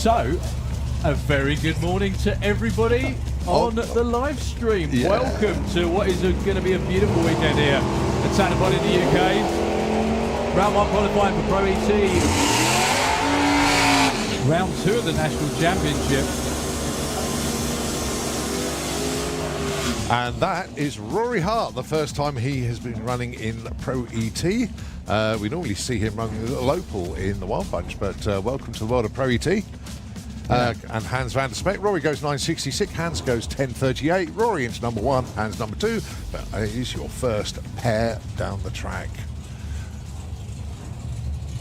So, a very good morning to everybody on the live stream. Yeah. Welcome to what is going to be a beautiful weekend here at Tannerbot in the UK. Round 1 qualifying for Pro ET. Round 2 of the National Championship. And that is Rory Hart, the first time he has been running in Pro ET. We normally see him running local in the Wild Bunch, but welcome to the world of Pro ET. And Hans van der Smek. Rory goes 9.66, Hans goes 10.38. Rory into number 1, Hans number 2. But it is your first pair down the track.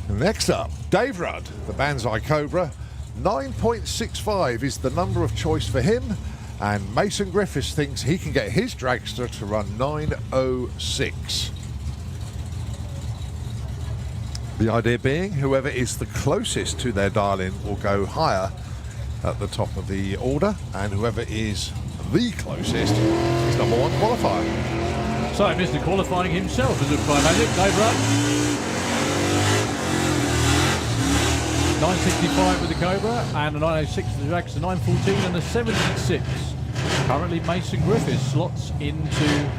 Next up, Dave Rudd, the Banzai Cobra. 9.65 is the number of choice for him. And Mason Griffiths thinks he can get his Dragster to run 9.06. The idea being, whoever is the closest to their dial-in will go higher at the top of the order, and whoever is the closest is number 1 qualifier. So, Mr. Qualifying himself as a by magic, Dave Rudd. 9.65 with the Cobra, and a 9.06 with the Dragster, 9.14 and a 76. Currently, Mason Griffiths slots into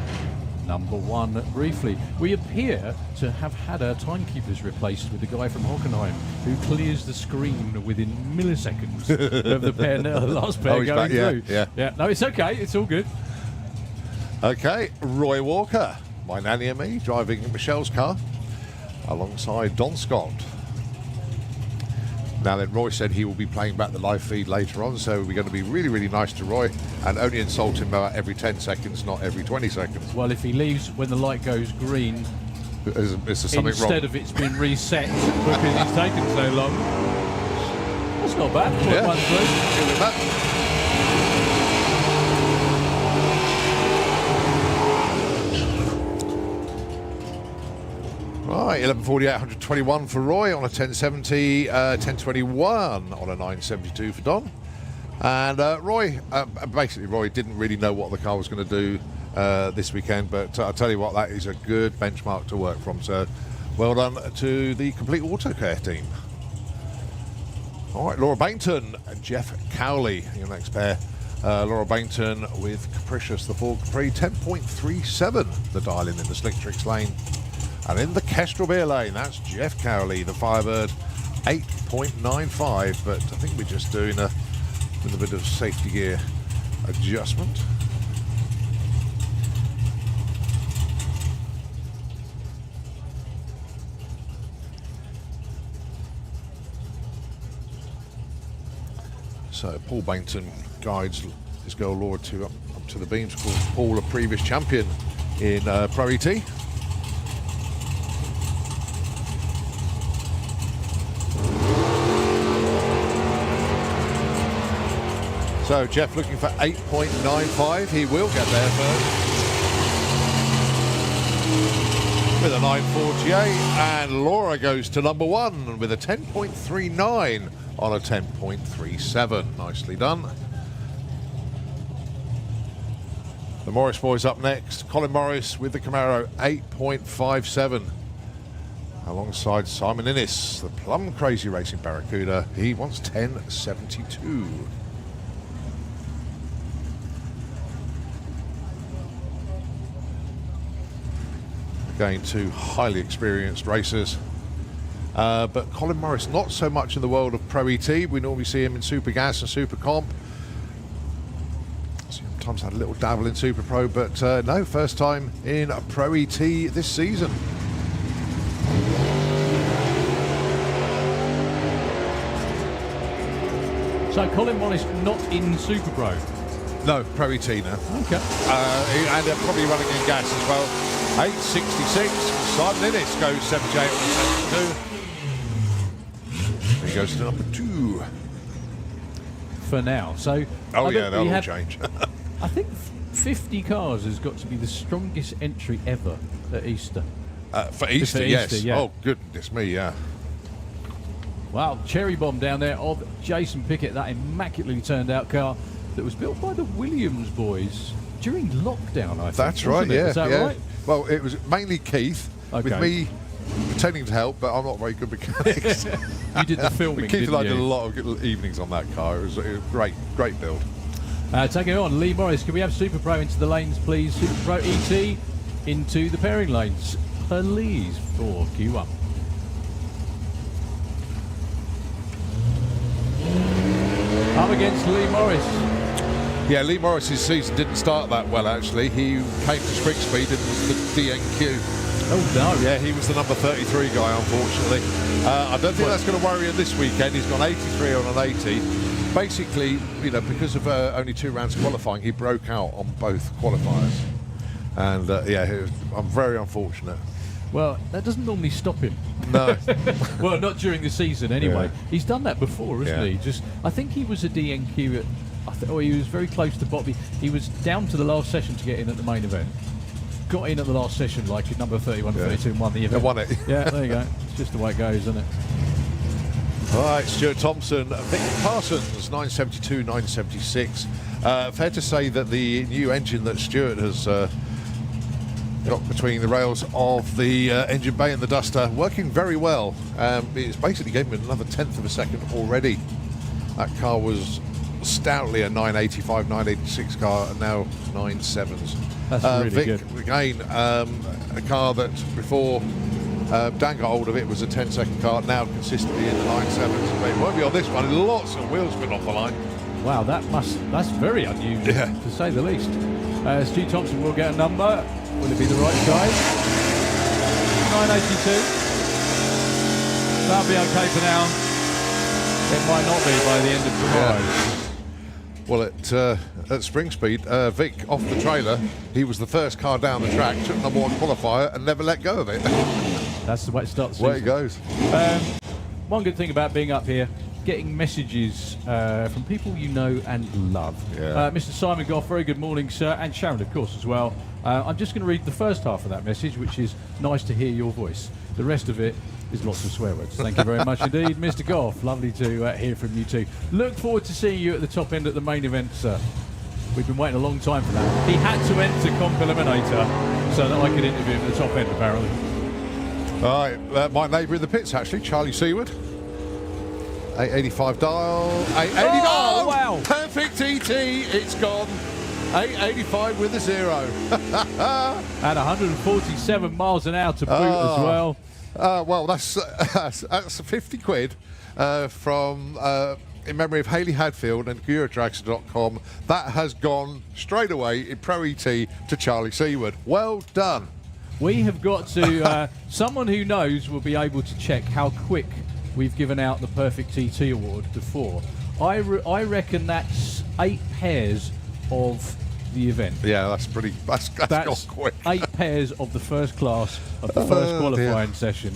number 1 briefly. We appear to have had our timekeepers replaced with the guy from Hockenheim who clears the screen within milliseconds of the pair, the last pair going through. Yeah. No, it's okay. It's all good. Okay, Roy Walker, my nanny and me, driving Michelle's car alongside Don Scott. Now then, Roy said he will be playing back the live feed later on, so we're going to be really, really nice to Roy and only insult him about every 10 seconds, not every 20 seconds. Well, if he leaves when the light goes green, is there something instead wrong? of it's been reset because it's taken so long. That's not bad. Yeah. One through. Good with that. Right, 11.48, 121 for Roy on a 10.70, 10.21 on a 9.72 for Don. And Roy didn't really know what the car was going to do this weekend, but I'll tell you what, that is a good benchmark to work from. So well done to the complete Autocare team. All right, Laura Bington and Jeff Cowley, your next pair. Laura Bington with Capricious, the Ford Capri, 10.37, the dial-in the Slick Tricks lane. And in the Kestrel Beer lane, that's Jeff Cowley, the Firebird, 8.95. But I think we're just doing a little bit of safety gear adjustment. So Paul Bainton guides his girl Laura up to the beams. Of course, Paul, a previous champion in Pro ET. So Jeff looking for 8.95. He will get there first. With a 9.48. And Laura goes to number 1 with a 10.39 on a 10.37. Nicely done. The Morris boys up next. Colin Morris with the Camaro, 8.57. Alongside Simon Innes, the Plum Crazy Racing Barracuda. He wants 10.72. Going to highly experienced racers. But Colin Morris, not so much in the world of Pro ET. We normally see him in Super Gas and Super Comp. Sometimes had a little dabble in Super Pro, but no, first time in Pro ET this season. So Colin Morris not in Super Pro? No, Pro ET now. Okay. And probably running in gas as well. 8.66. Simon Innes goes 78 on 72. He goes to number 2. For now. So. Oh yeah, that'll all change. I think 50 cars has got to be the strongest entry ever at Easter. For Easter, yes. Easter, yeah. Oh goodness me, yeah. Wow, cherry bomb down there of Jason Picket, that immaculately turned out car that was built by the Williams boys during lockdown, I think. That's right, yeah. Is that right? Well, it was mainly Keith, with me pretending to help, but I'm not very good mechanics. You did the filming, Keith and I didn't did a you? lot of good evenings on that car. It was a great build. Taking on Lee Morris. Can we have Super Pro into the lanes, please? Super Pro ET into the pairing lanes, please, for Q1. Up against Lee Morris. Yeah, Lee Morris's season didn't start that well, actually. He came to Spring Speed and was the DNQ. Oh, no. Yeah, he was the number 33 guy, unfortunately. I don't think that's going to worry him this weekend. He's gone 83 on an 80. Basically, you know, because of only 2 rounds qualifying, he broke out on both qualifiers. And, yeah, I'm very unfortunate. Well, that doesn't normally stop him. No. Well, not during the season, anyway. Yeah. He's done that before, hasn't Yeah. he? I think he was a DNQ at... he was very close to Bobby. He was down to the last session to get in at the main event. Got in at the last session, like at number 31, 32, and won the event. They won it. Yeah, there you go. It's just the way it goes, isn't it? All right, Stuart Thompson, Vic Parsons, 972, 976. Fair to say that the new engine that Stuart has got between the rails of the engine bay and the duster, working very well. It's basically gave him another 1/10 of a second already. That car was stoutly a 985, 986 car, and now 9.7s. That's really Vic, good. Again, a car that before Dan got hold of it was a 10-second car, now consistently in the 9.7s. But it won't be on this one. Lots of wheels been off the line. Wow, that's very unusual, Yeah. to say the least. Stu Thompson will get a number. Will it be the right size? 982. That'll be okay for now. It might not be by the end of tomorrow. Yeah. Well, at Spring Speed, Vic off the trailer, he was the first car down the track, took number 1 qualifier and never let go of it. That's the way it starts. Where it goes. One good thing about being up here, getting messages from people you know and love. Yeah. Mr. Simon Goff, very good morning, sir, and Sharon, of course, as well. I'm just going to read the first half of that message, which is nice to hear your voice. The rest of it is lots of swear words. Thank you very much indeed, Mr. Goff. Lovely to hear from you too. Look forward to seeing you at the top end at the main event, sir. We've been waiting a long time for that. He had to enter Comp Eliminator so that I could interview him at the top end, apparently. All right, my neighbour in the pits, actually, Charlie Seawwood. 885 dial. 880 Oh, wow. Perfect ET, it's gone. 885 with a 0. At 147 miles an hour to boot as well. Well, that's 50 quid from, in memory of Hayley Hadfield and Eurodragster.com. That has gone straight away in Pro ET to Charlie Seawwood. Well done. We have got to, someone who knows will be able to check how quick we've given out the Perfect ET award before. I reckon that's 8 pairs of the event. Yeah, that's pretty, that's gone quick. 8 pairs of the first class of the first qualifying session.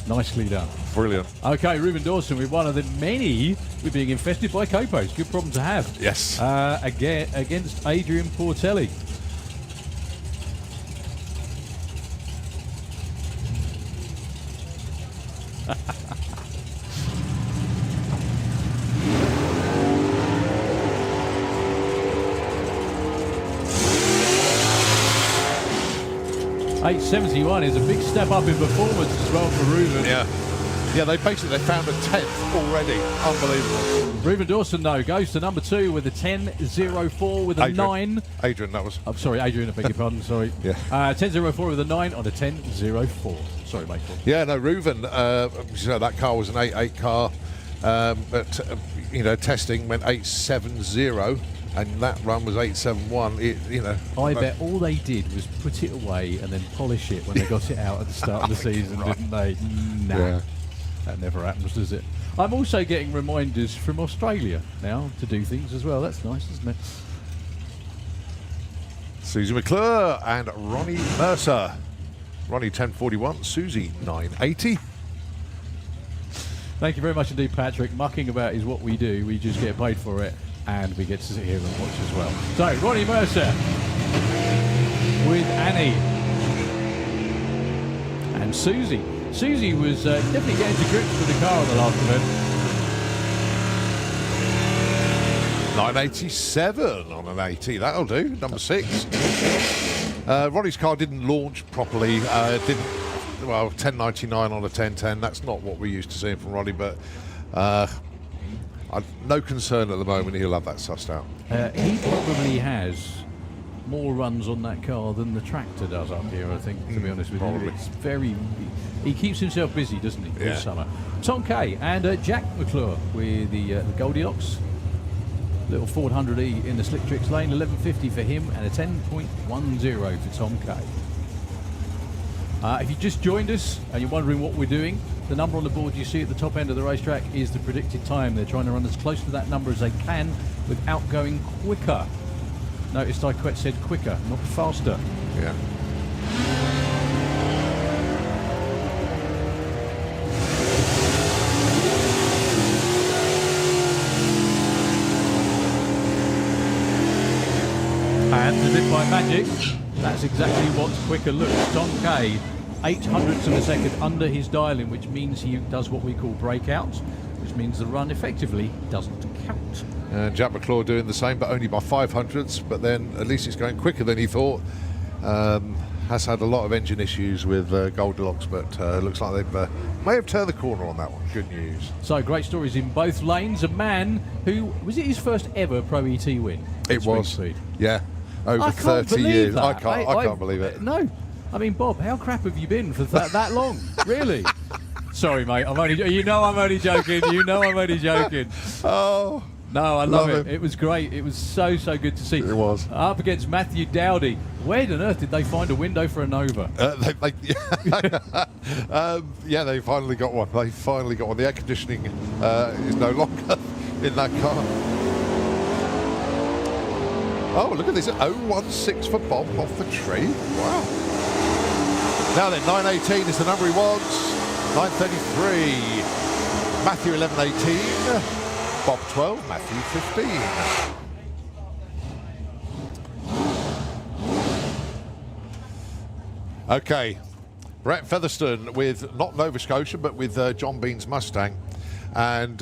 Nicely done. Brilliant. Okay, Ruben Dawson with one of the many we're being infested by copos. Good problem to have. Yes. Again, against Adrian Portelli. .871 is a big step up in performance as well for Ruben. Yeah. Yeah, they found a 10th already. Unbelievable. Ruben Dawson, though, goes to number 2 with a 10.04 with a Adrian. 9. Adrian, that was. I'm sorry, Adrian, I beg your pardon, sorry. Yeah. 10.04 with a 9 on a 10.04. Sorry, mate. Yeah, no, Reuven, that car was an 8.8 car, but, testing went 8.70, and that run was 8.71. I bet all they did was put it away and then polish it when they got it out at the start of the season, didn't they? Nah. Yeah. That never happens, does it? I'm also getting reminders from Australia now to do things as well. That's nice, isn't it? Susie Mccclure and Ronnie Mercer. Ronnie 1041, Susie 980. Thank you very much indeed, Patrick. Mucking about is what we do. We just get paid for it, and we get to sit here and watch as well. So, Ronnie Mercer with Annie and Susie. Susie was definitely getting to grips with the car on the last event. 987 on an 80, that'll do, number 6. Ronnie's car didn't launch properly, didn't well, 10.99 on a 10.10. That's not what we're used to seeing from Ronnie, but no concern at the moment. He'll have that sussed out. He probably has more runs on that car than the tractor does up here, I think, to be honest with probably. you. It's very... He keeps himself busy, doesn't he, Yeah. this summer? Tom Kay and Jack Mccclure with the Goldilocks. Little 400E in the Slick Tricks lane, 11.50 for him and a 10.10 for Tom Kay. If you just joined us and you're wondering what we're doing, the number on the board you see at the top end of the racetrack is the predicted time. They're trying to run as close to that number as they can without going quicker. Noticed I said quicker, not faster. Yeah. And as if by magic, that's exactly what's quicker looks. Tom Kay, 800ths of a second under his dial-in, which means he does what we call breakouts, which means the run effectively doesn't count. And Jack McClure doing the same, but only by 500ths. But then at least it's going quicker than he thought. Has had a lot of engine issues with Goldilocks, but looks like they've may have turned the corner on that one. Good news. So great stories in both lanes. A man who, was it his first ever Pro ET win? It was. Speed? Yeah. Over I can't 30 believe years. that. I can't believe it. No. I mean, Bob, how crap have you been for that long? Really? Sorry, mate. I'm only joking. You know I'm only joking. Oh. No, I love it. him. It was great. It was so good to see. It was. Up against Matthew Dowdy. Where on earth did they find a window for a Nova? Yeah, they finally got one. The air conditioning is no longer in that car. Oh, look at this. 016 for Bob off the tree. Wow. Now then, 918 is the number he wants. 933. Matthew 1118. Bob 12. Matthew 15. Okay. Brett Featherston with not Nova Scotia, but with John Bean's Mustang. And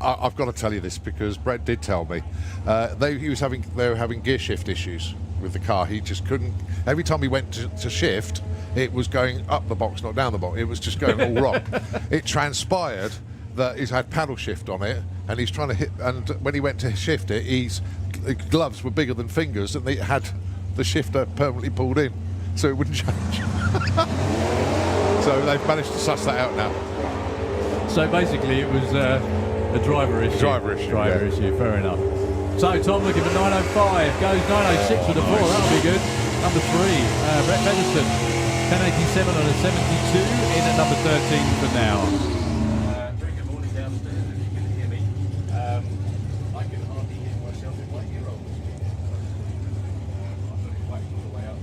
I've got to tell you this because Brett did tell me they were having gear shift issues with the car. He just couldn't. Every time he went to shift, it was going up the box, not down the box. It was just going all wrong. It transpired that he's had paddle shift on it, and he's trying to hit. And when he went to shift it, his gloves were bigger than fingers, and they had the shifter permanently pulled in, so it wouldn't change. So they've managed to suss that out now. So basically, it was a driver issue. Driver issue, Fair enough. So Tom looking for 905, goes 906 with a 4. That'll be good. Number 3, Brett Featherston, 1087 on a 72 in at number 13 for now. Very good morning downstairs. If you can hear me, I can hardly hear myself in my ear rolls. I'm looking back all the way up.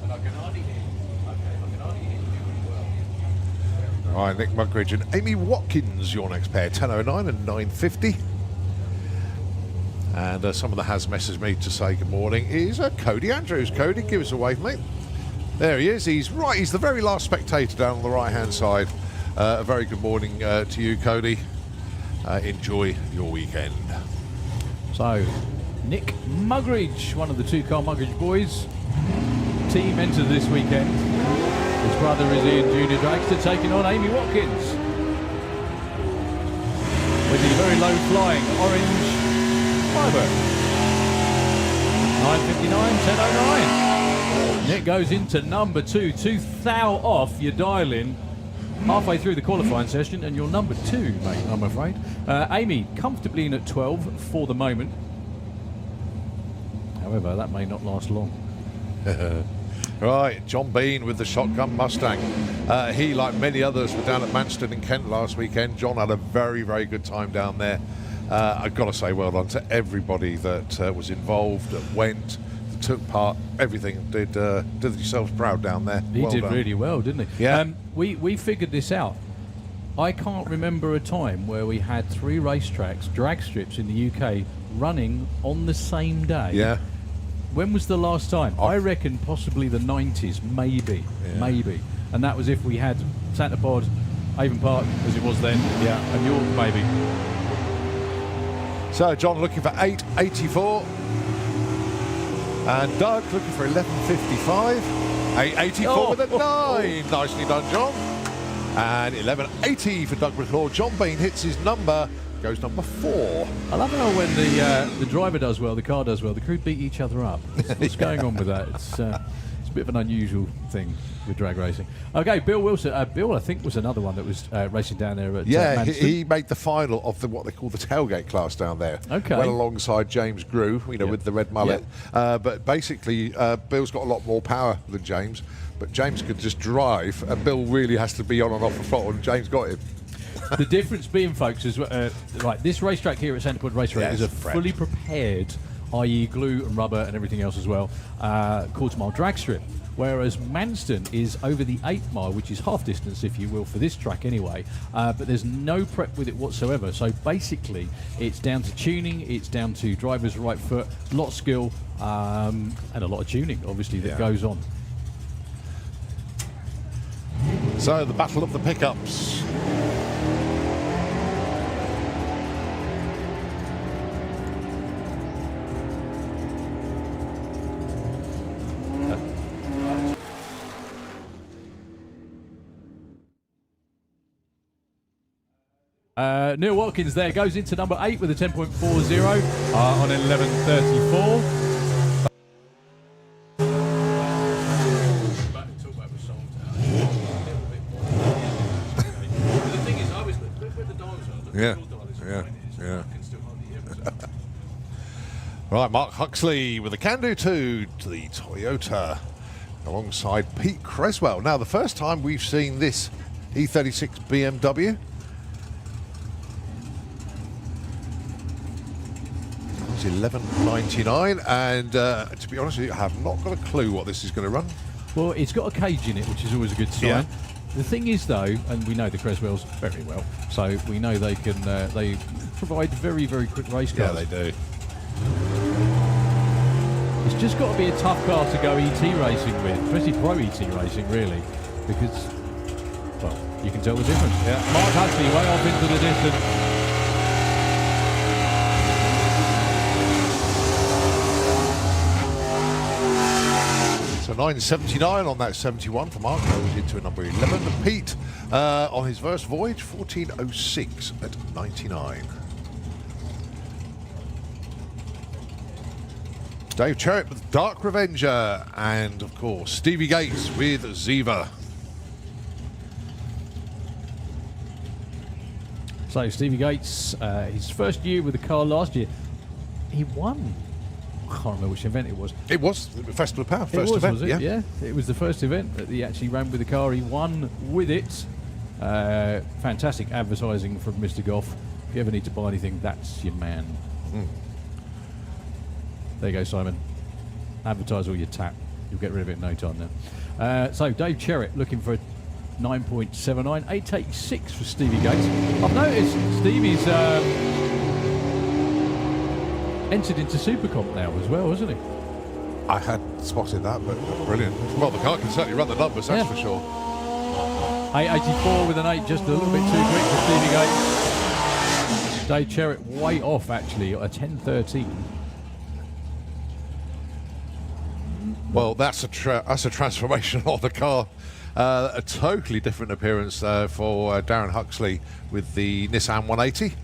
And I can hardly hear you. Okay, I can hardly hear you as well. All right, Nick Mugridge and Amy Watkins, your next pair, 10.09 and 9.50. And someone that has messaged me to say good morning is Cody Andrews. Cody, give us a wave, mate. There he is. He's right. He's the very last spectator down on the right-hand side. A very good morning to you, Cody. Enjoy your weekend. So, Nick Mugridge, one of the two-car Mugridge boys, team entered this weekend. His brother is Ian Junior Dragster taking on Amy Watkins with the very low-flying orange fibre. 9:59, 10:09. Nick goes into number 2. 2 thou off your dial-in halfway through the qualifying session, and you're number 2, mate, I'm afraid. Amy comfortably in at 12 for the moment. However, that may not last long. Right, John Bean with the shotgun Mustang. He, like many others, were down at Manston in Kent last weekend. John had a very, very good time down there. I've got to say well done to everybody that was involved, that went, that took part, everything. Did yourselves proud down there. He well did done. really well, didn't he? Yeah. We figured this out. I can't remember a time where we had 3 racetracks, drag strips in the UK, running on the same day. Yeah. When was the last time? I reckon possibly the 90s, maybe. And that was if we had Santa Pod, Avon Park, as it was then, and York, maybe. So John looking for 884. And Doug looking for 11.55. 8.84 with a 9. Nicely done, John. And 11.80 for Doug Mccclure. John Bain hits his number, goes number 4. I love how when the driver does well, the car does well, the crew beat each other up. What's going on with that? It's a bit of an unusual thing with drag racing. Okay, Bill Wilson. Bill, I think, was another one that was racing down there at Manston. He made the final of what they call the tailgate class down there. Okay. Went alongside James Grew, with the red mullet. But basically, Bill's got a lot more power than James. But James could just drive, and Bill really has to be on and off the throttle, and James got him. The difference being, folks, is right. This racetrack here at Centrepoint Racetrack is a fully prepared, i.e. glue and rubber and everything else as well, quarter-mile drag strip. Whereas Manston is over the 8th mile, which is half distance, if you will, for this track anyway. But there's no prep with it whatsoever. So basically, it's down to tuning, it's down to driver's right foot, a lot of skill, and a lot of tuning, obviously, that goes on. So the battle of the pickups. Neil Watkins there goes into number 8 with a 10.40 on 11.34. Right, Mark Huxley with a can-do 2 to the Toyota alongside Pete Creswell. Now, the first time we've seen this E36 BMW. It's 11.99, and to be honest with you, I have not got a clue what this is going to run. Well, it's got a cage in it, which is always a good sign. Yeah. The thing is, though, and we know the Creswells very well, so we know they can they provide very, very quick race cars. Yeah, they do. It's just got to be a tough car to go ET racing with, especially pro ET racing, really, because, well, you can tell the difference. Yeah. Mark Huxley way off into the distance. So 9.79 on that 71 for Mark, goes into number 11. And Pete on his first voyage, 14.06 at 99. Dave Cherret with Dark Revenger, and of course Stevie Gates with Ziva. So Stevie Gates, his first year with the car last year, he won. I can't remember which event it was. It was the Festival of Power, first was, event. Was it? Yeah, it was the first event that he actually ran with the car. He won with it. Fantastic advertising from Mr. Goff. If you ever need to buy anything, that's your man. There you go, Simon. Advertise all your tap. You'll get rid of it in no time now. So Dave Cherret looking for a 9.79, 8.86 for Stevie Gates. I've noticed Stevie's entered into Supercomp now as well, hasn't he? I had spotted that, but brilliant. Well, the car can certainly run the numbers, that's for sure. 8.84 with an 8, just a little bit too quick for Stevie Gates. Dave Cherret way off, actually, at a 10.13. Well, that's a transformation of the car. A totally different appearance for Darren Huxley with the Nissan 180.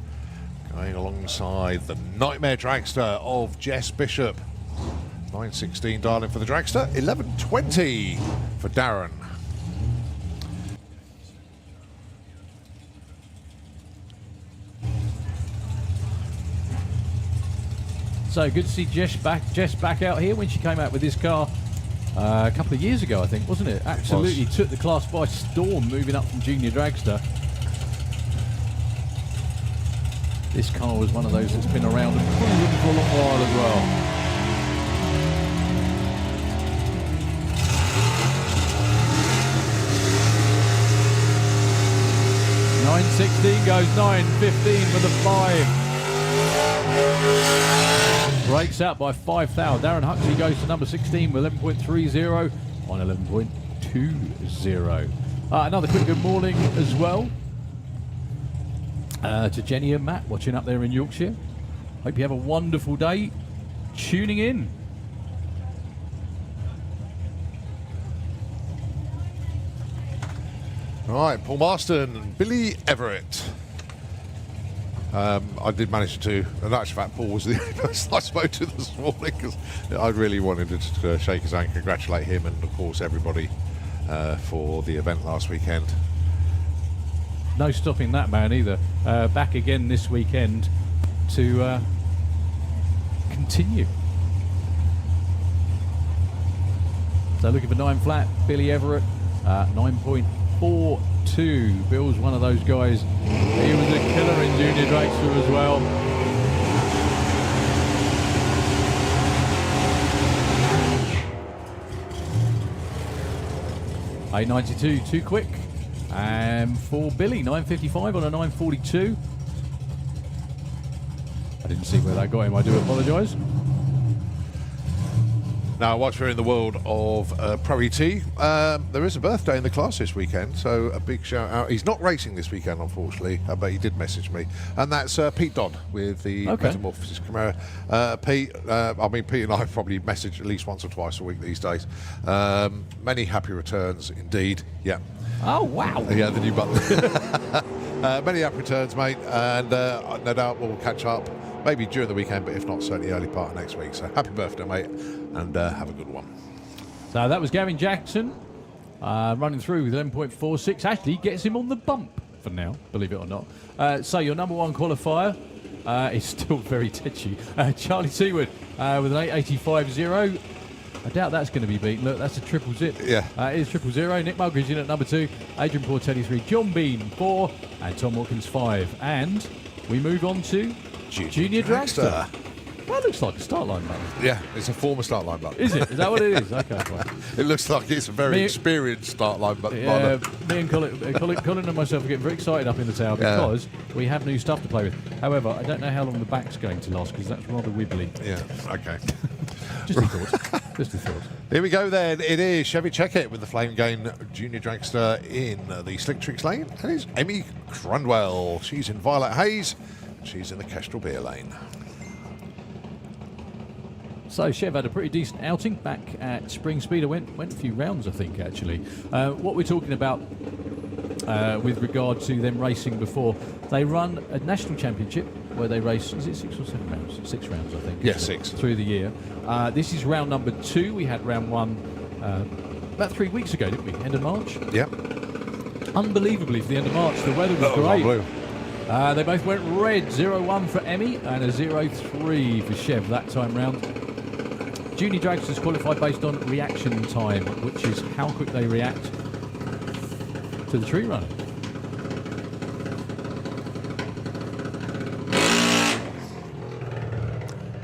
Going alongside the Nightmare Dragster of Jess Bishop. 9.16 darling for the Dragster. 11.20 for Darren. So good to see Jess back out here when she came out with this car a couple of years ago, I think, wasn't it? Absolutely took the class by storm, moving up from junior dragster. This car was one of those that's been around and probably for a long while as well. .916 goes 9.15 for the 5. Breaks out by 5 thou. Darren Huxley goes to number 16 with 11.30 on 11.20. Another quick good morning as well to Jenny and Matt watching up there in Yorkshire. Hope you have a wonderful day tuning in. All right, Paul Marston and Billy Everett. I did manage to, and actually, fact, Paul was the only person I spoke to this morning because I really wanted to shake his hand, congratulate him, and of course everybody for the event last weekend. No stopping that man either. Back again this weekend to continue. So looking for 9 flat, Billy Everett, 9.42. Bill's one of those guys. He was a killer in Junior Dragster as well. A92, too quick. And for Billy, 9.55 on a 9.42. I didn't see where that got him. I do apologise. Now, whilst we're in the world of Pro ET, there is a birthday in the class this weekend, so a big shout out. He's not racing this weekend, unfortunately, but he did message me, and that's Pete Dodd with the Metamorphosis Chimera. Pete and I have probably messaged at least once or twice a week these days. Many happy returns indeed. Yeah. Oh, wow. Yeah, the new button. Many happy returns, mate, and no doubt we'll catch up. Maybe during the weekend, but if not, certainly early part of next week. So happy birthday, mate, and have a good one. So that was Gavin Jackson running through with 11.46. Actually gets him on the bump for now, believe it or not. So your number 1 qualifier is still very tetchy. Charlie Seawwood with an 8.85.0. I doubt that's going to be beaten. Look, that's a triple zip. Yeah. It is 000. Nick Mugridge in at number 2. Adrian Portelli 3. John Bean 4. And Tom Watkins 5. And we move on to Junior Dragster. That looks like a start line button. Yeah, it's a former start line button. Is it? Is that what it is? Okay, fine. It looks like it's a very experienced start line button. Yeah, me and Colin and myself are getting very excited up in the tower because we have new stuff to play with. However, I don't know how long the back's going to last because that's rather wibbly. Yeah, okay. Just a thought. Just a thought. Here we go then. It is Chevy Checkett with the Flame Gain Junior Dragster in the Slick Tricks lane. And it's Emmy Cromwell. She's in Violet Haze. She's in the Kestrel Beer lane. So Chev had a pretty decent outing back at Spring Speed. I went a few rounds, I think, actually. What we're talking about with regard to them racing before, they run a national championship where they race, is it 6 or 7 rounds? 6 rounds, I think. Yeah, 6. Through the year. This is round number 2. We had round 1 about 3 weeks ago, didn't we? End of March? Yep. Unbelievably, for the end of March, the weather was great. They both went red, 0-1 for Emmy and a 0-3 for Chev that time round. Junior Dragsters qualified based on reaction time, which is how quick they react to the tree runner.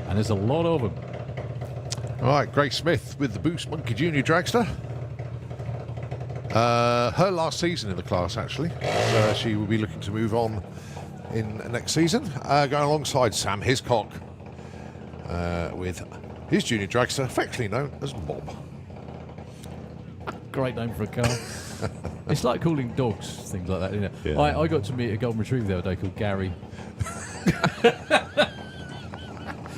And there's a lot of them. All right, Grace Smith with the Boost Monkey Junior Dragster. Her last season in the class, actually. She will be looking to move on in next season. Going alongside Sam Hitchcock with his Junior Dragster, affectionately known as Bob. Great name for a car. It's like calling dogs things like that, isn't it? Yeah. I got to meet a golden retriever the other day called Gary.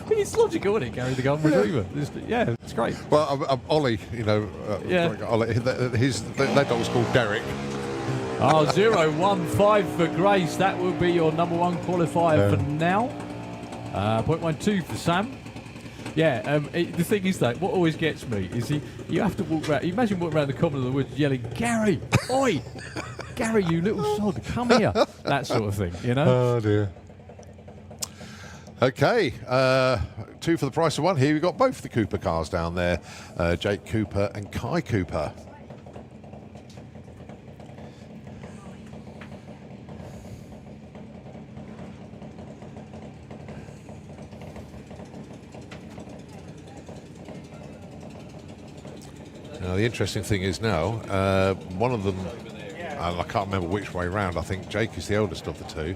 It's logical, isn't it, Gary the golden retriever? Yeah, it's great. Well, Ollie, Ollie, that dog was called Derek. 0-1-5 for Grace. That will be your number 1 qualifier for now. 0.12 for Sam. Yeah, the thing is that what always gets me is you have to walk around. Imagine walking around the common of the woods yelling, "Gary, oi, Gary, you little sod, come here!" That sort of thing, you know. Oh dear. Okay, 2 for the price of 1. Here we got both the Cooper cars down there, Jake Cooper and Kai Cooper. Now, the interesting thing is now, one of them, I can't remember which way round, I think Jake is the eldest of the 2.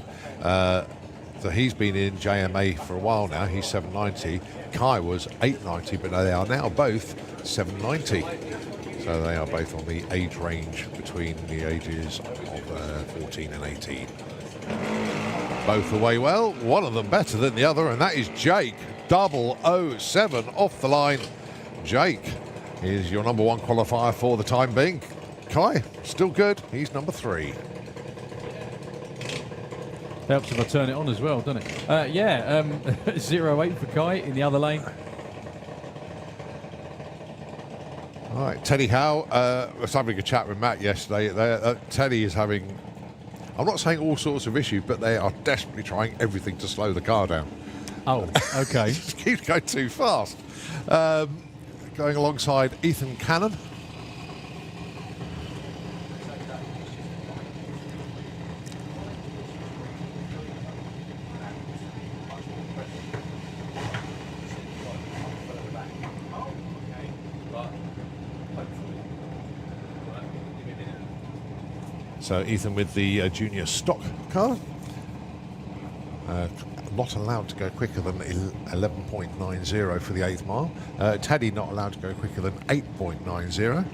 So he's been in JMA for a while now, he's 790. Kai was 890, but they are now both 790. So they are both on the age range between the ages of 14 and 18. Both away well, one of them better than the other, and that is Jake, 007 off the line. Jake is your number 1 qualifier for the time being. Kai, still good. He's number 3. Helps if I turn it on as well, doesn't it? 0-8 for Kai in the other lane. All right, Teddy Howe was having a chat with Matt yesterday. Teddy is having, I'm not saying all sorts of issues, but they are desperately trying everything to slow the car down. Oh, okay. It just keeps going too fast. Going alongside Ethan Cannon. So Ethan with the junior stock car. Not allowed to go quicker than 11.90 for the 8th mile. Teddy not allowed to go quicker than 8.90.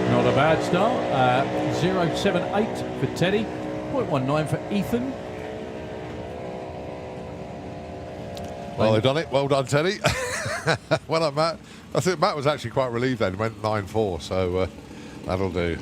Not a bad start. 0.78 for Teddy. 0.19 for Ethan. Well, they've done it. Well done, Teddy. Well done, Matt. I think Matt was actually quite relieved then. He went 9.4, so that'll do.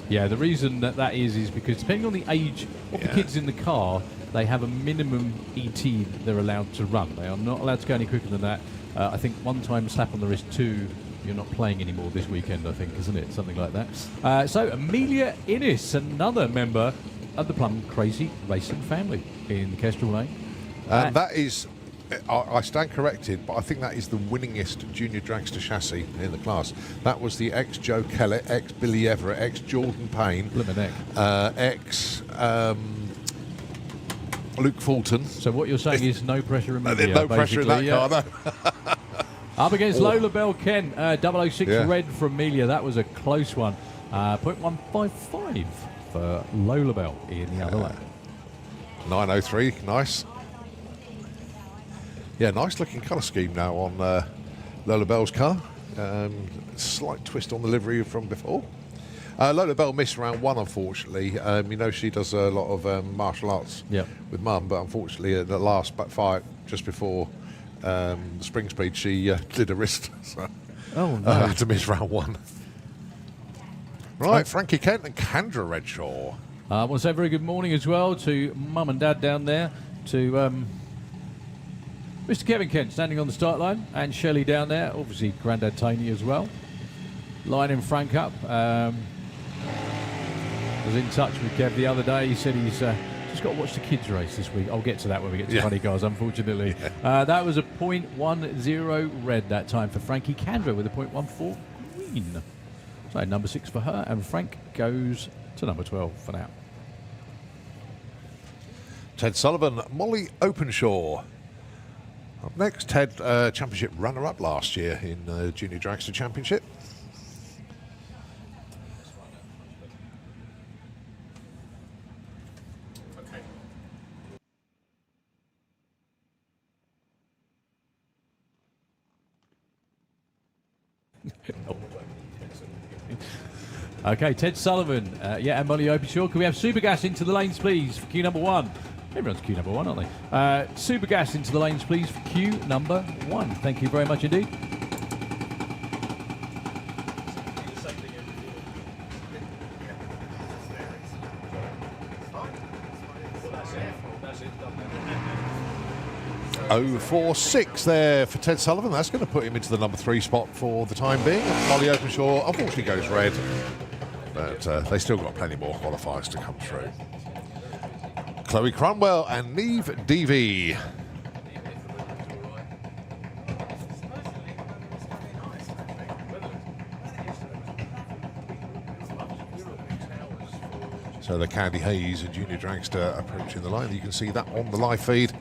Yeah, the reason that is because depending on the age of the kids in the car, they have a minimum ET that they're allowed to run. They are not allowed to go any quicker than that. I think one time slap on the wrist, 2, you're not playing anymore this weekend, I think, isn't it? Something like that. So Amelia Innes, another member of the Plum Crazy Racing family in Kestrel Lane. And that is, I stand corrected, but I think that is the winningest junior dragster chassis in the class. That was the ex-Joe Kellett, ex-Billy Everett, ex-Jordan Payne, ex Luke Fulton. So what you're saying is no pressure in Amelia, no pressure in that car, no. Up against Lola Bell Kent, 006 red for Amelia. That was a close one. 0.155 for Lola Bell in the other lane. 9.03, nice. Yeah, nice looking colour scheme now on Lola Bell's car. Slight twist on the livery from before. Lola Bell missed round 1, unfortunately. You know, she does a lot of martial arts with Mum, but unfortunately at the last fight, just before the spring speed, she did a wrist. So had to miss round 1. Right, Frankie Kent and Kendra Redshaw. I want to say a very good morning as well to Mum and Dad down there, to Mr. Kevin Kent standing on the start line, and Shelley down there, obviously Grandad Tony as well. Lining Frank up. Was in touch with Kev the other day. He said he's just got to watch the kids race this week. I'll get to that when we get to funny cars, unfortunately. That was a 0.10 red that time for Frankie Kendra with a 0.14 green. So number 6 for her, and Frank goes to number 12 for now. Ted Sullivan, Molly Openshaw. Up next, Ted, championship runner-up last year in Junior Dragster Championship. Okay, Ted Sullivan, and Molly Openshaw. Can we have super gas into the lanes, please, for queue number 1? Everyone's queue number 1, aren't they? Super gas into the lanes, please, for queue number 1. Thank you very much indeed. Oh, 4.6 there for Ted Sullivan. That's going to put him into the number 3 spot for the time being. Molly Openshaw unfortunately goes red, but they still got plenty more qualifiers to come through. Chloe Cromwell and Neve DV. So the Candy Hayes, a junior dragster, approaching the line. You can see that on the live feed.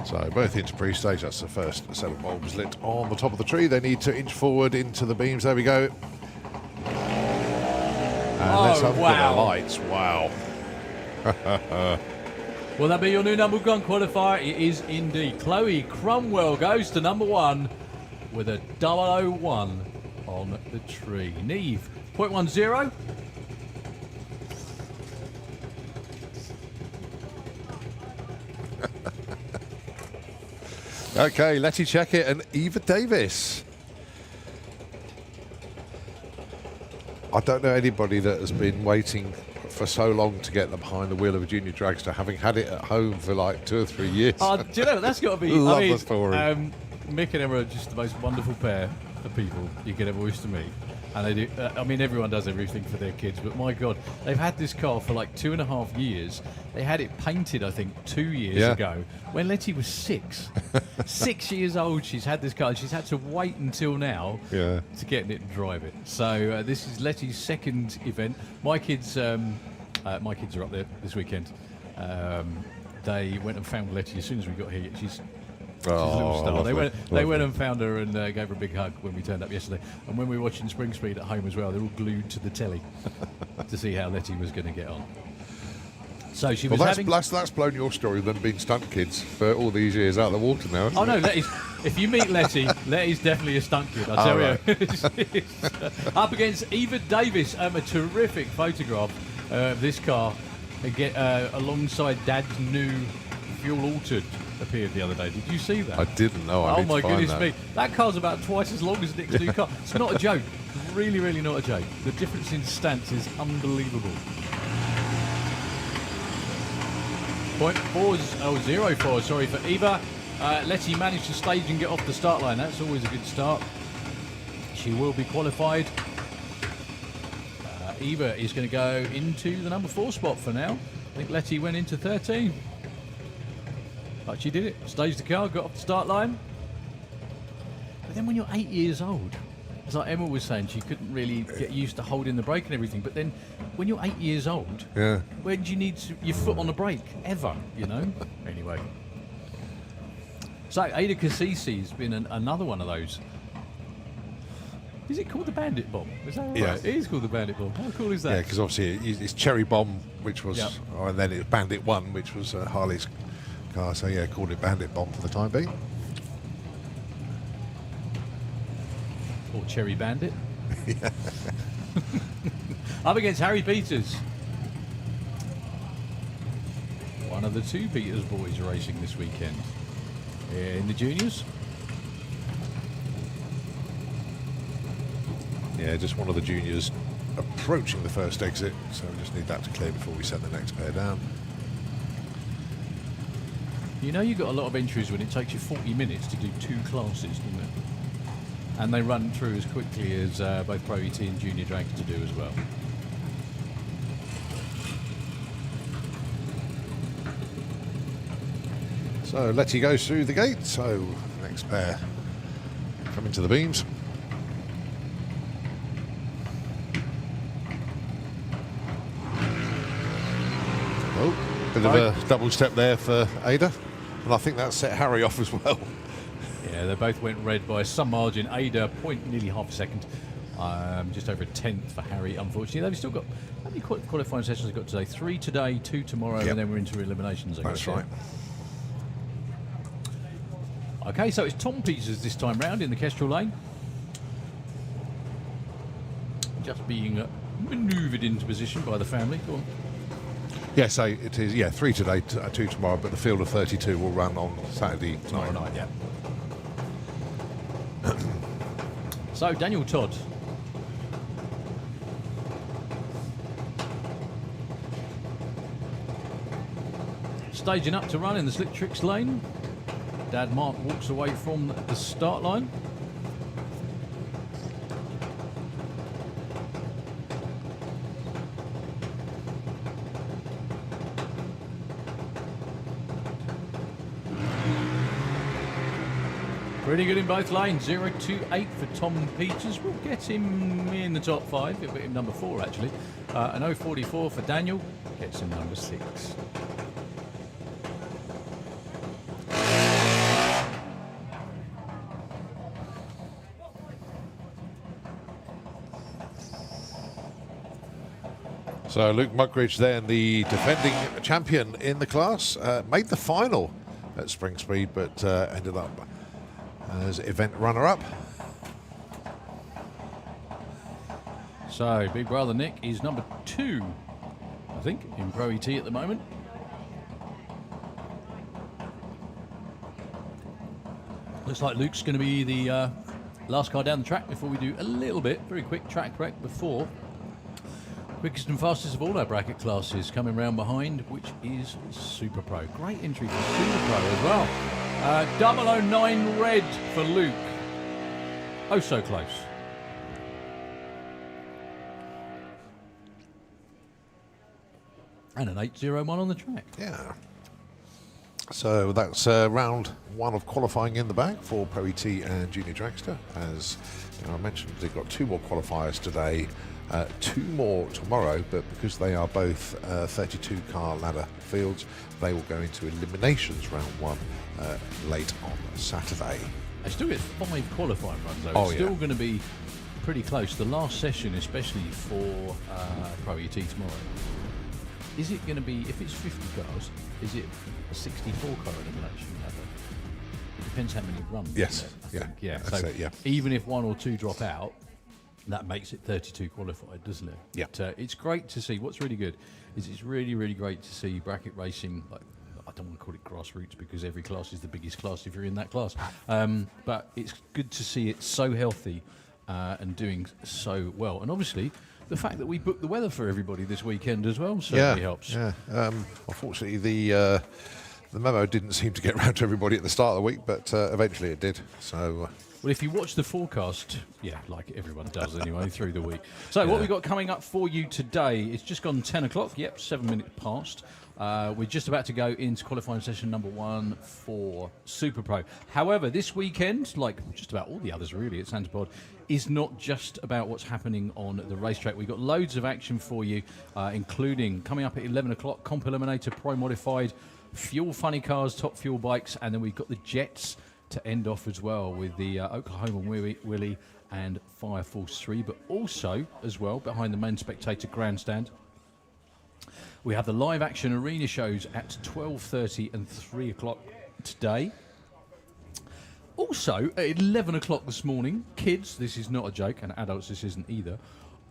So both into pre-stage. That's the first set of bulbs lit on the top of the tree. They need to inch forward into the beams. There we go. And let's have a look at the lights. Wow. Will that be your new number one qualifier? It is indeed. Chloe Cromwell goes to number 1 with a 001 on the tree. Neve, 0.10. Okay, Letty Checkett and Eva Davis. I don't know anybody that has been waiting for so long to get behind the wheel of a junior dragster, having had it at home for like 2 or 3 years. Oh, do you know, that's got to be... Love the story. Mick and Emma are just the most wonderful pair of people you could ever wish to meet. And they do, I mean, everyone does everything for their kids, but my God, they've had this car for like 2.5 years. They had it painted, I think, 2 years ago, when Letty was 6. 6 years old, she's had this car, and she's had to wait until now to get in it and drive it. So this is Letty's second event. My kids are up there this weekend. They went and found Letty as soon as we got here. She's a little star. They went and found her and gave her a big hug when we turned up yesterday. And when we were watching Spring Speed at home as well, they're all glued to the telly to see how Letty was going to get on. So she was that's blown your story of them being stunt kids for all these years out of the water now. Oh no, Letty's, if you meet Letty, Letty's definitely a stunt kid, I'll tell you. Up against Eva Davis, a terrific photograph of this car alongside Dad's new fuel altered appeared the other day. Did you see that? I didn't know. Oh my goodness me. That car's about twice as long as Nick's new car. It's not a joke. Really, really not a joke. The difference in stance is unbelievable. 0.04, sorry, for Eva. Letty managed to stage and get off the start line. That's always a good start. She will be qualified. Eva is going to go into the number 4 spot for now. I think Letty went into 13. But she did it. Staged the car, got off the start line. But then when you're 8 years old, it's like Emma was saying, she couldn't really get used to holding the brake and everything. But then when you're 8 years old, when do you need your foot on the brake? Ever, you know? Anyway. So Ada Cassisi has been another one of those. Is it called the Bandit Bomb? Is that right? Yeah. It is called the Bandit Bomb. How cool is that? Yeah, because obviously it's Cherry Bomb, which was, and then it's Bandit 1, which was Harley's car. So yeah, called it Bandit Bomb for the time being. Or Cherry Bandit. Up against Harry Peters. One of the 2 Peters boys racing this weekend. In the juniors. Yeah, just one of the juniors approaching the first exit, so we just need that to clear before we send the next pair down. You know you've got a lot of entries when it takes you 40 minutes to do 2 classes, doesn't it? And they run through as quickly as both Pro ET and Junior Dragster do as well. So Letty goes through the gate, so next pair coming to the beams. Oh, bit of a double step there for Ada, and I think that set Harry off as well. Yeah, they both went red by some margin. Ada, nearly half a second. Just over a tenth for Harry, unfortunately. They've still got, how many qualifying sessions they've got today? 3 today, 2 tomorrow, and then we're into eliminations, I guess. That's right. Okay, so it's Tom Peters this time round in the Kestrel lane. Just being manoeuvred into position by the family. Go on. Yeah, so it is, 3 today, 2 tomorrow, but the field of 32 will run on Saturday Tomorrow night, yeah. So, Daniel Todd. Staging up to run in the Slick Tricks lane. Dad Mark walks away from the start line. Pretty good in both lanes. 028 for Tom Peters. We'll get him in the top 5. We'll get him number 4 actually. An 044 for Daniel. Gets him number 6. So Luke Mugridge, then the defending champion in the class, made the final at Spring Speed, but ended up as event runner-up. So big brother Nick is number 2, I think, in Pro ET at the moment. Looks like Luke's going to be the last car down the track before we do a little bit, very quick track break before quickest and fastest of all our bracket classes coming round behind, which is Super Pro. Great entry for Super Pro as well. 009 red for Luke. Oh, so close. And an 801 on the track. Yeah. So that's round 1 of qualifying in the bag for Pro ET and Junior Dragster. As I mentioned, they've got 2 more qualifiers today, 2 more tomorrow, but because they are both 32 car ladder fields, they will go into eliminations round 1 late on Saturday. They still get 5 qualifying runs though. Oh, it's still going to be pretty close. The last session, especially for Pro ET tomorrow, is it going to be, if it's 50 cars, is it a 64 car elimination ladder? It depends how many runs. Yes, Yeah. That's So it, yeah. even if 1 or 2 drop out, that makes it 32 qualified, doesn't it? Yeah. But, it's great to see. What's really good is it's really, really great to see bracket racing. Like, I don't want to call it grassroots because every class is the biggest class if you're in that class. But it's good to see it so healthy and doing so well. And obviously, the fact that we booked the weather for everybody this weekend as well certainly helps. Yeah. Unfortunately, the memo didn't seem to get around to everybody at the start of the week, but eventually it did. So. Well, if you watch the forecast, like everyone does anyway, through the week. So what we've got coming up for you today, it's just gone 10 o'clock. Yep, 7 minutes past. We're just about to go into qualifying session number 1 for Super Pro. However, this weekend, like just about all the others really at Santapod, is not just about what's happening on the racetrack. We've got loads of action for you, including coming up at 11 o'clock, Comp Eliminator Pro Modified, Fuel Funny Cars, Top Fuel Bikes, and then we've got the Jets to end off as well with the Oklahoma Willie and Fire Force 3, but also as well behind the main spectator grandstand we have the live action arena shows at 12:30 and 3 o'clock today. Also at 11 o'clock this morning, kids, this is not a joke, and adults this isn't either,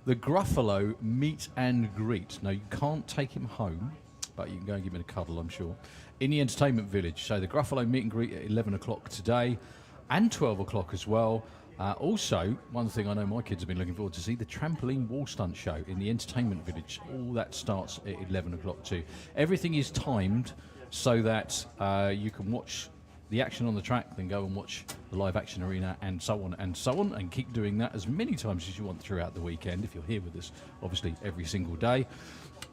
the Gruffalo meet and greet. Now you can't take him home, but you can go and give him a cuddle, I'm sure, in the entertainment village. So the Gruffalo meet and greet at 11 o'clock today and 12 o'clock as well. Also, one thing I know my kids have been looking forward to see, the trampoline wall stunt show in the entertainment village. All that starts at 11 o'clock too. Everything is timed so that you can watch the action on the track, then go and watch the live action arena and so on, and keep doing that as many times as you want throughout the weekend if you're here with us, obviously, every single day.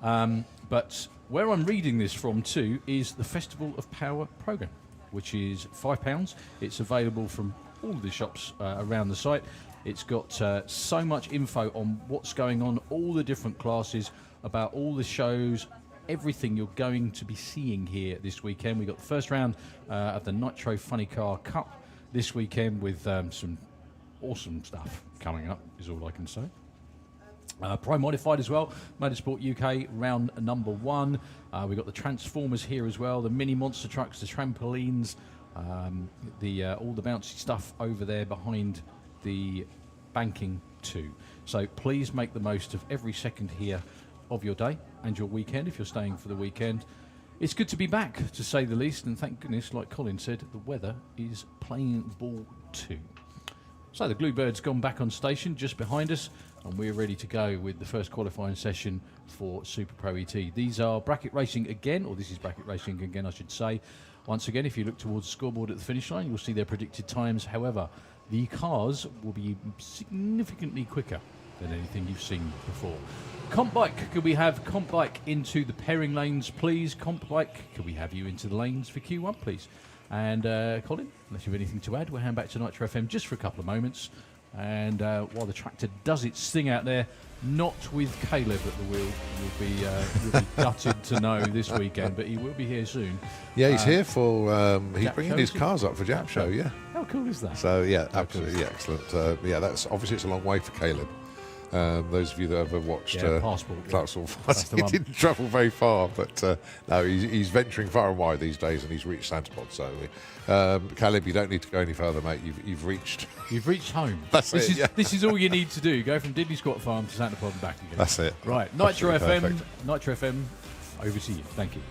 But where I'm reading this from too is the Festival of Power programme, which is £5. It's available from all the shops around the site. It's got so much info on what's going on, all the different classes, about all the shows, everything you're going to be seeing here this weekend. We've got the first round of the Nitro Funny Car Cup this weekend with some awesome stuff coming up, is all I can say. Pro Modified as well, Motorsport UK round number 1. We've got the Transformers here as well, the mini monster trucks, the trampolines, all the bouncy stuff over there behind the banking too. So please make the most of every second here of your day and your weekend if you're staying for the weekend. It's good to be back, to say the least, and thank goodness, like Colin said, the weather is playing ball too. So the Bluebird's gone back on station just behind us, and we're ready to go with the first qualifying session for Super Pro ET. These are bracket racing again, or this is bracket racing again, I should say. Once again, if you look towards the scoreboard at the finish line, you'll see their predicted times. However, the cars will be significantly quicker than anything you've seen before. Comp Bike, could we have Comp Bike into the pairing lanes, please? Comp Bike, could we have you into the lanes for Q1, please? And Colin, unless you have anything to add, we'll hand back to Nitro FM just for a couple of moments. And while the tractor does its thing out there, not with Caleb at the wheel, you'll be gutted to know this weekend, but he will be here soon. Yeah, he's here for, he's Jap bringing show, his is he? cars up for Jap Show, yeah. How cool is that? So, yeah, absolutely, yeah, excellent. Yeah, that's obviously it's a long way for Caleb. Those of you that ever watched Passport. Clarksville, That's the he one. didn't travel very far, but no, he's venturing far and wide these days, and he's reached Santapod. So, Caleb, you don't need to go any further, mate. You've reached. You've reached home. That's this it, is yeah. This is all you need to do. Go from Diddley Squat Farm to Santapod and back again. That's it. Right, Nitro Absolutely FM. perfect. Nitro FM. Over to you. Thank you.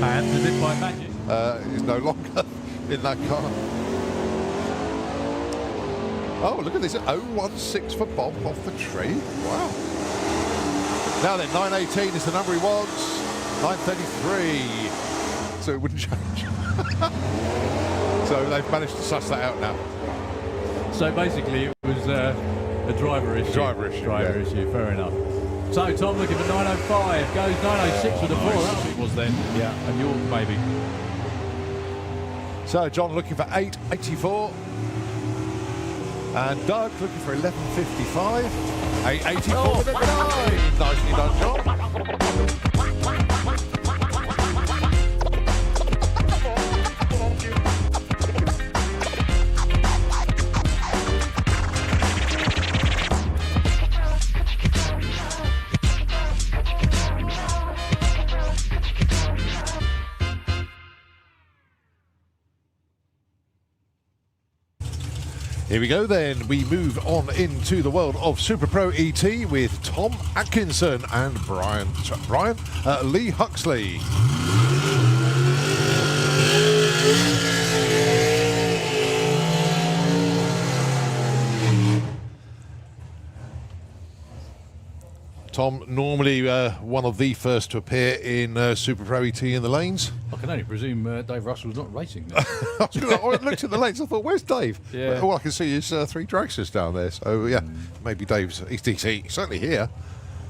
And as if by magic. Is no longer in that car. Oh, look at this. 016 for Bob off the tree. Wow. Now then, 918 is the number he wants. 933. So it wouldn't change. So they've managed to suss that out now. So basically it was a driver issue. Driver issue, fair enough. So Tom looking for 905, goes 906 with the 4, that's what it was then. Yeah, and York maybe. So John looking for 884. And Doug looking for 1155. 884 with it. Nicely done, John. Here we go then, we move on into the world of Super Pro ET with Tom Atkinson and Lee Huxley. Tom, normally one of the first to appear in Super Pro ET in the lanes. I can only presume Dave Russell's not racing there. I looked at the lanes, I thought, where's Dave? Yeah. All I can see is 3 dragsters down there. So, yeah, maybe Dave's he's certainly here.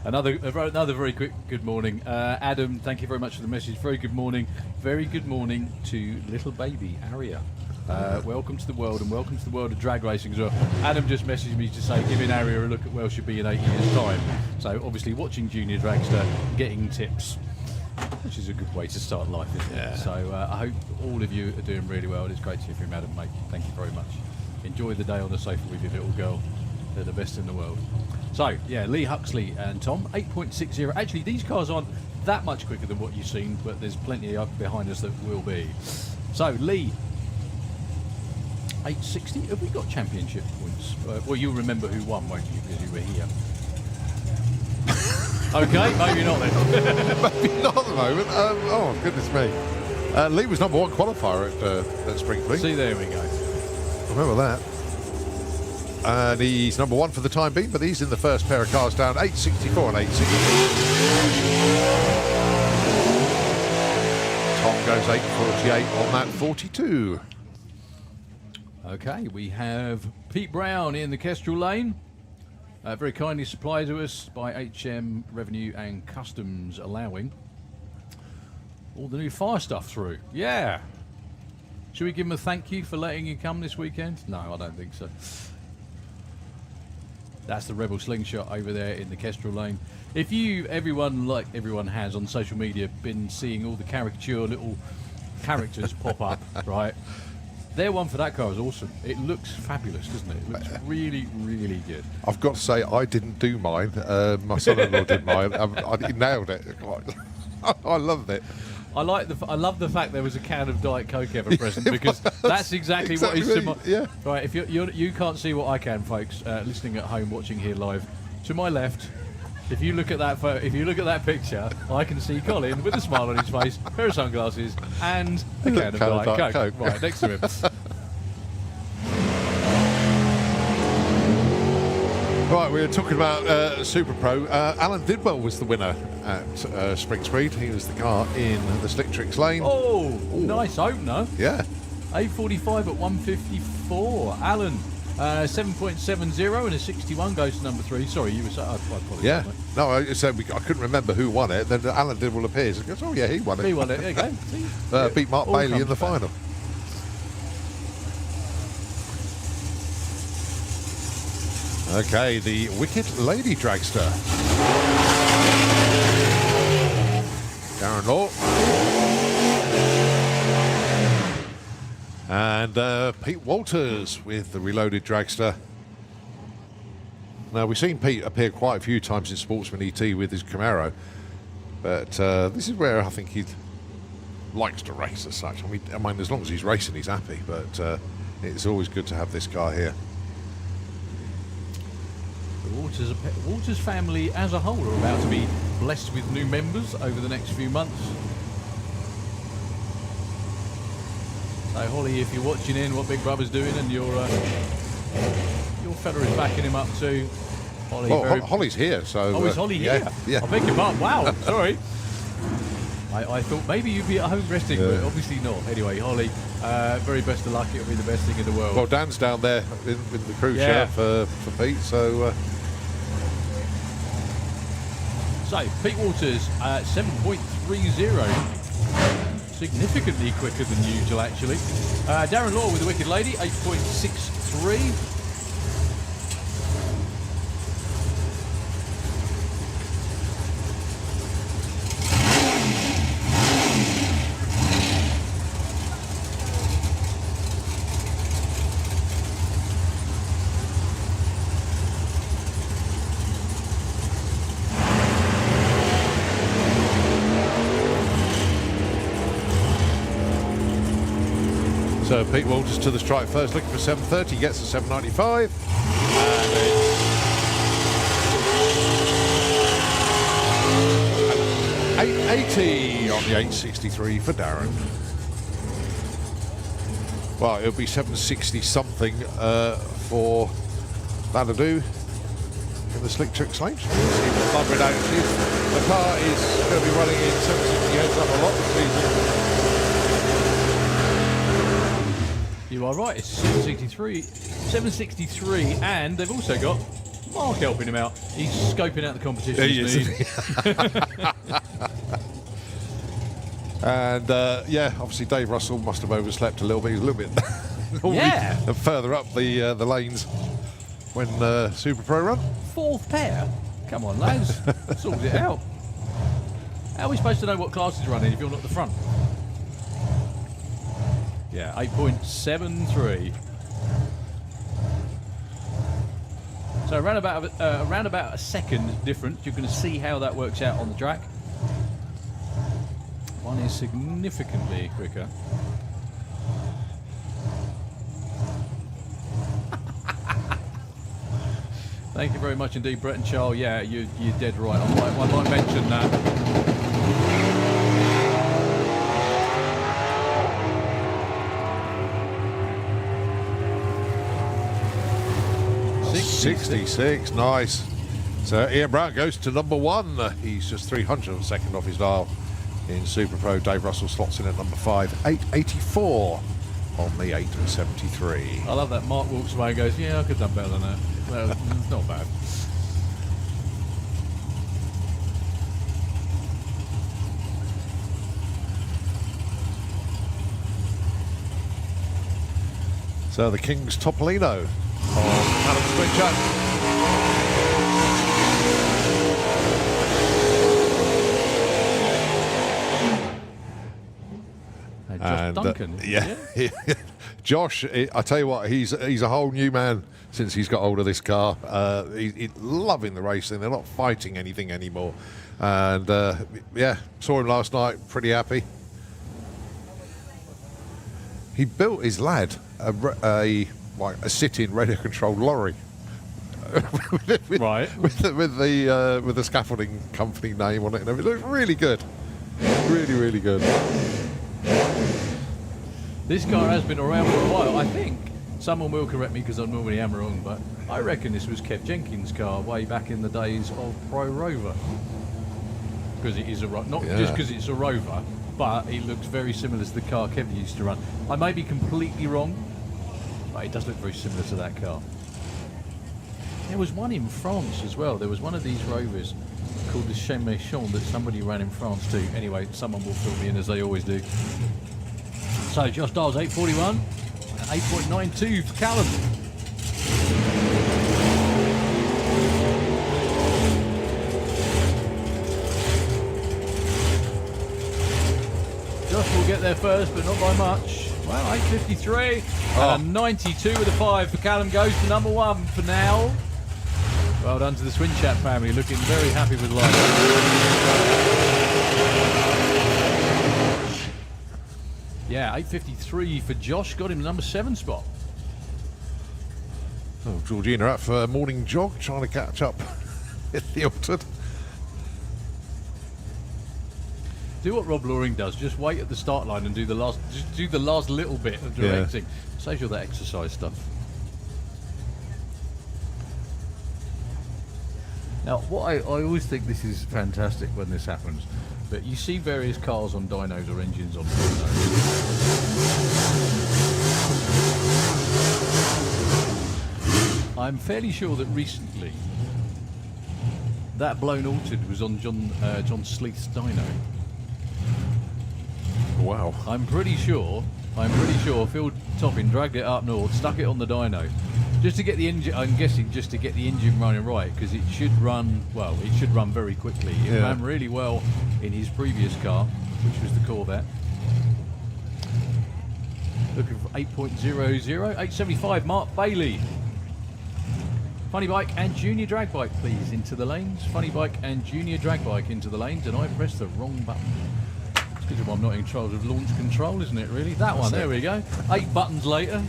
Another very quick good morning. Adam, thank you very much for the message. Very good morning. Very good morning to little baby Aria. Welcome to the world, and welcome to the world of drag racing as well. Adam just messaged me to say giving Aria a look at where she'll be in 8 years' time. So obviously watching Junior Dragster, getting tips, which is a good way to start life, isn't it? So I hope all of you are doing really well. It's great to hear from you, Adam, mate. Thank you very much. Enjoy the day on the sofa with your little girl. They're the best in the world. So, yeah, Lee Huxley and Tom, 8.60. Actually, these cars aren't that much quicker than what you've seen, but there's plenty up behind us that will be. So, Lee, 860. Have we got championship points? Well, you'll remember who won, won't you, because you were here. Okay, maybe not then. Maybe not at the moment. Oh, goodness me. Lee was number 1 qualifier at Spring Fleet. See, there we go. Remember that. And he's number 1 for the time being, but he's in the first pair of cars down, 864 and 860. Tom goes 848 on that 42. Okay, we have Pete Brown in the Kestrel lane. Very kindly supplied to us by HM Revenue and Customs, allowing all the new fire stuff through. Yeah. Should we give him a thank you for letting you come this weekend? No, I don't think so. That's the Rebel Slingshot over there in the Kestrel lane. If everyone has on social media, been seeing all the caricature little characters pop up, right? Their one for that car is awesome. It looks fabulous, doesn't it? It looks really, really good. I've got to say, I didn't do mine. My son-in-law did mine. He nailed it. I loved it. I love the fact there was a can of Diet Coke ever present, because that's exactly what is. Yeah. Right. If you can't see what I can, folks, listening at home, watching here live, to my left. If you look at that picture, I can see Colin with a smile on his face, pair of sunglasses, and a can of Diet Coke right next to him. Right, we were talking about Super Pro. Alan Didwell was the winner at Spring Speed. He was the car in the Slick Tricks lane. Oh, nice opener. Yeah. 8:45 at 1:54. Alan. 7.70 and a 61 goes to number 3. Sorry, you were saying. I apologize. Yeah. No, I said I couldn't remember who won it. Then Alan Didwell appears and goes, "Oh yeah, he won it." He won it. There you go. See? Beat Mark Bailey in the final. Okay, the Wicked Lady Dragster. Darren Law. And Pete Walters with the Reloaded Dragster. Now, we've seen Pete appear quite a few times in Sportsman ET with his Camaro, but this is where I think he likes to race as such. I mean, as long as he's racing, he's happy, but it's always good to have this car here. The Walters family as a whole are about to be blessed with new members over the next few months. So Holly, if you're watching in what Big Brother's doing and your fella is backing him up too. Holly, Holly's here, so... Oh, is Holly here? Yeah. I beg your pardon. Wow, sorry. I thought maybe you'd be at home resting, but obviously not. Anyway, Holly, very best of luck. It'll be the best thing in the world. Well, Dan's down there in the crew chair for Pete, so... So, Pete Walters, 7.30. Significantly quicker than usual, actually. Darren Law with the Wicked Lady, 8.63. So Pete Walters to the stripe first, looking for 730, gets to 795. And 880 on the 863 for Darren. Well, it'll be 760 something for Vanadu in the Slick Tricks lane. See what the The car is going to be running in 760 heads up a lot this season. You are right, it's 763, and they've also got Mark helping him out. He's scoping out the competition. And obviously Dave Russell must have overslept a little bit. He's a little bit further up the lanes when Super Pro run. 4th pair? Come on, lads. Sort it out. How are we supposed to know what class is running if you're not the front? Yeah, 8.73. So around about a second difference. You're going to see how that works out on the track. One is significantly quicker. Thank you very much indeed, Brett and Charles. Yeah, you're dead right. I might mention that. 66, nice. So Ian Brown goes to number 1. He's just 302nd off his dial in Super Pro. Dave Russell slots in at number 5, 884 on the 873. I love that. Mark walks away and goes, "Yeah, I could have done better than that." Well, it's not bad. So the King's Topolino on Callum Switcher. And Duncan. yeah. Josh, I tell you what, he's a whole new man since he's got hold of this car. He's loving the racing. They're not fighting anything anymore. And yeah, saw him last night, pretty happy. He built his lad a sit-in radio-controlled lorry. Right. With the scaffolding company name on it and everything. It looks really good. Really, really good. This car has been around for a while. I think someone will correct me because I normally am wrong, but I reckon this was Kev Jenkins' car way back in the days of Pro Rover. Because it is a not just because it's a Rover, but it looks very similar to the car Kev used to run. I may be completely wrong, but it does look very similar to that car. There was one in France as well. There was one of these Rovers called the Chemechon that somebody ran in France too. Anyway, someone will fill me in as they always do. So Josh Dials 841 and 8.92 for Callum. Josh will get there first, but not by much. Well, 8.53 and a 92 with a 5 for Callum goes to number 1 for now. Well done to the Swin Chat family, looking very happy with life. Yeah, 8.53 for Josh, got him the number 7 spot. Oh, Georgina up for a morning jog, trying to catch up at the altered. Do what Rob Loring does, just wait at the start line and do the last little bit of directing. Saves you all that exercise stuff. Now, what I always think this is fantastic when this happens, but you see various cars on dynos or engines on dynos. I'm fairly sure that recently that blown altered was on John Sleeth's dyno. Wow. I'm pretty sure Phil Topping dragged it up north, stuck it on the dyno. Just to get the engine, I'm guessing just to get the engine running right, because it should run, well, it should run very quickly. It ran really well in his previous car, which was the Corvette. Looking for 8.00, 875, Mark Bailey. Funny bike and junior drag bike, please, into the lanes. Funny bike and junior drag bike into the lanes, and I pressed the wrong button. It's because I'm not in charge of launch control, isn't it, really? That one, there we go. 8 buttons later.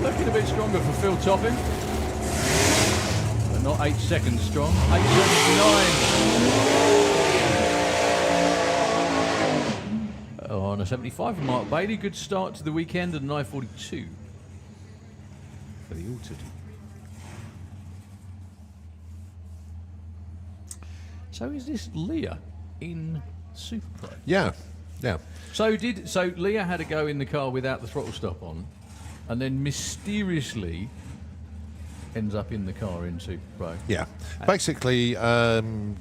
Looking a bit stronger for Phil Topping, but not 8 seconds strong. 8.79. On a 75 for Mark Bailey. Good start to the weekend and 9.42 for the altered. So is this Leah in Super Pro? Yeah. So Leah had to go in the car without the throttle stop on, and then mysteriously ends up in the car in Super Pro. Yeah. Basically,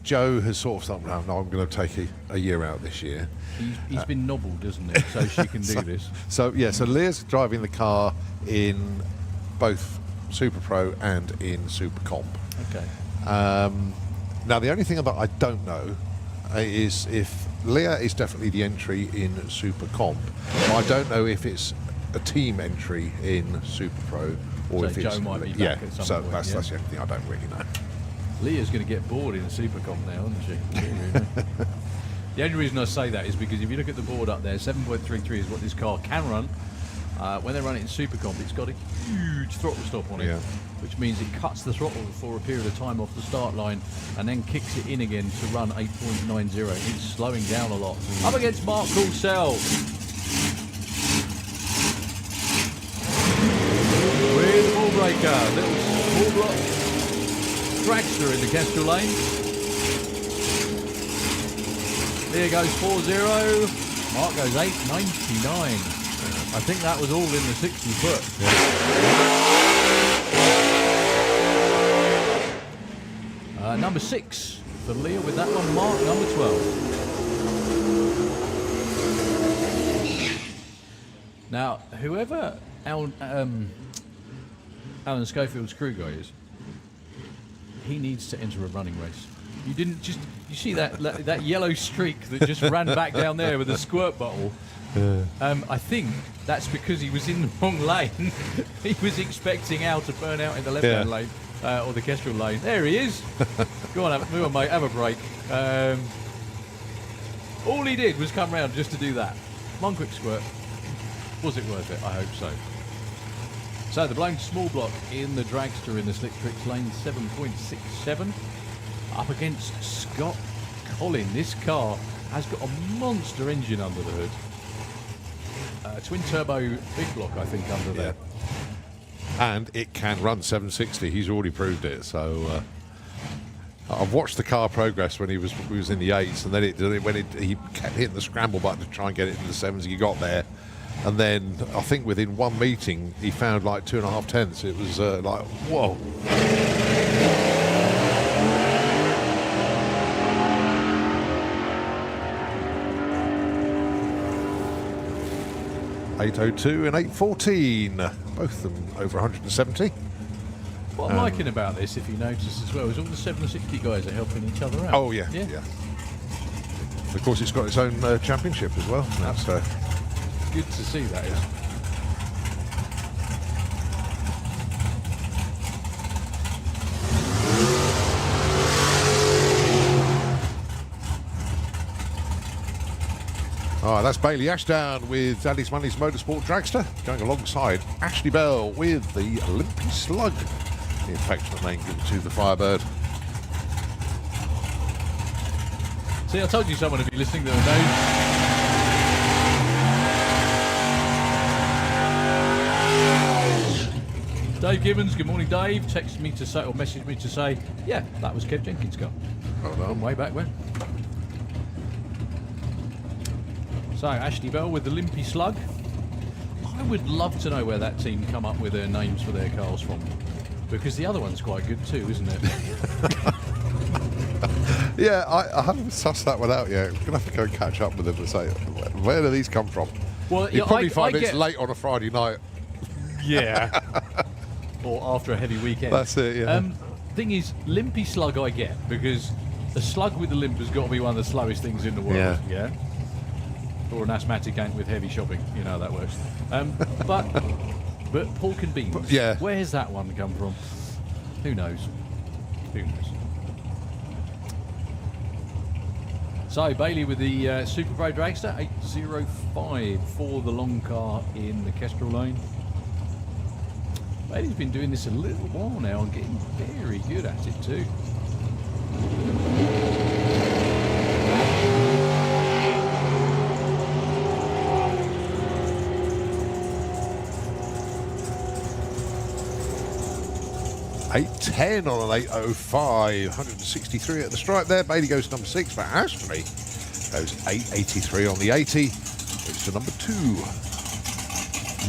Joe has sort of thought, no, I'm going to take a year out this year. He's been nobbled, hasn't he? So she can do this. So Leah's driving the car in both Super Pro and in Super Comp. Okay. Now, the only thing that I don't know is if Leah is definitely the entry in Super Comp. I don't know if it's a team entry in Super Pro or so if it's Joe might be back at some point. That's the only thing I don't really know. Leah's going to get bored in Super Comp now, isn't she? The only reason I say that is because if you look at the board up there, 7.33 is what this car can run. When they run it in Super Comp, it's got a huge throttle stop on it, which means it cuts the throttle for a period of time off the start line and then kicks it in again to run 8.90. It's slowing down a lot. Up against Mark Coulsell. With the ball breaker, little small block dragster in the Kestrel lane. There goes 4.0. Mark goes 8.99. I think that was all in the 60 foot. Yeah. Number 6 for Leah with that one. Mark, number 12. Now, whoever Alan Schofield's crew guy is, he needs to enter a running race. You didn't just... You see that yellow streak that just ran back down there with a squirt bottle? I think that's because he was in the wrong lane. He was expecting Al to burn out in the left-hand lane, or the Kestrel lane. There he is. Go on, move on, mate. Have a break. All he did was come round just to do that. One quick squirt. Was it worth it? I hope so. So the blown small block in the Dragster in the Slick Tricks lane, 7.67. Up against Scott Collin. This car has got a monster engine under the hood. Twin turbo big block, I think, under there. And it can run 760. He's already proved it. So I've watched the car progress when he was in the 8s, and then he kept hitting the scramble button to try and get it into the 7s. He got there, and then I think within one meeting he found like 2.5 tenths. It was like, whoa. 8:02 and 8:14, both of them over 170. What I'm liking about this, if you notice as well, is all the 760 guys are helping each other out. Oh, yeah. Of course, it's got its own championship as well. That's good to see, that is. Oh, that's Bailey Ashdown with Daddy's Money's Motorsport Dragster, going alongside Ashley Bell with the Limpy Slug, the affectionate name given to the Firebird. See, I told you someone would be listening the other day. Dave Gibbons, good morning, Dave. Texted me to say, or messaged me to say, yeah, that was Kev Jenkins' car. From way back when. So, Ashley Bell with the Limpy Slug. I would love to know where that team come up with their names for their cars from, because the other one's quite good too, isn't it? Yeah, I haven't sussed that one out yet. I'm going to have to go and catch up with them and say, where do these come from? Well, You'll probably find it's late on a Friday night. Yeah. Or after a heavy weekend. That's it, yeah. Thing is, Limpy Slug I get, because a slug with a limp has got to be one of the slowest things in the world. Yeah. Or an asthmatic ant with heavy shopping. You know how that works. But pork and beans. Yeah. Where's that one come from? Who knows? Who knows? So, Bailey with the Super Pro Dragster, 805 for the long car in the Kestrel lane. Bailey's been doing this a little while now and getting very good at it too. $8.10 on an 8.05, 163 at the stripe there. Bailey goes to number 6, but Ashley goes 8.83 on the 80. Goes to number 2.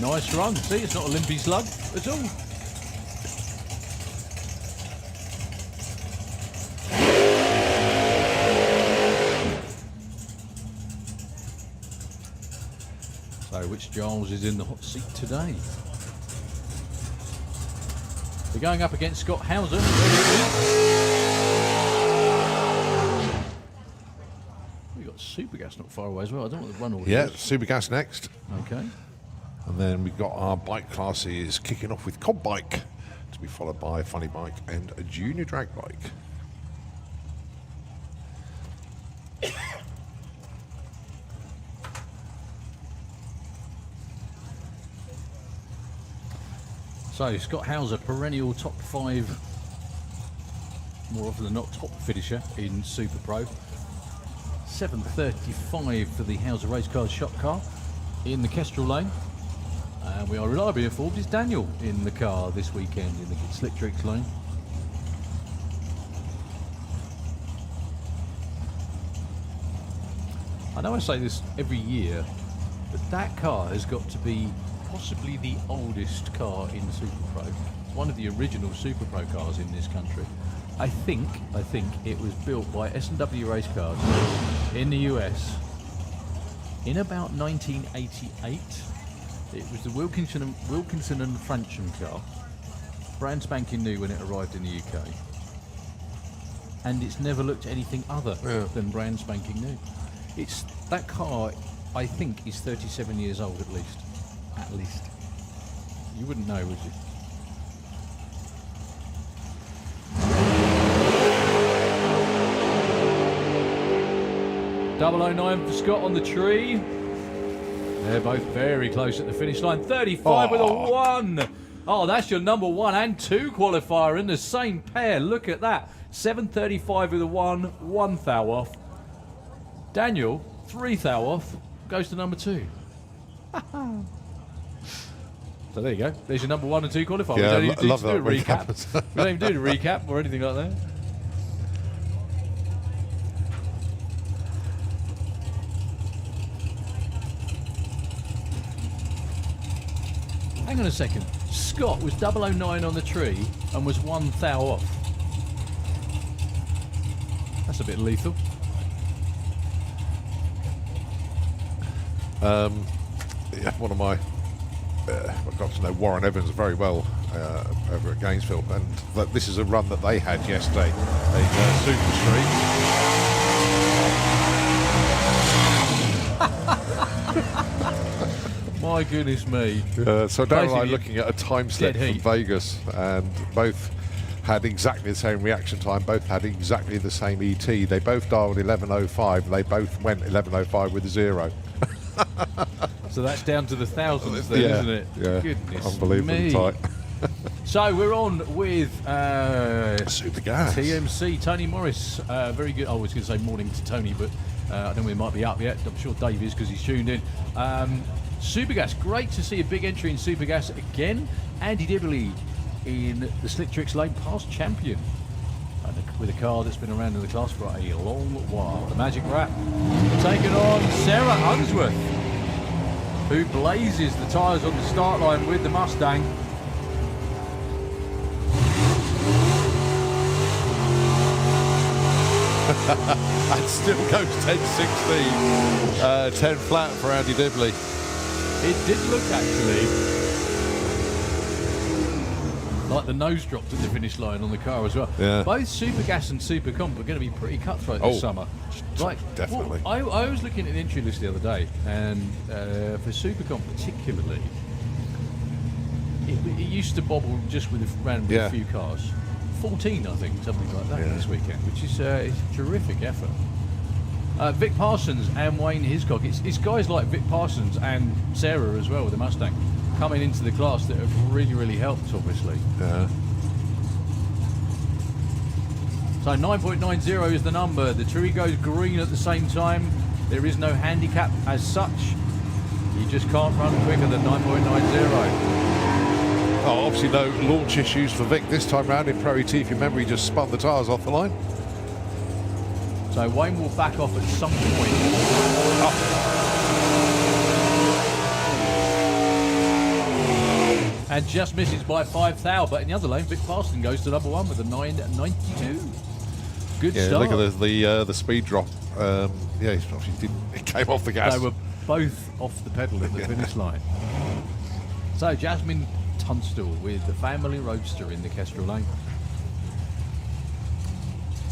Nice run. See, it's not a Limpy Slug at all. So, which Giles is in the hot seat today? We're going up against Scott Hauser. We've got Supergas not far away as well. I don't want to run all Yeah, this. Supergas next. Okay. And then we've got our bike classes kicking off with Cobb Bike, to be followed by Funny Bike and a Junior Drag Bike. So, Scott Hauser, perennial top 5, more often than not top finisher in Super Pro. 7.35 for the Hauser Race Cars shop car in the Kestrel lane. And we are reliably informed it's Daniel in the car this weekend in the Slick Tricks lane. I know I say this every year, but that car has got to be possibly the oldest car in Super Pro. One of the original Super Pro cars in this country. I think it was built by S&W Race Cars in the US in about 1988. It was the Wilkinson and Francham car, brand spanking new when it arrived in the UK, and it's never looked anything other than brand spanking new. It's that car, I think, is 37 years old at least. At least. You wouldn't know, would you? .009 for Scott on the tree. They're both very close at the finish line. 35 with a 1. Oh, that's your number 1 and 2 qualifier in the same pair. Look at that. 7:35 with a 1 thou off. Daniel, 3 thou off, goes to number 2. So there you go. There's your number 1 and 2 qualifier. Yeah, we don't even love do that a recap. We don't even do the recap or anything like that. Hang on a second. Scott was 009 on the tree and was 1 thou off. That's a bit lethal. Yeah, one of my I got to know Warren Evans very well over at Gainesville, and this is a run that they had yesterday, a Super Street. My goodness me. So Dan and I looking at a time slip from heat. Vegas, and both had exactly the same reaction time, both had exactly the same ET. They both dialed 11:05, they both went 11:05 with a 0. So that's down to the thousands then, isn't it? Yeah, Goodness unbelievably me. tight. So we're on with Super gas. TMC, Tony Morris. Very good. I was going to say morning to Tony, but I don't know he might be up yet. I'm sure Dave is because he's tuned in. Supergas, great to see a big entry in Supergas again. Andy Dibley in the Slick Tricks Lane, past champion. With a car that's been around in the class for a long while. The Magic Rat taking on Sarah Unsworth, who blazes the tyres on the start line with the Mustang. And still goes 10-16. 10 flat for Andy Dibley. It did look actually like the nose dropped at the finish line on the car as well. Yeah. Both Supergas and Supercomp are going to be pretty cutthroat this summer. Like, definitely. Well, I was looking at the entry list the other day, and for Supercomp particularly, it used to bobble just with a few cars. 14, I think, something like that this weekend, which is a terrific effort. Vic Parsons and Wayne Hiscock. It's guys like Vic Parsons and Sarah as well with the Mustang coming into the class that have really helped, obviously. Yeah. So 9.90 is the number. The tree goes green at the same time. There is no handicap as such. You just can't run quicker than 9.90. Oh, obviously no launch issues for Vic this time round in Pro ET. If you remember, he just spun the tyres off the line. So Wayne will back off at some point. And just misses by 5 thou. But in the other lane, Vic Parson goes to number 1 with a 9.92. Good start. Look at the speed drop. He came off the gas. They were both off the pedal at the finish line. So Jasmine Tunstall with the family roadster in the Kestrel Lane.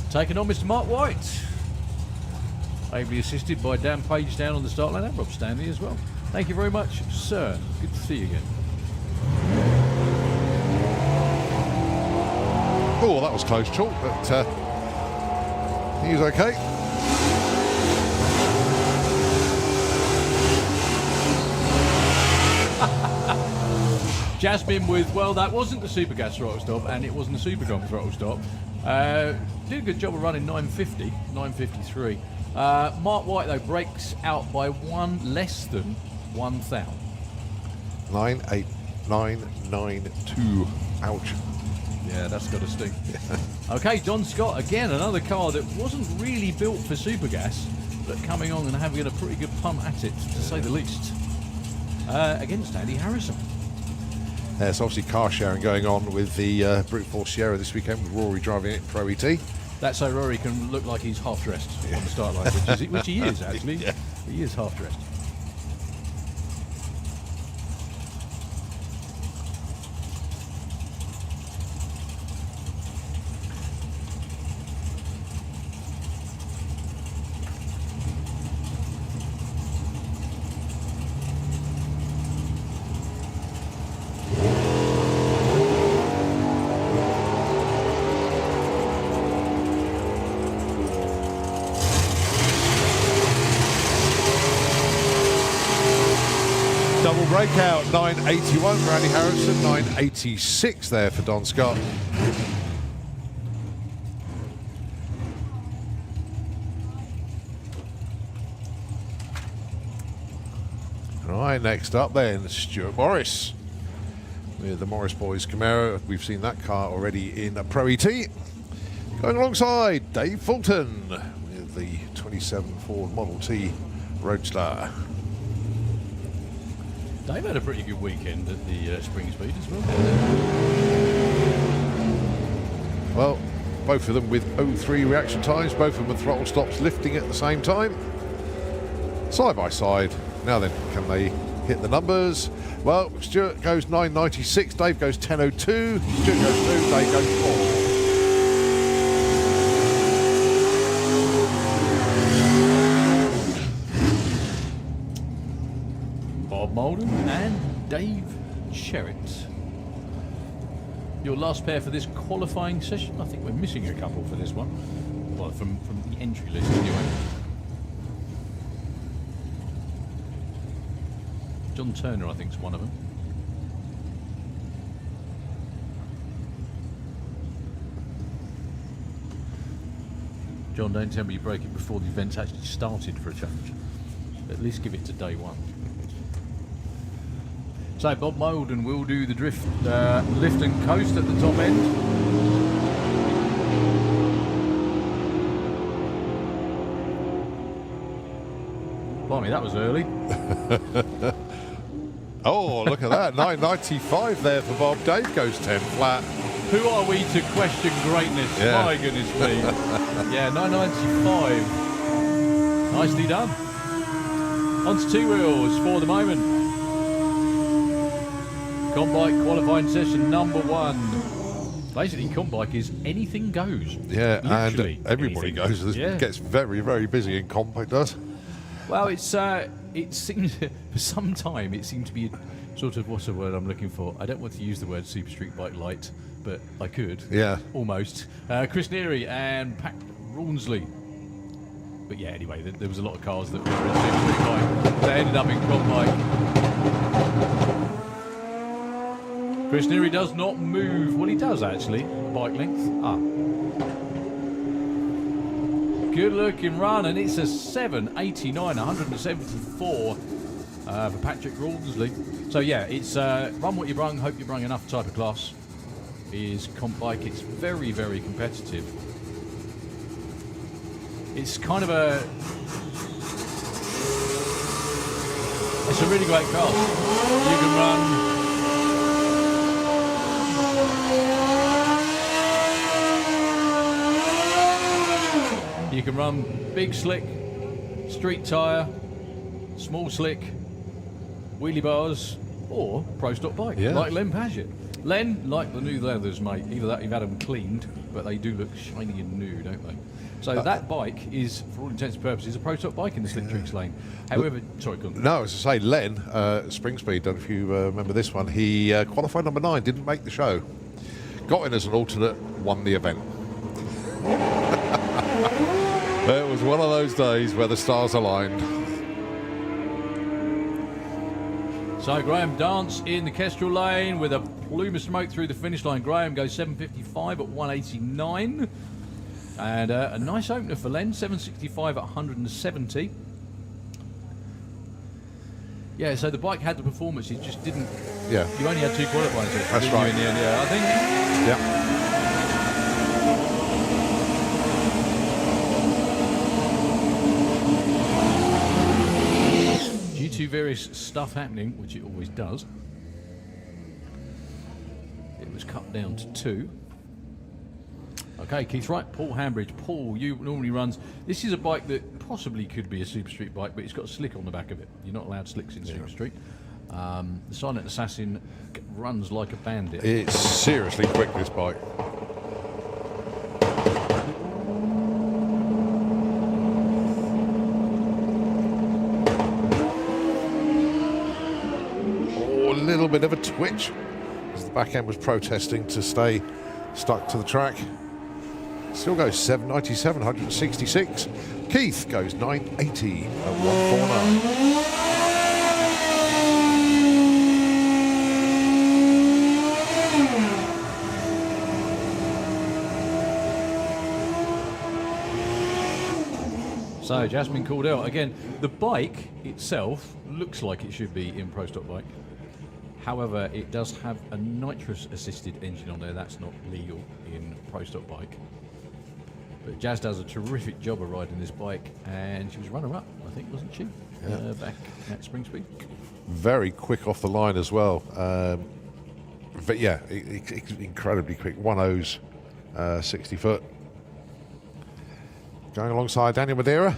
Taking on Mr. Mark White. Ably assisted by Dan Page down on the start line and Rob Stanley as well. Thank you very much, sir. Good to see you again. Oh, that was close chalk, but he's okay. Jasmine with, well, that wasn't the Supergas throttle stop and it wasn't the Supercomp throttle stop. Did a good job of running 950, 953. Mark White, though, breaks out by one less than 1 thou. 98992. Ouch. Yeah, that's got to sting. Okay, John Scott, again, another car that wasn't really built for Supergas, but coming on and having a pretty good punt at it, to say the least, against Andy Harrison. There's obviously car sharing going on with the Brute Force Sierra this weekend, with Rory driving it Pro ET. That's so Rory can look like he's half dressed on the start line, which he is actually. Yeah. He is half dressed. breakout, 981 for Andy Harrison, 986 there for Don Scott. Right, next up then, Stuart Morris with the Morris Boys Camaro. We've seen that car already in a Pro ET. Going alongside Dave Fulton with the 27 Ford Model T Roadster. Dave had a pretty good weekend at the Spring Speed as well. Well, both of them with 03 reaction times, both of them with throttle stops lifting at the same time. Side by side. Now then, can they hit the numbers? Well, Stuart goes 996, Dave goes 1002, Stuart goes 2, Dave goes 4. Bob Molden and Dave Cherret. Your last pair for this qualifying session? I think we're missing a couple for this one. Well, from the entry list anyway. John Turner, I think, is one of them. John, don't tell me you break it before the event's actually started for a change. At least give it to day one. So Bob Molden will do the drift, lift and coast at the top end. Blimey, that was early. Oh, look at that. 995 there for Bob. Dave goes 10 flat. Who are we to question greatness? Yeah. My goodness me. Yeah, 995. Nicely done. On to two wheels for the moment. Combike qualifying session number 1. Basically, Combike is anything goes. Yeah, Literally and everybody anything goes. Yeah. It gets very, very busy in comp, it does. Well, it seems for some time it seemed to be sort of, what's the word I'm looking for? I don't want to use the word Super Street Bike Light, but I could. Yeah. Almost. Chris Neary and Pat Rawnsley. But yeah, anyway, there was a lot of cars that were in Super Street Bike that ended up in Comp Bike. Chris Neary does not move. Well, he does actually. Bike length. Good looking run, and it's a 789, 174 for Patrick Rawnsley. So yeah, it's run what you brung, hope you brung enough type of class. Is Comp Bike. It's very, very competitive. It's kind of it's a really great class. You can run. You can run big slick, street tyre, small slick, wheelie bars, or pro stock bike, like Len Paget. Len, like the new leathers, mate. Either that you've had them cleaned, but they do look shiny and new, don't they? So that bike is, for all intents and purposes, a pro stock bike in the slick tricks lane. However, sorry, go on. No, as I say, Len, Spring Speed, don't know if you remember this one, he qualified number 9, didn't make the show. Got in as an alternate, won the event. It was one of those days where the stars aligned. So Graham Dance in the Kestrel lane with a plume of smoke through the finish line. Graham goes 755 at 189. And a nice opener for Len, 765 at 170. Yeah, so the bike had the performance, it just didn't... Yeah. You only had 2 qualifying sessions. That's right. In the end, yeah, I think... Yeah. Due to various stuff happening, which it always does, it was cut down to 2. Okay, Keith Wright, Paul Hambridge. Paul, you normally runs... This is a bike that possibly could be a Super Street bike, but it's got a slick on the back of it. You're not allowed slicks in Super Street. The Silent Assassin runs like a bandit. It's seriously quick, this bike. Oh, a little bit of a twitch as the back end was protesting to stay stuck to the track. Still goes 797, 166. Keith goes 980 at 149. So Jasmine called out again. The bike itself looks like it should be in Pro Stock Bike. However, it does have a nitrous-assisted engine on there. That's not legal in Pro Stock Bike. But Jazz does a terrific job of riding this bike, and she was runner-up, I think, wasn't she? Yeah. Back at Spring Speed. Very quick off the line as well. But yeah, incredibly quick. 1.0's 60 foot. Going alongside Daniel Madeira.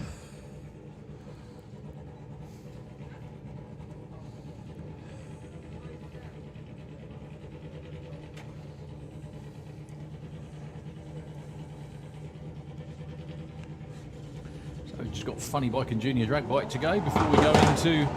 So just got funny bike and junior drag bike to go before we go into.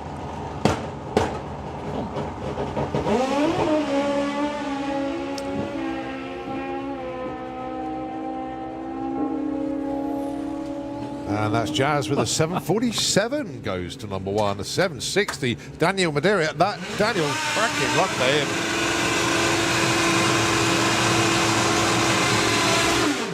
And that's Jazz with a 747 goes to number 1. A 760. Daniel Madeira. That Daniel cracking run to him.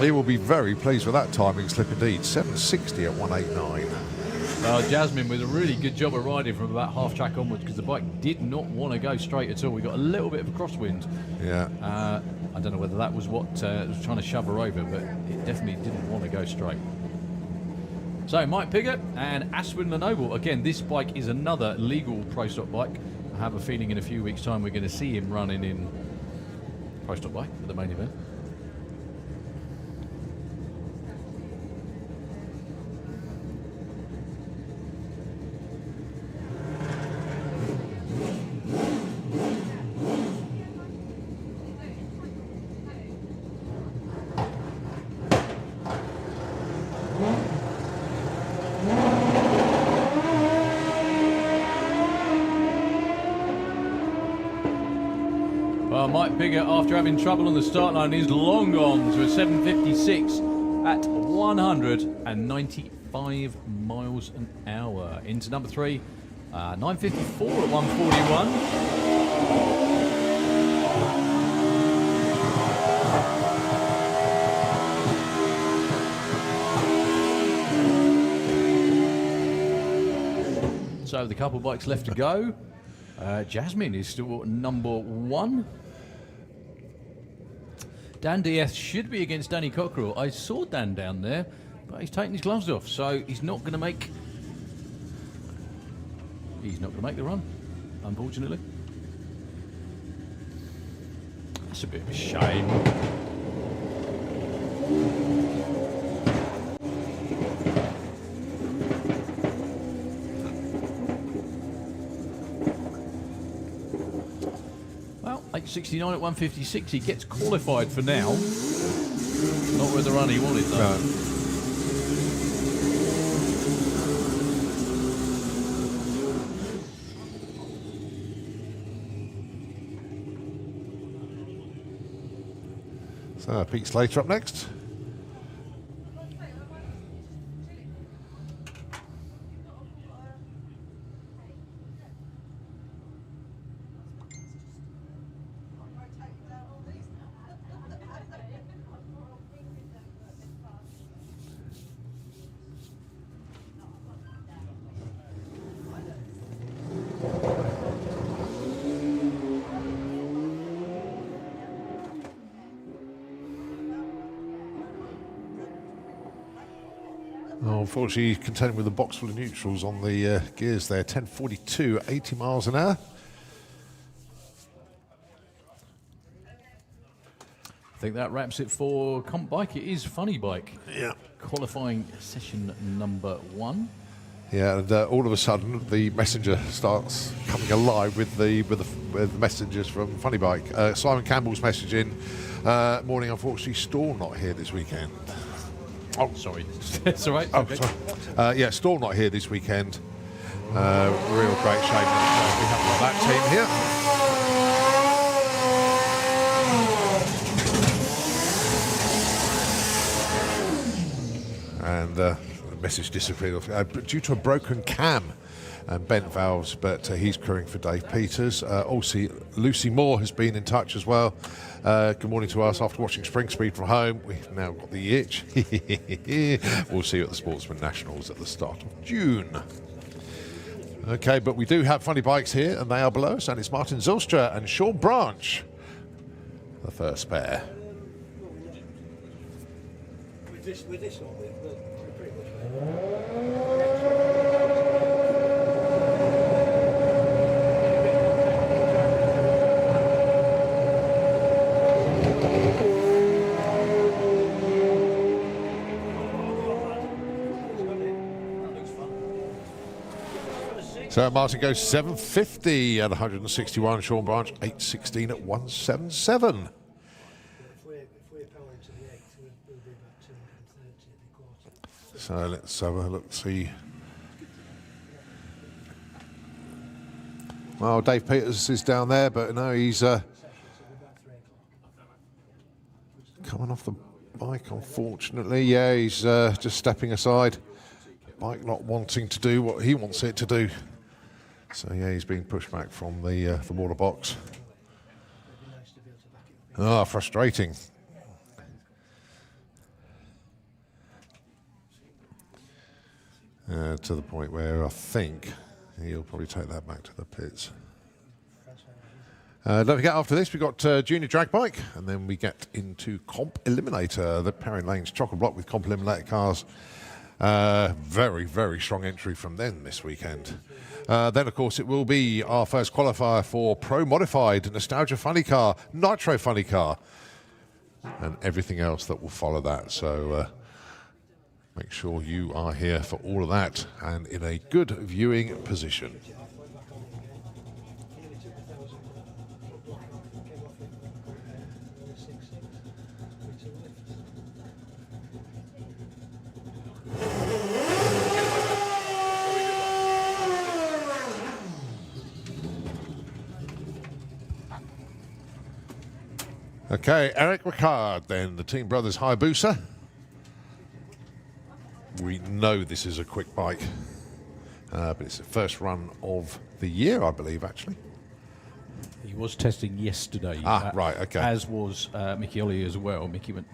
He will be very pleased with that timing slip indeed. 760 at 189. Jasmine with a really good job of riding from about half track onwards because the bike did not want to go straight at all. We got a little bit of a crosswind. Yeah. I don't know whether that was what was trying to shove her over, but it definitely didn't want to go straight. So Mike Picket and Aswin Lenoble. Again, this bike is another legal Pro Stock bike. I have a feeling in a few weeks' time we're going to see him running in Pro Stock bike for the main event. Mike Picket, after having trouble on the start line, is long gone to a 756 at 195 miles an hour. Into number 3, 954 at 141. So the couple bikes left to go. Jasmine is still number 1. Dan Diaz should be against Danny Cockerell. I saw Dan down there, but he's taking his gloves off, so he's not going to make. He's not going to make the run, unfortunately. That's a bit of a shame. Well, 869 at 156. He gets qualified for now. Not with the run he wanted, though. No. So, Pete Slater up next. Unfortunately, contending with a box full of neutrals on the gears there. 1042 at 80 miles an hour. I think that wraps it for Comp Bike. It is Funny Bike. Yeah. Qualifying session number 1. Yeah, and all of a sudden the messenger starts coming alive with the messengers from Funny Bike. Simon Campbell's message in. Morning, unfortunately, Storm not here this weekend. Oh, sorry. It's all right. Oh, okay. sorry. Yeah, Storm not here this weekend. Real great shame that we haven't got that team here. And the message disappeared due to a broken cam. and bent valves, but he's crewing for Dave Peters. Also, Lucy Moore has been in touch as well. Good morning to us. After watching Spring Speed from home, we've now got the itch. We'll see you at the Sportsman Nationals at the start of June. Okay, but we do have funny bikes here, and they are below us, and it's Martin Zylstra and Sean Branch, the first pair. With this one, we're pretty much So Martin goes 750 at 161. Sean Branch 816 at 177. If we're powering to the 8th, we'll be about 230 at the quarter. So let's have a look, see. Well, Dave Peters is down there, but no, he's coming off the bike, unfortunately. Yeah, he's just stepping aside. Bike not wanting to do what he wants it to do. So yeah, he's being pushed back from the water box. Ah, frustrating. To the point where I think he'll probably take that back to the pits. Don't forget, after this, we've got Junior Drag Bike, and then we get into Comp Eliminator, the Perrin Lanes chock-a block with Comp Eliminator cars. Very, very strong entry from them this weekend. Then, of course, it will be our first qualifier for Pro Modified, Nostalgia Funny Car, Nitro Funny Car, and everything else that will follow that. So make sure you are here for all of that and in a good viewing position. Okay, Eric Ricard, then, the Team Brothers Hayabusa. We know this is a quick bike, but it's the first run of the year, I believe, actually. He was testing yesterday. Right, okay. As was Mickey Ollie as well. Mickey went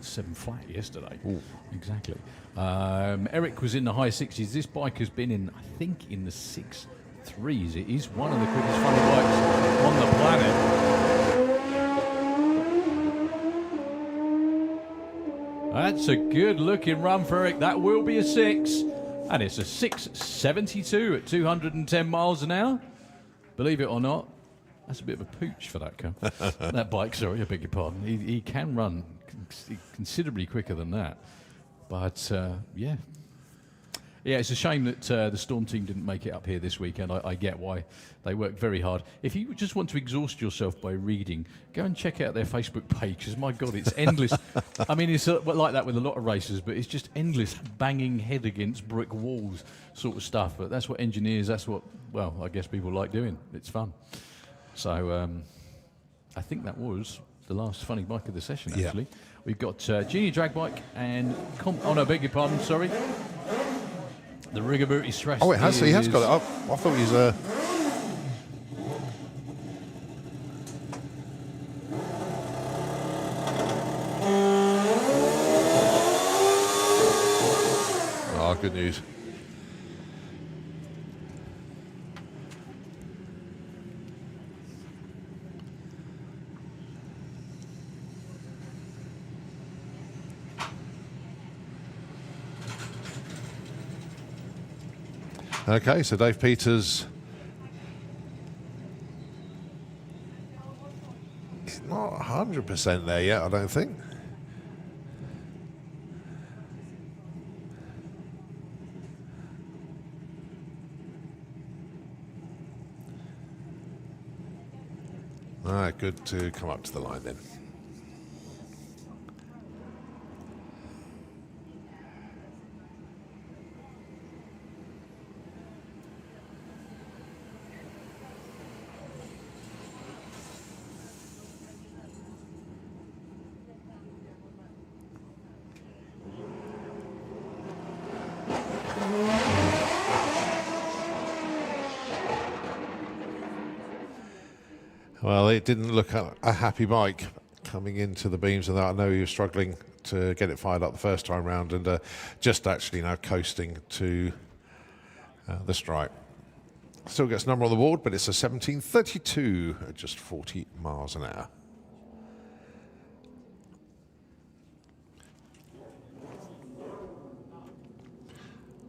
7 flat yesterday. Ooh. Exactly. Eric was in the high 60s. This bike has been in, I think, in the 6.3s. It is one of the quickest funny bikes on the planet. That's a good looking run for Eric. That will be a 6. And it's a 6.72 at 210 miles an hour. Believe it or not, that's a bit of a pooch for that car. That bike, sorry, I beg your pardon. He can run considerably quicker than that. But, yeah. Yeah, it's a shame that the Storm team didn't make it up here this weekend. I get why. They worked very hard. If you just want to exhaust yourself by reading, go and check out their Facebook page, because, my God, it's endless. I mean, it's like that with a lot of races, but it's just endless banging head against brick walls sort of stuff. But that's what engineers, that's what, well, I guess people like doing. It's fun. So I think that was the last funny bike of the session, actually. Yeah. We've got Junior Drag Bike and... oh, no, beg your pardon, sorry. The Rigabuti Stress. Oh, it has. He has got it up. I thought he's. Oh, good news. Okay, so Dave Peters is not 100% there yet, I don't think. All right, good to come up to the line then. Well, it didn't look a happy bike coming into the beams, and I know he was struggling to get it fired up the first time round, and just actually now coasting to the stripe. Still gets number on the board, but it's a 1732 at just 40 miles an hour.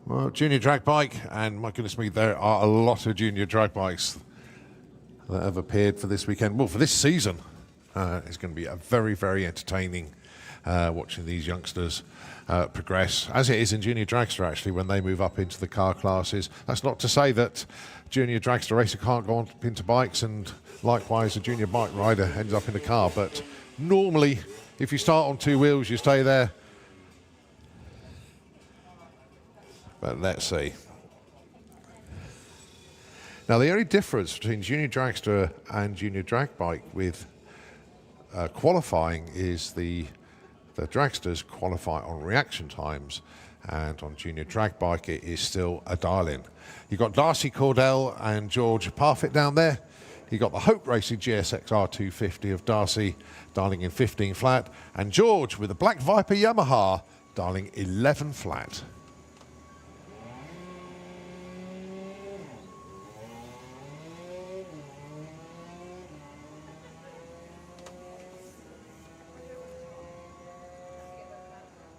Well, junior drag bike, and my goodness me, there are a lot of junior drag bikes that have appeared for this weekend. Well, for this season, it's going to be a very, very entertaining watching these youngsters progress, as it is in junior dragster actually when they move up into the car classes. That's not to say that junior dragster racer can't go on into bikes, and likewise a junior bike rider ends up in a car, but normally if you start on two wheels you stay there. But let's see. Now the only difference between junior dragster and junior drag bike with qualifying is the dragsters qualify on reaction times, and on junior drag bike it is still a dial-in. You've got Darcy Cordell and George Parfitt down there. You've got the Hope Racing GSX R250 of Darcy dialing in 15 flat, and George with the Black Viper Yamaha dialing 11 flat.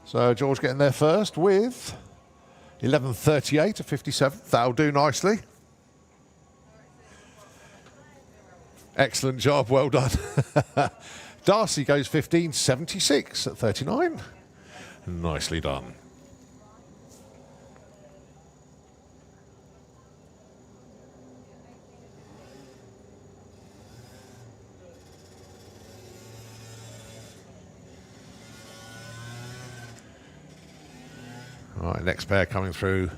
So George getting there first with 11.38 to 57. That'll do nicely. Excellent job, well done. Darcy goes 15.76 at 39. Nicely done. All right, next pair coming through.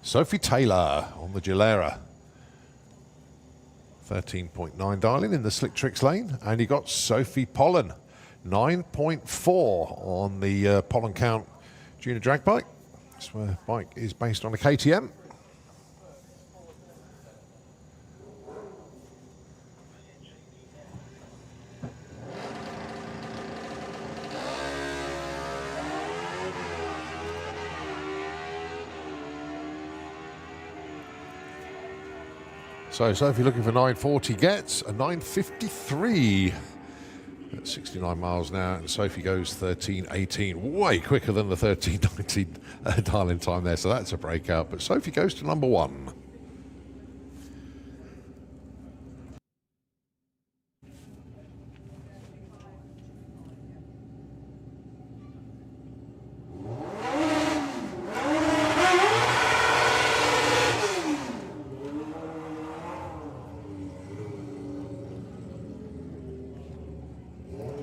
Sophie Taylor on the Gilera. 13.9 dialing in the Slick Tricks lane. And you got Sophie Pollen. 9.4 on the Pollen Count junior drag bike. This bike is based on a KTM. So Sophie looking for 940 gets a 953 at 69 miles an hour, and Sophie goes 13.18, way quicker than the 13.19 dial-in time there, so that's a breakout. But Sophie goes to number one.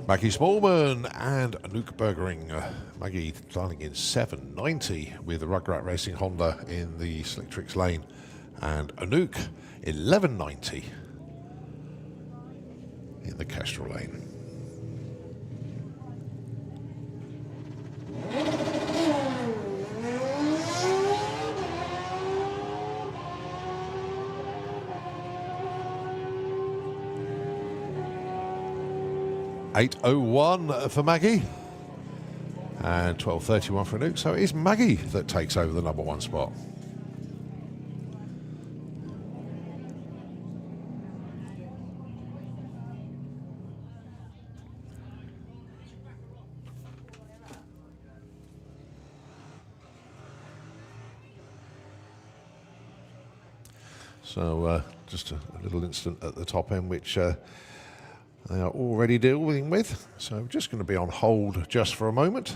Maggie Smallman and Anouk Bergering. Maggie dialing in 7.90 with the Rugrat Racing Honda in the Slick Tricks lane, and Anouk 11.90 in the Kestrel lane. .801 for Maggie and 12.31 for Anouk. So it is Maggie that takes over the number one spot. So just a little incident at the top end which they are already dealing with, so we're just going to be on hold just for a moment.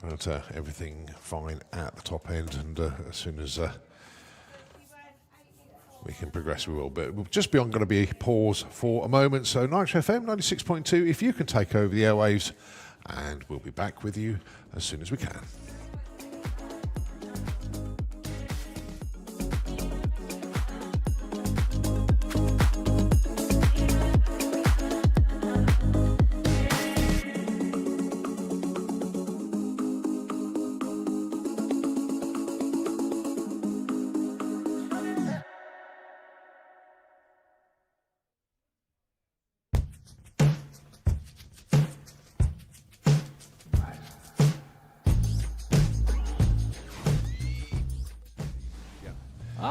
But everything fine at the top end, and as soon as we can progress, we will. But we'll just be on going to be a pause for a moment. So Nitro FM 96.2, if you can take over the airwaves, and we'll be back with you as soon as we can.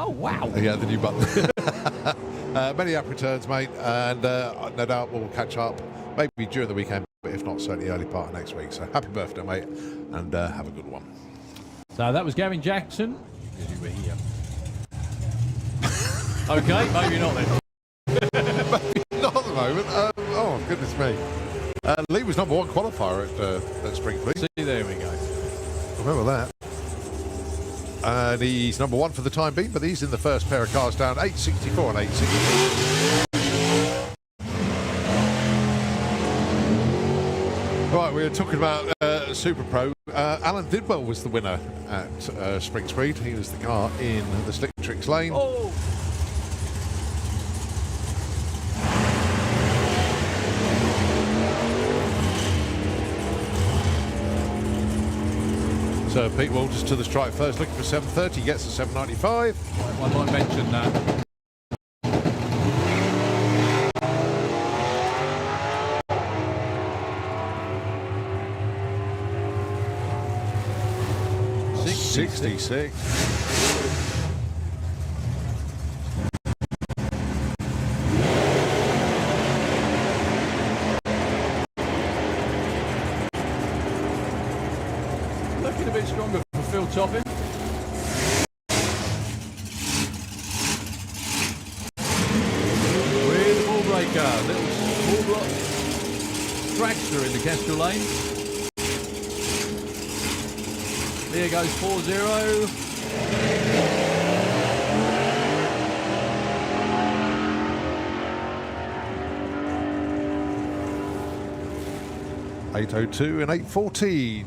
Oh, wow. Yeah, the new button. Many happy returns, mate, and no doubt we'll catch up maybe during the weekend, but if not, certainly early part of next week. So happy birthday, mate, and have a good one. So that was Gavin Jackson. Because you were here. Okay, maybe not then. Maybe not at the moment. Oh, goodness me. Lee was #1 qualifier at Springfleet. See, there we go. Remember that. And he's #1 for the time being, but he's in the first pair of cars down, 864 and 864. Right, we were talking about Super Pro. Alan Didwell was the winner at Spring Speed. He was the car in the Slick Tricks lane. Oh! So Pete Walters to the stripe first, looking for 730, gets a 795. I might mention that. $66. Looking a bit stronger for Phil Topping. With the ball breaker, little small block dragster in the Kestrel lane. There goes 4-0. $802 and $814.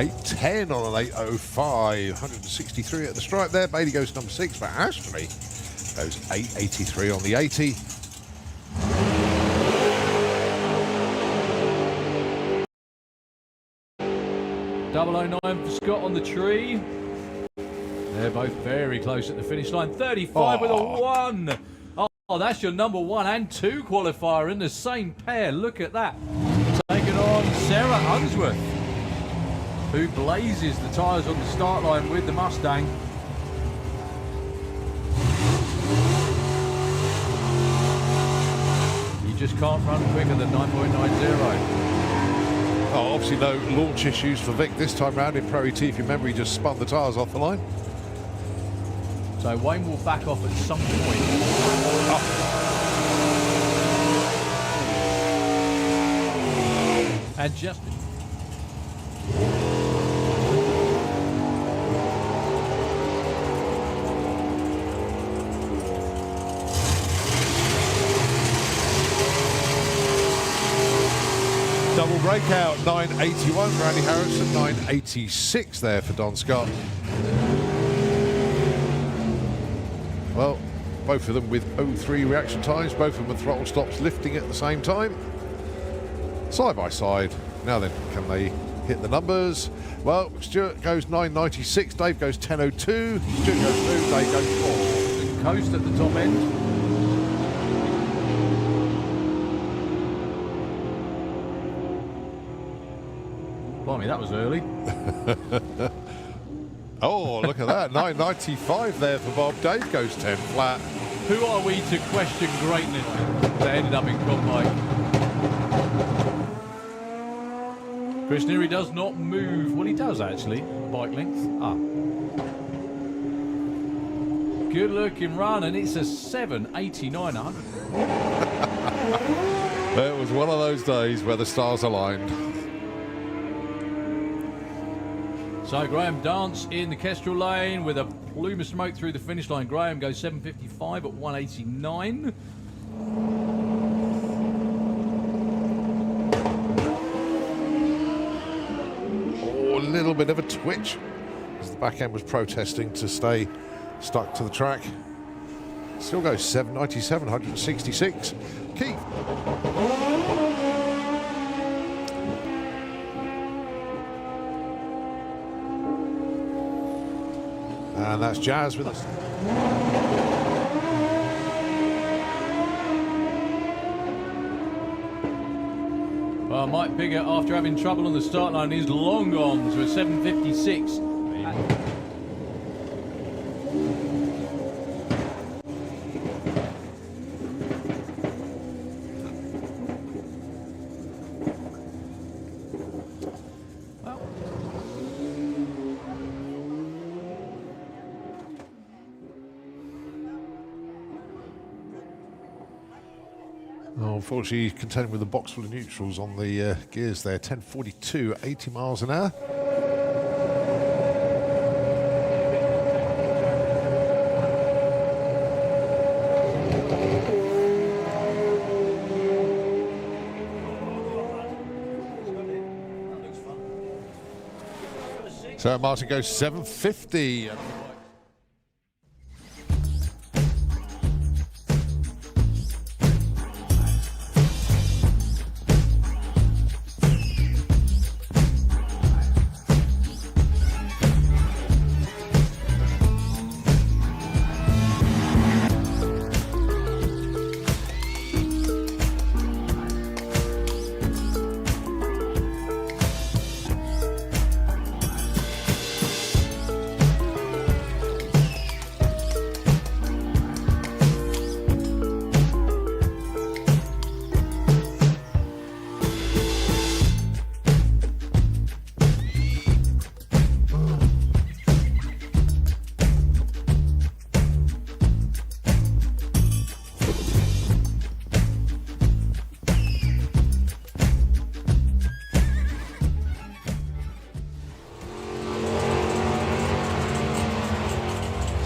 $810 on an 805, 163 at the stripe there. Bailey goes #6, but Ashley goes 883 on the 80. $009 for Scott on the tree. They're both very close at the finish line. 35 with a 1. Oh, that's your #1 and 2 qualifier in the same pair. Look at that. Taking on Sarah Unsworth, who blazes the tyres on the start line with the Mustang. You just can't run quicker than 9.90. Oh, obviously no launch issues for Vic this time round in Pro ET. If you remember, he just spun the tyres off the line. So Wayne will back off at some point. And Justin. Double breakout, 981 for Andy Harrison, 986 there for Don Scott. Well, both of them with 03 reaction times, both of them with throttle stops lifting at the same time. Side by side. Now then, can they hit the numbers? Well, Stuart goes 996, Dave goes 1002, Stuart goes 2, Dave goes 4. The coast at the top end. Blimey, that was early. Oh, look at that. 995 there for Bob. Dave goes 10 flat. Who are we to question greatness that ended up in Cromwell? Chris Neary does not move. Well, he does actually. Bike length. Good looking run, and it's a 789 100. It was one of those days where the stars aligned. So Graham Dance in the Kestrel lane with a plume of smoke through the finish line. Graham goes 755 at 189. Oh, a little bit of a twitch as the back end was protesting to stay stuck to the track. Still goes 797, 166. Keith. And that's Jazz with us. Well, Mike Picket, after having trouble on the start line, is long gone to a 7.56. Oh, unfortunately, contending with a box full of neutrals on the gears there. 10.42, 80 miles an hour. So Martin goes 7.50.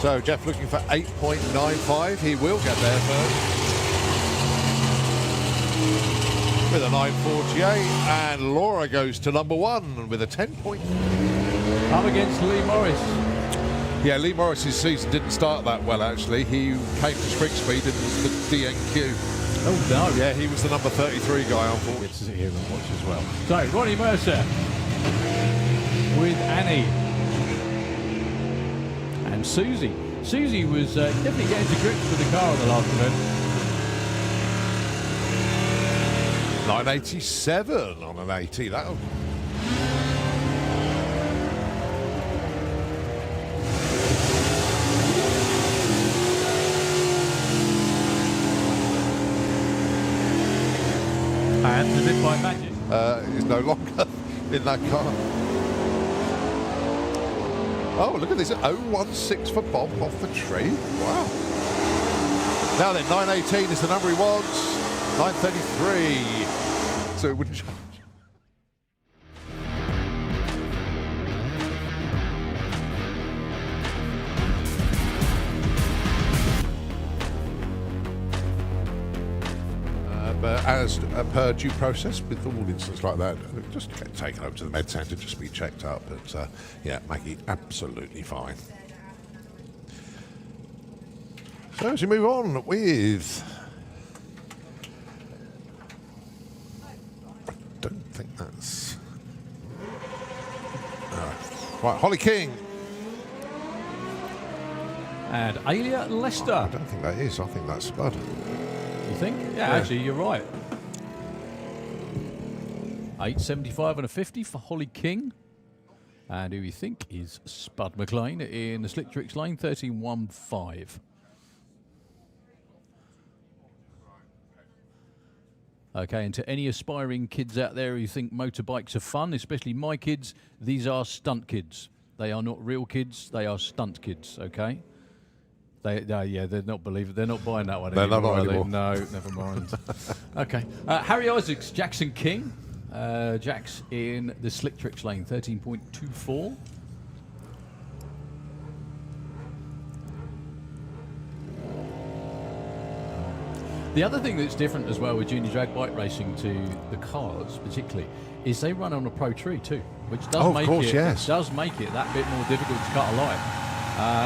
So Jeff looking for 8.95. He will get there first. With a 9.48. And Laura goes to number 1 with a 10 point. Up against Lee Morris. Yeah, Lee Morris's season didn't start that well, actually. He came to spring speed and was the DNQ. Oh, no. Yeah, he was the number 33 guy, unfortunately. Get to sit here and watch as well. So, Ronnie Mercer with Annie. And Susie. Susie was definitely getting to grips with the car on the last event. 987 on an 80. That'll... And as if by magic. Is no longer in that car. Oh, look at this. 016 for Bob off the tree. Wow. Now then, 918 is the number he wants. 933. So it wouldn't change. As per due process with all incidents like that, just get taken up to the med centre, just be checked up. But yeah, Maggie, absolutely fine. So as we move on with, I don't think that's right. Holly King And Alia Lester. I don't think that is. I think that's Spud. You think? Yeah, actually, you're right. 8.75 and a 50 for Holly King. And who you think is Spud McLean in the Slick Tricks lane, 13.15. Okay, and to any aspiring kids out there who think motorbikes are fun, especially my kids, these are stunt kids. They are not real kids, they are stunt kids, okay? Yeah, they're not believing. They're not buying that one They're anymore. not anymore. No, never mind. Okay. Harry Isaacs, Jackson King. Jax in the Slick Tricks lane, 13.24. The other thing that's different as well with junior drag bike racing to the cars particularly is they run on a pro tree too, which does make does make it that bit more difficult to cut a line.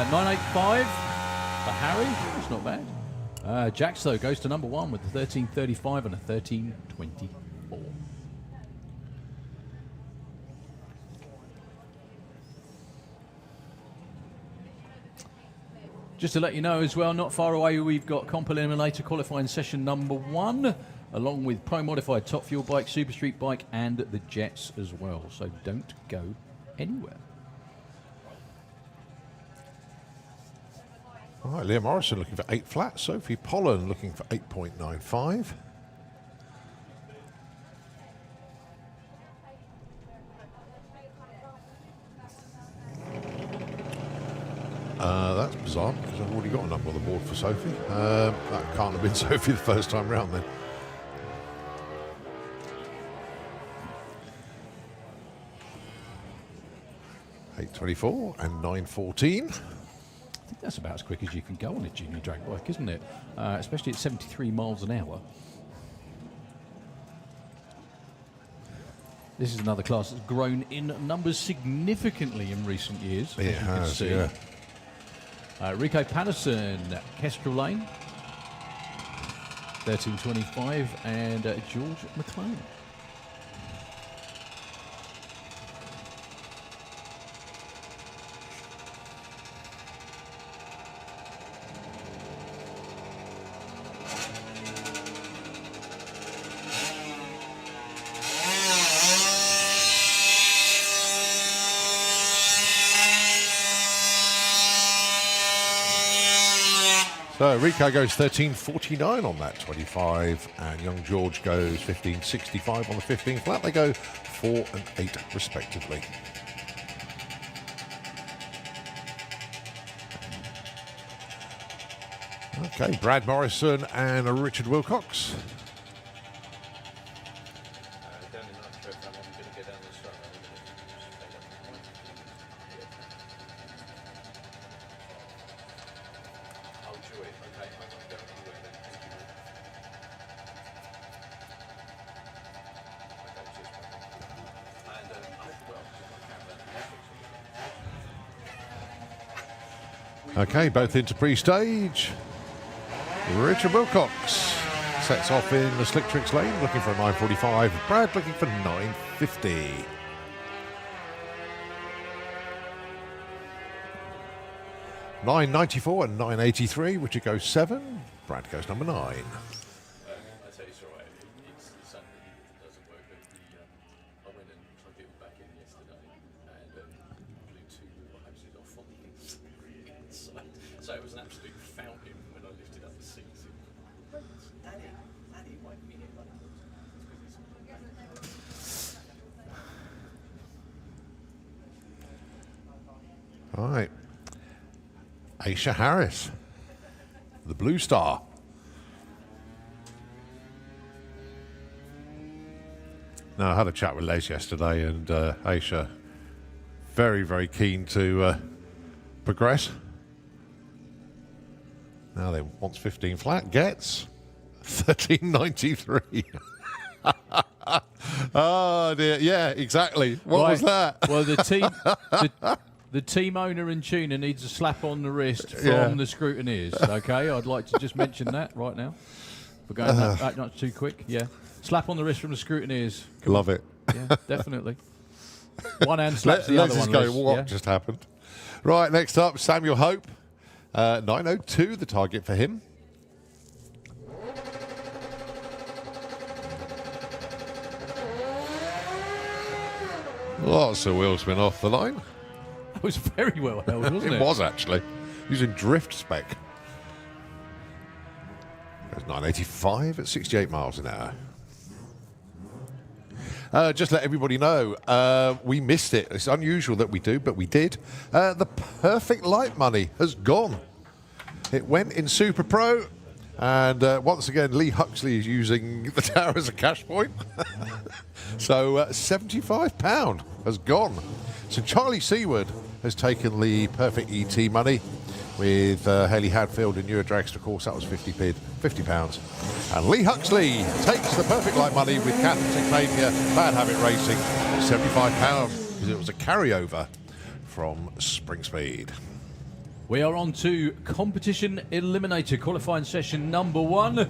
985 for Harry, that's not bad. Jax though goes to number 1 with a 13.35 and a 13.24. Just to let you know as well, not far away we've got Comp Eliminator qualifying session number 1. along with Pro Modified Top Fuel Bike, Super Street Bike, and the Jets as well. So don't go anywhere. All right, Leah Morrison looking for 8 flat. Sophie Pollen looking for 8.95. That's bizarre because I've already got a number on the board for Sophie. That can't have been Sophie the first time round then. $8.24 and $9.14. I think that's about as quick as you can go on a junior drag bike, isn't it? Especially at 73 miles an hour. This is another class that's grown in numbers significantly in recent years. It has, yeah. Rico Patterson, Kestrel Lane, 13.25, and George McClure. So Rico goes 13.49 on that 25, and young George goes 15.65 on the 15 flat. They go 4 and 8 respectively. Okay, Brad Morrison and Richard Wilcox. Okay, both into pre-stage. Richard Wilcox sets off in the Slick Tricks lane, looking for a 9.45. Brad looking for 9.50. $9.94 and $9.83. Richard goes 7. Brad goes number 9. So it was an absolute fountain when I lifted up the seats. Daddy, wake me in. All right. Aisha Harris, the Blue Star. Now, I had a chat with Les yesterday, and Aisha, very, very keen to progress. Now then, wants 15 flat, gets 13.93. Oh dear, yeah, exactly. What was that? Well, the team owner and tuner needs a slap on the wrist from the scrutineers. Okay, I'd like to just mention that right now. We're going that not too quick. Yeah, slap on the wrist from the scrutineers. Love it. Yeah, definitely. One hand slaps the other one. Let's just go. What just happened? Right, next up, Samuel Hope. 9.02, the target for him. Lots of wheels been off the line. That was very well held, wasn't it? It was actually. Using drift spec. There's 9.85 at 68 miles an hour. Just let everybody know, we missed it. It's unusual that we do, but we did. The perfect light money has gone. It went in Super Pro, and once again, Lee Huxley is using the tower as a cash point. So £75 has gone. So Charlie Seawwood has taken the perfect ET money with Haley Hadfield in Newer Dragster. Of course, that was £50. And Lee Huxley takes the perfect light money with Catherine Sinclair, Bad Habit Racing, £75, because it was a carryover from Spring Speed. We are on to competition eliminator qualifying session number 1.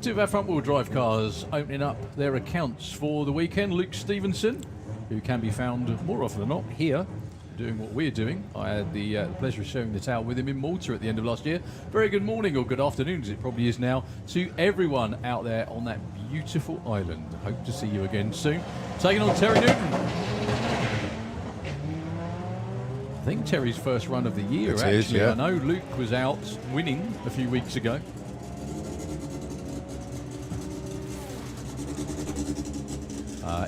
Two of our front-wheel drive cars opening up their accounts for the weekend. Luke Stevenson, who can be found more often than not here doing what we're doing. I had the pleasure of sharing the towel with him in Malta at the end of last year. Very good morning or good afternoon, as it probably is now, to everyone out there on that beautiful island. Hope to see you again soon. Taking on Terry Newton. I think Terry's first run of the year, It actually. is, yeah. I know Luke was out winning a few weeks ago.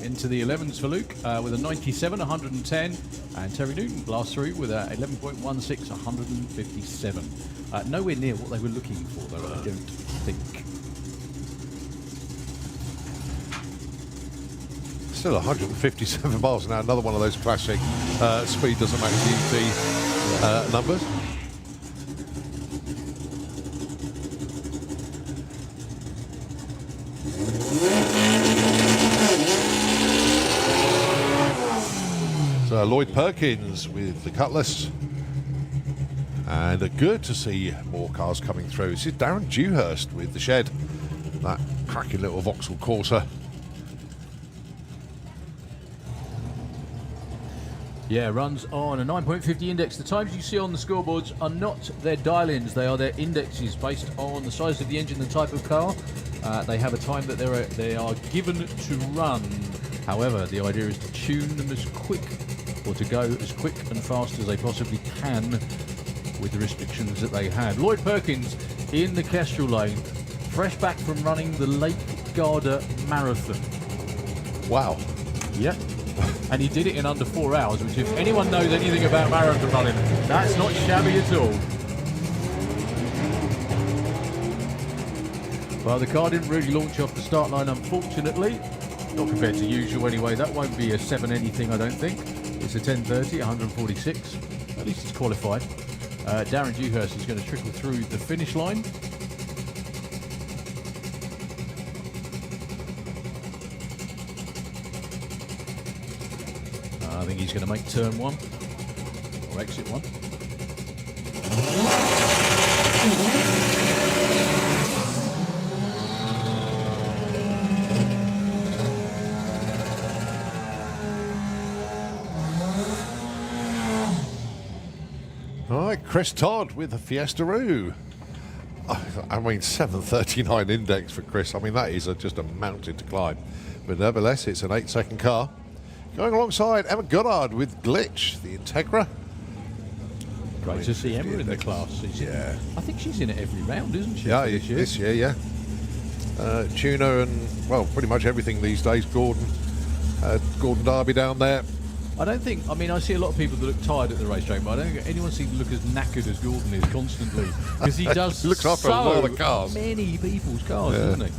Into the 11s for Luke with a 97, 110, and Terry Newton blasts through with a 11.16, 157. Nowhere near what they were looking for, though, I don't think. Still 157 miles an hour. Another one of those classic speed doesn't matter GT numbers. So Lloyd Perkins with the Cutlass. And good to see more cars coming through. This is Darren Dewhurst with the Shed. That cracking little Vauxhall Corsa. Yeah, runs on a 9.50 index. The times you see on the scoreboards are not their dial-ins, they are their indexes based on the size of the engine and the type of car. They have a time that they are given to run. However, the idea is to tune them as quick, or to go as quick and fast as they possibly can with the restrictions that they had. Lloyd Perkins in the Kestrel lane, fresh back from running the Lake Garda Marathon. Wow. Yep. And he did it in under 4 hours, which if anyone knows anything about marathon running, that's not shabby at all. Well, the car didn't really launch off the start line, unfortunately. Not compared to usual anyway. That won't be a 7 anything, I don't think. It's a 10.30, 146. At least it's qualified. Darren Dewhurst is going to trickle through the finish line. I think he's going to make turn 1 or exit 1. All right, Chris Todd with the Fiesta-Roo. I mean, 7:39 index for Chris. I mean, that is just a mountain to climb. But nevertheless, it's an 8-second car. Going alongside Emma Goddard with Glitch, the Integra. Great to see Emma in the class. Yeah. I think she's in it every round, isn't she? Yeah, this year? yeah. Tuner and, well, pretty much everything these days. Gordon Darby down there. I don't think, I mean, I see a lot of people that look tired at the racetrack, but I don't think anyone seems to look as knackered as Gordon is constantly. Because he does Looks after a lot of cars. Many people's cars, Yeah. doesn't he?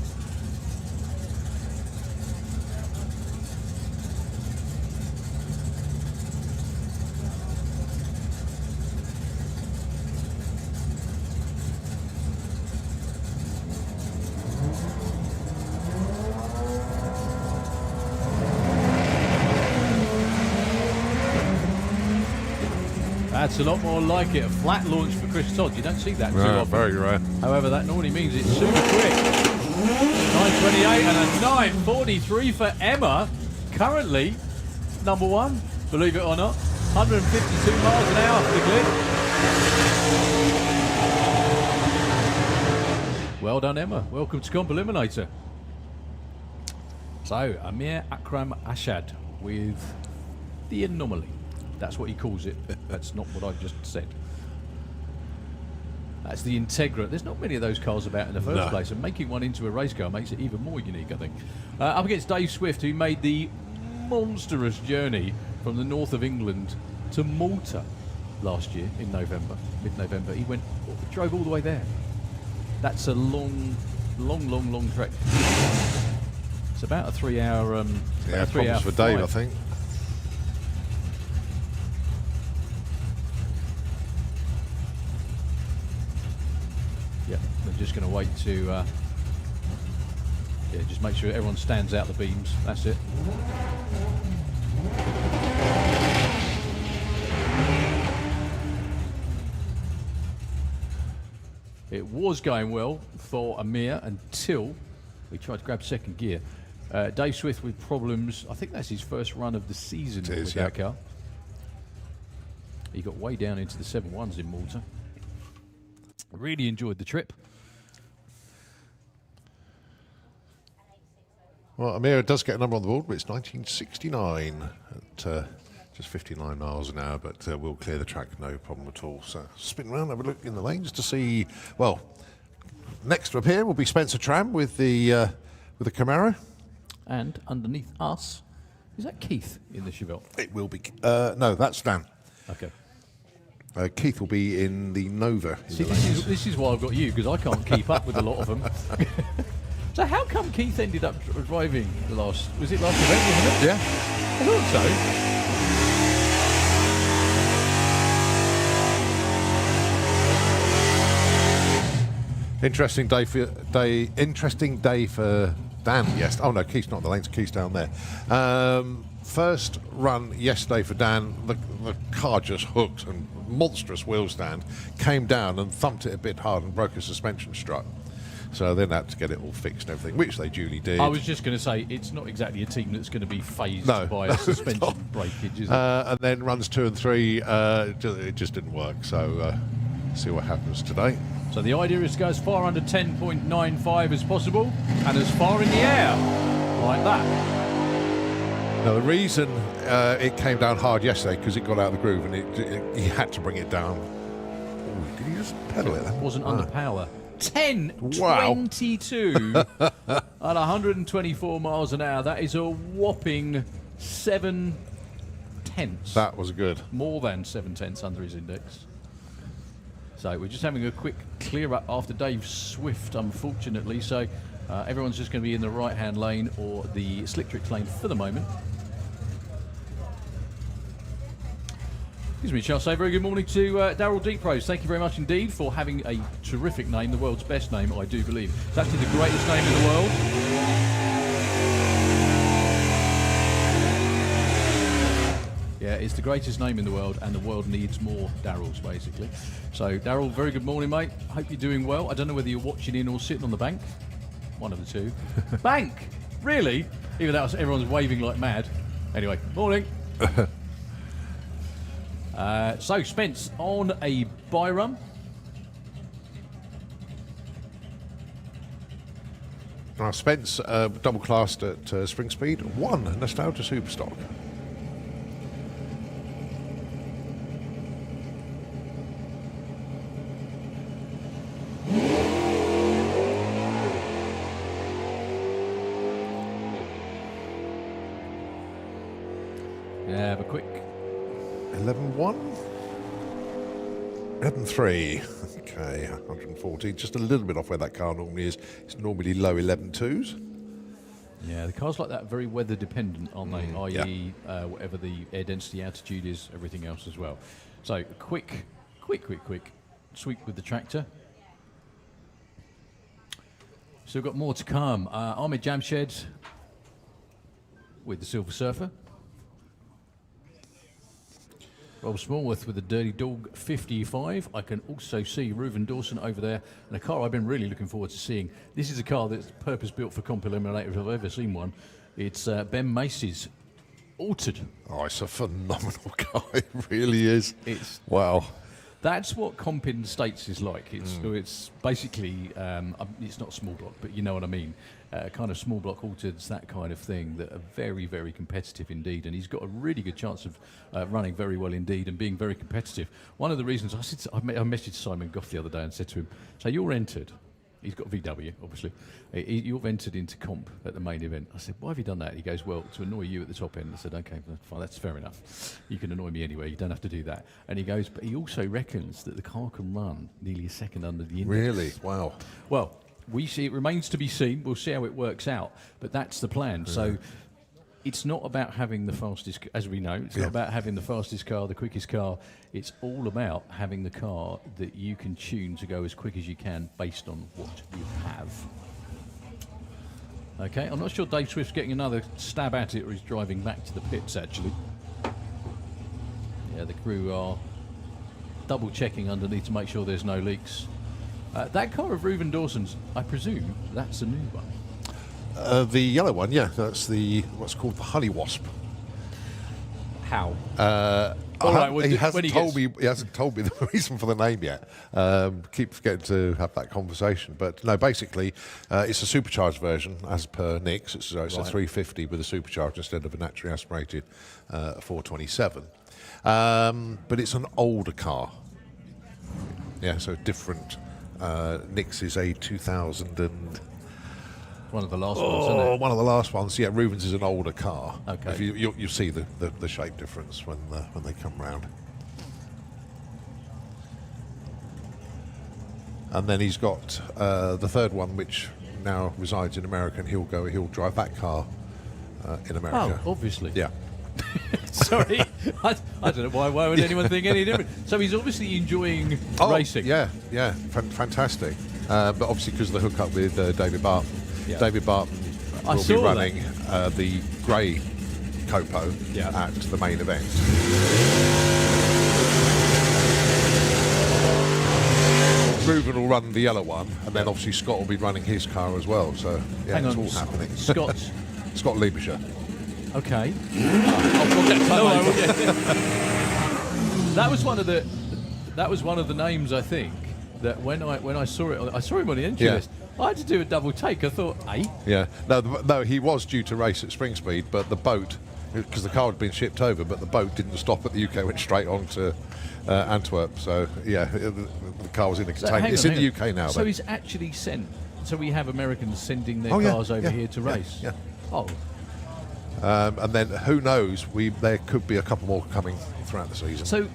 That's a lot more like it. A flat launch for Chris Todd. You don't see that too often. Very rare. However, that normally means it's super quick. 9.28 and a 9.43 for Emma. Currently, number 1, believe it or not. 152 miles an hour for the clip. Well done, Emma. Welcome to Comp Eliminator. So, Amir Akram Ashad with the Anomaly. That's what he calls it. That's not what I've just said. That's the Integra. There's not many of those cars about in the first place, and making one into a race car makes it even more unique, I think. Up against Dave Swift, who made the monstrous journey from the north of England to Malta last year in November, mid-November. He drove all the way there. That's a long trek. It's about a 3-hour. Yeah, problems for Dave, I think. Yeah, we're just going to wait to just make sure everyone stands out the beams. That's it. It was going well for Amir until we tried to grab second gear. Dave Swift with problems. I think that's his first run of the season with that car. He got way down into the 7-1s in Malta. Really enjoyed the trip. Well, Amira does get a number on the board, but it's 1969 at just 59 miles an hour, but we'll clear the track, no problem at all. So spin around, have a look in the lanes to see, well, next up here will be Spencer Tram with the Camaro. And underneath us, is that Keith in the Chevelle? It will be, no, that's Dan. Okay. Keith will be in the Nova. See, this is why I've got you, because I can't keep up with a lot of them. So how come Keith ended up driving the last... Was it last event, wasn't it? Yeah. I thought Interesting day for Dan. Yes. Oh no, Keith's not in the lanes. Keith's down there. First run yesterday for Dan. The car just hooked and monstrous wheel stand came down and thumped it a bit hard and broke a suspension strut. So then had to get it all fixed and everything, which they duly did. I was just going to say, it's not exactly a team that's going to be phased by a suspension breakage, is it? And then runs 2 and 3, it just didn't work. So see what happens today. So the idea is to go as far under 10.95 as possible and as far in the air, like that. Now the reason it came down hard yesterday, because it got out of the groove and he had to bring it down. Ooh, did he just pedal it then? It wasn't under power. 10.22 at 124 miles an hour. That is a whopping 7 tenths. That was good. More than 7 tenths under his index. So we're just having a quick clear up after Dave Swift, unfortunately. So everyone's just going to be in the right-hand lane or the slick tricks lane for the moment. Excuse me, shall I say very good morning to Daryl Deeprose. Thank you very much indeed for having a terrific name, the world's best name, I do believe. It's actually the greatest name in the world. Yeah, it's the greatest name in the world, and the world needs more Daryls, basically. So, Daryl, very good morning, mate. Hope you're doing well. I don't know whether you're watching in or sitting on the bank. One of the two. Bank? Really? Even though everyone's waving like mad. Anyway, morning. So, Spence, on a bye run. Spence double classed at Spring Speed, 1 Nostalgia Superstock. Yeah, have a quick 11-1? 11-3. Okay, 114. Just a little bit off where that car normally is. It's normally low 11-2s. Yeah, the cars like that are very weather dependent, aren't they? I.e., whatever the air density, altitude is, everything else as well. So, quick sweep with the tractor. So we've got more to come. Ahmed Jamshed with the Silver Surfer. Rob Smallworth with the Dirty Dog 55. I can also see Reuven Dawson over there, and a car I've been really looking forward to seeing. This is a car that's purpose-built for Comp Eliminator if I've ever seen one. It's Ben Macy's Altered. Oh, it's a phenomenal car. It really is. It's wow. That's what Comp in the States is like. It's basically, it's not small block, but you know what I mean. Kind of small block altereds, that kind of thing, that are very, very competitive indeed. And he's got a really good chance of running very well indeed and being very competitive. One of the reasons, I messaged Simon Goff the other day and said to him, so you're entered. He's got VW, obviously. You've entered into Comp at the main event. I said, why have you done that? He goes, well, to annoy you at the top end. I said, okay, fine, that's fair enough. You can annoy me anyway. You don't have to do that. And he goes, but he also reckons that the car can run nearly a second under the index. Really? Wow. Well, we see it remains to be seen. We'll see how it works out. But that's the plan. Yeah. So it's not about having the fastest, as we know, it's not about having the fastest car, the quickest car. It's all about having the car that you can tune to go as quick as you can based on what you have. Okay, I'm not sure Dave Swift's getting another stab at it or he's driving back to the pits, actually. Yeah, the crew are double checking underneath to make sure there's no leaks. That car of Reuven Dawson's, I presume, that's a new one. The yellow one, yeah, that's the what's called the Honey Wasp. How? All right, well, he when hasn't told me. He hasn't told me the reason for the name yet. Keep forgetting to have that conversation. But no, basically, it's a supercharged version as per Nick's. It's a 350 with a supercharged instead of a naturally aspirated 427. But it's an older car. Yeah, so different. Nick's is a 2000 and. One of the last ones, isn't it? One of the last ones. Yeah, Reuben's is an older car. Okay. If you see the shape difference when they come round. And then he's got the third one, which now resides in America, and he'll drive that car in America. Oh, obviously. Yeah. Sorry, I don't know why would anyone think any different. So he's obviously enjoying racing. Yeah, fantastic. But obviously because of the hookup with David Barton. Yeah. David Barton will be running the grey Copo at the main event. Reuben will run the yellow one, and then obviously Scott will be running his car as well. So yeah, Hang it's on, all happening. Scott's. Scott Liebischer. Okay. That was one of the names, I think, that when I saw it, I saw him on the entry list. I had to do a double take. I thought, Yeah. No, he was due to race at Spring Speed, but the boat, because the car had been shipped over, but the boat didn't stop at the UK, went straight on to Antwerp. So, yeah, the car was in a container. It's in the UK now, So he's actually sent. So we have Americans sending their Oh, cars over here to race. Yeah. Oh. And then, who knows, there could be a couple more coming throughout the season. So,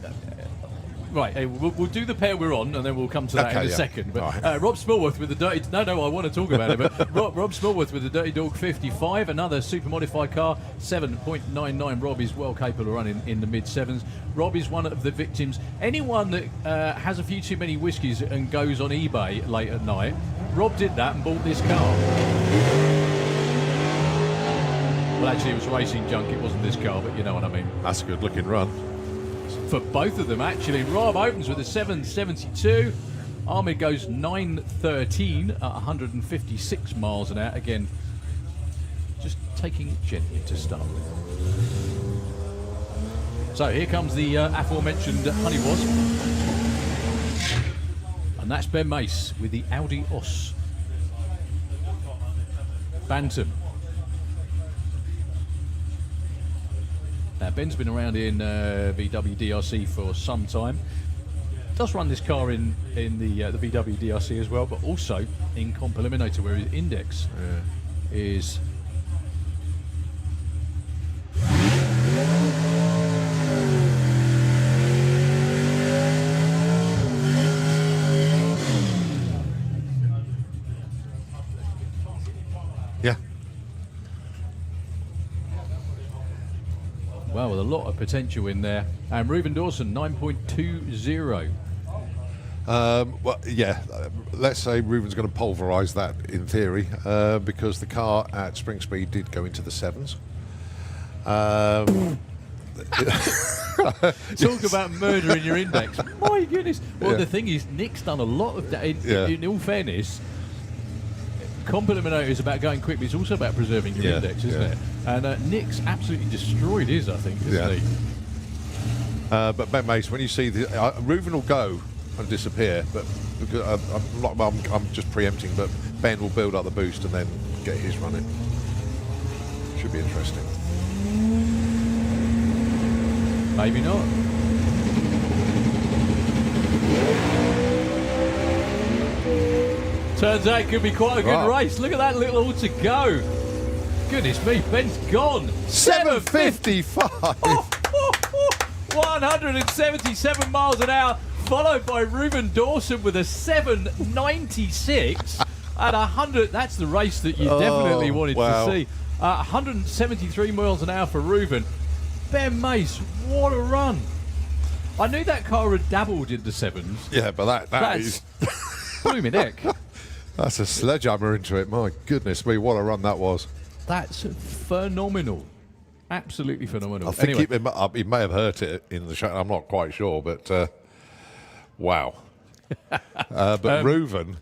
right, we'll do the pair we're on, and then we'll come to that in a second. But Rob Smallworth with the dirty... No, I want to talk about it. But Rob Smallworth with the Dirty Dog 55, another super modified car, 7.99. Rob is well capable of running in the mid-sevens. Rob is one of the victims. Anyone that has a few too many whiskies and goes on eBay late at night, Rob did that and bought this car. Well, actually, it was Racing Junkie. It wasn't this car, but you know what I mean. That's a good-looking run. For both of them, actually. Rob opens with a 7.72. Ahmed goes 9.13 at 156 miles an hour. Again, just taking it gently to start with. So here comes the aforementioned Honey Wasp. And that's Ben Mace with the Audi Os. Bantam. Now, Ben's been around in VW DRC for some time. Does run this car in the VW DRC as well, but also in Comp Eliminator, where his index is... Yeah. Wow, with a lot of potential in there. And Reuben Dawson, 9.20. Well, yeah, let's say Reuben's going to pulverise that in theory, because the car at Spring Speed did go into the sevens. Talk about murdering your index. My goodness. Well, the thing is, Nick's done a lot of that. In all fairness, Comp Eliminator is about going quick, but it's also about preserving your index, isn't it? And Nick's absolutely destroyed his, I think, isn't he? But Ben Mace, when you see the Reuben will go and disappear, but because I'm just preempting, but Ben will build up the boost and then get his running. Should be interesting. Maybe not. Turns out it could be quite a good race. Look at that little all to go. Goodness me, Ben's gone. 755. 177 miles an hour, followed by Reuben Dawson with a 796 at 100. That's the race that you definitely wanted to see. 173 miles an hour for Reuben. Ben Mace, what a run. I knew that car had dabbled in the sevens. Yeah, but that is... blooming heck. That's a sledgehammer into it. My goodness me, what a run that was. That's phenomenal. Absolutely phenomenal. I think anyway. he may have hurt it in the shot. I'm not quite sure, but wow. But Reuben,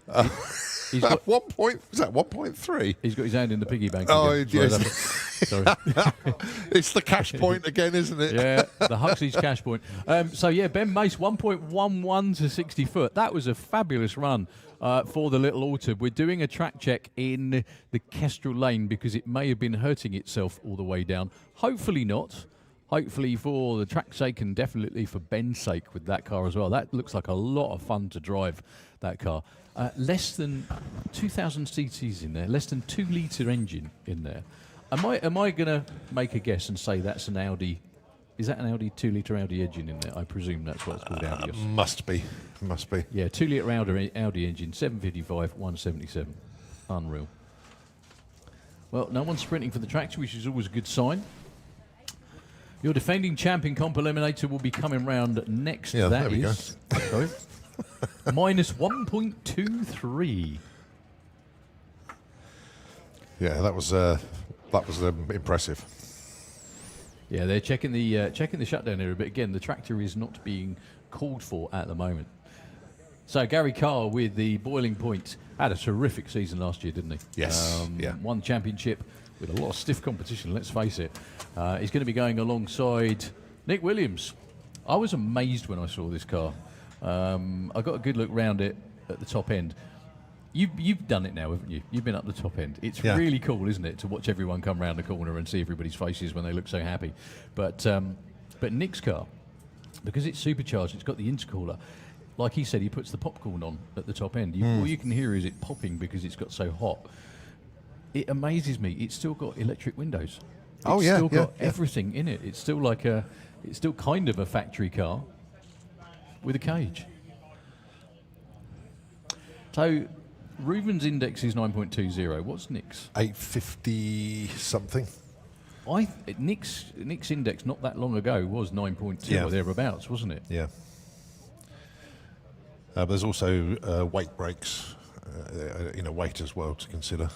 he's got 1 point, was that 1.3? He's got his hand in the piggy bank. Oh, again. yes. Sorry. It's the cash point again, isn't it? Yeah, the Huxley's cash point. So, yeah, Ben Mace, 1.11 to 60 foot. That was a fabulous run for the Little Autumn. We're doing a track check in the Kestrel Lane because it may have been hurting itself all the way down. Hopefully not. Hopefully for the track's sake and definitely for Ben's sake with that car as well. That looks like a lot of fun to drive, that car. Less than 2,000 cc's in there, less than 2 litre engine in there. Am I going to make a guess and say that's an Audi? Is that an Audi 2 litre Audi engine in there? I presume that's what it's called, Audi. Must be. Yeah, 2 litre Audi engine, 755, 177. Unreal. Well, no one's sprinting for the tracks, which is always a good sign. Your defending champion Comp Eliminator will be coming round next. Yeah, that there we is, go. Sorry, minus 1.23. Yeah, that was impressive. Yeah, they're checking the shutdown area, but again, the tractor is not being called for at the moment. So Gary Carr with the Boiling Point had a terrific season last year, didn't he? Yes. Won the championship with a lot of stiff competition, let's face it. He's going to be going alongside Nick Williams. I was amazed when I saw this car. I got a good look round it at the top end. You've done it now, haven't you? You've been up the top end. It's really cool, isn't it, to watch everyone come round the corner and see everybody's faces when they look so happy. But Nick's car, because it's supercharged, it's got the intercooler. Like he said, he puts the popcorn on at the top end. All you can hear is it popping because it's got so hot. It amazes me. It's still got electric windows. It's still got everything in it. It's still it's still kind of a factory car with a cage. So Reuven's index is 9.20. What's Nick's? 850 something. Nick's index not that long ago was 9.2 or thereabouts, wasn't it? Yeah. There's also weight breaks, weight as well to consider.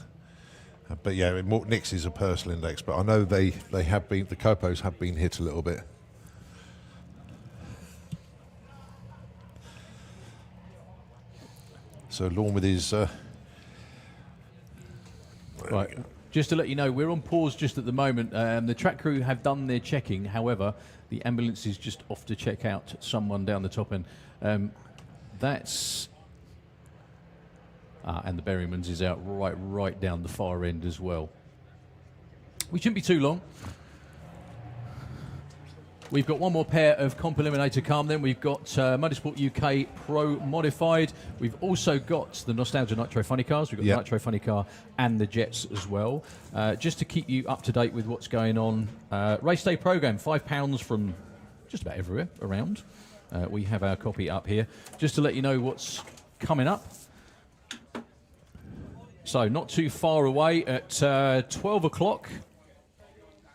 But yeah, Nick's is a personal index, but I know they have been, the Copos have been hit a little bit. So Lorne with his... Right, just to let you know, we're on pause just at the moment. The track crew have done their checking. However, the ambulance is just off to check out someone down the top end. And the Berryman's is out right down the far end as well. We shouldn't be too long. We've got one more pair of Comp Eliminator come then. We've got Motorsport UK Pro Modified. We've also got the Nostalgia Nitro Funny Cars. We've got the Nitro Funny Car and the Jets as well. Just to keep you up to date with what's going on. Race day programme, £5 from just about everywhere around. We have our copy up here. Just to let you know what's coming up. So not too far away at 12 o'clock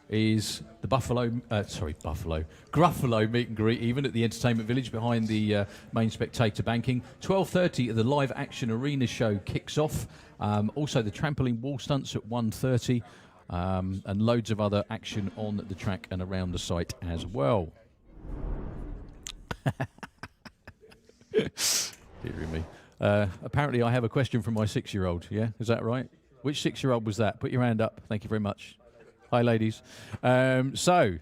is the Gruffalo meet and greet, even at the Entertainment Village behind the main spectator banking. 12:30, the live action arena show kicks off. Also the trampoline wall stunts at 1:30, and loads of other action on the track and around the site as well. Dear me. Apparently I have a question from my 6-year-old, yeah? Is that right? Which 6-year-old was that? Put your hand up. Thank you very much. Hi, ladies. So,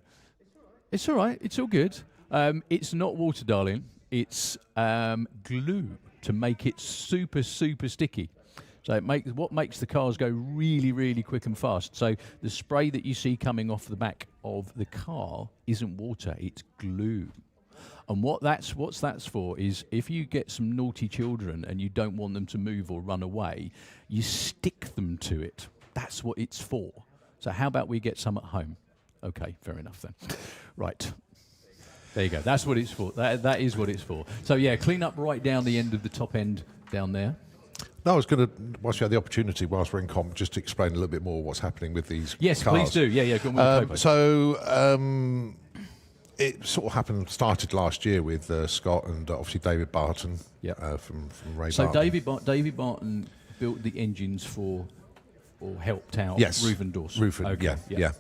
it's all right. It's all good. It's not water, darling. It's glue to make it super, super sticky. So what makes the cars go really, really quick and fast. So the spray that you see coming off the back of the car isn't water, it's glue. And what's that's for is if you get some naughty children and you don't want them to move or run away, you stick them to it. That's what it's for. So how about we get some at home? Okay, fair enough then. Right. There you go. That's what it's for. That is what it's for. So yeah, clean up right down the end of the top end down there. No, I was going to, whilst you had the opportunity, whilst we're in comp, just to explain a little bit more what's happening with these yes, cars. Yes, please do. Yeah, go on with the it sort of started last year with Scott and obviously David Barton from Ray Barton. So David Barton built the engines for, or helped out Reuven Dawson. Reuven, yeah.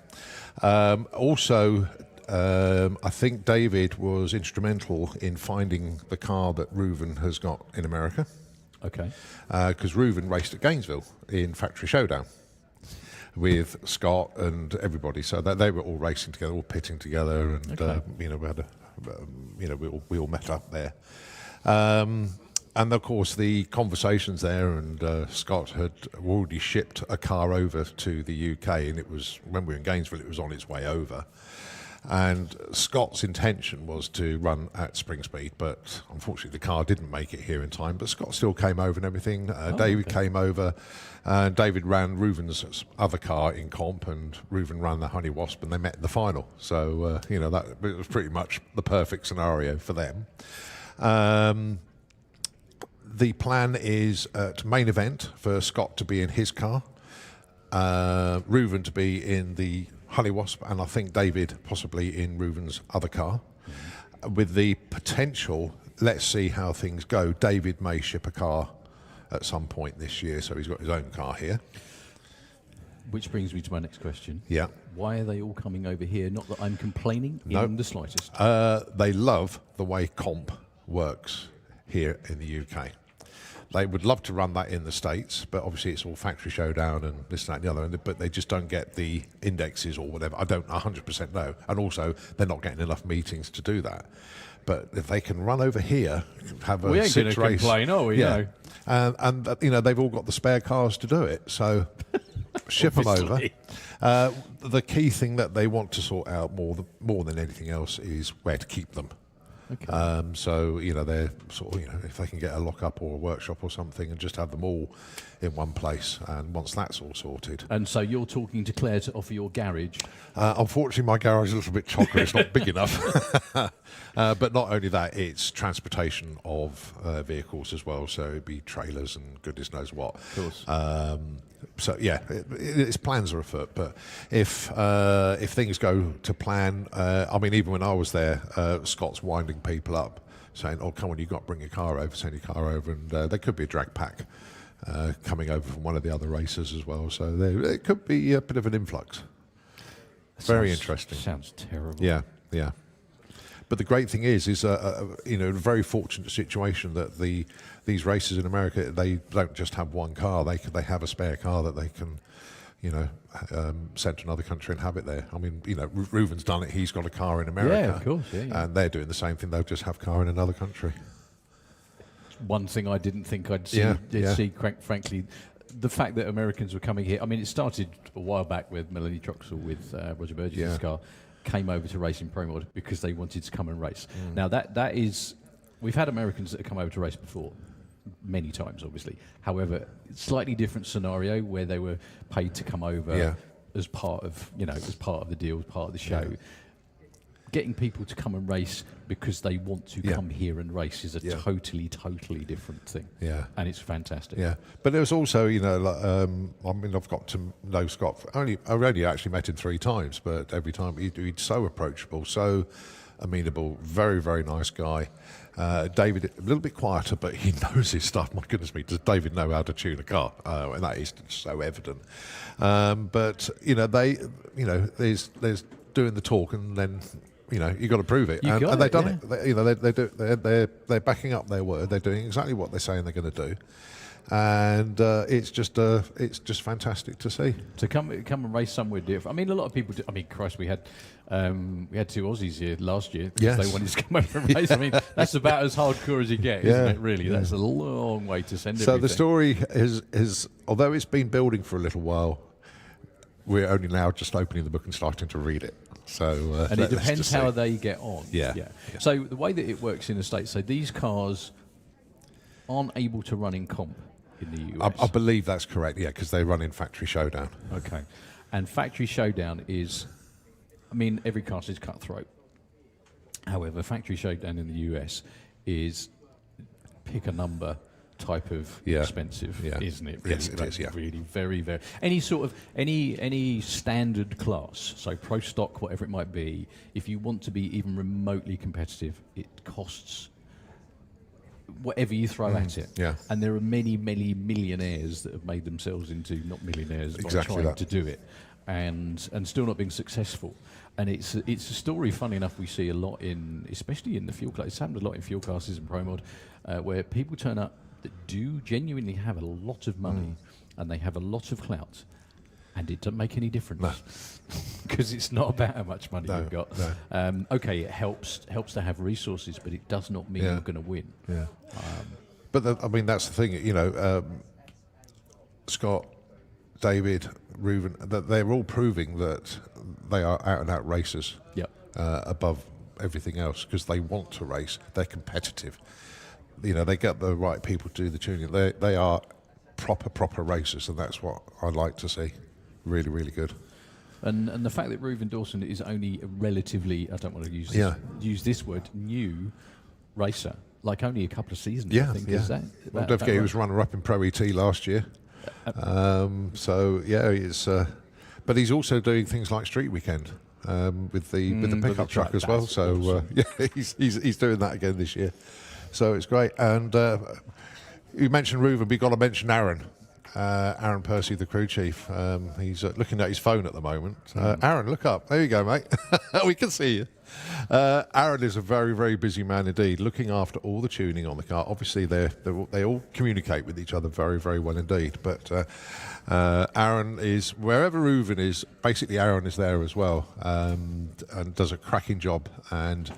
Also, I think David was instrumental in finding the car that Reuven has got in America. Okay. Because Reuven raced at Gainesville in Factory Showdown. with Scott and everybody. So they were all racing together, all pitting together, and we had we all met up there. And of course, the conversations there, and Scott had already shipped a car over to the UK, and it was, when we were in Gainesville, it was on its way over. And Scott's intention was to run at spring speed, but unfortunately the car didn't make it here in time. But Scott still came over and everything. David came over, and David ran Reuven's other car in comp, and Reuven ran the Honey Wasp, and they met in the final. So, that it was pretty much the perfect scenario for them. The plan is to main event for Scott to be in his car, Reuven to be in the Honey Wasp, and I think David possibly in Reuven's other car. With the potential, let's see how things go, David may ship a car at some point this year, so he's got his own car here. Which brings me to my next question. Yeah. Why are they all coming over here? Not that I'm complaining in the slightest. They love the way comp works here in the UK. They would love to run that in the States, but obviously it's all factory showdown and this, that, and the other, but they just don't get the indexes or whatever. I don't 100% know. And also, they're not getting enough meetings to do that. But if they can run over here, have a 6 race... We ain't going to complain, are we? Yeah. And they've all got the spare cars to do it, so ship them over. The key thing that they want to sort out more than anything else is where to keep them. Okay. So, they're sort of, if they can get a lock-up or a workshop or something and just have them all in one place, and once that's all sorted. And so you're talking to Claire to offer your garage? Unfortunately, my garage is a little bit chocker. It's not big enough. But not only that, it's transportation of vehicles as well, so it'd be trailers and goodness knows what. Of course. So yeah, its plans are afoot. But if things go to plan, even when I was there, Scott's winding people up, saying, "Oh, come on, you've got to bring your car over, send your car over," and there could be a drag pack coming over from one of the other races as well. So it could be a bit of an influx. Very interesting. Sounds terrible. Yeah. But the great thing is a very fortunate situation that these races in America, they don't just have one car. They have a spare car that they can, send to another country and have it there. I mean, Reuven's done it. He's got a car in America. Yeah, of course. Yeah. And they're doing the same thing. They'll just have a car in another country. One thing I didn't think I'd see, frankly, the fact that Americans were coming here. I mean, it started a while back with Melanie Troxell with Roger Burgess' car. Came over to race in Pro Mod because they wanted to come and race. Now that is, we've had Americans that have come over to race before, many times obviously. However, slightly different scenario where they were paid to come over as part of the deal, as part of the show. Yeah. Getting people to come and race because they want to come here and race is a totally different thing. Yeah, and it's fantastic. Yeah, but there's also, I've got to know Scott. I've only actually met him 3 times, but every time he's so approachable, so amenable, very, very nice guy. David, a little bit quieter, but he knows his stuff. My goodness me, does David know how to tune a car? And that is so evident. But there's doing the talk, and then. You've got to prove it, and they've done it. They're backing up their word. They're doing exactly what they're saying they're going to do, and it's just fantastic to see. To come and race somewhere different. I mean, a lot of people do. I mean, Christ, we had 2 Aussies here last year because they wanted to come over and race. I mean, that's about as hardcore as you get, isn't it? Really, that's a long way to send. So the story is, although it's been building for a little while, we're only now just opening the book and starting to read it. So, and it depends how they get on. Yeah. So the way that it works in the States, so these cars aren't able to run in comp in the US. I believe that's correct, because they run in Factory Showdown. Okay. And Factory Showdown is, every car is cutthroat. However, Factory Showdown in the US is pick a number type of expensive, isn't it? Really? Yes, it is. Yeah, really, very, very. Any sort of any standard class, so pro stock, whatever it might be. If you want to be even remotely competitive, it costs whatever you throw at it. Yeah. And there are many, many millionaires that have made themselves into not millionaires by trying to do it, and still not being successful. And it's a story, funny enough, we see a lot especially in the fuel class. It's happened a lot in fuel classes and Pro Mod, where people turn up that do genuinely have a lot of money and they have a lot of clout, And it doesn't make any difference because it's not about how much money you've got. No. Okay, it helps to have resources, but it does not mean you're going to win. Yeah. But I mean, that's the thing. You know, Scott, David, Reuven, that they're all proving that they are out and out racers. Yep. Above everything else because they want to race. They're competitive. You know, they get the right people to do the tuning. They are proper racers, and that's what I like to see. Really, really good. And the fact that Reuven Dawson is only a relatively, I don't want to use this word, new racer, like only a couple of seasons. I think, is that? Well, don't forget he was runner-up in Pro ET last year. So yeah, it's. But he's also doing things like Street Weekend with the pickup truck as well. So awesome. yeah, he's doing that again this year. So it's great. And you mentioned Reuven, we've got to mention Aaron. Aaron Percy, the crew chief. He's looking at his phone at the moment. Aaron, look up. There you go, mate. We can see you. Aaron is a very, very busy man indeed, looking after all the tuning on the car. Obviously, they all communicate with each other very, very well indeed. But Aaron is, wherever Reuven is, basically Aaron is there as well, and does a cracking job. And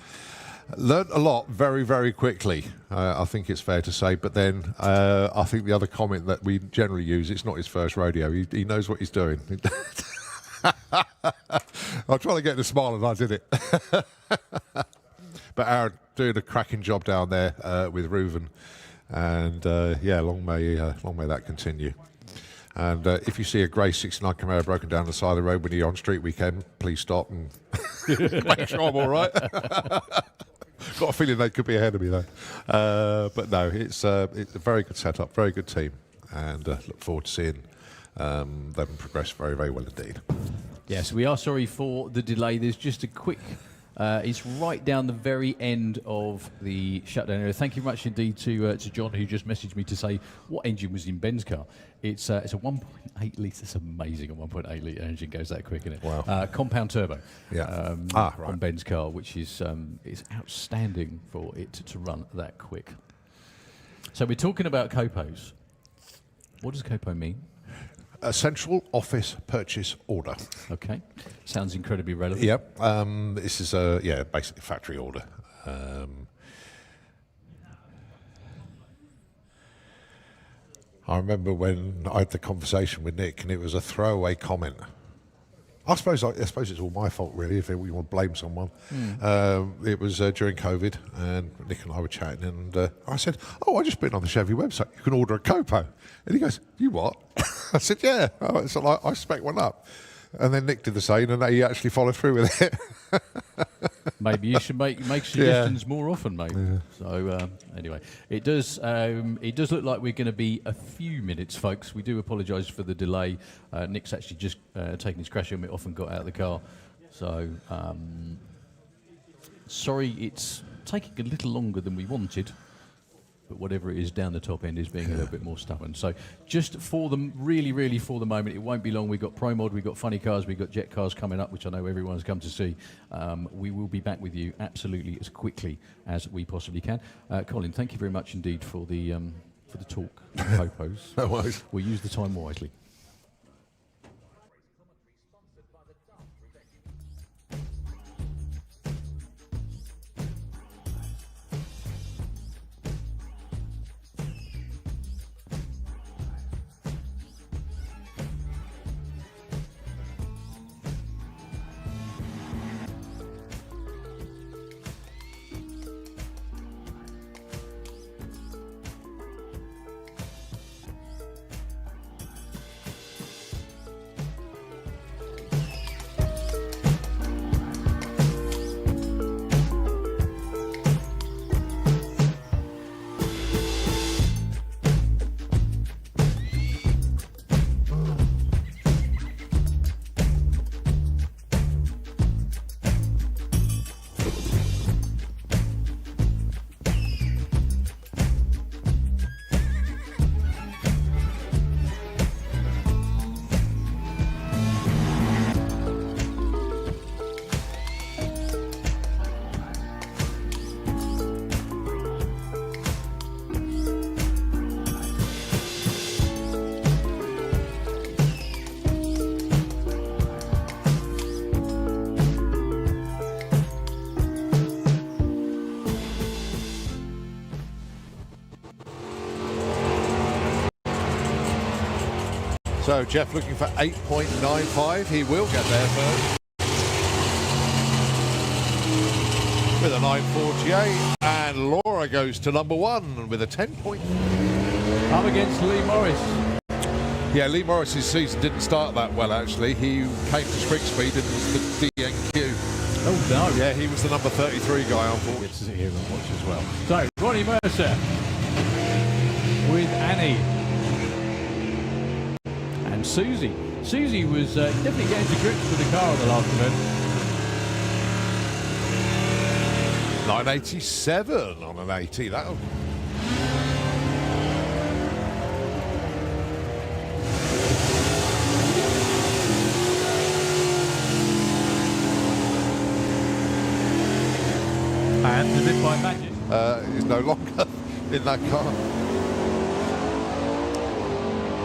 learned a lot very, very quickly, I think it's fair to say. But then I think the other comment that we generally use, it's not his first rodeo. He knows what he's doing. I'm trying to get the smile and I did it. But Aaron doing a cracking job down there with Reuven. And yeah, long may that continue. And if you see a grey 69 Camaro broken down the side of the road when you're on Street Weekend, please stop and make sure I'm all right. Got a feeling they could be ahead of me though. But no, it's a very good setup, very good team, and look forward to seeing them progress very, very well indeed. Yes, we are sorry for the delay. There's just a quick. It's right down the very end of the shutdown area. Thank you very much indeed to John, who just messaged me to say what engine was in Ben's car. It's a 1.8 litre. It's amazing. A 1.8 litre engine goes that quick, isn't it? Wow. Compound turbo. Yeah. Right. On Ben's car, which is outstanding for it to run that quick. So we're talking about COPOs. What does COPO mean? A central office purchase order. Okay, sounds incredibly relevant. Yep. This is basically factory order. I remember when I had the conversation with Nick, and it was a throwaway comment. I suppose it's all my fault, really, if we want to blame someone. It was during COVID, and Nick and I were chatting, and I said, "Oh, I just been on the Chevy website. You can order a COPO." And he goes, "You what?" I said, "Yeah." So I spec one up. And then Nick did the same, and he actually followed through with it. Maybe you should make suggestions more often, mate. Yeah. So anyway, it does look like we're going to be a few minutes, folks. We do apologise for the delay. Nick's actually just taken his crash helmet off and got out of the car. So sorry, it's taking a little longer than we wanted. But whatever it is down the top end is being a little bit more stubborn. So just for the really for the moment, it won't be long. We've got Pro Mod, we've got Funny Cars, we've got Jet Cars coming up, which I know everyone's come to see. We will be back with you absolutely as quickly as we possibly can. Colin, thank you very much indeed for the talk. Popos. No worries. We'll use the time wisely. So Jeff looking for 8.95. He will get there first. With a 9.48. And Laura goes to number 1 with a 10 point. Up against Lee Morris. Yeah, Lee Morris's season didn't start that well, actually. He came to Spring Speed and was the DNQ. Oh, no. Yeah, he was the number 33 guy, unfortunately. Get to sit here and watch as well. So, Ronnie Mercer with Annie. And Susie. Susie was definitely getting to grips with the car at the last event. 987 on an 80. That'll... And as if by magic. Is no longer in that car.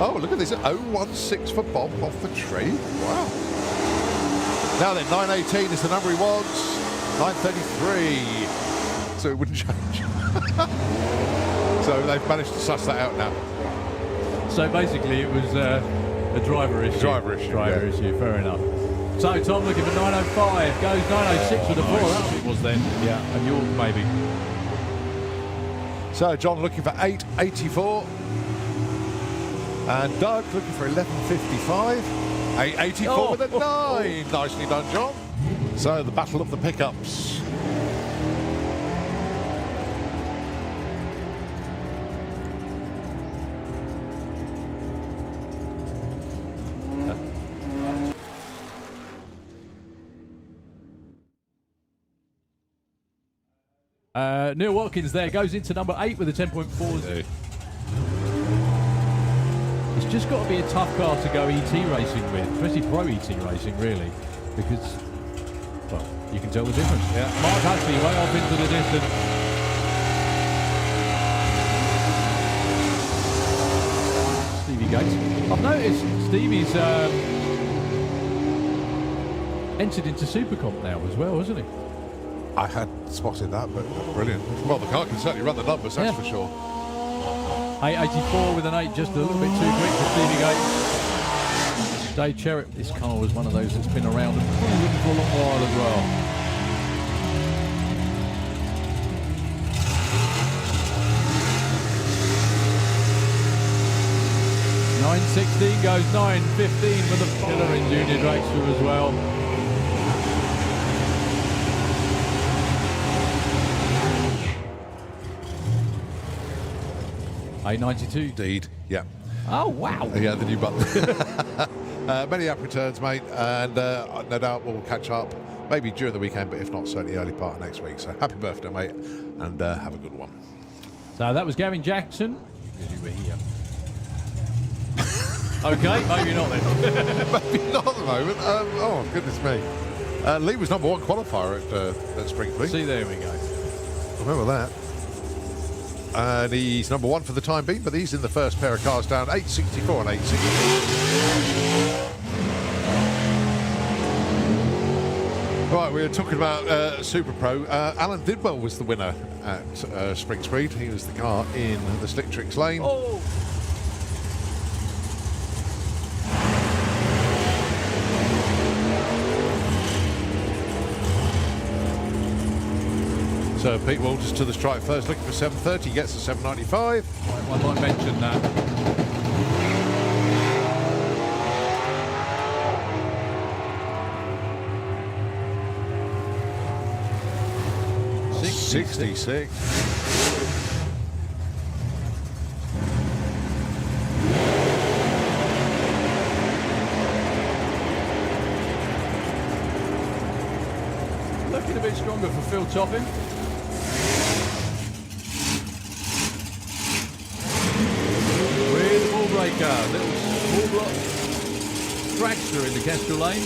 Oh, look at this. 016 for Bob off the tree. Wow. Now then, 918 is the number he wants. 933. So it wouldn't change. So they've managed to suss that out now. So basically it was a driver issue. Driver issue, fair enough. So Tom looking for 905, goes 906 with a 4, that it was then. Yeah, and York maybe. So John looking for 884. And Doug looking for 1155. 884 with a 9. Nicely done, John. So the battle of the pickups. Neil Watkins there goes into number 8 with a 10.4. It's just got to be a tough car to go ET racing with, especially pro ET racing, really, because, well, you can tell the difference. Yeah. Mark Huxley way off into the distance. Stevie Gates. I've noticed Stevie's entered into Supercomp now as well, hasn't he? I had spotted that, but brilliant. Well, the car can certainly run the numbers, that's for sure. 884 with an 8, just a little bit too quick for Stevie Gates. Dave Cherret, this car was one of those that's been around and proven for a long while as well. .916 goes 9:15 with a killer in Junior Dragster as well. A92. Indeed, yeah. Oh, wow. Yeah, the new button. Many happy returns, mate, and no doubt we'll catch up maybe during the weekend, but if not, certainly early part of next week. So happy birthday, mate, and have a good one. So that was Gavin Jackson. Because you were here. Okay, maybe not then. Maybe not at the moment. Oh, goodness me. Lee was number 1 qualifier at Springfleet. See, there we go. Remember that. And he's number 1 for the time being, but he's in the first pair of cars down, 864 and 860. Right, we were talking about Super Pro. Alan Didwell was the winner at Spring Speed. He was the car in the Slick Tricks lane. Oh! So Pete Walters to the strike first, looking for 730, gets to 795. I might mention that. $66. Looking a bit stronger for Phil Topping. Little small block Dragster in the Kestrel lane.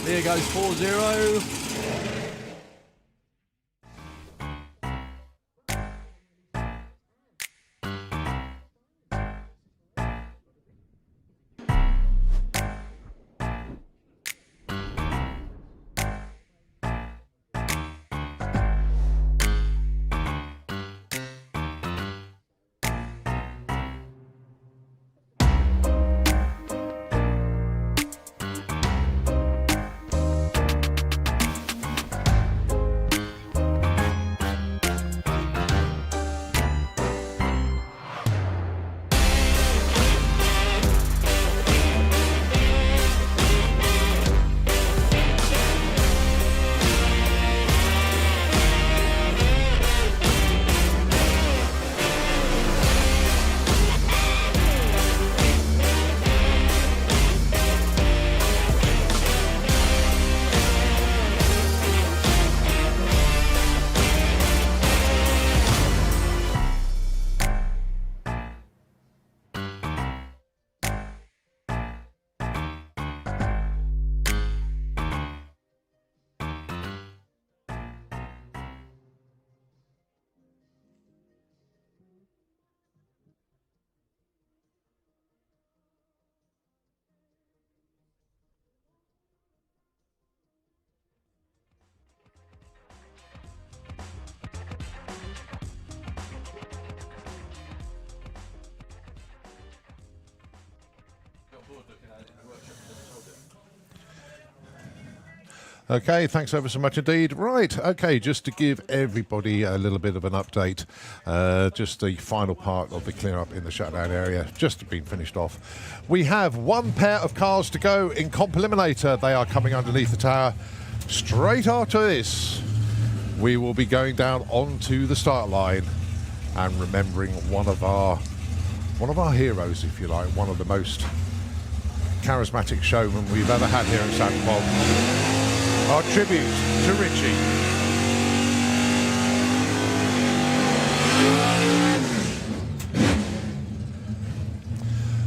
There goes 4-0. Okay, thanks ever so much indeed. Right, okay, just to give everybody a little bit of an update, just the final part of the clear-up in the shutdown area, just been finished off. We have one pair of cars to go in Comp Eliminator. They are coming underneath the tower. Straight after this, we will be going down onto the start line and remembering one of our heroes, if you like, one of the most charismatic showmen we've ever had here in Santa Pod. Our tribute to Richie.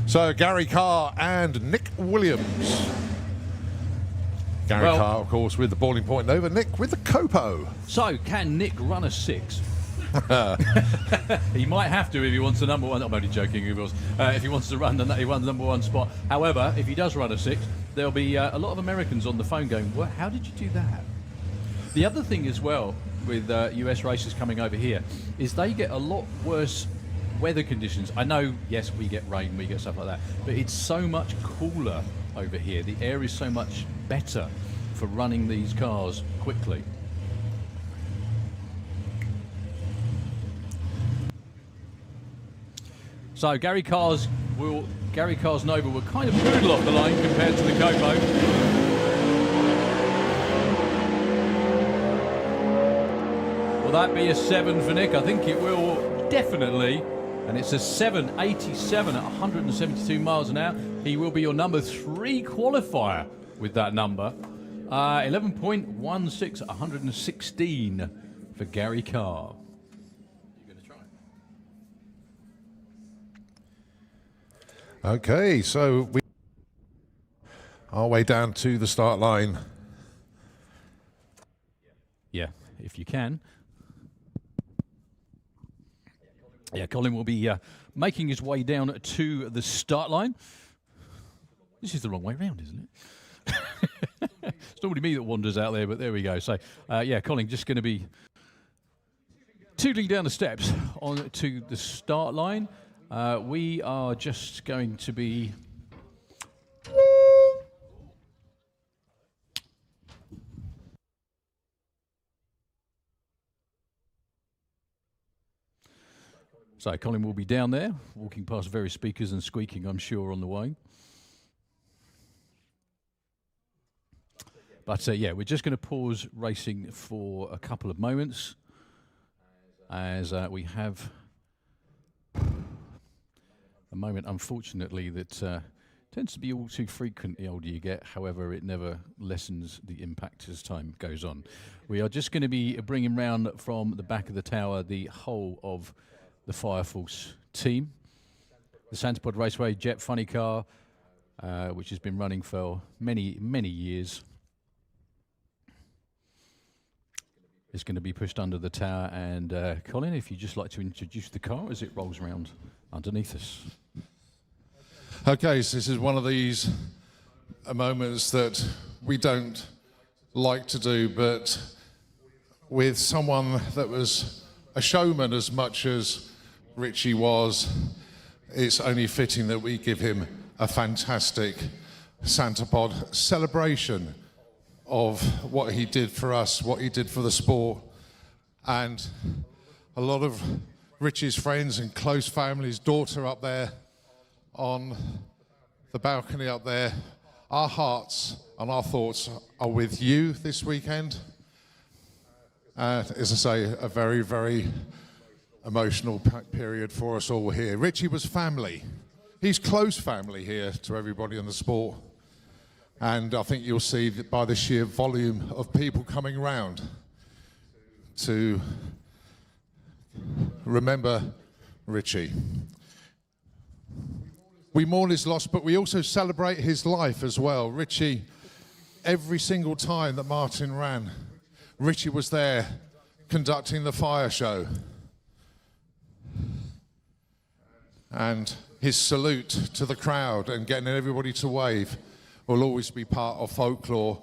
So Gary Carr and Nick Williams. Gary Carr, of course, with the Boiling Point Nova. Nick with the Copo. So, can Nick run a 6? He might have to if he wants the number 1. I'm only joking, of course. If he wants to run the number 1 spot. However, if he does run a 6, there'll be a lot of Americans on the phone going, "Well, how did you do that?" The other thing as well with US races coming over here is they get a lot worse weather conditions. I know, yes, we get rain, we get stuff like that, but it's so much cooler over here. The air is so much better for running these cars quickly. So Gary Carr's Nova will kind of poodle off the line compared to the Copo. Will that be a 7 for Nick? I think it will definitely. And it's a 787 at 172 miles an hour. He will be your number 3 qualifier with that number. 11.16 at 116 for Gary Carr. Okay, so we our way down to the start line. Yeah, if you can. Yeah, Colin will be making his way down to the start line. This is the wrong way round, isn't it? It's normally me that wanders out there, but there we go. So, yeah, Colin just going to be tootling down the steps on to the start line. We are just going to be... So Colin will be down there, walking past various speakers and squeaking, I'm sure, on the way. But yeah, we're just going to pause racing for a couple of moments as we have a moment, unfortunately, that tends to be all too frequent the older you get. However, it never lessens the impact as time goes on. We are just going to be bringing round from the back of the tower the whole of the Fire Force team. The Santa Pod Raceway Jet Funny Car, which has been running for many, many years, is going to be pushed under the tower. And Colin, if you'd just like to introduce the car as it rolls around underneath us. Okay, so this is one of these moments that we don't like to do, but with someone that was a showman as much as Richie was, it's only fitting that we give him a fantastic Santa Pod celebration of what he did for us, what he did for the sport. And a lot of Richie's friends and close family's daughter up there on the balcony up there. Our hearts and our thoughts are with you this weekend. As I say, a very, very emotional period for us all here. Richie was family. He's close family here to everybody in the sport. And I think you'll see that by the sheer volume of people coming round to remember Richie. We mourn his loss, but we also celebrate his life as well. Richie, every single time that Martin ran, Richie was there conducting the fire show. And his salute to the crowd and getting everybody to wave will always be part of folklore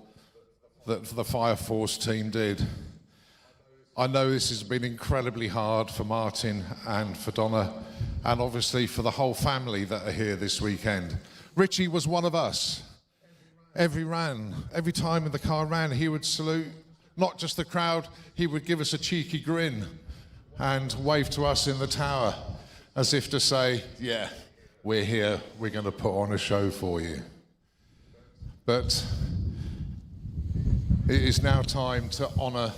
that the Fire Force team did. I know this has been incredibly hard for Martin and for Donna, and obviously for the whole family that are here this weekend. Richie was one of us. Every time in the car ran, he would salute not just the crowd, he would give us a cheeky grin and wave to us in the tower as if to say, yeah, we're here, we're going to put on a show for you. But it is now time to honour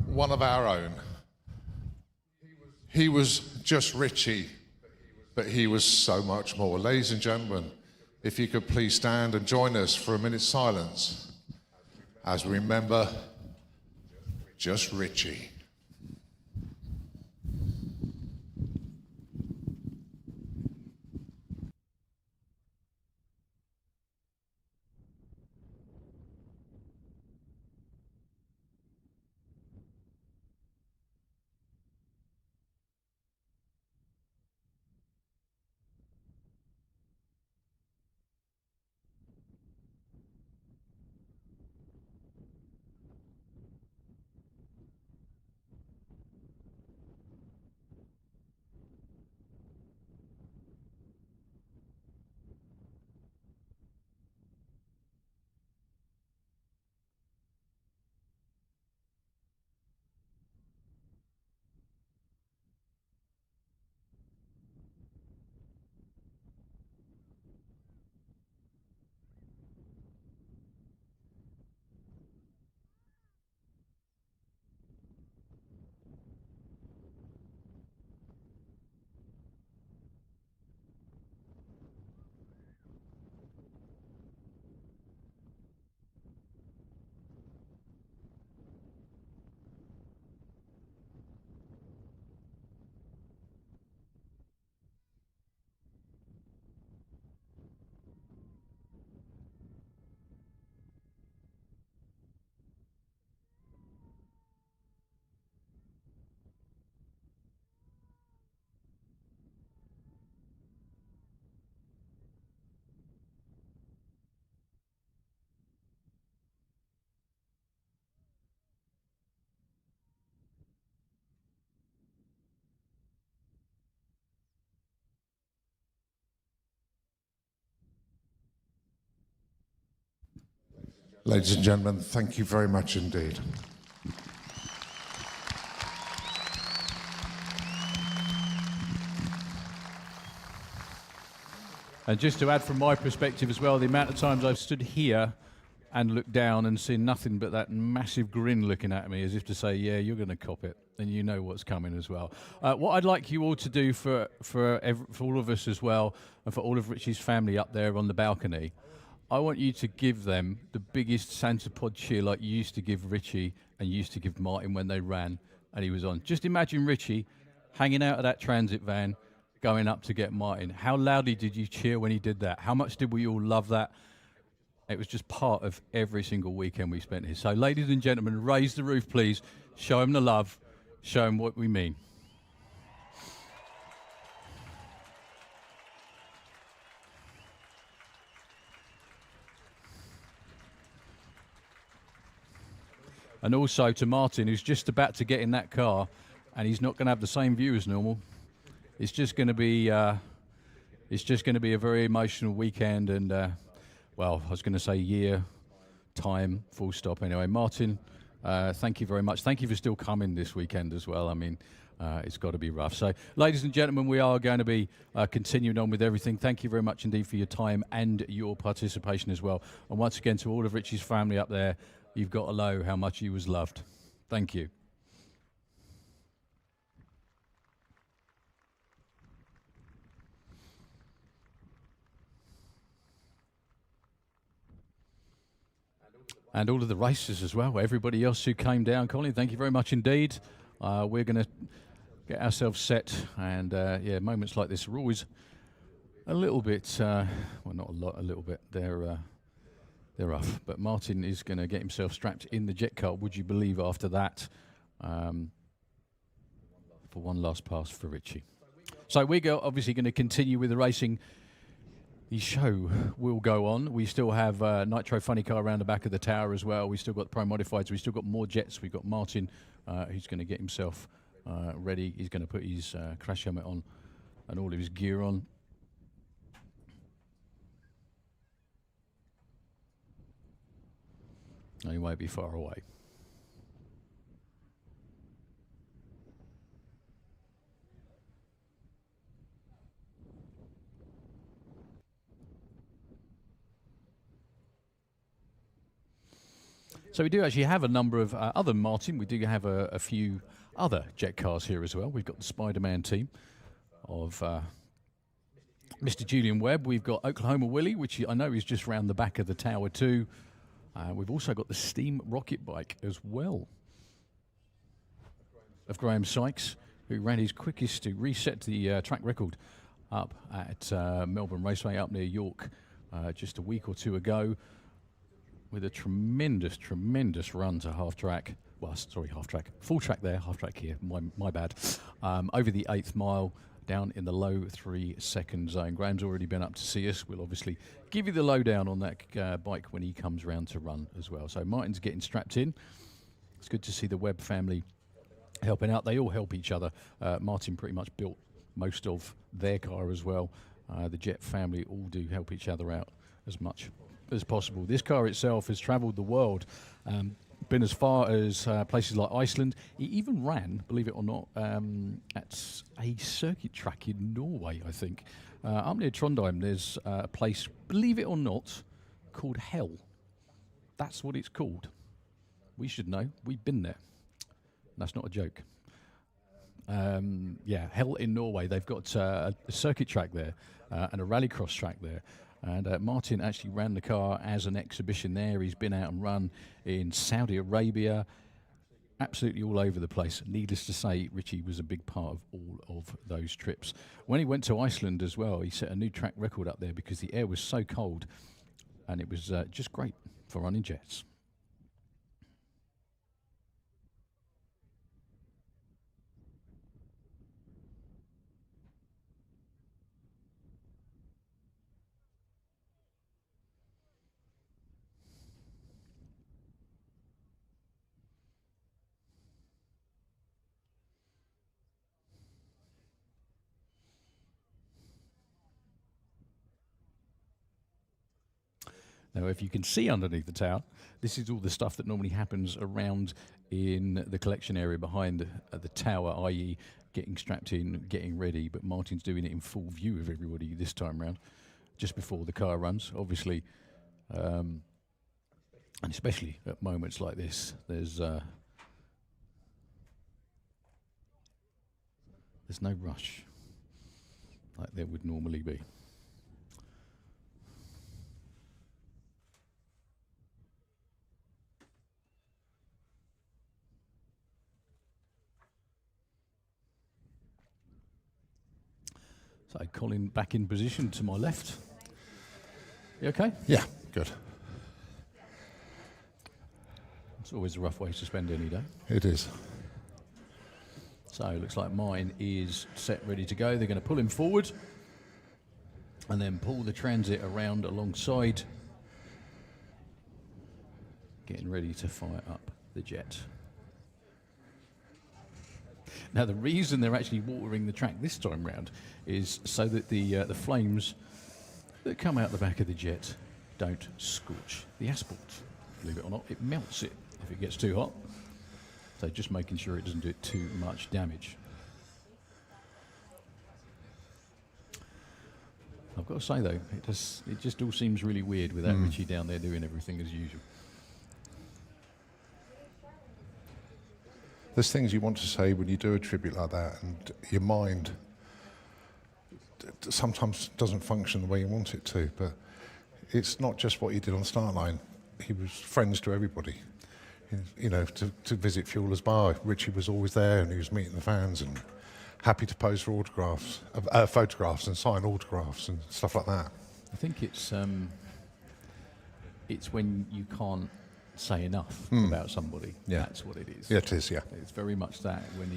one of our own. He was just Richie, but he was so much more. Ladies and gentlemen, if you could please stand and join us for a minute's silence as we remember just Richie. Ladies and gentlemen, thank you very much indeed. And just to add from my perspective as well, the amount of times I've stood here and looked down and seen nothing but that massive grin looking at me as if to say, yeah, you're going to cop it, and you know what's coming as well. What I'd like you all to do for all of us as well, and for all of Richie's family up there on the balcony, I want you to give them the biggest Santa Pod cheer like you used to give Richie and you used to give Martin when they ran and he was on. Just imagine Richie hanging out of that transit van, going up to get Martin. How loudly did you cheer when he did that? How much did we all love that? It was just part of every single weekend we spent here. So, ladies and gentlemen, raise the roof, please. Show him the love. Show him what we mean. And also to Martin, who's just about to get in that car, and he's not going to have the same view as normal. It's just going to be, a very emotional weekend, and well, I was going to say year, time, full stop. Anyway, Martin, thank you very much. Thank you for still coming this weekend as well. I mean, it's got to be rough. So, ladies and gentlemen, we are going to be continuing on with everything. Thank you very much indeed for your time and your participation as well. And once again, to all of Richie's family up there, you've got to know how much he was loved. Thank you. And all of the racers as well, everybody else who came down. Colin, thank you very much indeed. We're going to get ourselves set, and yeah, moments like this are always a little bit, well, not a lot, a little bit. They're rough. But Martin is going to get himself strapped in the jet car, would you believe, after that, for one last pass for Richie. So we're obviously going to continue with the racing The show will go on. We still have Nitro Funny Car around the back of the tower as well. We still got the Pro Modifieds. We still got more jets. We've got Martin, who's going to get himself ready. He's going to put his crash helmet on and all of his gear on. And he won't be far away. So we do actually have a number of other Martin. We do have a few other jet cars here as well. We've got the Spider-Man team of Mr. Julian Webb. We've got Oklahoma Willie, which I know is just round the back of the tower too. We've also got the Steam Rocket Bike as well of Graham Sykes, who ran his quickest to reset the track record up at Melbourne Raceway up near York just a week or two ago, with a tremendous, tremendous run to half track. Well, sorry, half track. Full track there, half track here, my bad. Over the 8th mile, down in the low 3-second zone. Graham's already been up to see us. We'll obviously give you the lowdown on that bike when he comes round to run as well. So Martin's getting strapped in. It's good to see the Webb family helping out. They all help each other. Martin pretty much built most of their car as well. The Jet family all do help each other out as much as possible. This car itself has travelled the world, been as far as places like Iceland. He even ran, believe it or not, at a circuit track in Norway, I think. Up near Trondheim, there's a place, believe it or not, called Hell. That's what it's called. We should know. We've been there. That's not a joke. Yeah, Hell in Norway. They've got a circuit track there and a rallycross track there. And Martin actually ran the car as an exhibition there. He's been out and run in Saudi Arabia, absolutely all over the place. Needless to say, Richie was a big part of all of those trips. When he went to Iceland as well, he set a new track record up there because the air was so cold, and it was just great for running jets. Now, if you can see underneath the tower, this is all the stuff that normally happens around in the collection area behind the tower, i.e. getting strapped in, getting ready, but Martin's doing it in full view of everybody this time round, just before the car runs, obviously. And especially at moments like this, there's no rush like there would normally be. So Colin back in position to my left. You okay? Yeah, good. It's always a rough way to spend any day. It is. So it looks like mine is set, ready to go. They're going to pull him forward and then pull the Transit around alongside, getting ready to fire up the jet. Now, the reason they're actually watering the track this time round is so that the flames that come out the back of the jet don't scorch the asphalt. Believe it or not, it melts it if it gets too hot. So just making sure it doesn't do too much damage. I've got to say though, it just all seems really weird without Richie down there doing everything as usual. There's things you want to say when you do a tribute like that, and your mind sometimes doesn't function the way you want it to, but it's not just what you did on the start line. He was friends to everybody. You know, to visit Fueler's Bar, Richie was always there, and he was meeting the fans and happy to pose for autographs, photographs and sign autographs and stuff like that. I think it's when you can't say enough about somebody. Yeah. That's what it is. Yeah, it is, yeah. It's very much that. When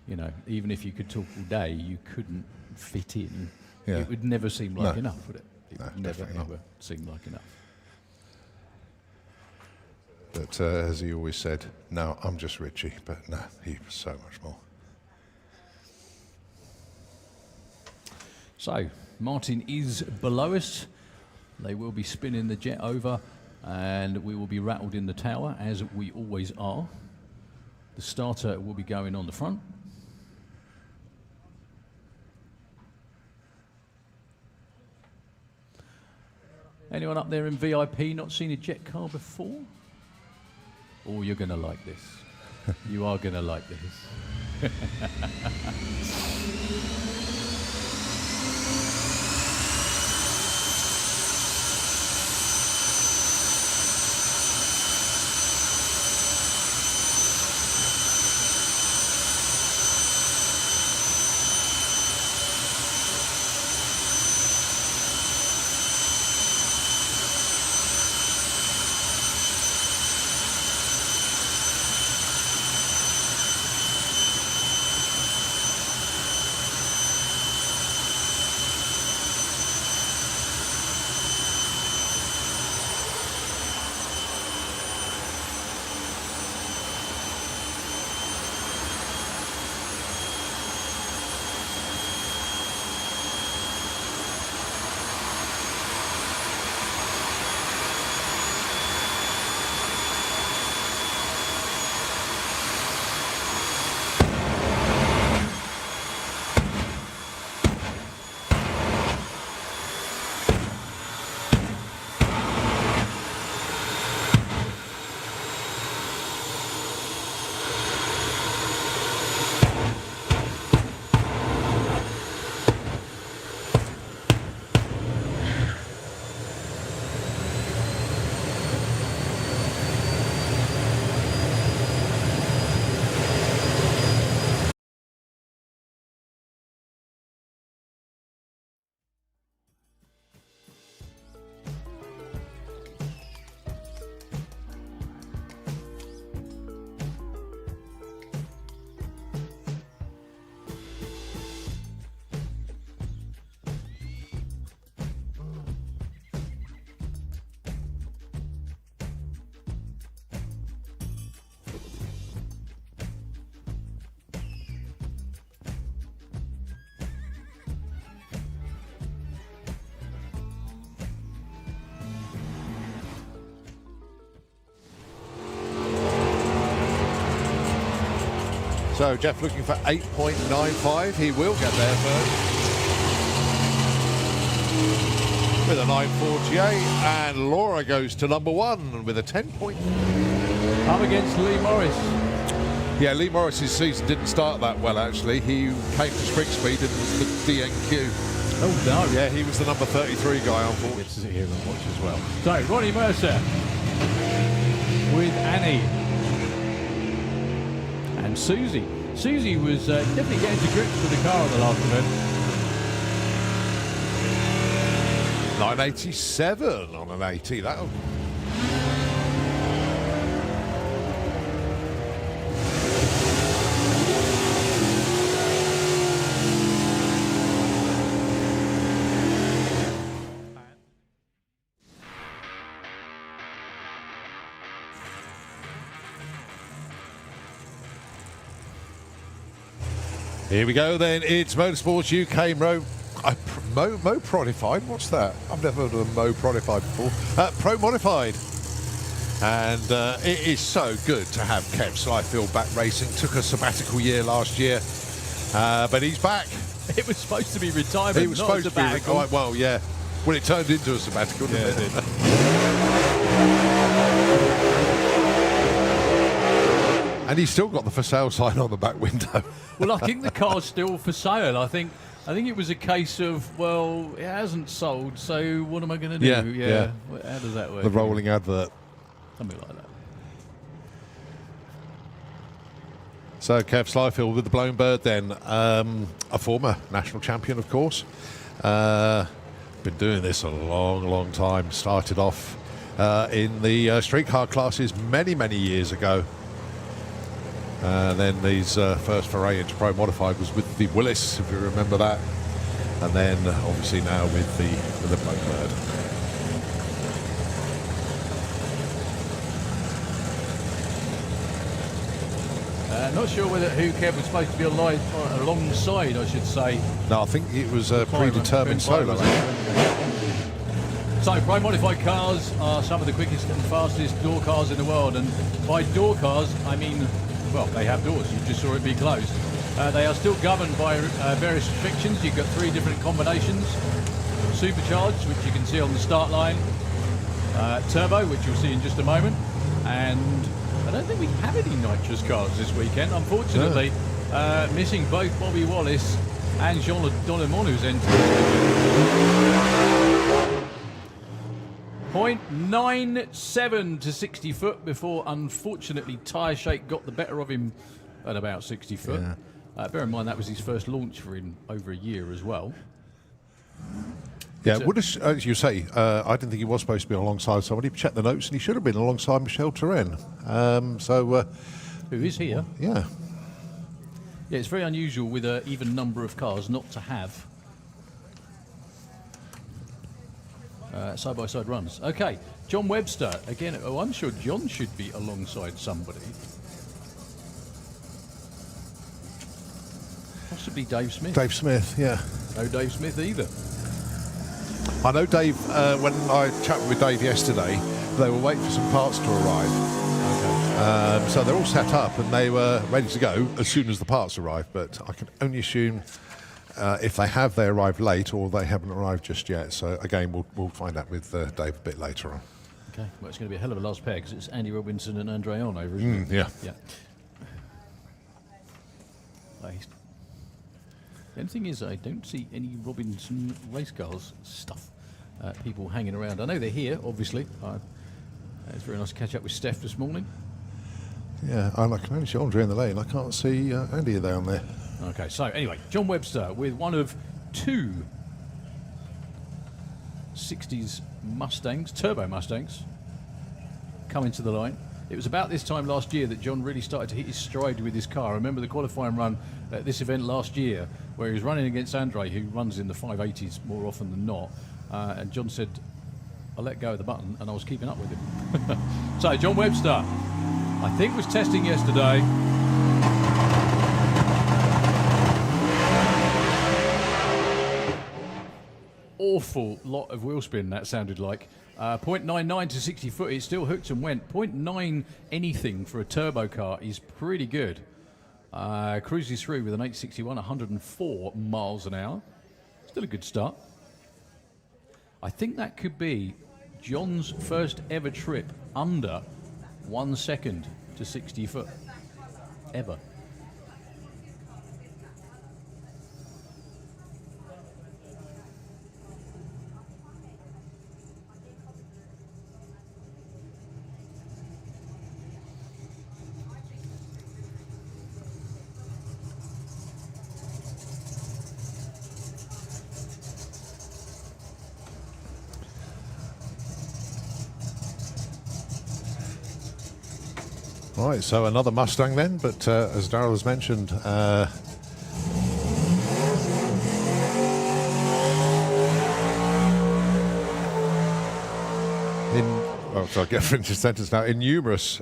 you know, even if you could talk all day, you couldn't fit in. Yeah. It would never seem like No. enough, would it? It No, would never, definitely not. ever seem like enough. But as he always said, no, I'm just Richie. But no, he was so much more. So, Martin is below us. They will be spinning the jet over, and we will be rattled in the tower, as we always are. The starter will be going on the front. Anyone up there in VIP not seen a jet car before? Oh, you're going to like this. You are going to like this. So Jeff looking for 8.95. He will get there first. With a 9.48. And Laura goes to number 1 with a 10 point. Up against Lee Morris. Yeah, Lee Morris's season didn't start that well, actually. He came to Spring Speed and was the DNQ. Oh, no. Yeah, he was the number 33 guy, unfortunately. Get to sit here and watch as well. So, Ronnie Mercer with Annie. And Susie. Susie was definitely getting to grips with the car on the last event. 987 on an 80. That'll... Here we go then, it's Motorsports UK Mo Prodified, what's that? I've never heard of Mo Prodified before. Pro Modified. And it is so good to have Kev Slyfield back racing. Took a sabbatical year last year, but he's back. It was supposed to be retirement, He was not supposed a to be, sabbatical. well, yeah. Well, it turned into a sabbatical, didn't it? And he's still got the for sale sign on the back window. Well, I think the car's still for sale. I think it was a case of, well, it hasn't sold, so what am I going to do? Yeah. How does that work? The rolling advert. Something like that. So Kev Slyfield with the Blown Bird then. A former national champion, of course. Been doing this a long, long time. Started off in the streetcar classes many, many years ago. And then his first foray into Pro Modified was with the Willis, if you remember that. and then obviously now with the Blackbird. Not sure whether who Kev was supposed to be alongside, I should say. No, I think it was a predetermined solo. So, Pro Modified cars are some of the quickest and fastest door cars in the world, and by door cars, I mean, well, they have doors. You just saw it be closed. They are still governed by various restrictions. You've got 3 different combinations: supercharged, which you can see on the start line; turbo, which you'll see in just a moment; and I don't think we have any nitrous cars this weekend, unfortunately. No. Missing both Bobby Wallace and Jean Donomon, who's entered. 0.97 to 60 foot before, unfortunately, tyre shake got the better of him at about 60 foot. Yeah. Bear in mind that was his first launch for in over a year as well. Yeah, as you say, I didn't think he was supposed to be alongside somebody. Checked the notes, and he should have been alongside Michel Turenne. Who is here? Yeah. Yeah, it's very unusual with an even number of cars not to have side-by-side runs. Okay, John Webster. Again, I'm sure John should be alongside somebody. Possibly Dave Smith. Dave Smith, yeah. No Dave Smith either. I know Dave, when I chatted with Dave yesterday, they were waiting for some parts to arrive. Okay. So they're all set up and they were ready to go as soon as the parts arrived, but I can only assume if they have, they arrived late or they haven't arrived just yet. So again, we'll find out with Dave a bit later on. Okay, well, it's going to be a hell of a last pair because it's Andy Robinson and Andre on over, isn't it? Yeah. Yeah. The only thing is, I don't see any Robinson race cars stuff, people hanging around. I know they're here, obviously. It's very nice to catch up with Steph this morning. Yeah, and I can only see Andre in the lane. I can't see Andy down there. Okay, so anyway, John Webster with one of 2 60s Mustangs, turbo Mustangs, coming to the line. It was about this time last year that John really started to hit his stride with his car. I remember the qualifying run at this event last year where he was running against Andre, who runs in the 580s more often than not. And John said, I let go of the button and I was keeping up with him. So, John Webster, I think was testing yesterday. Awful lot of wheel spin that sounded like. 0.99 to 60 foot, it still hooked and went. 0.9 anything for a turbo car is pretty good. Cruises through with an 861, 104 miles an hour. Still a good start. I think that could be John's first ever trip under 1 second to 60 foot. Ever. Right, so another Mustang then, but as Darryl has mentioned, I'll get finished sentence now. In numerous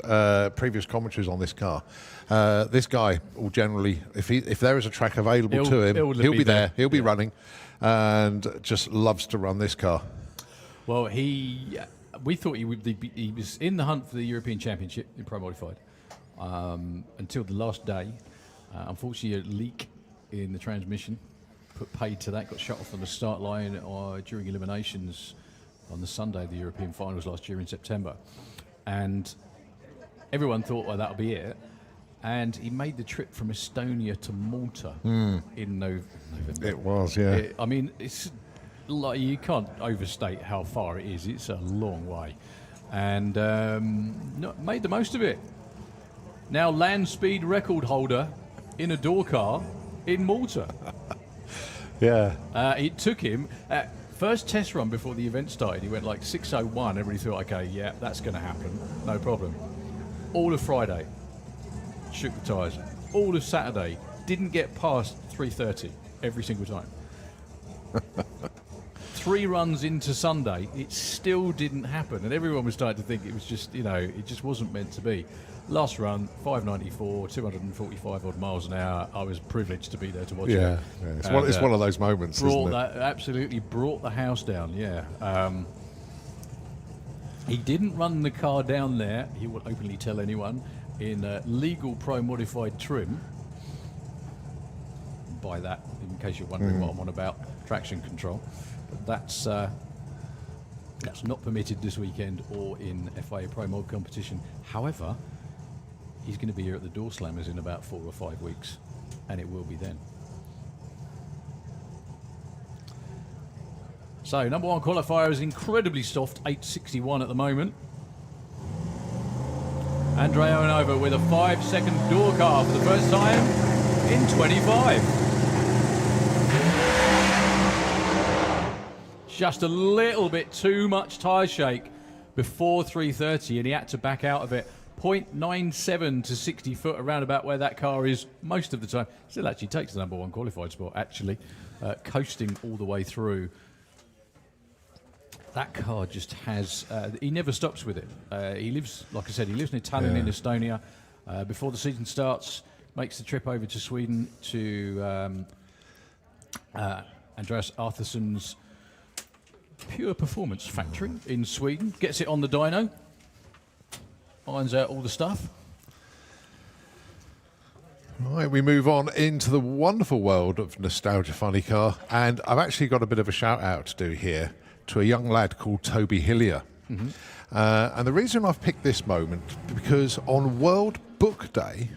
previous commentaries on this car, this guy will generally, if there is a track available to him, he'll be there, he'll be running, and just loves to run this car. Well, we thought he was in the hunt for the European Championship in Pro Modified until the last day. Unfortunately, a leak in the transmission put paid to that, got shut off on the start line during eliminations on the Sunday of the European finals last year in September. And everyone thought, well, that'll be it. And he made the trip from Estonia to Malta in November. It was, yeah. I mean, it's like you can't overstate how far it is. It's a long way. And made the most of it. Now land speed record holder in a door car in Malta. Yeah. It took him, first test run before the event started, he went like 6:01. Everybody thought, okay, yeah, that's going to happen. No problem. All of Friday, shook the tyres. All of Saturday, didn't get past 3:30 every single time. 3 runs into Sunday, it still didn't happen, and everyone was starting to think it was just, it just wasn't meant to be. Last run, 594, 245 odd miles an hour. I was privileged to be there to watch it. Yeah. It's one of those moments, isn't it? Absolutely brought the house down, yeah. He didn't run the car down there, he will openly tell anyone, in legal pro-modified trim. By that, in case you're wondering what I'm on about, traction control. But that's not permitted this weekend or in FIA Pro Mod competition. However, he's going to be here at the Door Slammers in about 4 or 5 weeks, and it will be then. So, number 1 qualifier is incredibly soft, 861 at the moment. Andrea Onova with a 5-second door car for the first time in 25. Just a little bit too much tyre shake before 3:30, and he had to back out of it. 0.97 to 60 foot, around about where that car is most of the time. Still actually takes the number 1 qualified spot, actually, coasting all the way through. That car just has, he never stops with it. He lives, like I said, he lives near Tallinn in Estonia. Before the season starts, makes the trip over to Sweden to Andreas Arthursson's Pure Performance factory in Sweden. Gets it on the dyno, irons out all the stuff. Right, we move on into the wonderful world of Nostalgia Funny Car, and I've actually got a bit of a shout out to do here to a young lad called Toby Hillier. And the reason I've picked this moment, because on World Book Day,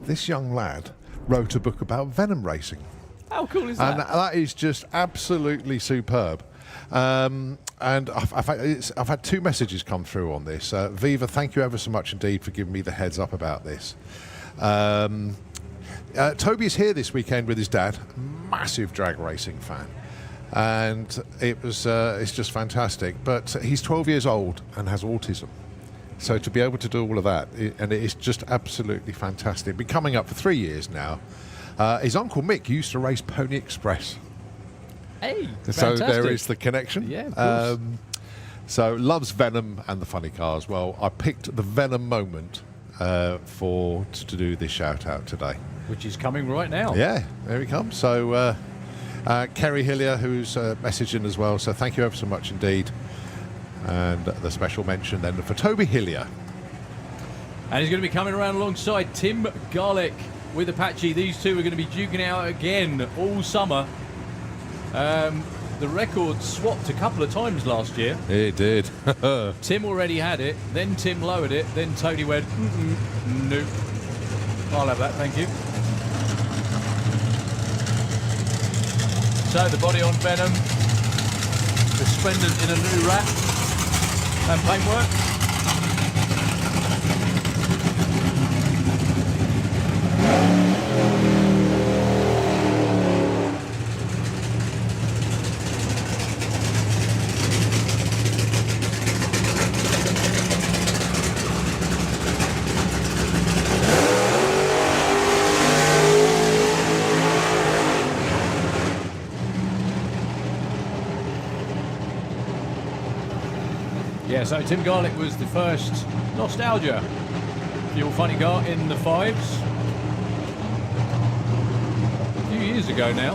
this young lad wrote a book about venom racing. How cool is that? And that is just absolutely superb. And I've had 2 messages come through on this. Viva, thank you ever so much indeed for giving me the heads up about this. Toby's here this weekend with his dad, massive drag racing fan. And it's just fantastic. But he's 12 years old and has autism. So to be able to do all of that, and it is just absolutely fantastic. Been coming up for 3 years now. His uncle Mick used to race Pony Express. Hey, so fantastic. there is the connection. Yeah, of course. So loves Venom and the funny car as well. I picked the Venom moment to do this shout out today. Which is coming right now. Yeah, there he comes. So Kerry Hillier, who's messaging as well. So thank you ever so much indeed. And the special mention then for Toby Hillier. And he's going to be coming around alongside Tim Garlick with Apache. These two are going to be duking out again all summer. The record swapped a couple of times last year. It did. Tim already had it, then Tim lowered it, then Tony went, nope. I'll have that, thank you. So the body on Venom, resplendent in a new wrap and paintwork. Yeah, so Tim Garlick was the first Nostalgia fuel funny car in the 5s. A few years ago now.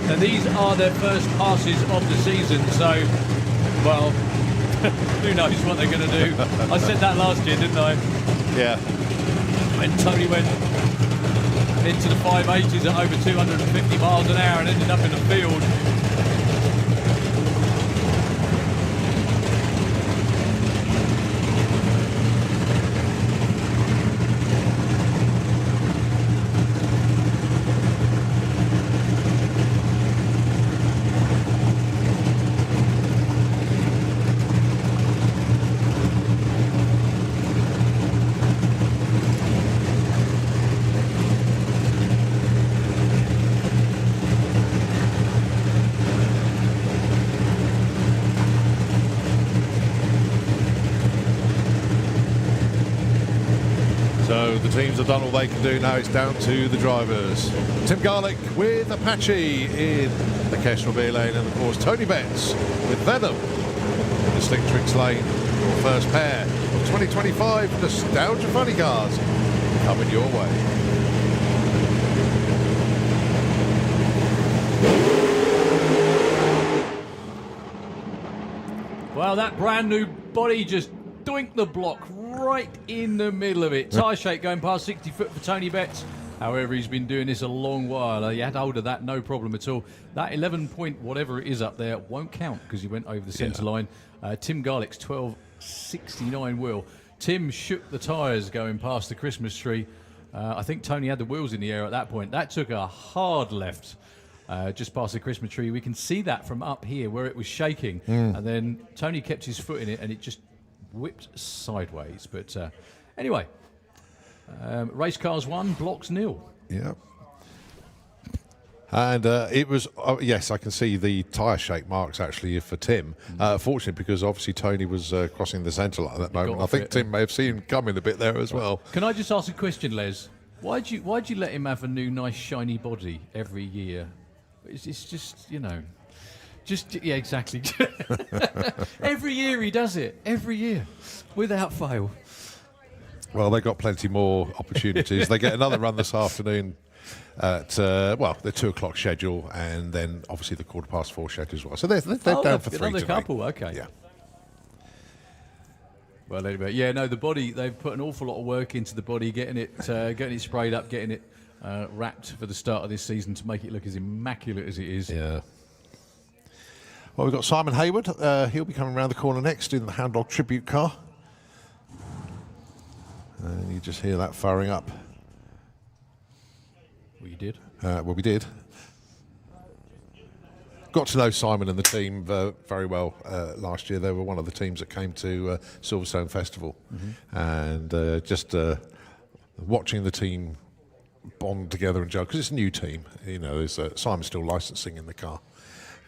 Now these are their first passes of the season, so, well, who knows what they're going to do. I said that last year, didn't I? Yeah. When Tony went into the 580s at over 250 miles an hour and ended up in the field. So the teams have done all they can do. Now it's down to the drivers. Tim Garlick with Apache in the Kestrel B lane, and of course Tony Betts with Venom in the Slick Tricks lane. Your first pair of 2025 Nostalgia Funny Cars coming your way. Well, that brand new body just doinked the block right in the middle of it. Tyre shake going past 60 foot for Tony Betts. However, he's been doing this a long while. He had hold of that, no problem at all. That 11 point whatever it is up there won't count because he went over the centre line. Tim Garlick's 12.69 wheel. Tim shook the tyres going past the Christmas tree. I think Tony had the wheels in the air at that point. That took a hard left. Just past the Christmas tree. We can see that from up here where it was shaking. And then Tony kept his foot in it and it just whipped sideways. But anyway, race cars 1, blocks 0. Yeah. And it was, yes, I can see the tyre shake marks actually for Tim. Fortunately, because obviously Tony was crossing the centre line at that moment. I think Tim may have seen him coming a bit there as well. Can I just ask a question, Les? Why'd you let him have a new nice shiny body every year? It's just, you know, yeah, exactly. Every year he does it. Every year, without fail. Well, they got plenty more opportunities. They get another run this afternoon at, the 2 o'clock schedule, and then obviously the 4:15 schedule as well. So they're down for 3 another today. couple, okay. Yeah. Well, anyway, yeah, no, the body, they've put an awful lot of work into the body, getting it sprayed up, getting it wrapped for the start of this season to make it look as immaculate as it is. Yeah. Well, we've got Simon Hayward. He'll be coming around the corner next in the Hound Dog tribute car. And you just hear that firing up. Well, you did? We did. Got to know Simon and the team very well last year. They were one of the teams that came to Silverstone Festival. And just watching the team bond together and gel, because it's a new team. You know, there's Simon's still licensing in the car.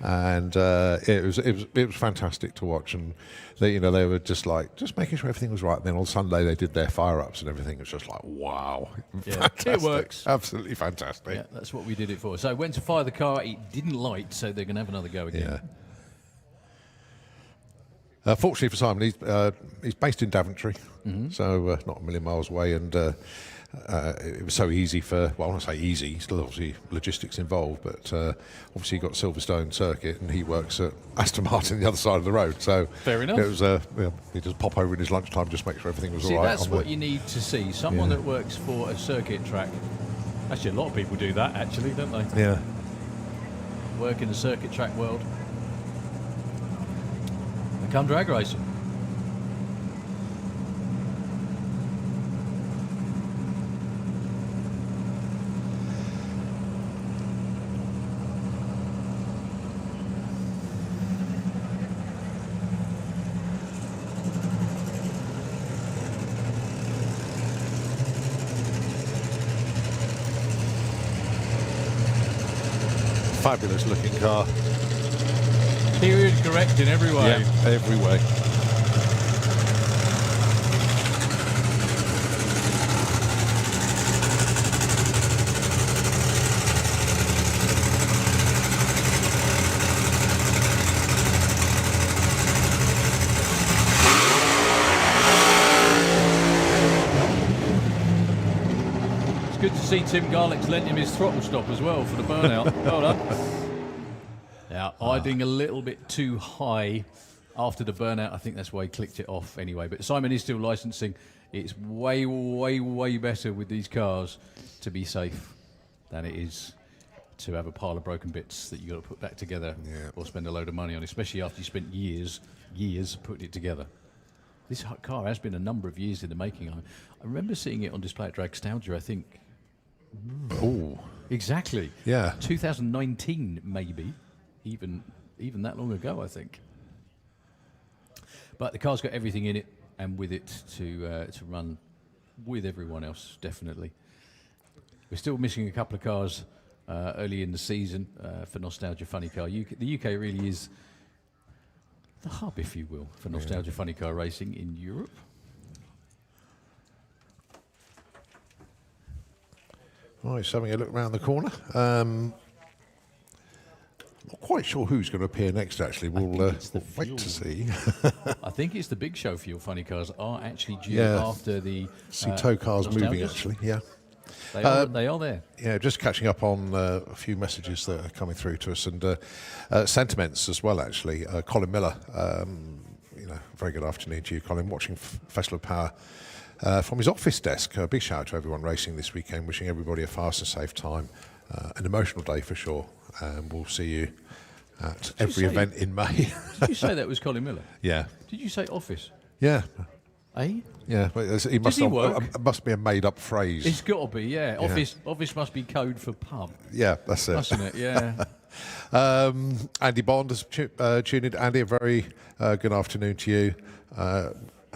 And it was fantastic to watch, and they were just making sure everything was right. And then on Sunday they did their fire ups and everything. It was just like, wow, yeah, it works, absolutely fantastic. Yeah, that's what we did it for. So went to fire the car, it didn't light, so they're going to have another go again. Yeah. Fortunately for Simon, he's based in Daventry, so not a million miles away, and it was so easy for, well, I want to say easy, still obviously logistics involved, but obviously he got Silverstone Circuit and he works at Aston Martin the other side of the road, so fair enough. It was he'd just pop over in his lunchtime, just make sure everything was all right. That's what you need to see, someone that works for a circuit track. Actually, a lot of people do that, actually, don't they? Yeah. Work in the circuit track world. They come drag racing. Fabulous looking car. Period correct in every way. Yeah, every way. Good to see Tim Garlick's lent him his throttle stop as well for the burnout. Well done. Now, idling a little bit too high after the burnout. I think that's why he clicked it off anyway. But Simon is still licensing. It's way, way, way better with these cars to be safe than it is to have a pile of broken bits that you've got to put back together or spend a load of money on, especially after you spent years putting it together. This car has been a number of years in the making. I remember seeing it on display at Dragster, I think. Oh, exactly. Yeah. 2019, maybe. Even that long ago, I think. But the car's got everything in it and with it to run with everyone else, definitely. We're still missing a couple of cars early in the season for Nostalgia Funny Car. The UK really is the hub, if you will, for Nostalgia Funny Car racing in Europe. Right, just having a look around the corner. Not quite sure who's going to appear next, actually. We'll wait to see. I think it's the big show fuel funny cars are actually due Yeah. after the... See tow cars moving, Nostalgias. actually, yeah. They are there. Yeah, just catching up on a few messages that are coming through to us, and sentiments as well, actually. Colin Miller, very good afternoon to you, Colin, watching Festival of Power from his office desk. Big shout out to everyone racing this weekend, wishing everybody a fast and safe time. An emotional day for sure, and we'll see you at every event in May. Did you say that was Colin Miller? Yeah. Did you say office? Yeah. Eh? Yeah, but it Does he work? must be a made-up phrase. It's got to be, yeah. Office must be code for pub, Yeah, that's it. mustn't it? Yeah. Andy Bond has tuned in. Andy, a very good afternoon to you.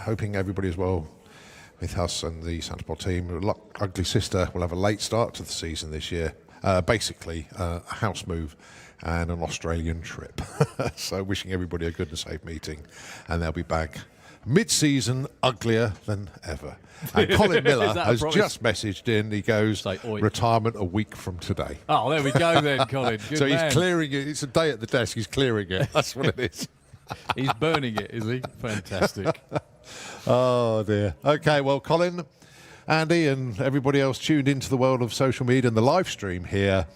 Hoping everybody is well with us and the Santa Pod team. Ugly Sister will have a late start to the season this year. Basically, a house move and an Australian trip. So wishing everybody a good and safe meeting. And they'll be back mid-season, uglier than ever. And Colin Miller Is that a has promise? just messaged in. He goes, Say, oi. retirement a week from today. Oh, there we go then, Colin. Good So man. he's clearing it. It's a day at the desk. He's clearing it. That's what it is. He's burning it, is he? Fantastic. Oh, dear. Okay, well, Colin, Andy, and everybody else tuned into the world of social media and the live stream here.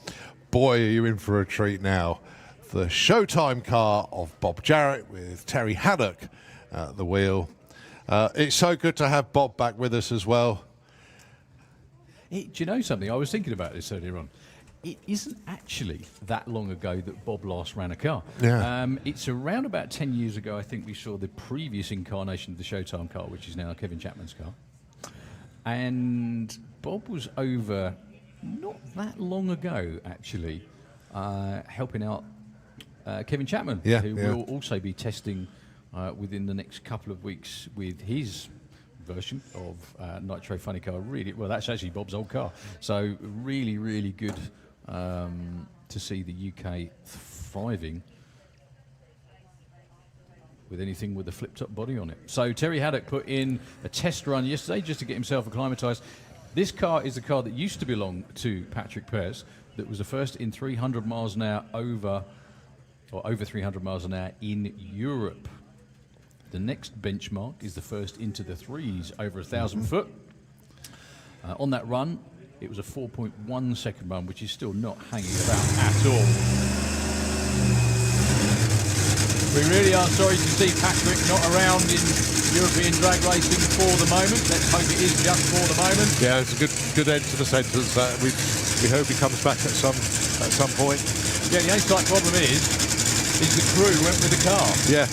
Boy, are you in for a treat now. The Showtime car of Bob Jarrett with Terry Haddock at the wheel. It's so good to have Bob back with us as well. Do you know something? I was thinking about this earlier on. It isn't actually that long ago that Bob last ran a car. Yeah. It's around about 10 years ago, I think we saw the previous incarnation of the Showtime car, which is now Kevin Chapman's car. And Bob was over not that long ago, actually, helping out Kevin Chapman, who will also be testing within the next couple of weeks with his version of Nitro Funny Car. Really, well, that's actually Bob's old car. So really, really good to see the UK thriving with anything with a flipped-up body on it. So Terry Haddock put in a test run yesterday just to get himself acclimatised. This car is a car that used to belong to Patrick Pearce, that was the first in 300 miles an hour over 300 miles an hour in Europe. The next benchmark is the first into the threes over 1,000 foot. On that run, it was a 4.1 second run, which is still not hanging about at all. We really are sorry to see Patrick not around in European drag racing for the moment. Let's hope it is just for the moment. Yeah, it's a good end to the sentence. We hope he comes back at some point. Yeah, the only slight problem is the crew went with the car. Yeah.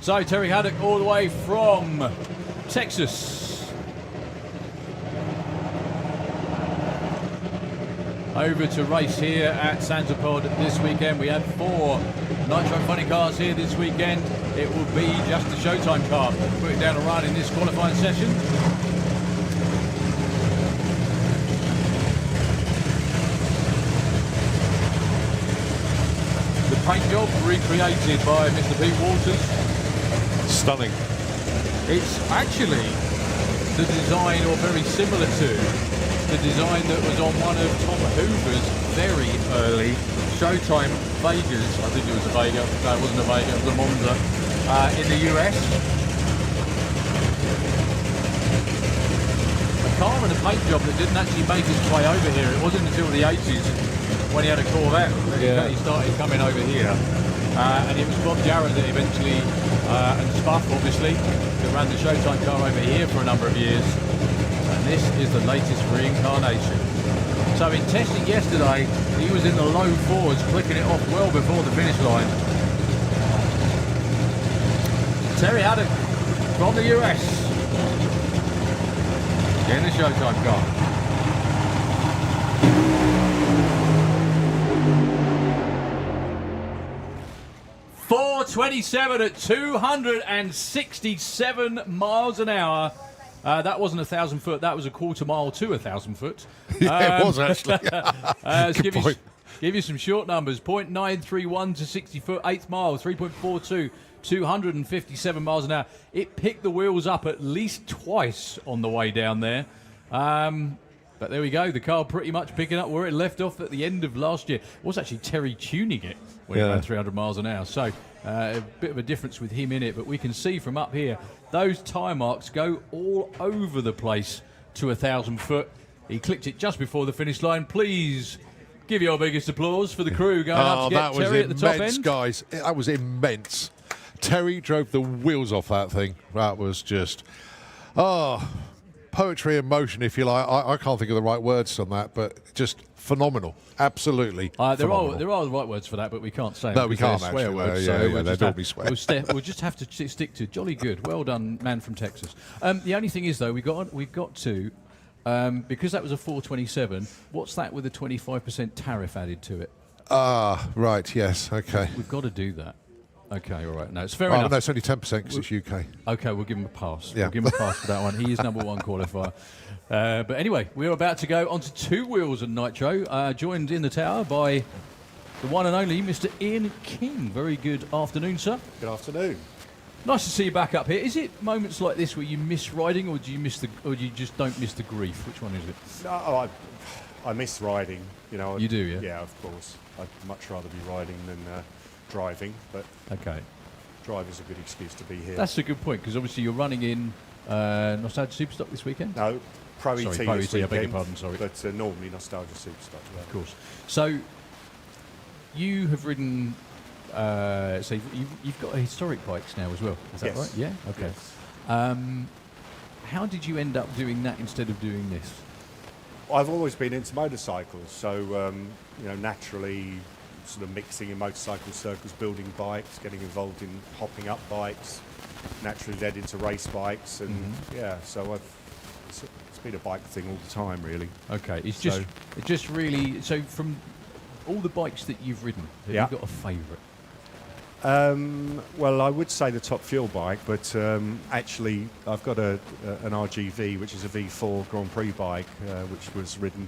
So Terry Haddock all the way from Texas over to race here at Santa Pod this weekend. We had 4 Nitro Funny cars here this weekend. It will be just the Showtime car putting down a run in this qualifying session. The paint job recreated by Mr. Pete Walters. Stunning. It's actually the design, or very similar to, the design that was on one of Tom Hoover's very early Showtime Vegas. I think it was a Vega. No, it wasn't a Vega, it was a Monza in the US. A car and a paint job that didn't actually make its way over here. It wasn't until the 80s when he had a Corvette that he started coming over here. And it was Bob Jarrett that eventually, and Spuff obviously, that ran the Showtime car over here for a number of years. And this is the latest reincarnation. So in testing yesterday, he was in the low 4s, clicking it off well before the finish line. Terry Haddock from the US in the Showtime car. 4:27 at 267 miles an hour That wasn't 1,000 foot. That was a quarter mile to 1,000 foot. Yeah, it was actually. Let's Good point. give you some short numbers. 0.931 to 60 foot, 8th mile, 3.42, 257 miles an hour. It picked the wheels up at least twice on the way down there. But there we go. The car pretty much picking up where it left off at the end of last year. It was actually Terry tuning it when it ran 300 miles an hour. So a bit of a difference with him in it. But we can see from up here, those tyre marks go all over the place to 1,000 foot. He clicked it just before the finish line. Please give your biggest applause for the crew going up to get Terry at the top end. Guys. That was immense. Terry drove the wheels off that thing. That was just, poetry in motion, if you like. I can't think of the right words on that, but just phenomenal. Absolutely phenomenal. There are the right words for that, but we can't say them. No, we can't they're swear actually. words. They'd all be swear. We'll just have to stick to jolly good. Well done, man from Texas. The only thing is, though, we've got to, because that was a 427, what's that with a 25% tariff added to it? Right, yes, okay. We've got to do that. Okay, all right. No, it's fair enough. No, it's only 10% because it's UK. Okay, we'll give him a pass. Yeah. We'll give him a pass for that one. He is number one qualifier. But anyway, we're about to go onto two wheels and Nitro, joined in the tower by the one and only Mr. Ian King. Very good afternoon, sir. Good afternoon. Nice to see you back up here. Is it moments like this where you miss riding, or do you just don't miss the grief? Which one is it? No, I miss riding. You know. You do, yeah? Yeah, of course. I'd much rather be riding than driving, but Okay. driving's a good excuse to be here. That's a good point, because obviously you're running in Nostalgia Superstock this weekend? No, Pro ET Pro this ET, I beg your weekend, pardon, sorry. but normally Nostalgia Superstock. Yeah. Of course. So you have ridden. So you've got historic bikes now as well. Is that Yes. right? Yeah. Okay. Yes. How did you end up doing that instead of doing this? I've always been into motorcycles, so naturally, sort of mixing in motorcycle circles, building bikes, getting involved in hopping up bikes, naturally led into race bikes, and so it's been a bike thing all the time, really. Okay. It's So- just really. So from all the bikes that you've ridden, have Yeah. you got a favourite? Well, I would say the top fuel bike, but actually I've got an RGV, which is a V4 Grand Prix bike, which was ridden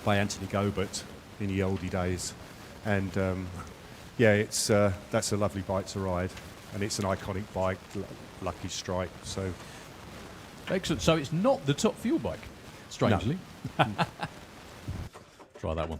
by Anthony Gobert in the oldie days. And it's that's a lovely bike to ride, and it's an iconic bike, Lucky Strike. So Excellent. So it's not the top fuel bike, strangely. Try that one.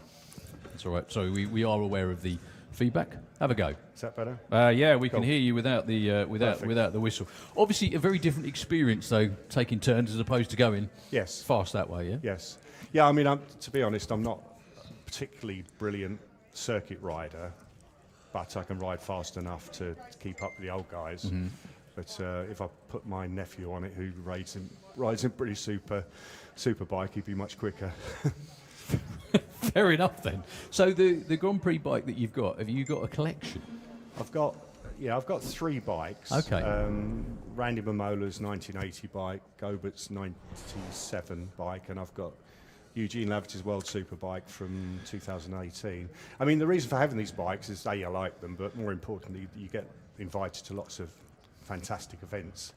It's all right. So we are aware of the feedback. Have a go. is that better? Yeah, we can Cool. hear you without the Perfect. without the whistle. Obviously, a very different experience though, taking turns as opposed to going Yes. fast that way. Yeah. Yes. Yeah, I mean, to be honest, I'm not a particularly brilliant circuit rider, but I can ride fast enough to keep up with the old guys. Mm-hmm. But if I put my nephew on it, who rides in pretty super bike, he'd be much quicker. Fair enough then. So the Grand Prix bike that you've got, have you got a collection? I've got 3 bikes. Okay. Randy Mamola's 1980 bike, Gobert's 97 bike, and I've got Eugene Lavitt's World Superbike from 2018. I mean, the reason for having these bikes is A, I like them, but more importantly, you get invited to lots of fantastic events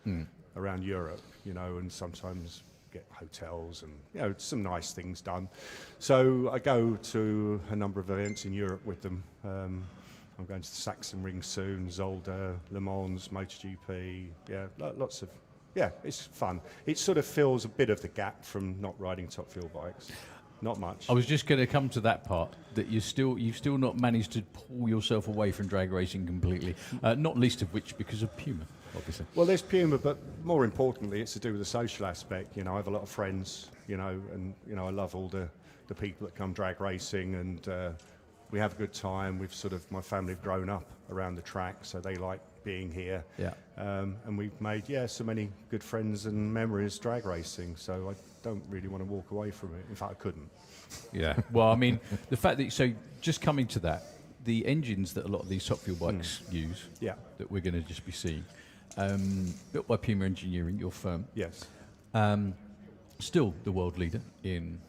around Europe, and sometimes get hotels and some nice things done. So I go to a number of events in Europe with them. I'm going to the Saxon Ring soon, Zolder, Le Mans, MotoGP. Yeah, lots of. Yeah, it's fun. It sort of fills a bit of the gap from not riding top fuel bikes. Not much. I was just going to come to that part, that you've still not managed to pull yourself away from drag racing completely, not least of which because of Puma, obviously. Well, there's Puma, but more importantly, it's to do with the social aspect. I have a lot of friends, and I love all the people that come drag racing, and we have a good time. My family have grown up around the track, so they like being here. Yeah. And we've made, so many good friends and memories drag racing, so I don't really want to walk away from it. In fact, I couldn't. Yeah. Well, I mean, the fact that, so just coming to that, the engines that a lot of these top fuel bikes use, Yeah. that we're going to just be seeing, built by Puma Engineering, your firm, Yes. still the world leader in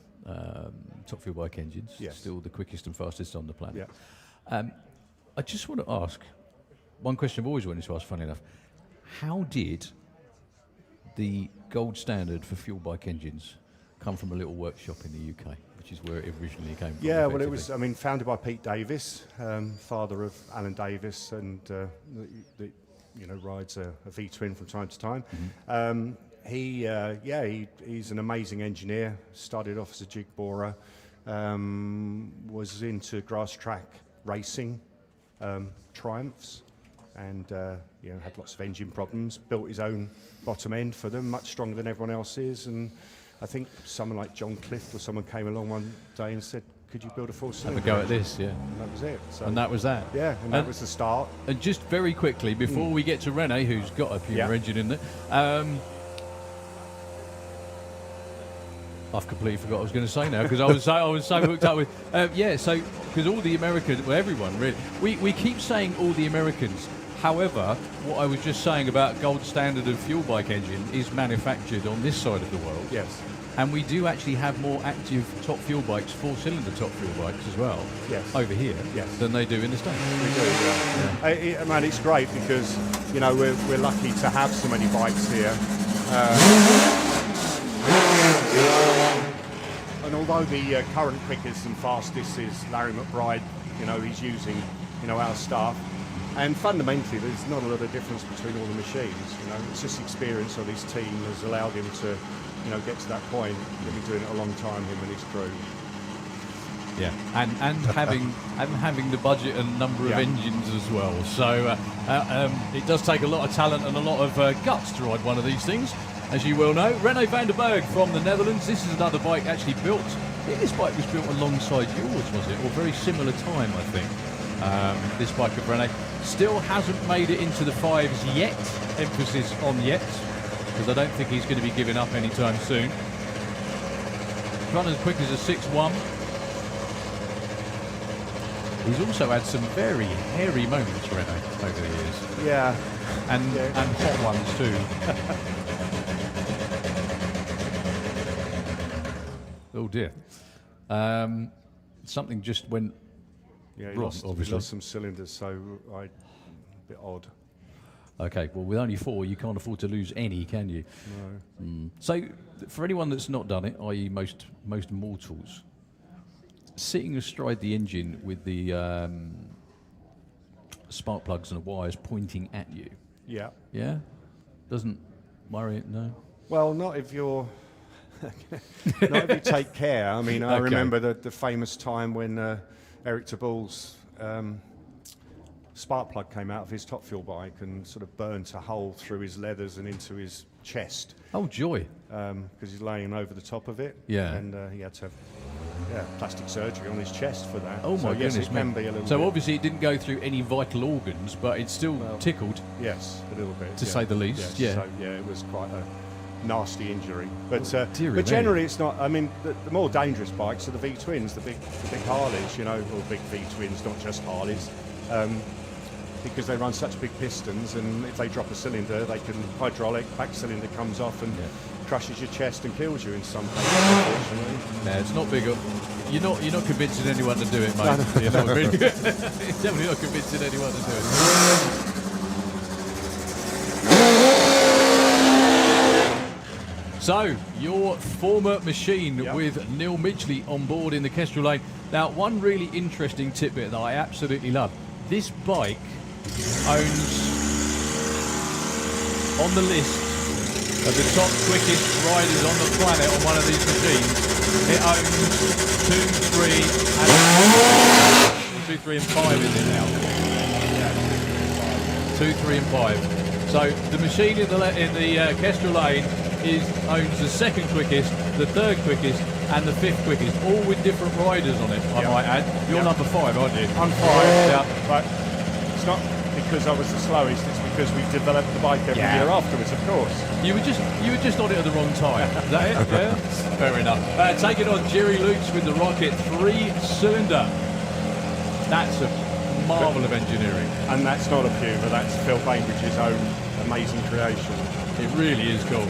top fuel bike engines, Yes. still the quickest and fastest on the planet. Yeah. I just want to ask, one question I've always wanted to ask, funny enough, how did the gold standard for fuel bike engines come from a little workshop in the UK, which is where it originally came from. Yeah, well, it effectively. was, I mean, founded by Pete Davis, father of Alan Davis, and rides a V-twin from time to time. He's an amazing engineer. Started off as a jig borer, was into grass track racing, Triumphs, and had lots of engine problems. Built his own bottom end for them, much stronger than everyone else's. And I think someone like John Clift or someone came along one day and said, "Could you build a four-cylinder?" Have a go at this, yeah. And that was it. So, And that was that. yeah, and that was the start. And just very quickly, before we get to Rene, who's got a Puma engine in there, I've completely forgot what I was going to say now because I was so hooked up with so because all the Americans, well, everyone really, we keep saying all the Americans. However, what I was just saying about gold standard of fuel bike engine is manufactured on this side of the world. Yes. And we do actually have more active top fuel bikes, four-cylinder top fuel bikes as well, over here than they do in the States. We do, yeah. Man, it's great because we're lucky to have so many bikes here. And although the current quickest and fastest is Larry McBride, he's using our stuff. And fundamentally, there's not a lot of difference between all the machines. It's just experience of his team has allowed him to, get to that point. He's been doing it a long time, him and his crew. Yeah, and having the budget and number of engines as well. So it does take a lot of talent and a lot of guts to ride one of these things, as you well know. Rene van der Berg from the Netherlands. This is another bike actually built. I think this bike was built alongside yours, was it? Or very similar time, I think. This bike of Rene still hasn't made it into the fives yet. Emphasis on yet, because I don't think he's going to be giving up anytime soon. Run as quick as a 6.1. He's also had some very hairy moments, Rene, over the years. Yeah. And hot ones too. Oh dear. Something just went Yeah, he wrong, lost obviously. some cylinders, so a bit odd. Okay, well, with only 4, you can't afford to lose any, can you? No. So, for anyone that's not done it, i.e. most mortals, sitting astride the engine with the spark plugs and the wires pointing at you. Yeah. Yeah? Doesn't worry, no? Well, not if you're... not if you take care. I mean, I remember the famous time when Eric Taball's spark plug came out of his top fuel bike and sort of burnt a hole through his leathers and into his chest. Oh, joy. Because he's laying over the top of it. Yeah. And he had to have plastic surgery on his chest for that. Oh, so my goodness. Yes, it can be a little so, bit. obviously, it didn't go through any vital organs, but it still tickled. Yes, a little bit. To say the least, yes. So, it was quite a nasty injury. But Deary generally, it's not. I mean, the more dangerous bikes are the V-twins, the big Harleys, or big V-twins, not just Harleys. Because they run such big pistons, and if they drop a cylinder, they can back cylinder comes off and crushes your chest and kills you in some cases, unfortunately. No, it's not big. You're not convincing anyone to do it, mate. You're not really, you're definitely not convincing anyone to do it. So, your former machine with Neil Midgley on board in the Kestrel Lane. Now, one really interesting tidbit that I absolutely love. This bike owns, on the list of the top quickest riders on the planet on one of these machines, it owns 2, 3 and 5 is it now? 2, 3 and 5. So the machine in the Kestrel Lane owns the second quickest, the third quickest, and the fifth quickest, all with different riders on it, I might add. You're number 5, aren't you? I'm 5, but it's not because I was the slowest, it's because we developed the bike every year afterwards, of course. You were just on it at the wrong time. Is that it? Yeah? Fair enough. Taking on Jerry Lutz with the Rocket 3-cylinder. That's a marvel of engineering. And that's not a Puma, that's Phil Bainbridge's own amazing creation. It really is cool.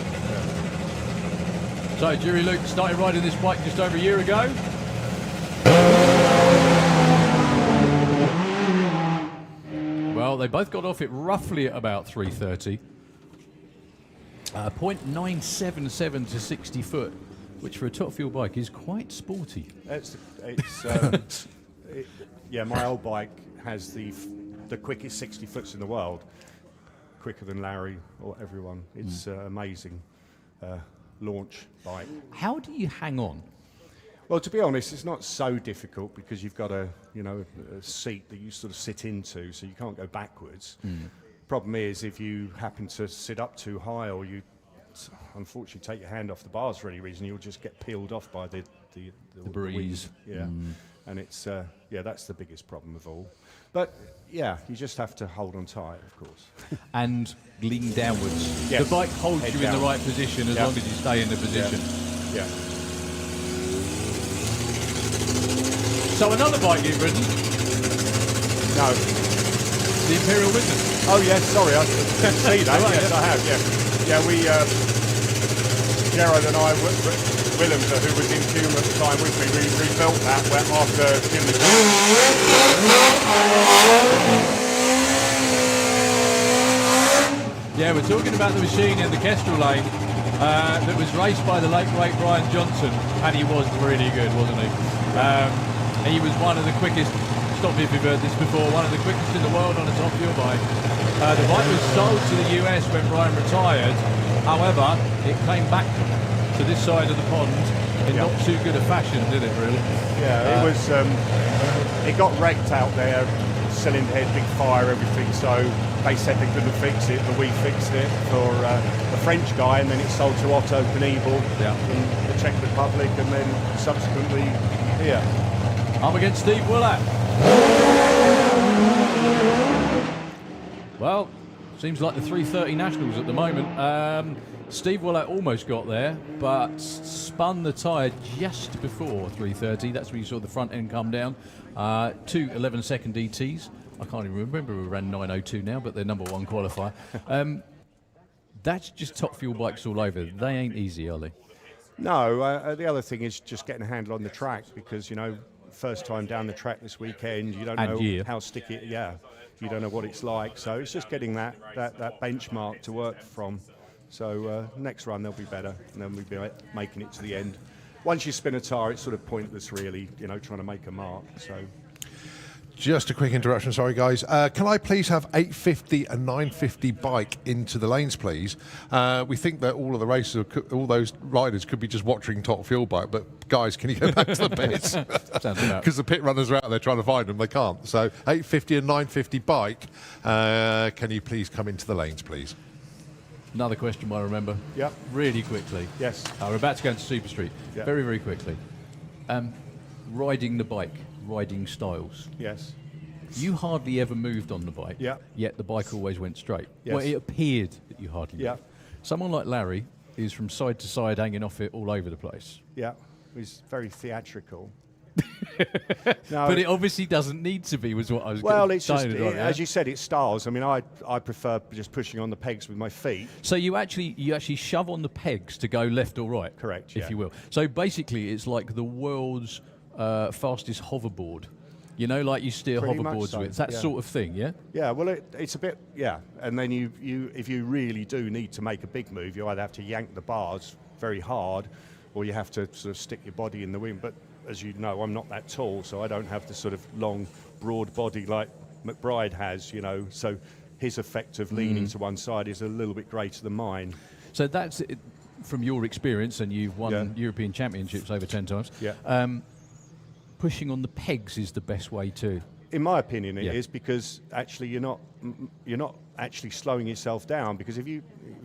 So Jerry Lutz started riding this bike just over a year ago. Well, they both got off it roughly at about 3:30. .977 to 60 foot, which for a top fuel bike is quite sporty. Yeah, my old bike has the quickest 60 foots in the world, quicker than Larry or everyone. It's amazing launch bike. How do you hang on? Well, to be honest, it's not so difficult because you've got a seat that you sort of sit into, so you can't go backwards. Problem is, if you happen to sit up too high, or you unfortunately take your hand off the bars for any reason, you'll just get peeled off by the breeze. Wind. Yeah, and it's that's the biggest problem of all. But yeah, you just have to hold on tight, of course. And lean downwards. Yes. The bike holds Head you down. in the right position as long as you stay in the position. Yeah. So another bike you've ridden, No. the Imperial Witness. Oh yes, sorry, I didn't see that. Right, Yes, yeah. I have. Yeah, we, Cherret and I, Willem, who was in Hume at the time with me, we rebuilt that after Jim. Yeah, we're talking about the machine in the Kestrel lane that was raced by the late great Brian Johnson, and he was really good, wasn't he? He was one of the quickest. Stop me if you've heard this before. One of the quickest in the world on a top fuel bike. The bike was sold to the US when Brian retired. However, it came back to this side of the pond in not too good a fashion, did it? Really? Yeah, it was. It got wrecked out there, cylinder head, big fire, everything. So they said they couldn't fix it, but we fixed it for the French guy, and then it sold to Otto Kniebel in the Czech Republic, and then subsequently here. Up against Steve Willett. Well, seems like the 3:30 Nationals at the moment. Steve Willett almost got there, but spun the tyre just before 3:30. That's when you saw the front end come down. 2 11-second ETs. I can't even remember who ran 9:02 now, but they're number one qualifier. That's just top fuel bikes all over. They ain't easy, are they? No, the other thing is just getting a handle on the track because, first time down the track this weekend, you don't know how sticky, you don't know what it's like. So it's just getting that benchmark to work from. So next run they'll be better, and then we'll be making it to the end. Once you spin a tyre, it's sort of pointless really, trying to make a mark. So. Just a quick interruption, sorry guys. Can I please have 850 and 950 bike into the lanes, please? We think that all of the racers, all those riders could be just watching Top Fuel Bike, but guys, can you go back to the pits? Because the pit runners are out there trying to find them, they can't. So 850 and 950 bike, can you please come into the lanes, please? Another question I remember. Yep. Really quickly. Yes. We're about to go into Super Street. Yep. Very, very quickly. Riding the bike, riding styles. Yes. You hardly ever moved on the bike. Yeah. Yet the bike always went straight. Yes. Well, it appeared that you hardly Yeah. moved. Someone like Larry is from side to side, hanging off it all over the place. Yeah. It was very theatrical. But it obviously doesn't need to be, was what I was Well, it's just, saying. as you said, it's styles. I mean, I prefer just pushing on the pegs with my feet. So you actually shove on the pegs to go left or right. Correct, if yeah. you will. So basically, it's like the world's fastest hoverboard. Like you steer Pretty much hoverboards so, with that yeah. sort of thing. Yeah. Yeah, well, it's a bit, and then you if you really do need to make a big move, you either have to yank the bars very hard, or you have to sort of stick your body in the wind. But as you know, I'm not that tall, so I don't have the sort of long, broad body like McBride has, so his effect of leaning to one side is a little bit greater than mine. So that's it, from your experience, and you've won European Championships over 10 times. Yeah. Pushing on the pegs is the best way to. In my opinion, it Yeah. is, because actually you're not actually slowing yourself down, because if you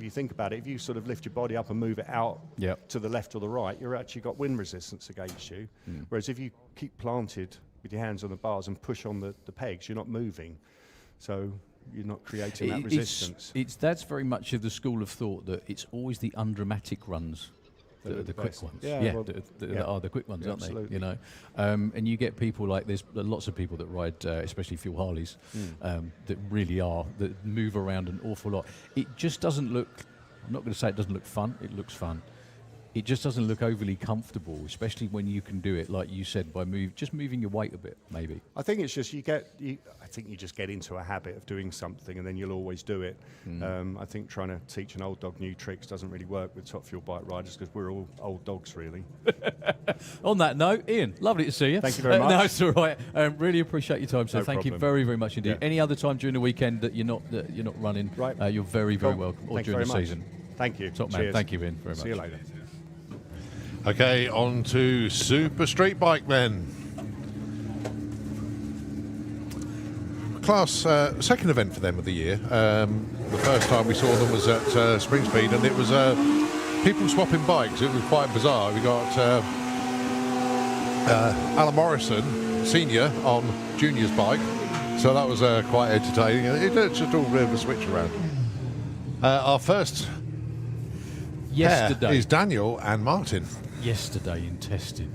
think about it, if you sort of lift your body up and move it out to the left or the right, you're actually got wind resistance against you. Whereas if you keep planted with your hands on the bars and push on the pegs, you're not moving. So you're not creating that resistance. That's very much of the school of thought that it's always the undramatic runs that are the quick best. ones. Yeah, well, that are the quick ones, aren't absolutely. they? And you get people like this. Lots of people that ride, especially fuel Harleys, that really that move around an awful lot. It just doesn't look. I'm not going to say it doesn't look fun. It looks fun. it just doesn't look overly comfortable, especially when you can do it, like you said, by just moving your weight a bit, maybe. I think it's just I think you just get into a habit of doing something, and then you'll always do it. I think trying to teach an old dog new tricks doesn't really work with top fuel bike riders, because we're all old dogs, really. On that note, Ian, lovely to see you. Thank you very much. No, it's all right. Really appreciate your time, sir. No Thank you problem. very, very much indeed. Yeah. Any other time during the weekend that you're not running, Right. You're very, very Cool. welcome. Or Thank you during the very much. season. Thank you. Top man. Cheers. Thank you, Ian, very much. See you later. Okay, on to Super Street Bike then. Class second event for them of the year. The first time we saw them was at Spring Speed, and it was people swapping bikes. It was quite bizarre. We got Alan Morrison, senior, on Junior's bike, so that was quite entertaining. It's just all a bit of a switch around. Our first Yesterday. pair is Daniel and Martin. Yesterday in testing.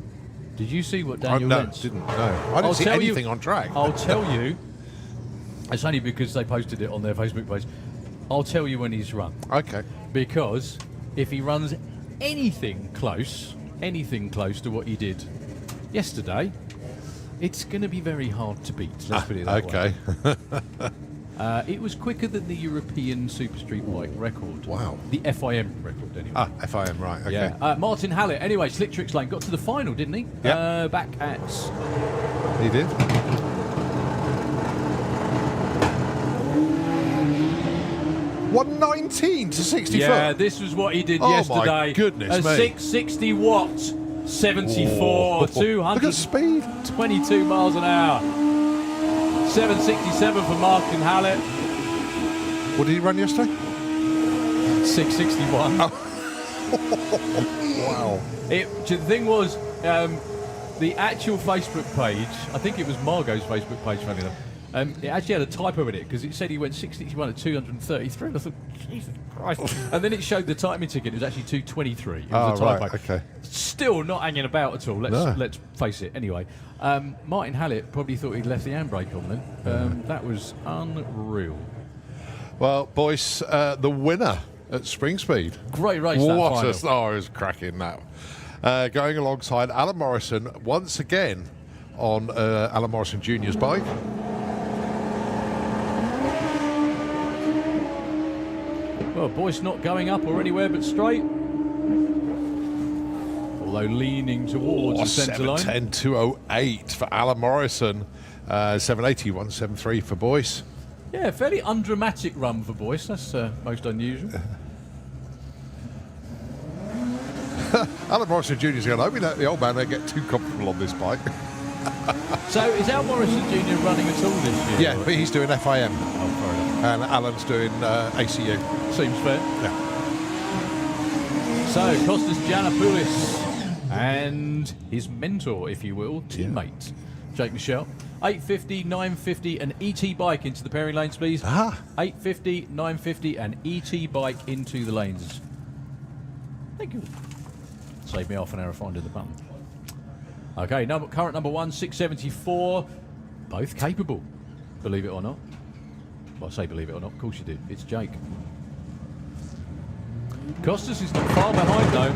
Did you see what Daniel No, Lentz? didn't. No, I didn't I'll see tell you- anything on track. I'll tell you. It's only because they posted it on their Facebook page. I'll tell you when he's run. Okay. Because if he runs anything close to what he did yesterday, it's going to be very hard to beat. Let's put it that way. Okay. It was quicker than the European Super Street Bike record. Wow. The FIM record, anyway. FIM, right. Okay. Yeah. Martin Hallett, anyway, Slick Tricks Lane, got to the final, didn't he? Yeah. Back at... He did. 119 to 60 Yeah, foot. this was what he did Oh, my yesterday. goodness A me. 660 watt, 74, Look at speed. 222 miles an hour. 767 for Martin Hallett, What did he run yesterday? 661. Wow. The thing was, the actual Facebook page, I think it was Margot's Facebook page, funny enough, it actually had a typo in it because it said he went 661 at 233. And I thought, Jesus Christ. And then it showed the timing ticket. It was actually 223. It was a typo. Right, okay. Still not hanging about at all. No. Let's face it. Anyway, Martin Hallett probably thought he'd left the handbrake on then. That was unreal. Well, boys, the winner at Spring Speed. Great race, that What final. a star is cracking that. Going alongside Alan Morrison once again on Alan Morrison Jr.'s bike. Well, Boyce not going up or anywhere but straight. Although leaning towards the centre line. 710 208 for Alan Morrison. 780 173 for Boyce. Yeah, fairly undramatic run for Boyce. That's most unusual. Alan Morrison Jr. is going, hoping that the old man may get too comfortable on this bike. So is Al Morrison Jr. running at all this year? Yeah, but he's doing FIM. Oh, fair enough. And Alan's doing ACU. Seems fair. Yeah. So Kostas Giannopoulos and his mentor, if you will, teammate, Jake Michelle. 850, 950 and ET bike into the pairing lanes, please. 850, 950 and ET bike into the lanes. Thank you. Saved me half an hour of finding the button. Okay, current number 1, 674. Both capable, believe it or not. Well, I say believe it or not, of course you do. It's Jake. Kostas is not far behind though.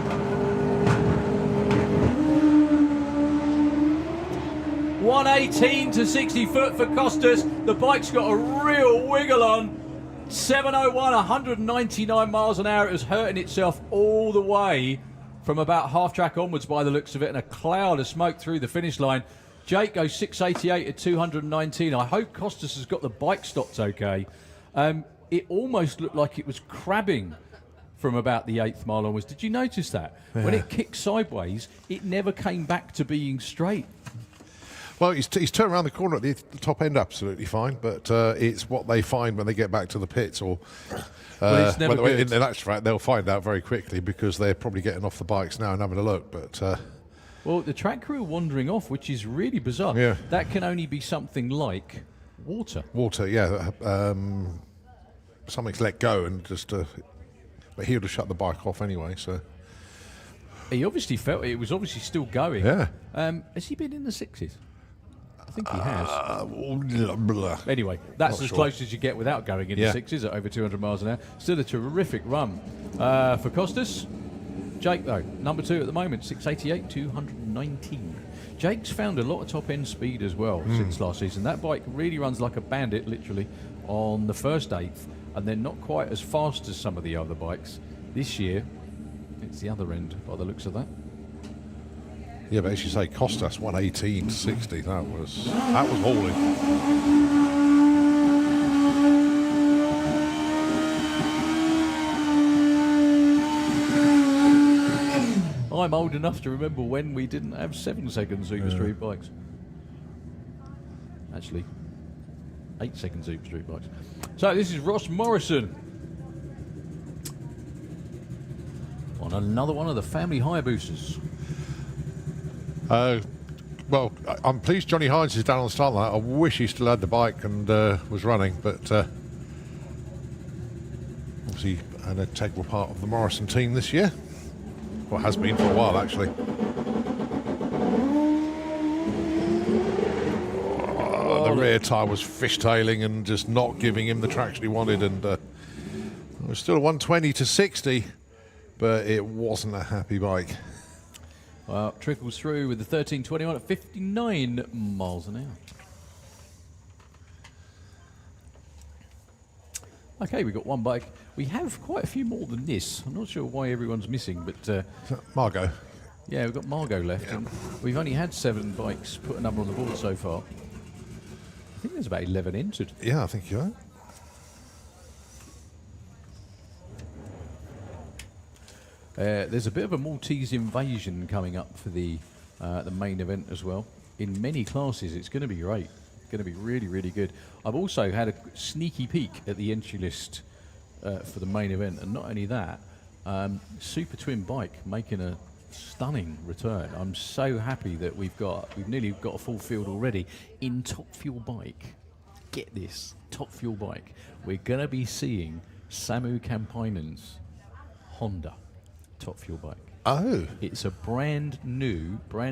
118 to 60 foot for Kostas. The bike's got a real wiggle on. 701, 199 miles an hour. It was hurting itself all the way from about half track onwards by the looks of it, and a cloud of smoke through the finish line. Jake goes 688 at 219. I hope Kostas has got the bike stopped okay. It almost looked like it was crabbing from about the 8th mile onwards. Did you notice that? Yeah. When it kicked sideways, it never came back to being straight. Well, he's turned around the corner at the top end absolutely fine, but it's what they find when they get back to the pits, or well, it's never good. In actual fact, they'll find out very quickly because they're probably getting off the bikes now and having a look. But well, the track crew are wandering off, which is really bizarre. Yeah. That can only be something like water. Water, yeah. Something's let go, and just but he would have shut the bike off anyway. So he obviously felt it was obviously still going. Yeah. Has he been in the 60s? I think he has. Blah. Anyway, that's Not as sure. close as you get without going in the 60s at over 200 miles an hour. Still a terrific run for Kostas. Jake, though, number 2 at the moment, 688, 219. Jake's found a lot of top-end speed as well since last season. That bike really runs like a bandit, literally, on the first eighth, and then not quite as fast as some of the other bikes. This year, it's the other end by the looks of that. Yeah, but as you say, cost us 118.60. That was hauling. I'm old enough to remember when we didn't have 7-second Super Street bikes. Actually, 8-second Super Street bikes. So this is Ross Morrison on another one of the family hire boosters. Well, I'm pleased Johnny Hines is down on the start line. I wish he still had the bike and was running, but obviously an integral part of the Morrison team this year. Well, has been for a while, actually. The rear tyre was fishtailing and just not giving him the traction he wanted, and it was still 120 to 60, but it wasn't a happy bike. Well, trickles through with the 1321 at 59 miles an hour. Okay, we've got one bike. We have quite a few more than this. I'm not sure why everyone's missing, but... Margot. Yeah, we've got Margot left. Yeah. And we've only had 7 bikes put a number on the board so far. I think there's about 11 entered. Yeah, I think you're right. There's a bit of a Maltese invasion coming up for the main event as well. In many classes, it's going to be great. It's going to be really, really good. I've also had a sneaky peek at the entry list for the main event, and not only that, Super Twin bike making a stunning return. I'm so happy that we've nearly got a full field already in Top Fuel bike. Get this, Top Fuel bike. We're going to be seeing Samu Kampainen's Honda Top Fuel bike. Oh. It's a brand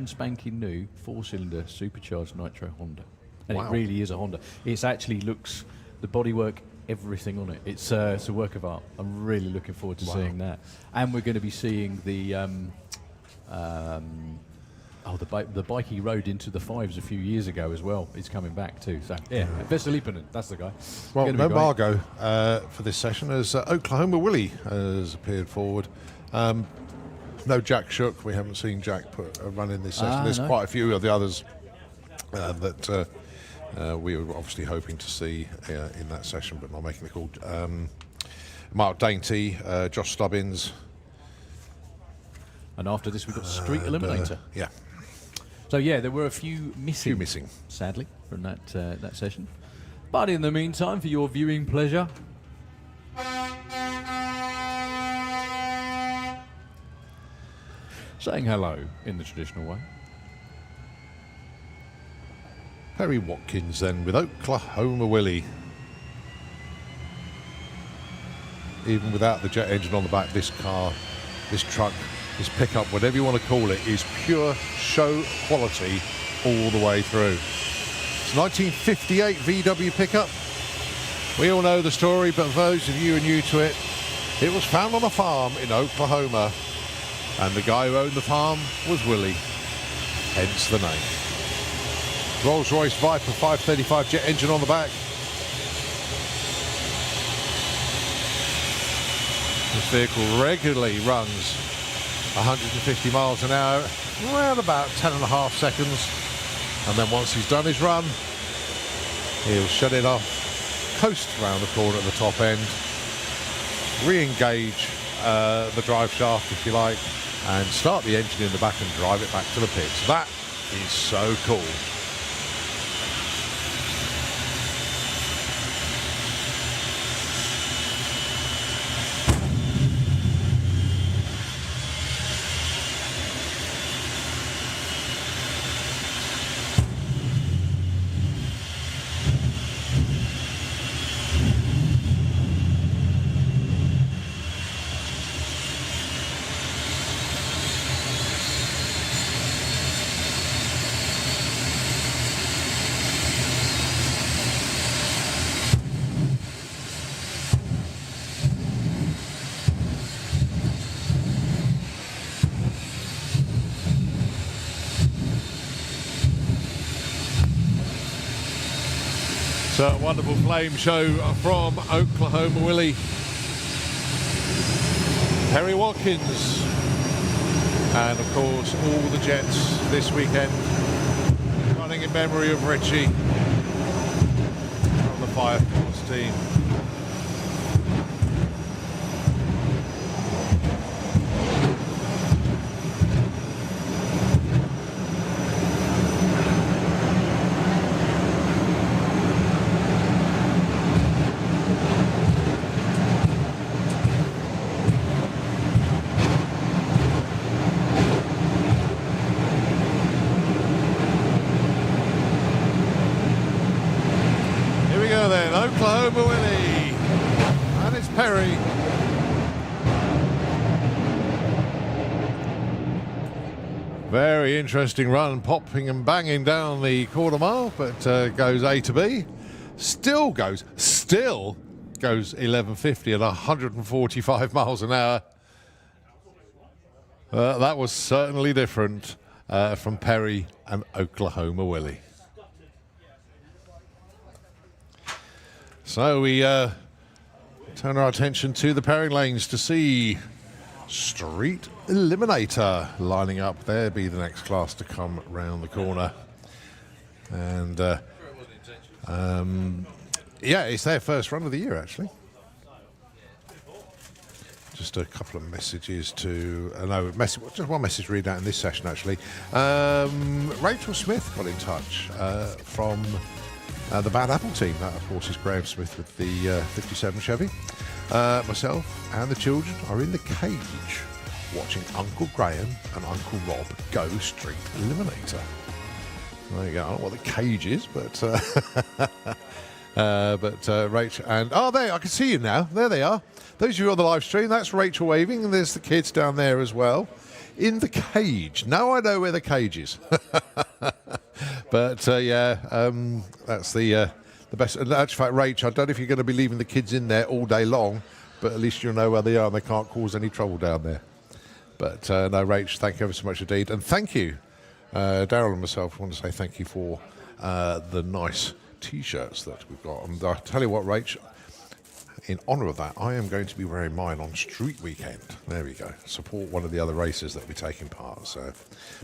spanking new 4-cylinder supercharged nitro Honda. And Wow. it really is a Honda. It actually looks, the bodywork, everything on it. It's a work of art. I'm really looking forward to seeing that. And we're going to be seeing the the bike he rode into the 5s a few years ago as well. It's coming back too. So yeah, Veselipanen, that's the guy. Well, no Margot for this session, as Oklahoma Willie has appeared forward. No Jack Shook. We haven't seen Jack put a run in this session. There's quite a few of the others that we were obviously hoping to see in that session, but not making the call. Mark Dainty, Josh Stubbins. And after this, we've got Street Eliminator. Yeah. So yeah, there were a few missing, sadly, from that that session. But in the meantime, for your viewing pleasure, saying hello in the traditional way. Perry Watkins then with Oklahoma Willie. Even without the jet engine on the back, this car, this truck, this pickup, whatever you want to call it, is pure show quality all the way through. It's 1958 VW pickup. We all know the story, but for those of you who are new to it, it was found on a farm in Oklahoma, and the guy who owned the farm was Willie, hence the name. Rolls-Royce Viper 535 jet engine on the back. This vehicle regularly runs 150 miles an hour, around about 10.5 seconds. And then once he's done his run, he'll shut it off, coast around the corner at the top end, re-engage the drive shaft, if you like, and start the engine in the back and drive it back to the pits. That is so cool. So a wonderful flame show from Oklahoma Willie. Harry Watkins. And of course all the jets this weekend running in memory of Richie from the Fireforce team. Oklahoma Willie, and it's Perry. Very interesting run, popping and banging down the quarter mile, but goes A to B. Still goes 11.50 at 145 miles an hour. That was certainly different from Perry and Oklahoma Willie. So we turn our attention to the pairing lanes to see Street Eliminator lining up there, be the next class to come round the corner. And yeah, it's their first run of the year actually. Just a couple of messages to, just one message to read out in this session actually. Rachel Smith got in touch from the Bad Apple team. That, of course, is Graham Smith with the 57 Chevy. Myself and the children are in the cage watching Uncle Graham and Uncle Rob go Street Eliminator. There you go. I don't know what the cage is, but Rachel and there, I can see you now. There they are. Those of you on the live stream, that's Rachel waving, and there's the kids down there as well in the cage. Now I know where the cage is. But that's the best. And actually, in fact, Rach, I don't know if you're going to be leaving the kids in there all day long, but at least you'll know where they are and they can't cause any trouble down there. But no, Rach, thank you ever so much indeed. And thank you, Daryl and myself, want to say thank you for the nice T-shirts that we've got. And I'll tell you what, Rach, in honour of that, I am going to be wearing mine on Street Weekend. There we go. Support one of the other races that we're taking part. So,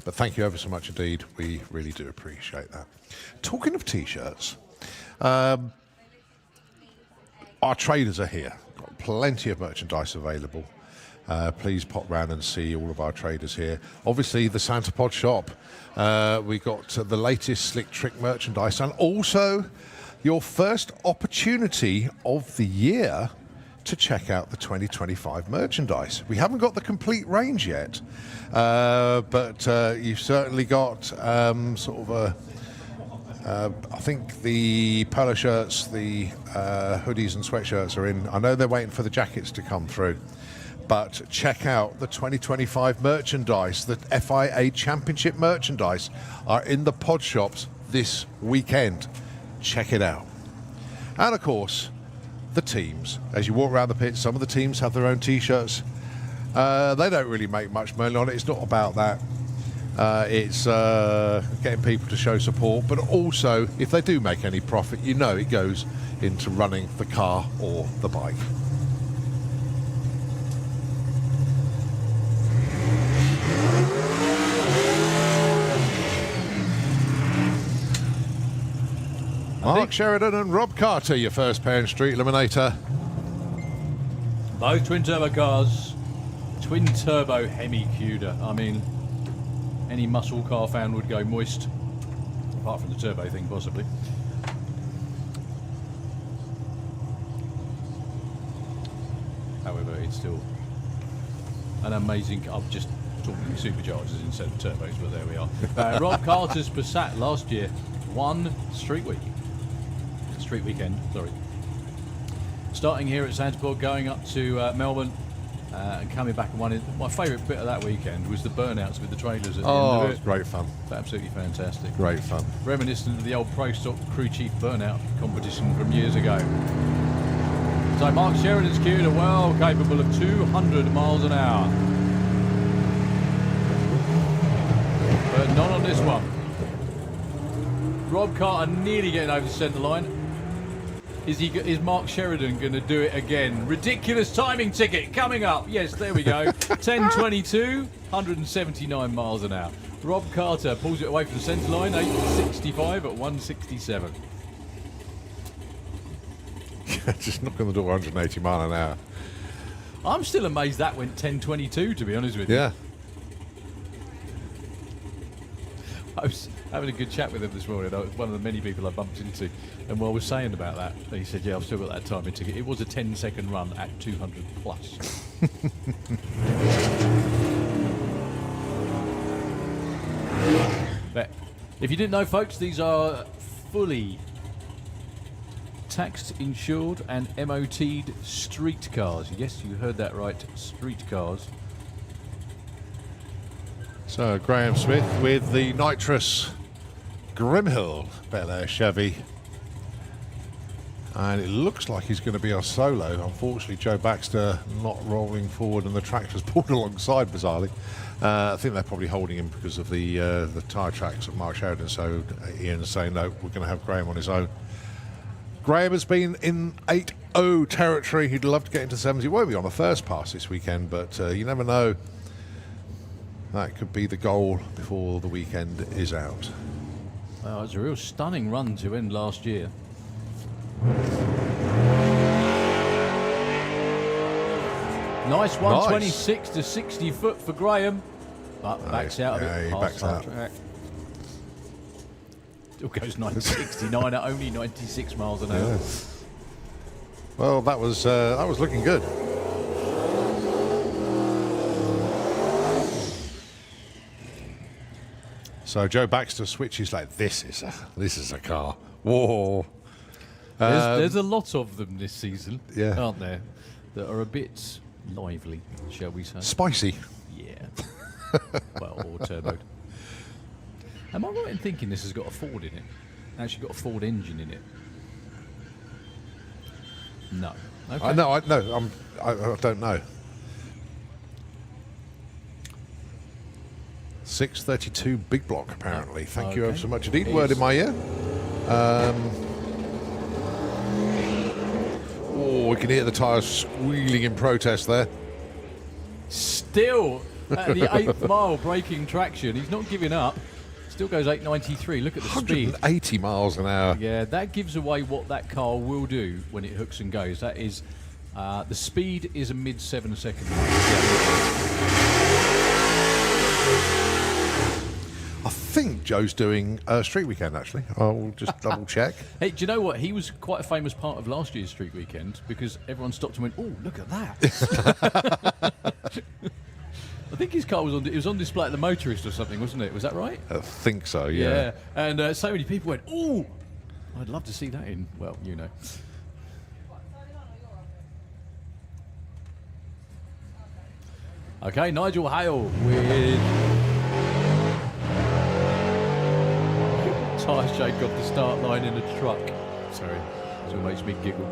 but thank you ever so much indeed. We really do appreciate that. Talking of T-shirts, our traders are here. Got plenty of merchandise available. Please pop round and see all of our traders here. Obviously, the Santa Pod shop. We got the latest Slick Trick merchandise, and also your first opportunity of the year to check out the 2025 merchandise. We haven't got the complete range yet, but you've certainly got sort of a, I think the polo shirts, the hoodies and sweatshirts are in. I know they're waiting for the jackets to come through, but check out the 2025 merchandise. The FIA Championship merchandise are in the pod shops this weekend. Check it out. And of course, the teams. As you walk around the pit, some of the teams have their own T-shirts. They don't really make much money on it. It's not about that. It's getting people to show support, but also, if they do make any profit, you know it goes into running the car or the bike. Mark Sheridan and Rob Carter, your first pair in Street Eliminator. Both twin-turbo cars, twin-turbo Hemi Cuda. I mean, any muscle car fan would go moist, apart from the turbo thing, possibly. However, it's still an amazing... I'm just talking superchargers instead of turbos, but there we are. Rob Carter's Passat last year won Street Weekend, sorry. Starting here at Sandsport, going up to Melbourne, and coming back and winning. My favourite bit of that weekend was the burnouts with the trailers at the end of it. It was great fun. Absolutely fantastic. Great fun. Reminiscent of the old Pro Stock Crew Chief burnout competition from years ago. So Mark Sheridan's Cuda, well capable of 200 miles an hour. But not on this one. Rob Carter nearly getting over the centre line. Is Mark Sheridan going to do it again? Ridiculous timing ticket coming up. Yes, there we go. 10:22, 179 miles an hour. Rob Carter pulls it away from the centre line, 8:65 at 1:67. Just knock on the door, 180 mile an hour. I'm still amazed that went 10:22, to be honest with you. Yeah. I was having a good chat with him this morning. I was one of the many people I bumped into, and while I was saying about that, he said, "Yeah, I've still got that timing ticket." It was a 10-second run at 200 plus. But if you didn't know, folks, these are fully taxed, insured, and MOT'd street cars. Yes, you heard that right, street cars. So Graham Smith with the nitrous Grimhill Bel Air Chevy. And it looks like he's going to be our solo. Unfortunately, Joe Baxter not rolling forward and the tractor's pulled alongside, bizarrely. I think they're probably holding him because of the tyre tracks of Mark Sheridan. So Ian is saying, no, we're going to have Graham on his own. Graham has been in 8-0 territory. He'd love to get into 70. He won't be on the first pass this weekend, but you never know. That could be the goal before the weekend is out. Well, it's a real stunning run to end last year. Nice 126 to 60 foot for Graham, but backs out of it. He backs out. Track. Still goes 969 at only 96 miles an hour. Yeah. Well, that was looking good. So Joe Baxter switches like this is a car. Whoa. There's a lot of them this season, Yeah. aren't there, that are a bit lively, shall we say? Spicy. Yeah. Well, or turboed. Am I right in thinking this has got a Ford in it? Actually got a Ford engine in it? No. Okay. I don't know. 632 big block, apparently. Thank you ever so much indeed. Word in my ear. We can hear the tyres squealing in protest there. Still at the 8th mile braking traction. He's not giving up. Still goes 893. Look at the speed. 180 miles an hour. Yeah, that gives away what that car will do when it hooks and goes. That is, the speed is a mid 7 second. I think Joe's doing a street weekend, actually. I'll just double check. Hey, do you know what? He was quite a famous part of last year's street weekend because everyone stopped and went, "Oh, look at that!" I think his car was on display at the Motorist or something, wasn't it? Was that right? I think so, yeah. And so many people went, "Oh, I'd love to see that in." Well, you know. Okay, Nigel Hale with tyre shake off the start line in a truck. Sorry, that's what makes me giggle.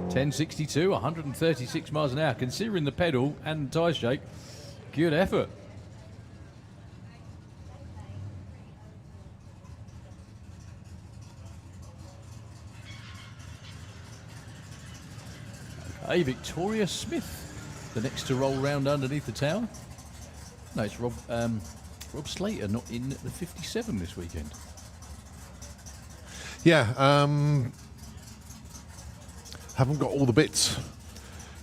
1062, 136 miles an hour. Considering the pedal and tyre shake, good effort. Okay, Victoria Smith, the next to roll round underneath the tower. No, it's Rob Slater, not in the 57 this weekend. Yeah, haven't got all the bits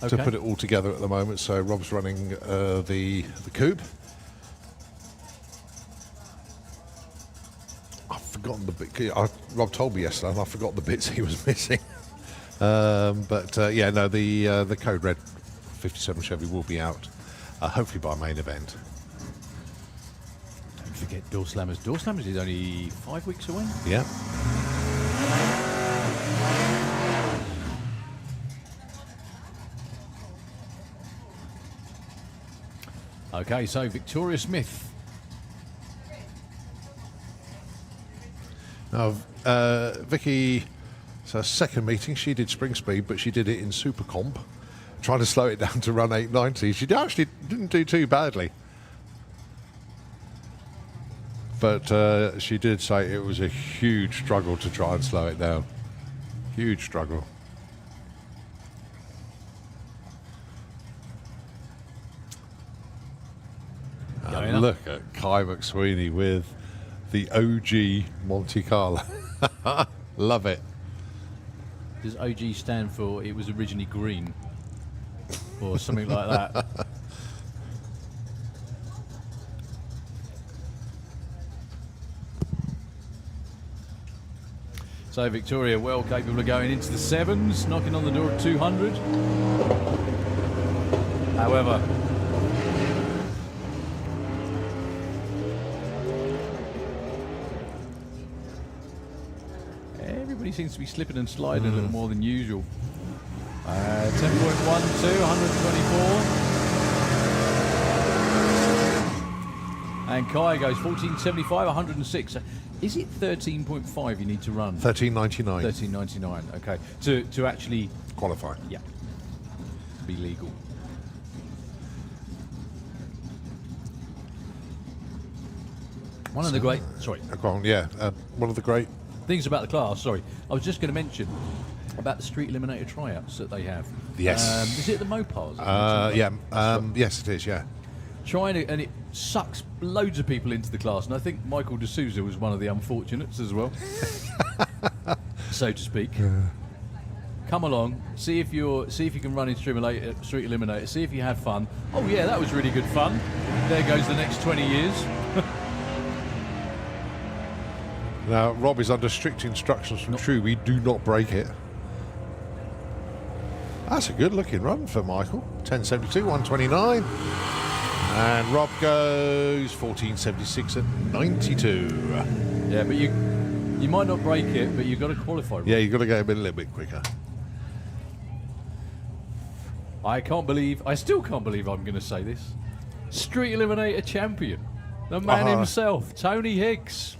to put it all together at the moment, so Rob's running the coupe. I've forgotten the bit. Rob told me yesterday, and I forgot the bits he was missing. Yeah, no, the Code Red 57 Chevy will be out, hopefully by main event. Don't forget Door Slammers. Door Slammers is only 5 weeks away. Yeah. Okay, so Victoria Smith. Now, Vicky, it's her second meeting. She did spring speed, but she did it in super comp, trying to slow it down to run 890. She actually didn't do too badly. But she did say it was a huge struggle to try and slow it down. Huge struggle. And look at Kai McSweeney with the OG Monte Carlo. Love it. Does OG stand for it was originally green? Or something like that? So Victoria well capable of going into the sevens, knocking on the door at 200. However, everybody seems to be slipping and sliding a little more than usual. 10.12, 124. And Kai goes 14.75, 106. Is it 13.5 you need to run? 13.99. 13.99, okay. To actually qualify. Yeah. Be legal. One of the great, sorry. Go on, yeah. One of the great Things about the class, sorry. I was just going to mention about the Street Eliminator tryouts that they have. Yes. Is it the Mopars? Yes, it is, yeah. And it sucks loads of people into the class, and I think Michael D'Souza was one of the unfortunates as well, so to speak. Come along, see if you can run in Street Eliminator, see if you had fun. Oh yeah, that was really good fun. There goes the next 20 years. Now, Rob is under strict instructions from True. We do not break it. That's a good looking run for Michael. 10.72, 129. And Rob goes 14.76 at 92. Yeah, but you might not break it, but you've got to qualify. Rob. Yeah, you've got to go a little bit quicker. I still can't believe I'm going to say this. Street Eliminator champion. The man himself, Tony Higgs.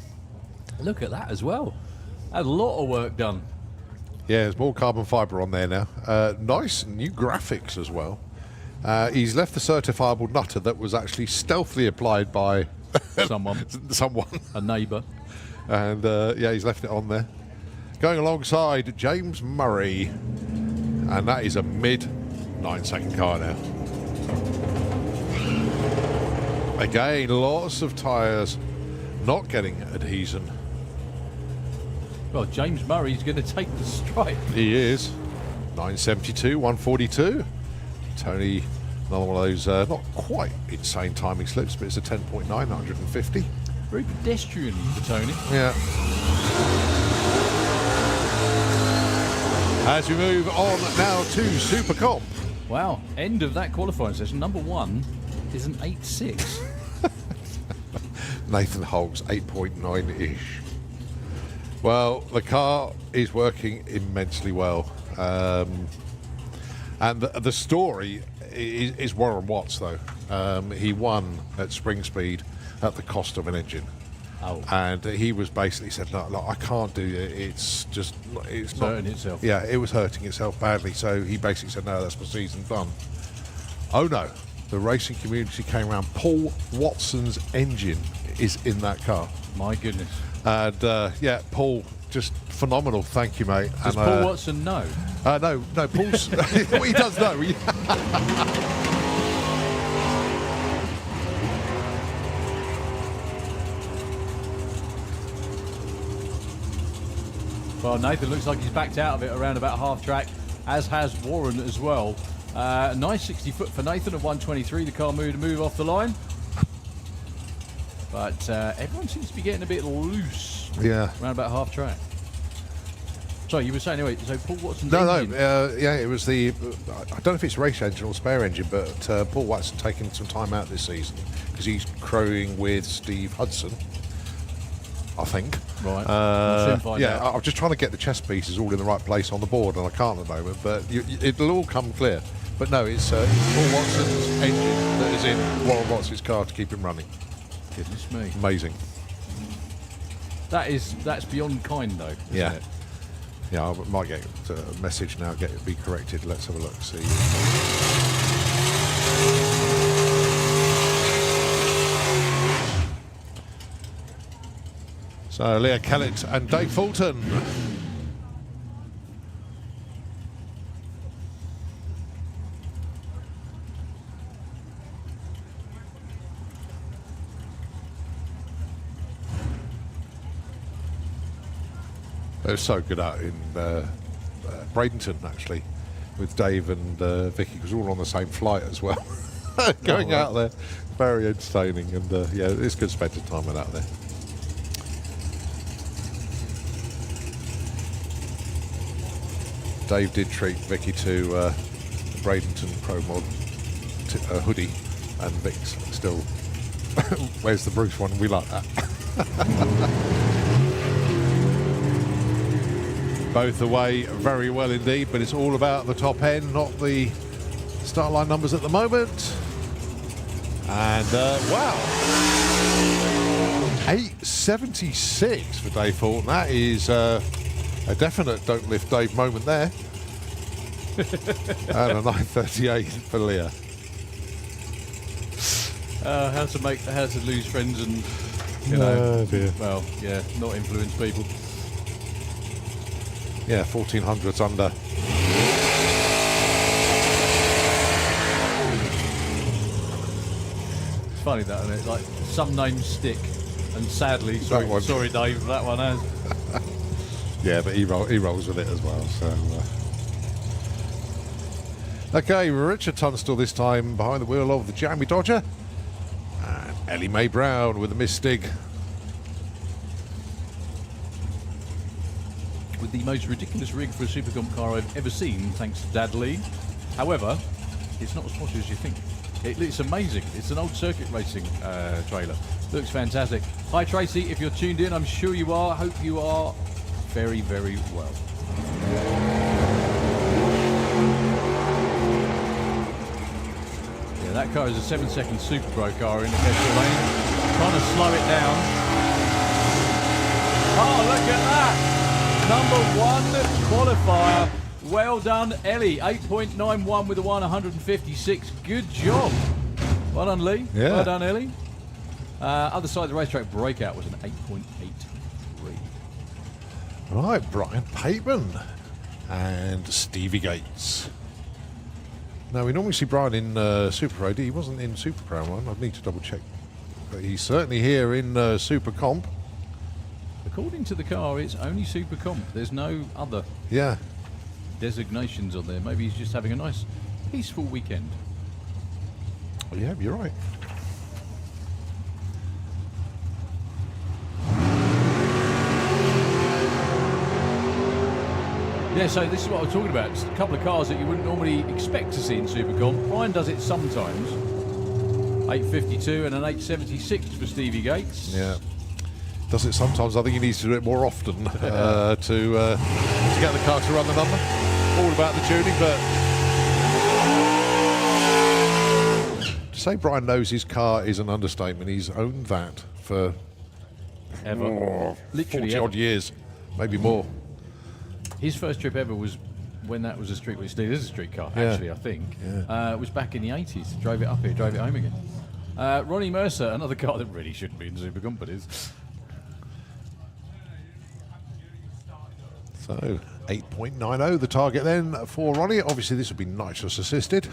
Look at that as well. Had a lot of work done. Yeah, there's more carbon fibre on there now. Nice new graphics as well. He's left the certifiable nutter that was actually stealthily applied by someone. A neighbour. And yeah, he's left it on there. Going alongside James Murray. And that is a mid 9-second car now. Again, lots of tyres not getting adhesion. Well, James Murray's going to take the stripe. He is. 9.72, 142. Tony, another one of those not quite insane timing slips, but it's a 10.9, 150. Very pedestrian for Tony. Yeah. As we move on now to Super Comp. Wow, end of that qualifying session. Number one is an 8.6. Nathan Holt's 8.9-ish. Well, the car is working immensely well. And the story is Warren Watts, though. He won at spring speed at the cost of an engine. Oh. And he was basically said, look, I can't do it. It's not hurting itself. Yeah, it was hurting itself badly. So he basically said, no, that's my season done. Oh, no. The racing community came around. Paul Watson's engine is in that car. My goodness. And yeah, Paul, just phenomenal. Thank you, mate. Does Paul Watson know? No, Paul's. Well, he does know. Well, Nathan looks like he's backed out of it around about half track, as has Warren as well. Nice 60 foot for Nathan at 123. The car move off the line. But everyone seems to be getting a bit loose. Yeah. Around about half track. Sorry, you were saying anyway. So Paul Watson's engine. Yeah, it was the. I don't know if it's race engine or spare engine, but Paul Watson taking some time out this season because he's crowing with Steve Hudson, I think. Right. We'll soon find out. I'm just trying to get the chess pieces all in the right place on the board, and I can't at the moment. But it'll all come clear. But no, it's Paul Watson's engine that is in Warren Watson's car to keep him running. Goodness me. Amazing. That's beyond kind, though. Isn't it? Yeah, I might get a message now, be corrected. Let's have a look, see. So Leah Kellett and Dave Fulton. They were so good out in Bradenton, actually, with Dave and Vicky, because we're all on the same flight as well. Going out there, very entertaining, and yeah, it's good spending time with out there. Dave did treat Vicky to the Bradenton Pro Mod hoodie, and Vic's still, where's the Bruce one? We like that. Both away very well indeed, but it's all about the top end, not the start line numbers at the moment. And wow, 876 for Dave Fulton. That is a definite don't lift Dave moment there. And a 938 for Leah. How to lose friends and, you know, well, yeah, not influence people. Yeah, 1400s under. It's funny that, isn't it? Like, some names stick, and sadly, sorry Dave, that one has. Yeah, but he rolls with it as well, so... Okay, Richard Tunstall this time behind the wheel of the Jamie Dodger. And Ellie Mae Brown with a Mystig. With the most ridiculous rig for a Supercomp car I've ever seen, thanks to Dad Lee. However, it's not as posh as you think. It's amazing. It's an old circuit racing trailer. Looks fantastic. Hi Tracy, if you're tuned in, I'm sure you are. I hope you are very, very well. Yeah, that car is a 7-second Super Pro car in the petrol lane. Trying to slow it down. Oh, look at that! Number one qualifier. Well done, Ellie. 8.91 with a 156. Good job. Well done, Lee. Yeah. Well done, Ellie. Other side of the racetrack breakout was an 8.83. Right, Brian Pateman and Stevie Gates. Now, we normally see Brian in Super Pro. He wasn't in Super Pro one. I'd need to double check. But he's certainly here in Super Comp. According to the car, it's only Super Comp. There's no other designations on there. Maybe he's just having a nice, peaceful weekend. Well, yeah, you're right. Yeah, so this is what I was talking about. Just a couple of cars that you wouldn't normally expect to see in Supercomp. Brian does it sometimes. 852 and an 876 for Stevie Gates. Yeah. Does it sometimes. I think he needs to do it more often to get the car to run the number. All about the tuning, but to say Brian knows his car is an understatement. He's owned that for Literally 40 odd years, maybe more. His first trip ever was when that was a street, which still is a street car, actually, I think. Yeah. It was back in the 80s. Drove it up here, drove it home again. Ronnie Mercer, another car that really shouldn't be in Supercomp, but is. So 8.90 the target then for Ronnie. Obviously this would be nitrous assisted.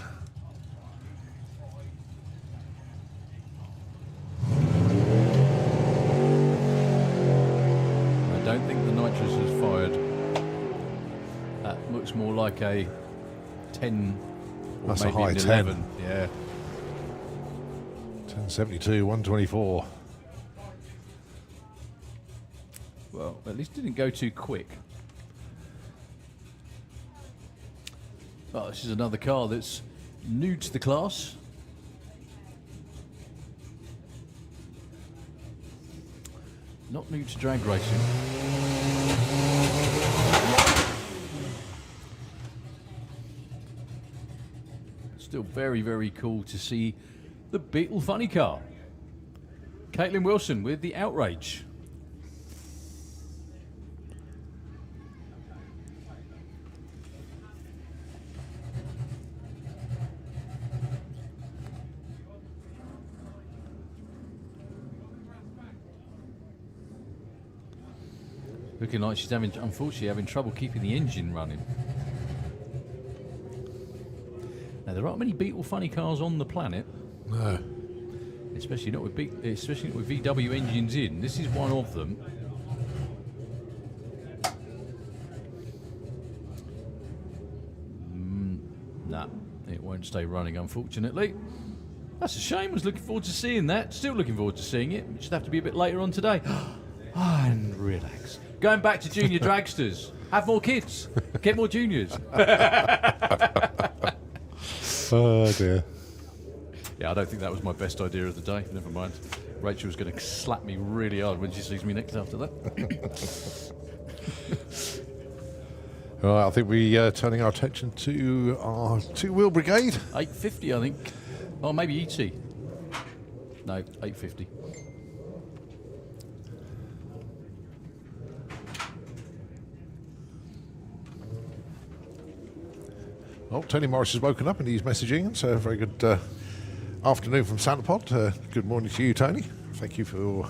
I don't think the nitrous has fired. That looks more like a 10 or That's maybe a high an 10. 11. Yeah. 1072, 124. Well, at least it didn't go too quick. Well, this is another car that's new to the class. Not new to drag racing. Still very, very cool to see the Beetle funny car. Caitlin Wilson with the Outrage. Looking like she's unfortunately having trouble keeping the engine running. Now there aren't many Beetle funny cars on the planet. No. Especially not with VW engines in. This is one of them. Nah, it won't stay running, unfortunately. That's a shame. I was looking forward to seeing that. Still looking forward to seeing it. It should have to be a bit later on today. And relax. Going back to junior dragsters. Have more kids. Get more juniors. Oh dear. Yeah, I don't think that was my best idea of the day. Never mind. Rachel's going to slap me really hard when she sees me next after that. All right, I think we turning our attention to our two-wheel brigade. 850, I think. Oh, maybe ET. No, 850. Oh, Tony Morris has woken up and he's messaging. So, very good afternoon from Santa Pod. Good morning to you, Tony. Thank you for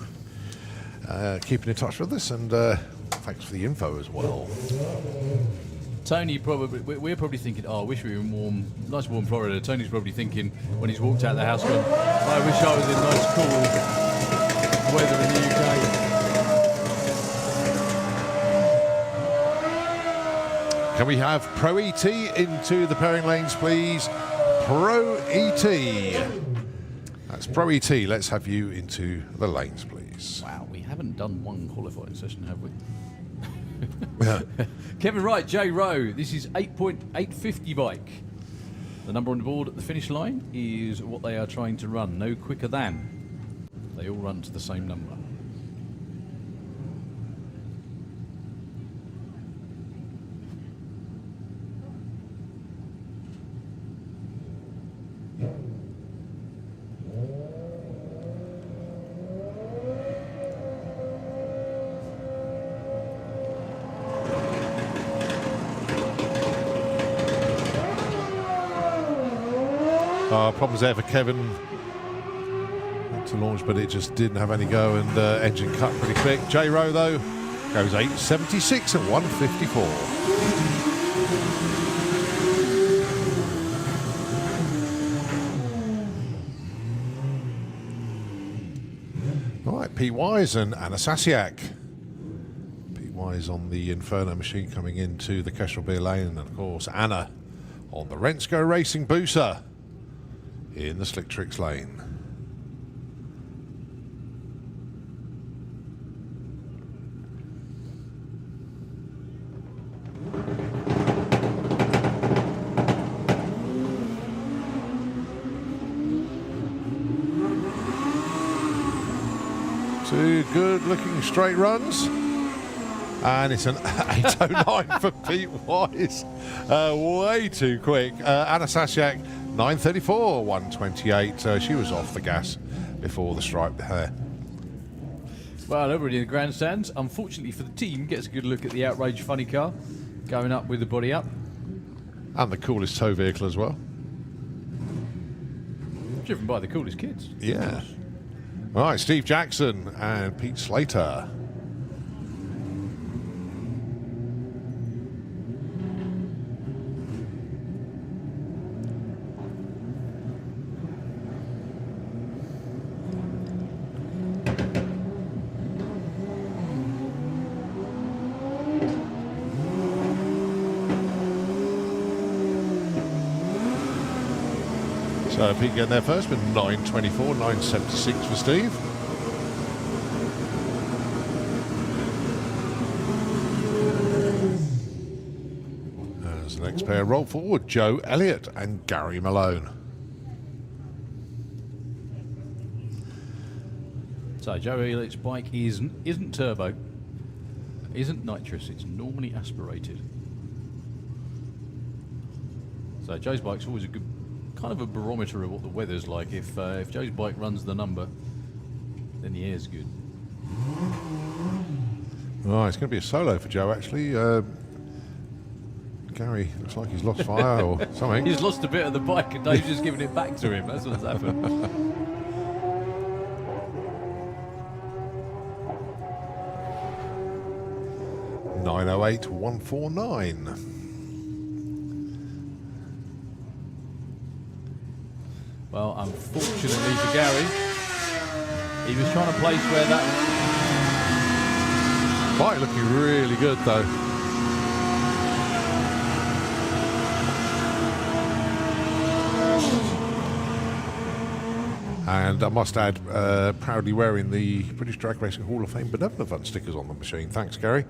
keeping in touch with us, and thanks for the info as well. Tony we're probably thinking, oh, I wish we were in nice warm Florida. Tony's probably thinking when he's walked out of the house, going, I wish I was in nice cool weather in the UK. Can we have Pro ET into the pairing lanes, please? Pro ET. That's Pro ET. Let's have you into the lanes, please. Wow, we haven't done one qualifying session, have we? Yeah. Kevin Wright, J Rowe. This is 8.850 bike. The number on the board at the finish line is what they are trying to run. No quicker than. They all run to the same number. Problems there for Kevin to launch, but it just didn't have any go, and engine cut pretty quick. J Rowe though goes 876 and 154. All right, Pete Wise and Anna Sasiak. Pete Wise on the Inferno machine coming into the Kestrel Beer lane, and of course Anna on the Rensko Racing Booser in the Slick Tricks lane. Two good-looking straight runs. And it's an 809 for Pete Wise. Way too quick. Anna Sasiak, 934, 128. She was off the gas before the stripe there. Well, everybody in the grandstands, unfortunately for the team, gets a good look at the Outrage funny car going up with the body up. And the coolest tow vehicle as well. Driven by the coolest kids. Yeah. All right, Steve Jackson and Pete Slater. So Pete getting there first with 924, 976 for Steve. As the next pair roll forward, Joe Elliott and Gary Malone. So Joe Elliott's bike isn't turbo, isn't nitrous, it's normally aspirated. So Joe's bike's always a good kind of a barometer of what the weather's like. If Joe's bike runs the number, then the air's good. Oh, it's going to be a solo for Joe, actually. Gary looks like he's lost fire or something. He's lost a bit of the bike and Dave's just giving it back to him. That's what's happened. 908-149. Well, unfortunately for Gary, he was trying to place where that... Bike looking really good though. And I must add, proudly wearing the British Drag Racing Hall of Fame Benevolent Fund stickers on the machine. Thanks, Gary.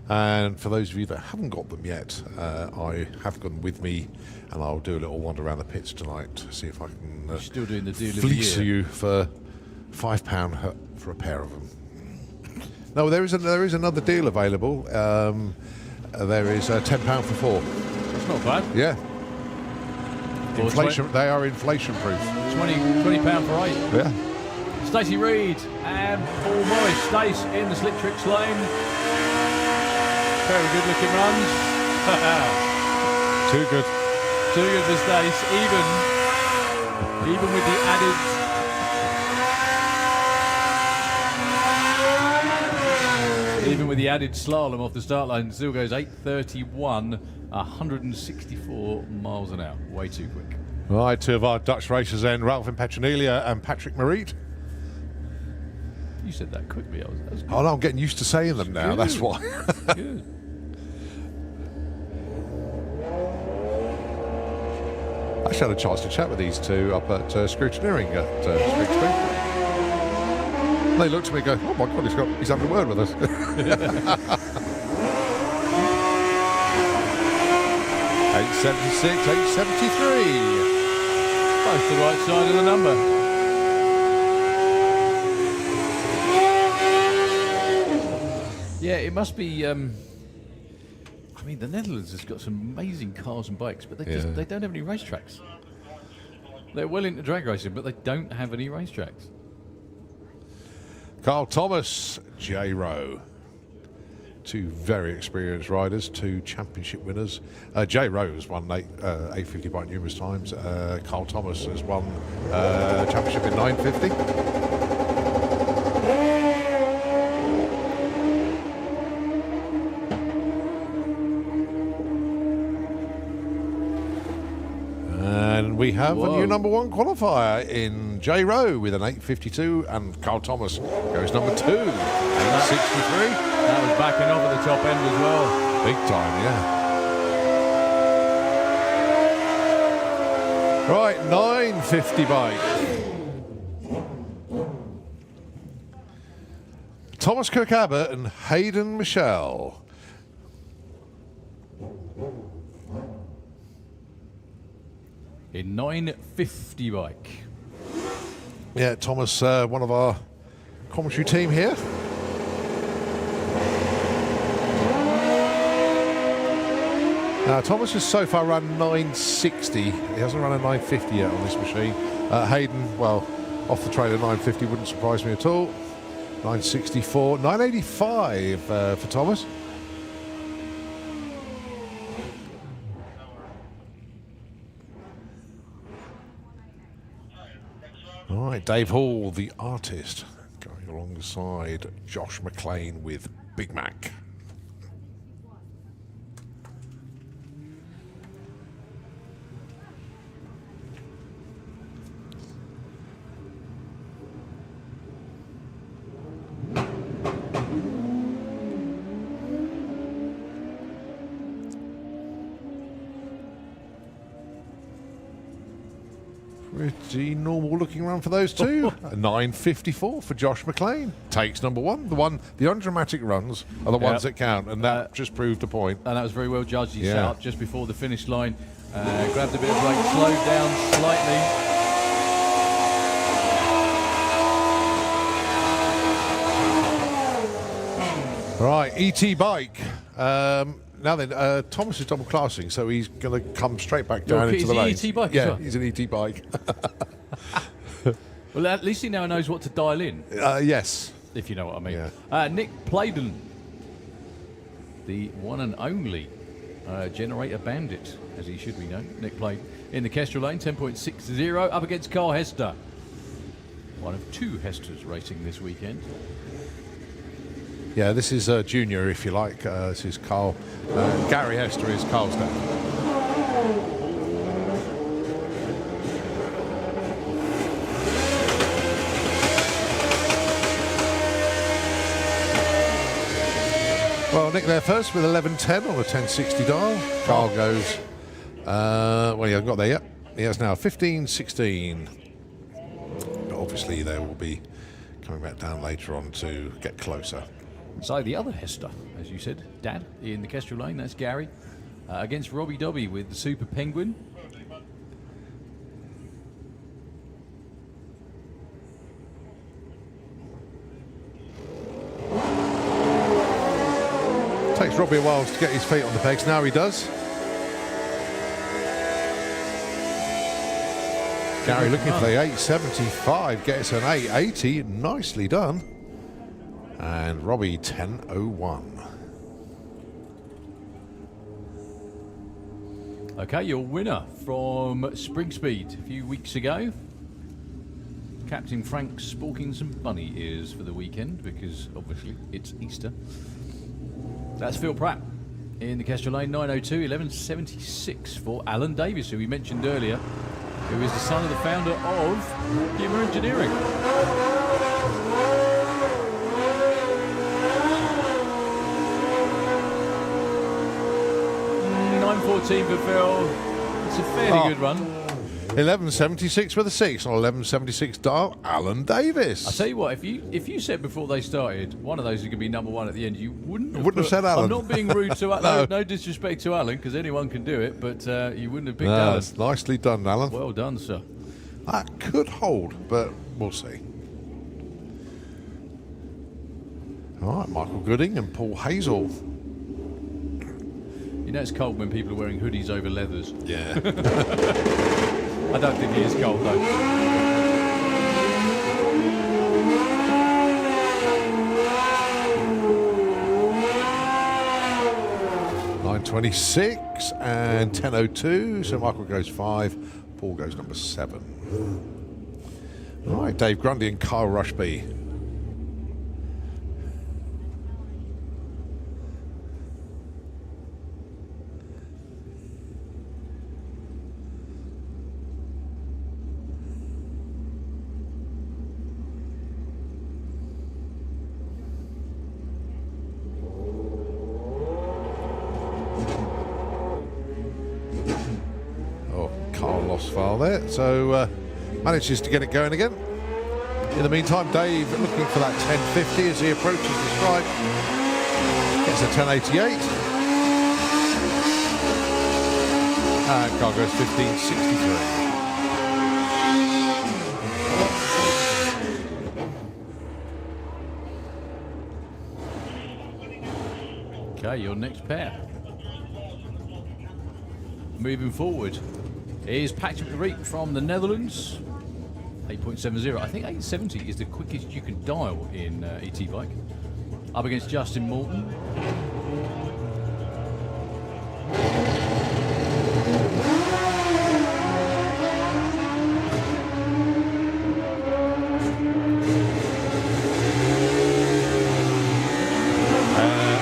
And for those of you that haven't got them yet, I have got them with me, and I'll do a little wander around the pits tonight to see if I can Still doing the deal of the fleece year. you for £5 for a pair of them. No, there is another deal available. There is £10 for 4. It's not bad. Yeah. Or Inflation. They are inflation proof. £20 for 8. Yeah. Stacey Reid and Paul Morris. Stace in the slick tricks lane. Very good looking runs. Too good. Too good for Stace. Even with the added... Even with the added slalom off the start line, still goes 8:31, 164 miles an hour. Way too quick. Right, two of our Dutch racers then, Ralph and Petronelia and Patrick Marit. You said that quickly. That was good. Oh no, I'm getting used to saying them now, that's why. Good. I actually had a chance to chat with these two up at Scrutineering at Springsby. They looked at me and go, oh my God, he's having a word with us. 876, 873. Both the right side of the number. Yeah, it must be... I mean, the Netherlands has got some amazing cars and bikes, but they don't have any racetracks. They're well into drag racing, but they don't have any racetracks. Carl Thomas, J. Rowe. Two very experienced riders, two championship winners. J. Rowe has won 850 bike numerous times. Carl Thomas has won championship in 950. And we have a new number one qualifier in J. Rowe with an 852, and Carl Thomas goes number 2, 863. That was backing off at the top end as well. Big time, yeah. Right, 950 bike. Thomas Cook Abbott and Hayden Michelle. In 950 bike. Yeah, Thomas, one of our commentary team here. Thomas has so far run 960. He hasn't run a 950 yet on this machine. Hayden, well, off the trailer 950 wouldn't surprise me at all. 964, 985 for Thomas. All right, Dave Hall, the artist, going alongside Josh McLean with Big Mac. Pretty normal looking run for those two. 954 for Josh McLean. Takes number 1. The undramatic runs are the ones that count, and that just proved a point. And that was very well judged. He set up just before the finish line, grabbed a bit of brake, slowed down slightly. Right, ET bike. Now then, Thomas is double classing, so he's going to come straight back down into the lane. Is he ET bike? Yeah, as well? he's an ET bike. Well, at least he now knows what to dial in, Yes. if you know what I mean. Yeah. Nick Playden, the one and only generator bandit, as he should be known. Nick Playden in the Kestrel lane, 10.60, up against Carl Hester. One of 2 Hesters racing this weekend. Yeah, this is Junior, if you like. This is Carl. Gary Hester is Carl's dad. Well, Nick there first with 11.10 on a 1060 dial. Carl goes, well, he hasn't got there yet. He has now 15.16. But obviously they will be coming back down later on to get closer. So the other Hester, as you said, Dad, in the Kestrel Lane, that's Gary, against Robbie Dowy with the Super Penguin. Takes Robbie a while to get his feet on the pegs. Now he does. Gary looking for the 875, gets an 880. Nicely done. And Robbie 10.01. Okay, your winner from Spring Speed a few weeks ago. Captain Frank sporking some bunny ears for the weekend because obviously it's Easter. That's Phil Pratt in the Kestrel Lane, 9.02, 11.76 for Alan Davis, who we mentioned earlier, who is the son of the founder of Humour Engineering. 9.14 for Phil. It's a fairly good run. 11.76 with a 6 on 11.76 dial, Alan Davis. I'll tell you what, if you said before they started, one of those is going to be number one at the end, you wouldn't have said Alan. I'm not being rude to Alan, no disrespect to Alan, because anyone can do it, but you wouldn't have picked Alan. Nicely done, Alan. Well done, sir. That could hold, but we'll see. All right, Michael Gooding and Paul Hazel. You know it's cold when people are wearing hoodies over leathers. Yeah. I don't think it is cold though. .926 and 10.02. So Michael goes 5. Paul goes number 7. All right, Dave Grundy and Kyle Rushby. File there, so manages to get it going again. In the meantime, Dave looking for that 10.50 as he approaches the strike. Gets a 10.88. And Carl goes 15.63. Okay, your next pair. Moving forward is Patrick de Reek from the Netherlands, 8.70. I think 870 is the quickest you can dial in ET Bike. Up against Justin Morton.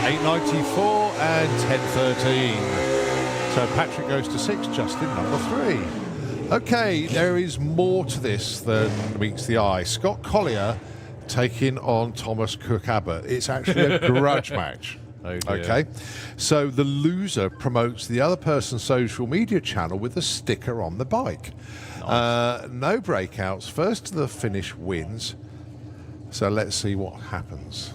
.894 and 10.13. So Patrick goes to 6, Justin number 3. Okay, there is more to this than meets the eye. Scott Collier taking on Thomas Cook Abbott. It's actually a grudge match. Oh dear. Okay, so the loser promotes the other person's social media channel with a sticker on the bike. Nice. No breakouts. First to the finish wins. So let's see what happens.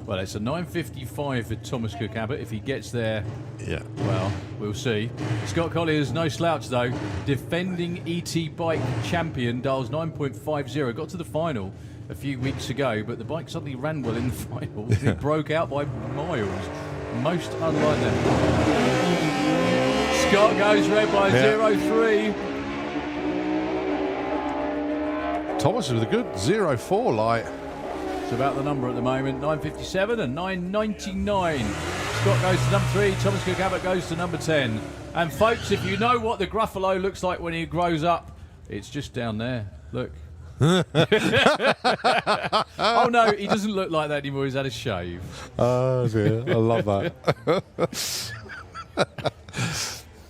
Well, it's a 9.55 for Thomas Cook Abbott. If he gets there, yeah. Well, we'll see. Scott Collier's no slouch, though. Defending ET Bike champion, dials 9.50. Got to the final a few weeks ago, but the bike suddenly ran well in the final. It broke out by miles. Most unlike them. Scott goes red by 0.3. Thomas with a good 0.4 light. It's about the number at the moment. 9.57 and 9.99. Scott goes to number 3. Thomas Cook Abbott goes to number 10. And folks, if you know what the Gruffalo looks like when he grows up, it's just down there. Look. Oh no, he doesn't look like that anymore. He's had a shave. Oh dear, I love that.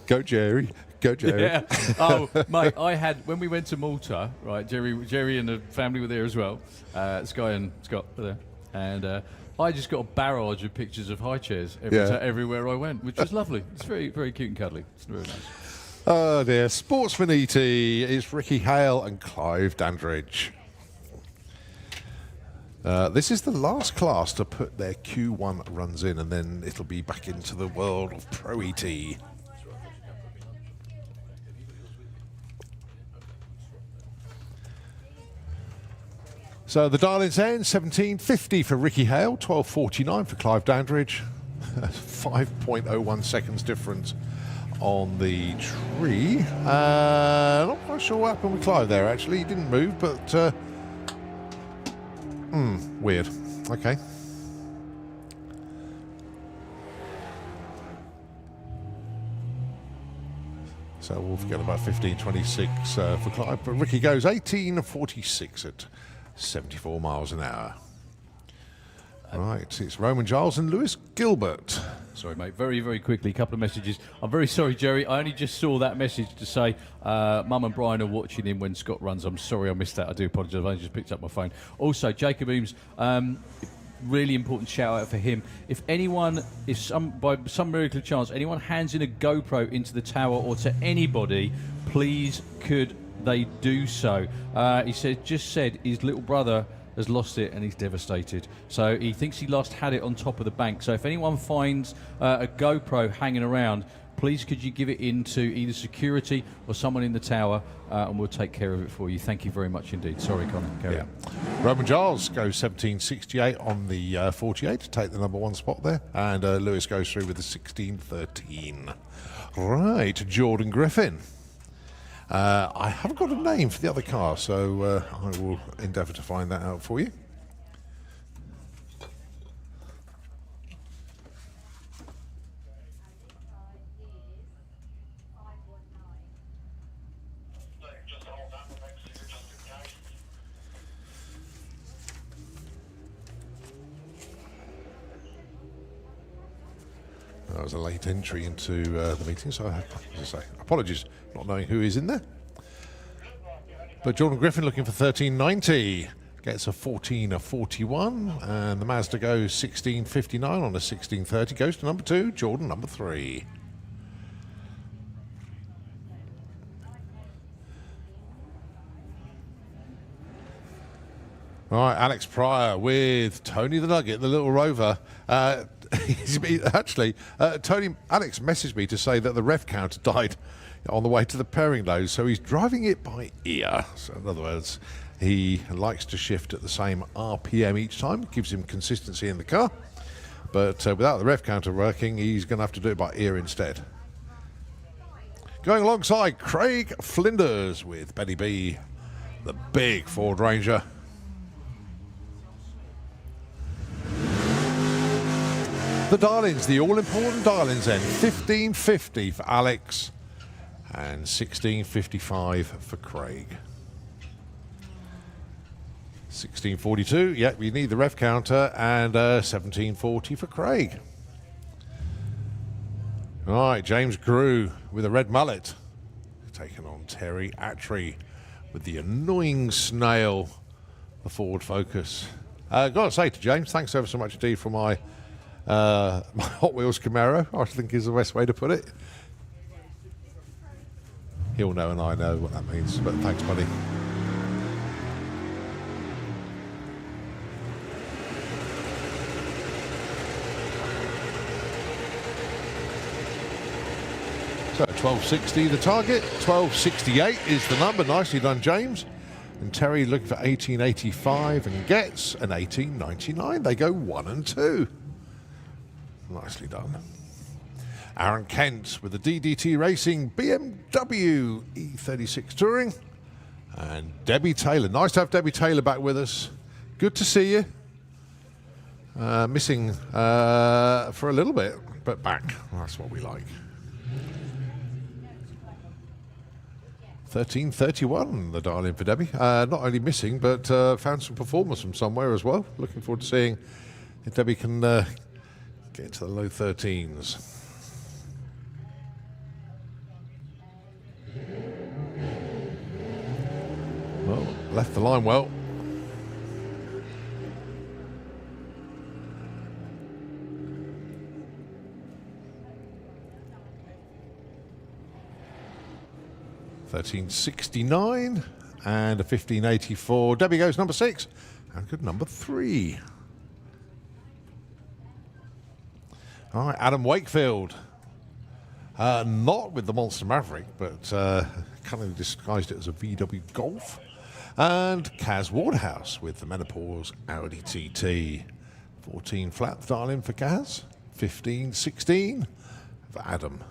Go Jerry, go Jerry. Yeah. Oh, mate, I had when we went to Malta, right? Jerry and the family were there as well. Sky and Scott were there, and I just got a barrage of pictures of high chairs everywhere I went, which was lovely. It's very, very cute and cuddly. It's very nice. Oh dear, Sportsman ET is Ricky Hale and Clive Dandridge. This is the last class to put their Q1 runs in, and then it'll be back into the world of Pro ET. So the Darlings end, 17.50 for Ricky Hale, 12.49 for Clive Dandridge. 5.01 seconds difference on the tree. Not quite sure what happened with Clive there, actually. He didn't move, but... weird. Okay. So we'll forget about 15.26 for Clive, but Ricky goes 18.46 at 74 miles an hour. Right, it's Roman Giles and Lewis Gilbert. Sorry, mate. Very, very quickly, a couple of messages. I'm very sorry, Jerry. I only just saw that message to say Mum and Brian are watching him when Scott runs. I'm sorry I missed that. I do apologise. I only just picked up my phone. Also, Jacob Eames, really important shout out for him. If anyone, by some miracle chance, anyone hands in a GoPro into the tower or to anybody, please could they do so. He said his little brother has lost it and he's devastated. So he thinks he last had it on top of the bank. So if anyone finds a GoPro hanging around, please could you give it in to either security or someone in the tower, and we'll take care of it for you. Thank you very much indeed. Sorry, Connor. Carry on. Roman Giles goes 17.68 on the 48 to take the number one spot there, and Lewis goes through with the 16.13. Right, Jordan Griffin. I haven't got a name for the other car, so I will endeavour to find that out for you. That was a late entry into the meeting, so as I say, apologies not knowing who is in there. But Jordan Griffin looking for 13.90, gets a 14.41, and the Mazda goes 16.59 on a 16.30, goes to number 2, Jordan number 3. All right, Alex Pryor with Tony the Nugget, the little rover. Actually, Alex messaged me to say that the rev counter died on the way to the pairing load, so he's driving it by ear. So in other words, he likes to shift at the same RPM each time, gives him consistency in the car. But without the rev counter working, he's going to have to do it by ear instead. Going alongside Craig Flinders with Benny B, the big Ford Ranger. The Darlings, the all-important Darlings end, 15.50 for Alex and 16.55 for Craig. 16.42, yeah, we need the rev counter, and 17.40 for Craig. All right, James Grew with a red mullet, taking on Terry Attry with the annoying snail, the Ford Focus. Got to say to James, thanks ever so much indeed for my Hot Wheels Camaro, I think is the best way to put it. He'll know and I know what that means, but thanks, buddy. So 12.60 the target, 12.68 is the number. Nicely done, James. And Terry looking for 18.85 and gets an 18.99. They go 1 and 2. Nicely done. Aaron Kent with the DDT Racing BMW E36 Touring. And Debbie Taylor. Nice to have Debbie Taylor back with us. Good to see you. Missing for a little bit, but back. That's what we like. 13.31, the dial-in for Debbie. Not only missing, but found some performers from somewhere as well. Looking forward to seeing if Debbie can get into the low 13s. Well, left the line well. $13.69 and a $15.84. Debbie goes number 6 and good number 3. All right, Adam Wakefield. Not with the Monster Maverick, but kind of disguised it as a VW Golf. And Kaz Wardhouse with the Menopause Audi TT. 14 flat dial in for Kaz. 15.16 for Adam.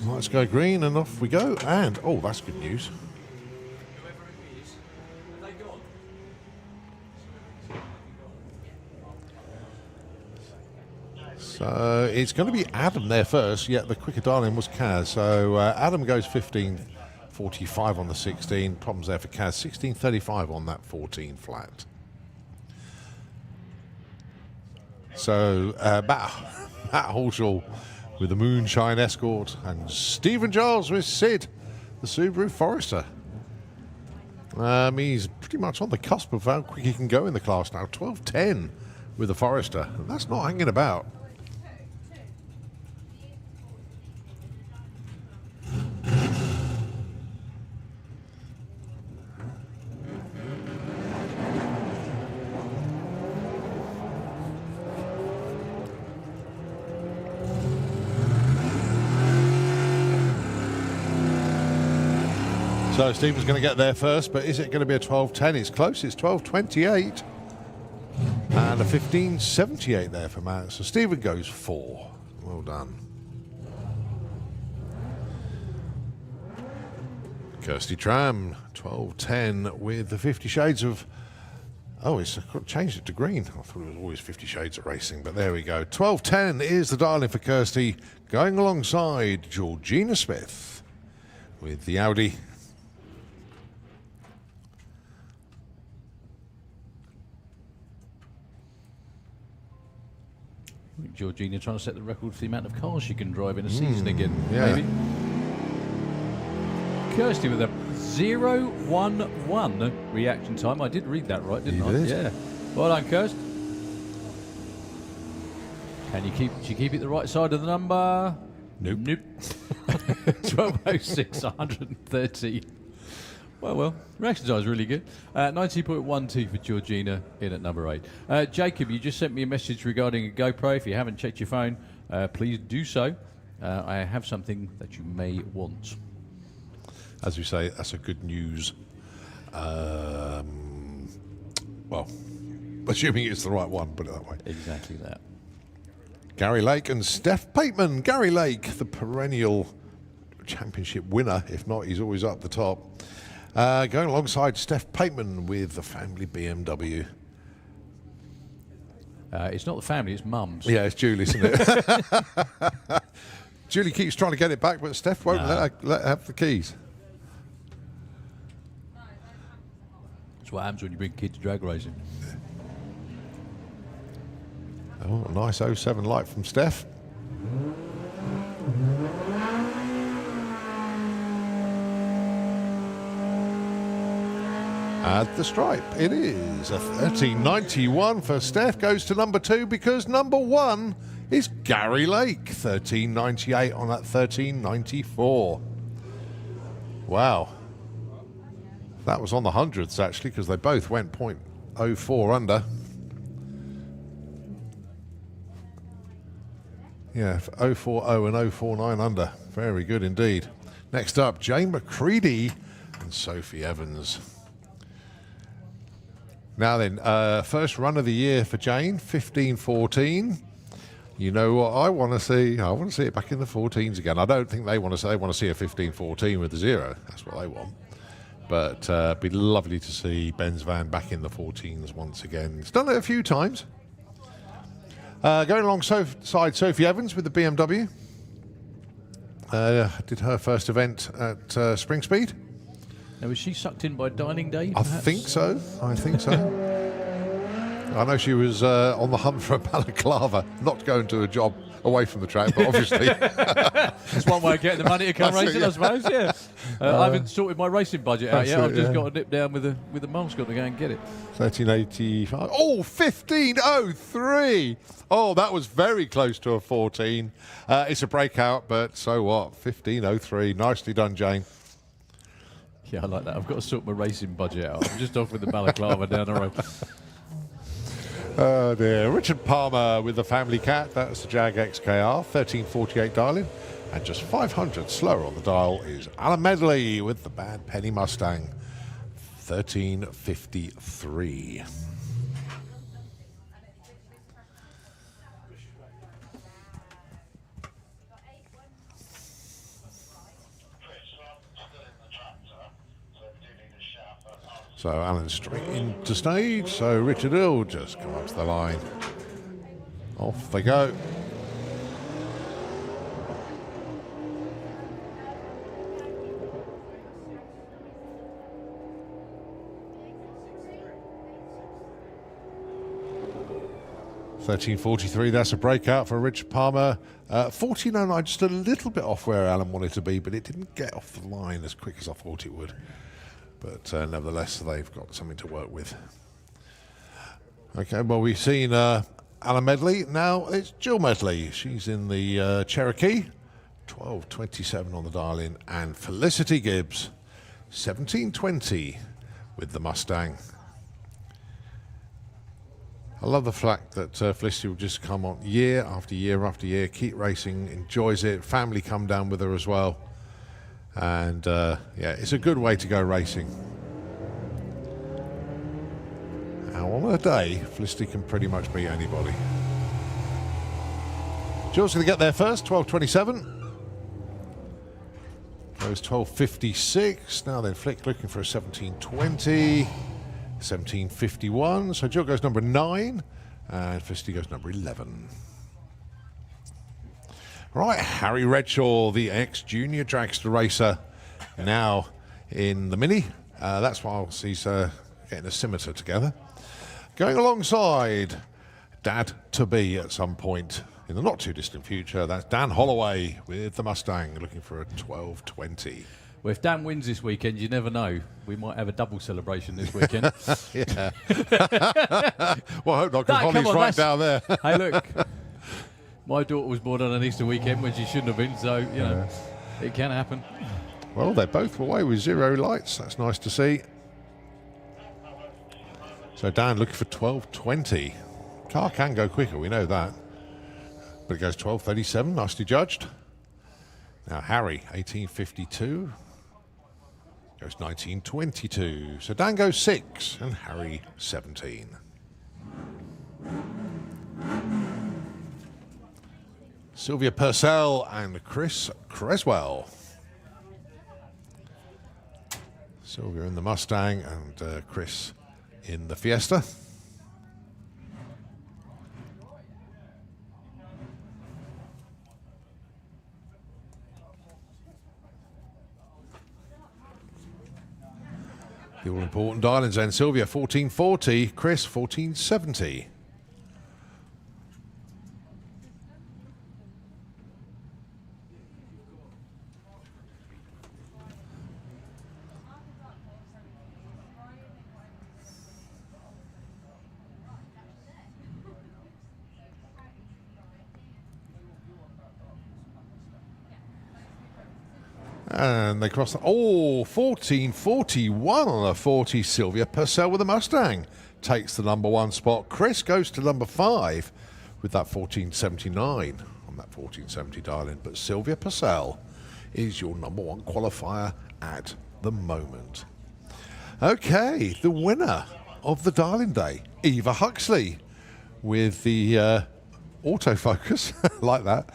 Let's go green and off we go. And, oh, that's good news. So it's going to be Adam there first. Yeah, the quicker dial-in was Kaz. So Adam goes 15.45 on the 16. Problems there for Kaz. 16.35 on that 14 flat. So Matt Halshaw with the Moonshine Escort, and Stephen Giles with Sid, the Subaru Forester. He's pretty much on the cusp of how quick he can go in the class now. 12.10 with the Forester. And that's not hanging about. So Stephen's going to get there first, but is it going to be a 12.10? It's close, it's 12.28. And a 15.78 there for Matt. So Stephen goes 4. Well done. Kirsty Tram, 12.10 with the 50 Shades of... Oh, it's changed it to green. I thought it was always 50 Shades of Racing, but there we go. 12.10 is the dial-in for Kirsty, going alongside Georgina Smith with the Audi. Georgina trying to set the record for the amount of cars she can drive in a season again, yeah. maybe. Kirsty with a 0.11 reaction time. I did read that right, didn't I? Did. Yeah. Well done, Kirst. Can you keep it the right side of the number? Nope. 12.06, 130. Well, reaction time is really good. 90.12 for Georgina in at number 8. Jacob, you just sent me a message regarding a GoPro. If you haven't checked your phone, please do so. I have something that you may want. As we say, that's a good news. Well, assuming it's the right one, put it that way. Exactly that. Gary Lake and Steph Pateman. Gary Lake, the perennial championship winner. If not, he's always up the top. Going alongside Steph Pateman with the family BMW. It's not the family, it's Mum's. Yeah, it's Julie, isn't it? Julie keeps trying to get it back, but Steph won't let her have the keys. That's what happens when you bring kids drag racing. Oh, a nice 07 light from Steph. At the stripe, it is a 13.91 for Steph. Goes to number 2 because number 1 is Gary Lake. 13.98 on that 13.94. Wow. That was on the hundreds, actually, because they both went 0.04 under. Yeah, 040 and 049 under. Very good indeed. Next up, Jane McCready and Sophie Evans. Now then, first run of the year for Jane, 15.14. You know what I want to see? I want to see it back in the 14s again. I don't think they want to say they want to see a 15.14 with a 0. That's what they want. But it'd be lovely to see Ben's van back in the 14s once again. He's done it a few times. Going alongside Sophie Evans with the BMW. Did her first event at Spring Speed. Now, was she sucked in by dining day? I perhaps? think so. I know she was on the hunt for a balaclava, not going to a job away from the track, but obviously. That's one way of getting the money to come racing, I suppose, yeah. I haven't sorted my racing budget out yet. I've just got to nip down with the mask on to go and get it. 1385. Oh, 1503. Oh, that was very close to a 14. It's a breakout, but so what? 1503. Nicely done, Jane. Yeah, I like that. I've got to sort my racing budget out. I'm just off with the balaclava down the road. Oh dear. Richard Palmer with the family cat. That's the Jag XKR. 1348 dialing. And just 500 slower on the dial is Alan Medley with the Bad Penny Mustang. 1353. So Alan's straight into stage. So Richard Hill just come up to the line. Off they go. $13.43, that's a breakout for Richard Palmer. 14.09, just a little bit off where Alan wanted to be, but it didn't get off the line as quick as I thought it would. But nevertheless, they've got something to work with. Okay, well, we've seen Alan Medley. Now it's Jill Medley. She's in the Cherokee. 12.27 on the dial-in. And Felicity Gibbs, 17.20 with the Mustang. I love the fact that Felicity will just come on year after year after year, keep racing, enjoys it. Family come down with her as well. And yeah, it's a good way to go racing. Now on a day, Felicity can pretty much beat anybody. Jill's going to get there first, 12.27. Goes 12.56. Now then, Flick looking for a 17.20. 17.51. So Jill goes number 9, and Felicity goes number 11. Right, Harry Redshaw, the ex-junior dragster racer, now in the Mini. That's why he's getting a scimitar together. Going alongside Dad-to-be at some point in the not-too-distant future, that's Dan Holloway with the Mustang, looking for a 12.20. Well, if Dan wins this weekend, you never know. We might have a double celebration this weekend. Yeah. Well, I hope not, because Holly's right down there. Hey, look. My daughter was born on an Easter weekend when she shouldn't have been, so, you know, it can happen. Well, they're both away with 0 lights. That's nice to see. So Dan looking for 12.20. Car can go quicker, we know that. But it goes 12.37, nicely judged. Now Harry, 18.52. Goes 19.22. So Dan goes 6 and Harry 17. Sylvia Purcell and Chris Creswell. Sylvia in the Mustang and Chris in the Fiesta. The all-important dial-ins then. Sylvia 14.40, Chris 14.70. And they cross the... Oh, 14.41 on a 40. Sylvia Purcell with a Mustang takes the number 1 spot. Chris goes to number 5 with that 14.79 on that 14.70 dial-in. But Sylvia Purcell is your number 1 qualifier at the moment. Okay, the winner of the dial-in day, Eva Huxley, with the autofocus, like that.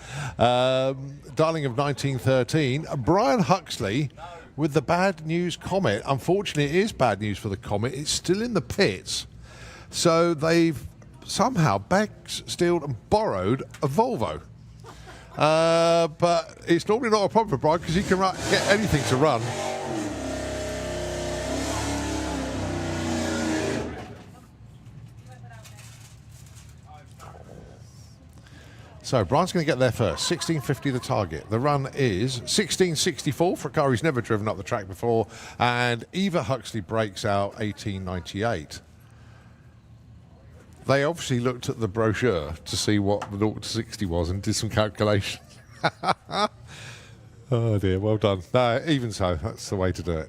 Dialing of 1913. Brian Huxley with the bad news Comet. Unfortunately, it is bad news for the Comet. It's still in the pits. So they've somehow backstealed and borrowed a Volvo. But it's normally not a problem for Brian because he can get anything to run. So Brian's going to get there first. 16.50 the target. The run is 16.64 for a car he's never driven up the track before, and Eva Huxley breaks out 18.98. They obviously looked at the brochure to see what the 0 to 60 was and did some calculations. Oh dear, well done. No, even so, that's the way to do it.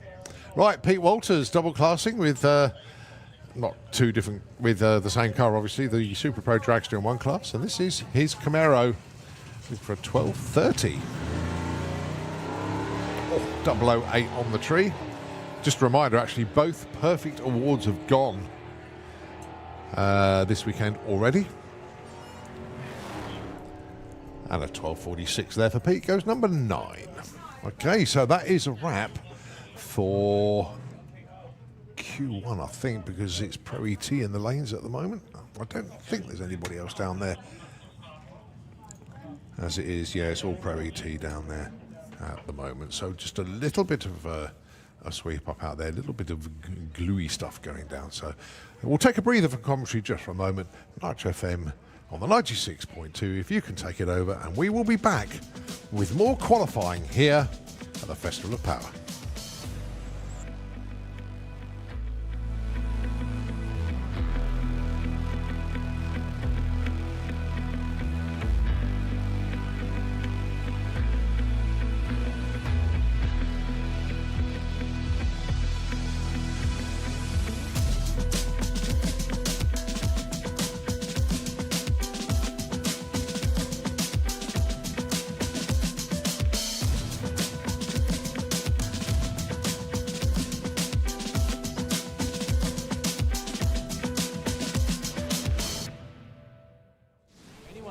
Right, Pete Walters double classing with not two different, with the same car, obviously, the Super Pro Dragster in one class, and this is his Camaro for a 12.30. Oh, 008 on the tree. Just a reminder, actually, both perfect awards have gone this weekend already. And a 12.46 there for Pete goes number 9. Okay, so that is a wrap for Q1, I think, because it's Pro ET in the lanes at the moment. I don't think there's anybody else down there. As it is, yeah, it's all Pro ET down there at the moment. So just a little bit of a sweep up out there, a little bit of gluey stuff going down. So we'll take a breather from commentary just for a moment. Nitro FM on the 96.2, if you can take it over, and we will be back with more qualifying here at the Festival of Power.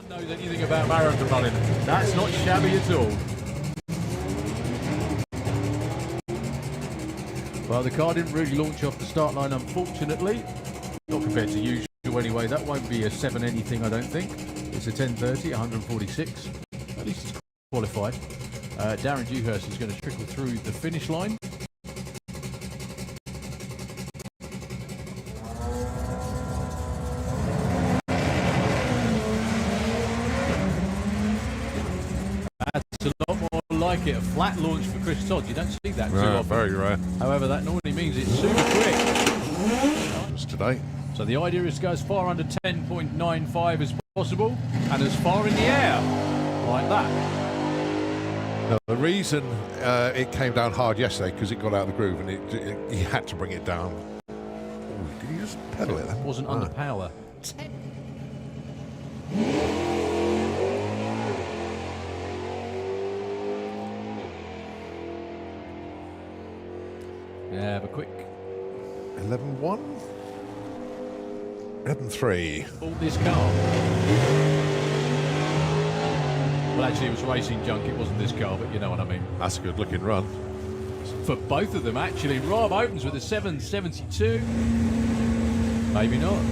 Knows anything about marathon running? That's not shabby at all. Well, the car didn't really launch off the start line, unfortunately. Not compared to usual anyway. That won't be a 7 anything, I don't think. It's a 10.30, 146. At least it's qualified. Darren Dewhurst is going to trickle through the finish line. That's a lot more like it. A flat launch for Chris Todd. You don't see that too often. Very rare. However, that normally means it's super quick. Just today. So the idea is to go as far under 10.95 as possible and as far in the air like that. Now, the reason it came down hard yesterday because it got out of the groove and he had to bring it down. Ooh, did he just pedal it then? Wasn't under power. Yeah, but quick. 11.1? 11.3. Bought this car. Well, actually, it was Racing Junk. It wasn't this car, but you know what I mean. That's a good looking run. For both of them, actually. Rob opens with a 7.72. Maybe not.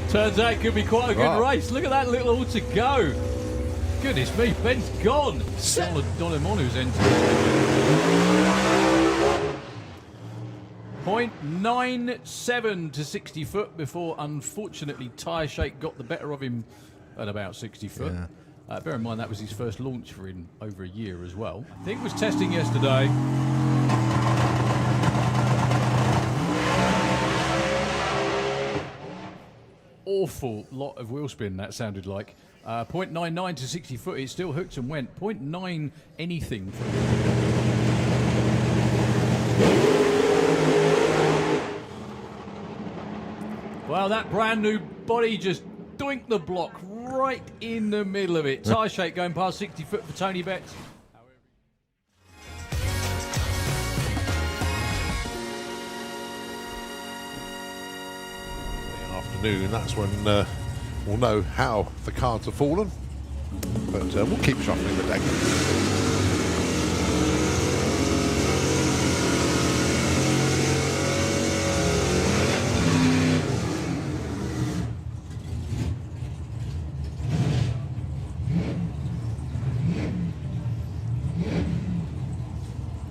Turns out it could be quite a good race. Look at that little all to go. Goodness me, Ben's gone. Donovan who's entered. 0.97 to 60 foot before, unfortunately, tyre shake got the better of him at about 60 foot. Yeah. Bear in mind that was his first launch for in over a year as well. I think was testing yesterday. Awful lot of wheel spin that sounded like. 0.99 to 60 foot, it still hooked and went. 0.9 anything. Well, that brand new body just doinked the block right in the middle of it. Tyre shake going past 60 foot for Tony Betts. Afternoon, that's when we'll know how the cards have fallen. But we'll keep shuffling the deck.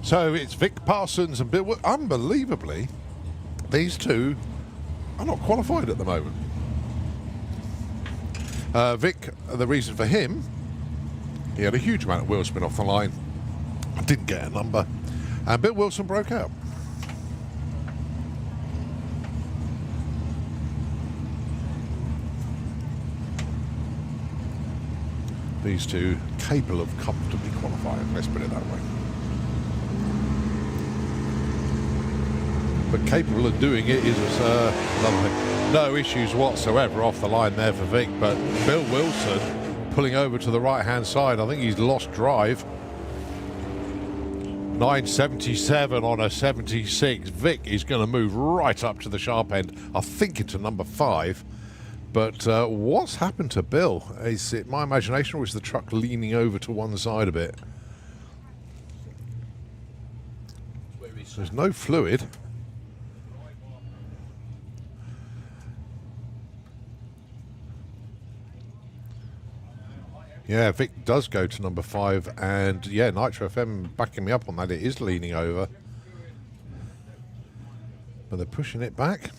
So it's Vic Parsons and Bill. Unbelievably, these two are not qualified at the moment. Vic, the reason for him, he had a huge amount of wheel spin off the line, didn't get a number, and Bill Wilson broke out. These two capable of comfortably qualifying, let's put it that way. But capable of doing it is lovely. No issues whatsoever off the line there for Vic, but Bill Wilson pulling over to the right-hand side. I think he's lost drive. 977 on a 76. Vic is going to move right up to the sharp end, I think into number 5. But what's happened to Bill? Is it my imagination, or is the truck leaning over to one side a bit? There's no fluid. Yeah, Vic does go to number 5, and yeah, Nitro FM backing me up on that. It is leaning over, but they're pushing it back.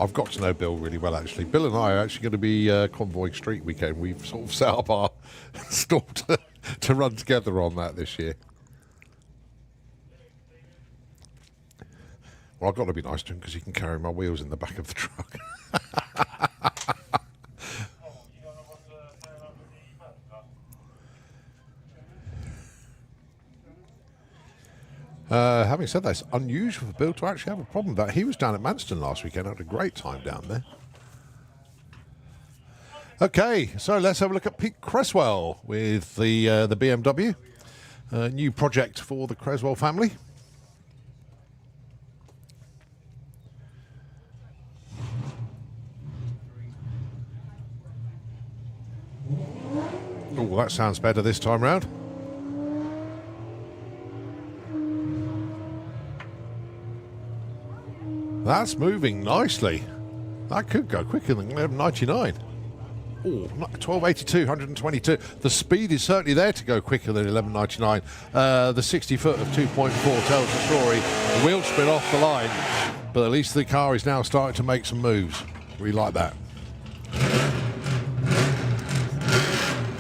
I've got to know Bill really well, actually. Bill and I are actually going to be convoying Street Weekend. We've sort of set up our stall to run together on that this year. Well, I've got to be nice to him because he can carry my wheels in the back of the truck. Having said that, it's unusual for Bill to actually have a problem with that. He was down at Manston last weekend, had a great time down there. Okay, so let's have a look at Pete Creswell with the BMW. New project for the Creswell family. Oh, that sounds better this time round. That's moving nicely. That could go quicker than 11.99. Oh, 12.82, 122. The speed is certainly there to go quicker than 11.99. The 60 foot of 2.4 tells the story. The wheel spin off the line, but at least the car is now starting to make some moves. We like that.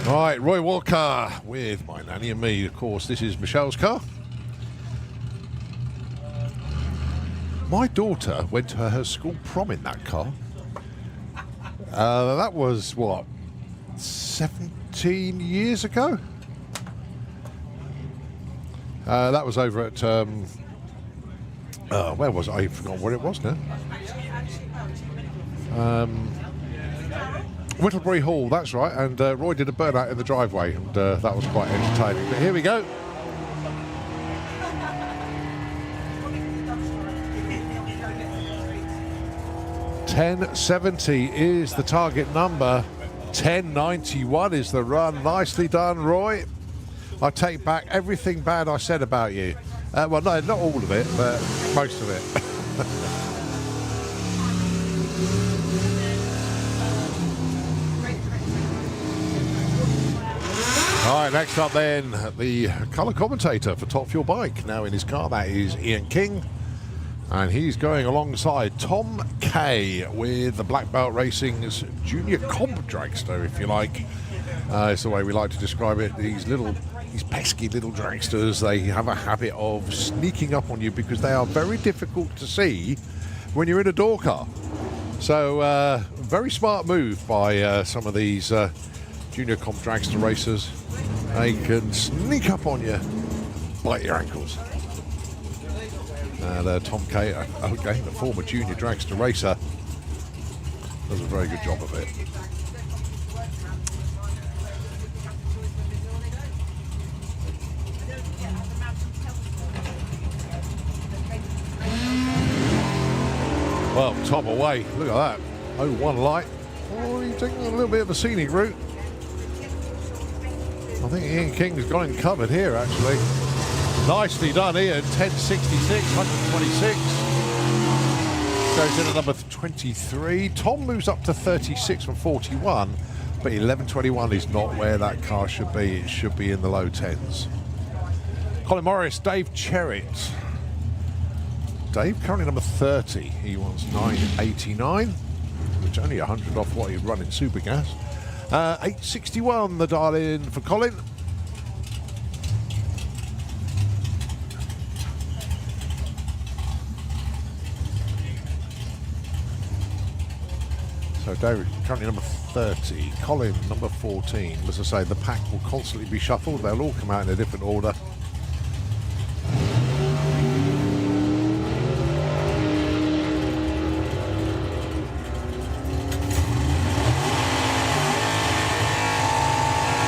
All right, Roy Walker with My Nanny and Me. Of course, this is Michelle's car. My daughter went to her school prom in that car. That was, what, 17 years ago? That was over at, where was it? I forgot where it was now. Whittlebury Hall, that's right, and Roy did a burnout in the driveway, and that was quite entertaining. But here we go. $10.70 is the target number. $10.91 is the run. Nicely done, Roy. I take back everything bad I said about you. Well, no, not all of it, but most of it. All right, next up then, the colour commentator for Top Fuel Bike. Now in his car, that is Ian King. And he's going alongside Tom Kay with the Black Belt Racing's junior comp dragster, if you like. It's the way we like to describe it. These pesky little dragsters, they have a habit of sneaking up on you because they are very difficult to see when you're in a door car. So, very smart move by some of these junior comp dragster racers. They can sneak up on you, bite your ankles. And Tom Kay, again, the former junior dragster racer, does a very good job of it. Well, top away. Look at that. 0-1 light. Oh, he's taking a little bit of a scenic route. I think Ian King's got him covered here, actually. Nicely done, Ian. 10.66, 126. Goes in at number 23. Tom moves up to 36 from 41, but 11.21 is not where that car should be. It should be in the low 10s. Colin Morris, Dave Cherret. Dave currently number 30. He wants 9.89, which only 100 off what he'd run in super gas. 8.61 the dial in for Colin. So David currently number 30, Colin number 14. As I say, the pack will constantly be shuffled. They'll all come out in a different order.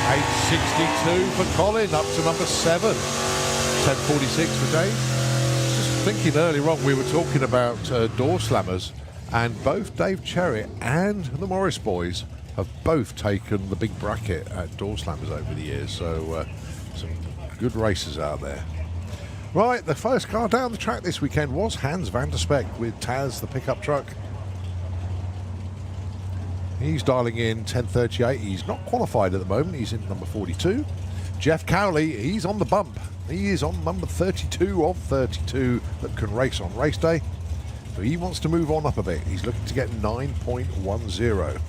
$8.62 for Colin, up to number 7. 10.46 for Dave. Just thinking earlier on, we were talking about door slammers. And both Dave Cherret and the Morris boys have both taken the big bracket at door slammers over the years. So some good races out there. Right, the first car down the track this weekend was Hans van der Speck with Taz, the pickup truck. He's dialing in 10.38. He's not qualified at the moment. He's in number 42. Jeff Cowley, he's on the bump. He is on number 32 of 32 that can race on race day. So he wants to move on up a bit. He's looking to get 9.10.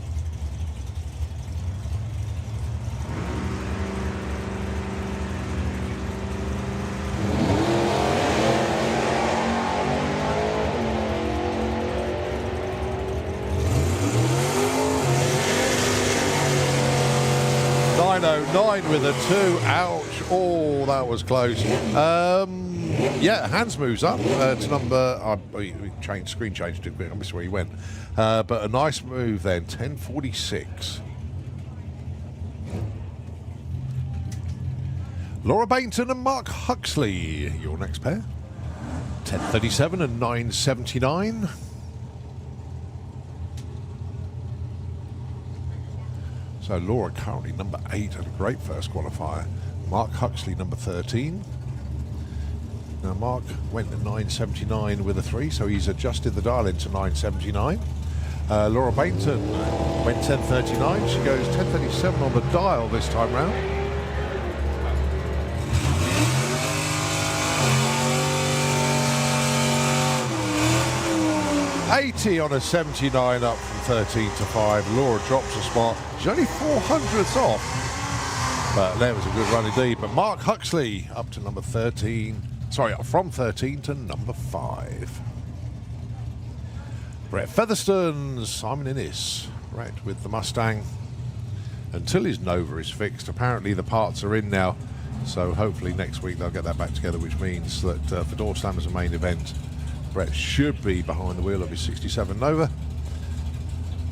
.909 with a 2. Ouch. Oh, that was close. Yeah, Hans moves up to number... screen changed too quick. I missed where he went. But a nice move then. 10.46. Laura Bington and Mark Huxley, your next pair. 10.37 and 9.79. So Laura currently number 8 and a great first qualifier. Mark Huxley number 13. Now Mark went to 9.79 with a 3, so he's adjusted the dial into 9.79. Laura Bainton went 10.39. She goes 10.37 on the dial this time round. $80 on a 79 up from 13 to 5. Laura drops a spot. She's only 400ths off. But that was a good run indeed. But Mark Huxley up to number 13. Sorry, from 13 to number 5. Brett Featherston, Simon Innes. Brett with the Mustang. Until his Nova is fixed. Apparently the parts are in now. So hopefully next week they'll get that back together, which means that for Door Slam as a main event, Brett should be behind the wheel of his 67 Nova.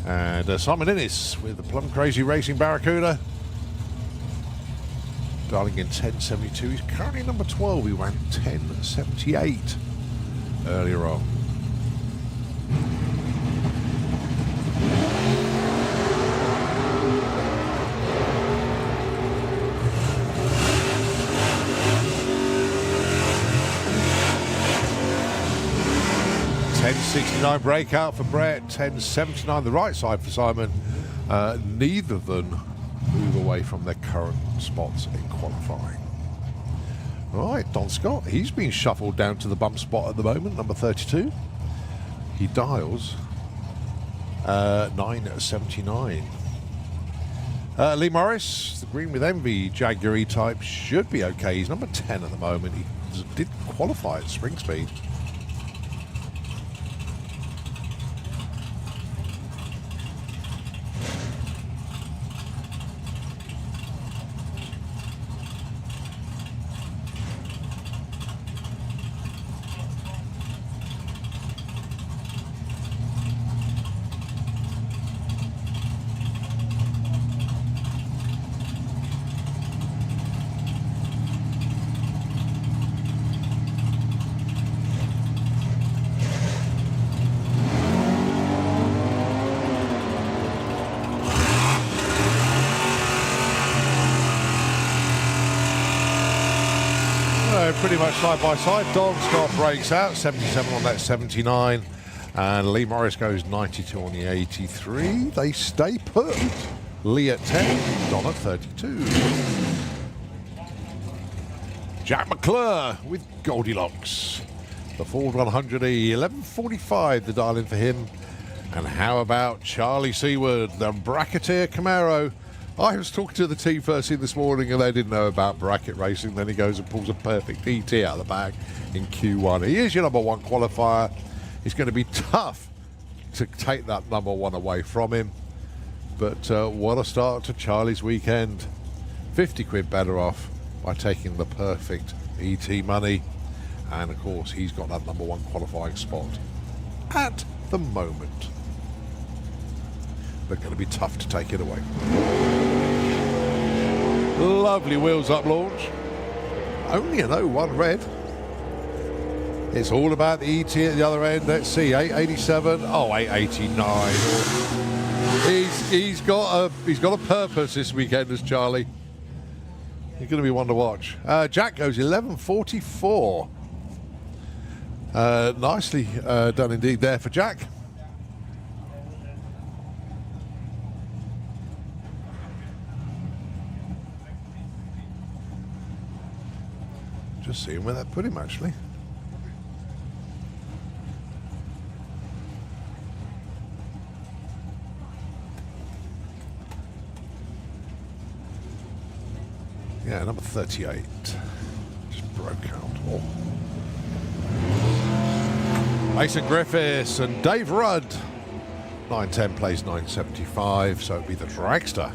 And Simon Innes with the Plum Crazy Racing Barracuda. Dialing in 10.72. He's currently number 12. He ran 10.78 earlier on. $10.69 breakout for Brett. 10.79 the right side for Simon. Neither of them move away from their current spots in qualifying. Right, Don Scott, he's been shuffled down to the bump spot at the moment, number 32. He dials 9.79. Lee Morris, the green with envy, Jaguar E-Type, should be okay. He's number 10 at the moment. He did qualify at spring speed. pretty much side by side. Don Scott breaks out, 77 on that 79. And Lee Morris goes 92 on the 83. They stay put. Lee at 10, Don at 32. Jack Mccclure with Goldilocks. The Ford 100, 11.45 the dial-in for him. And how about Charlie Seawwood, the bracketeer Camaro? I was talking to the team first thing this morning and they didn't know about bracket racing. Then he goes and pulls a perfect ET out of the bag in Q1. He is your number one qualifier. It's going to be tough to take that number one away from him. But what a start to Charlie's weekend. 50 quid better off by taking the perfect ET money. And of course, he's got that number one qualifying spot at the moment. But going to be tough to take it away. Lovely wheels up launch. Only an 01 red. It's all about the ET at the other end. Let's see, 887. Oh, 889. He's got a purpose this weekend, as Charlie. He's going to be one to watch. Jack goes 11.44. Nicely done indeed there for Jack. Just seeing where that put him, actually. Yeah, number 38. Just broke out. Oh. Mason Griffiths and Dave Rudd. 910 plays 975, so it'll be the Dragster.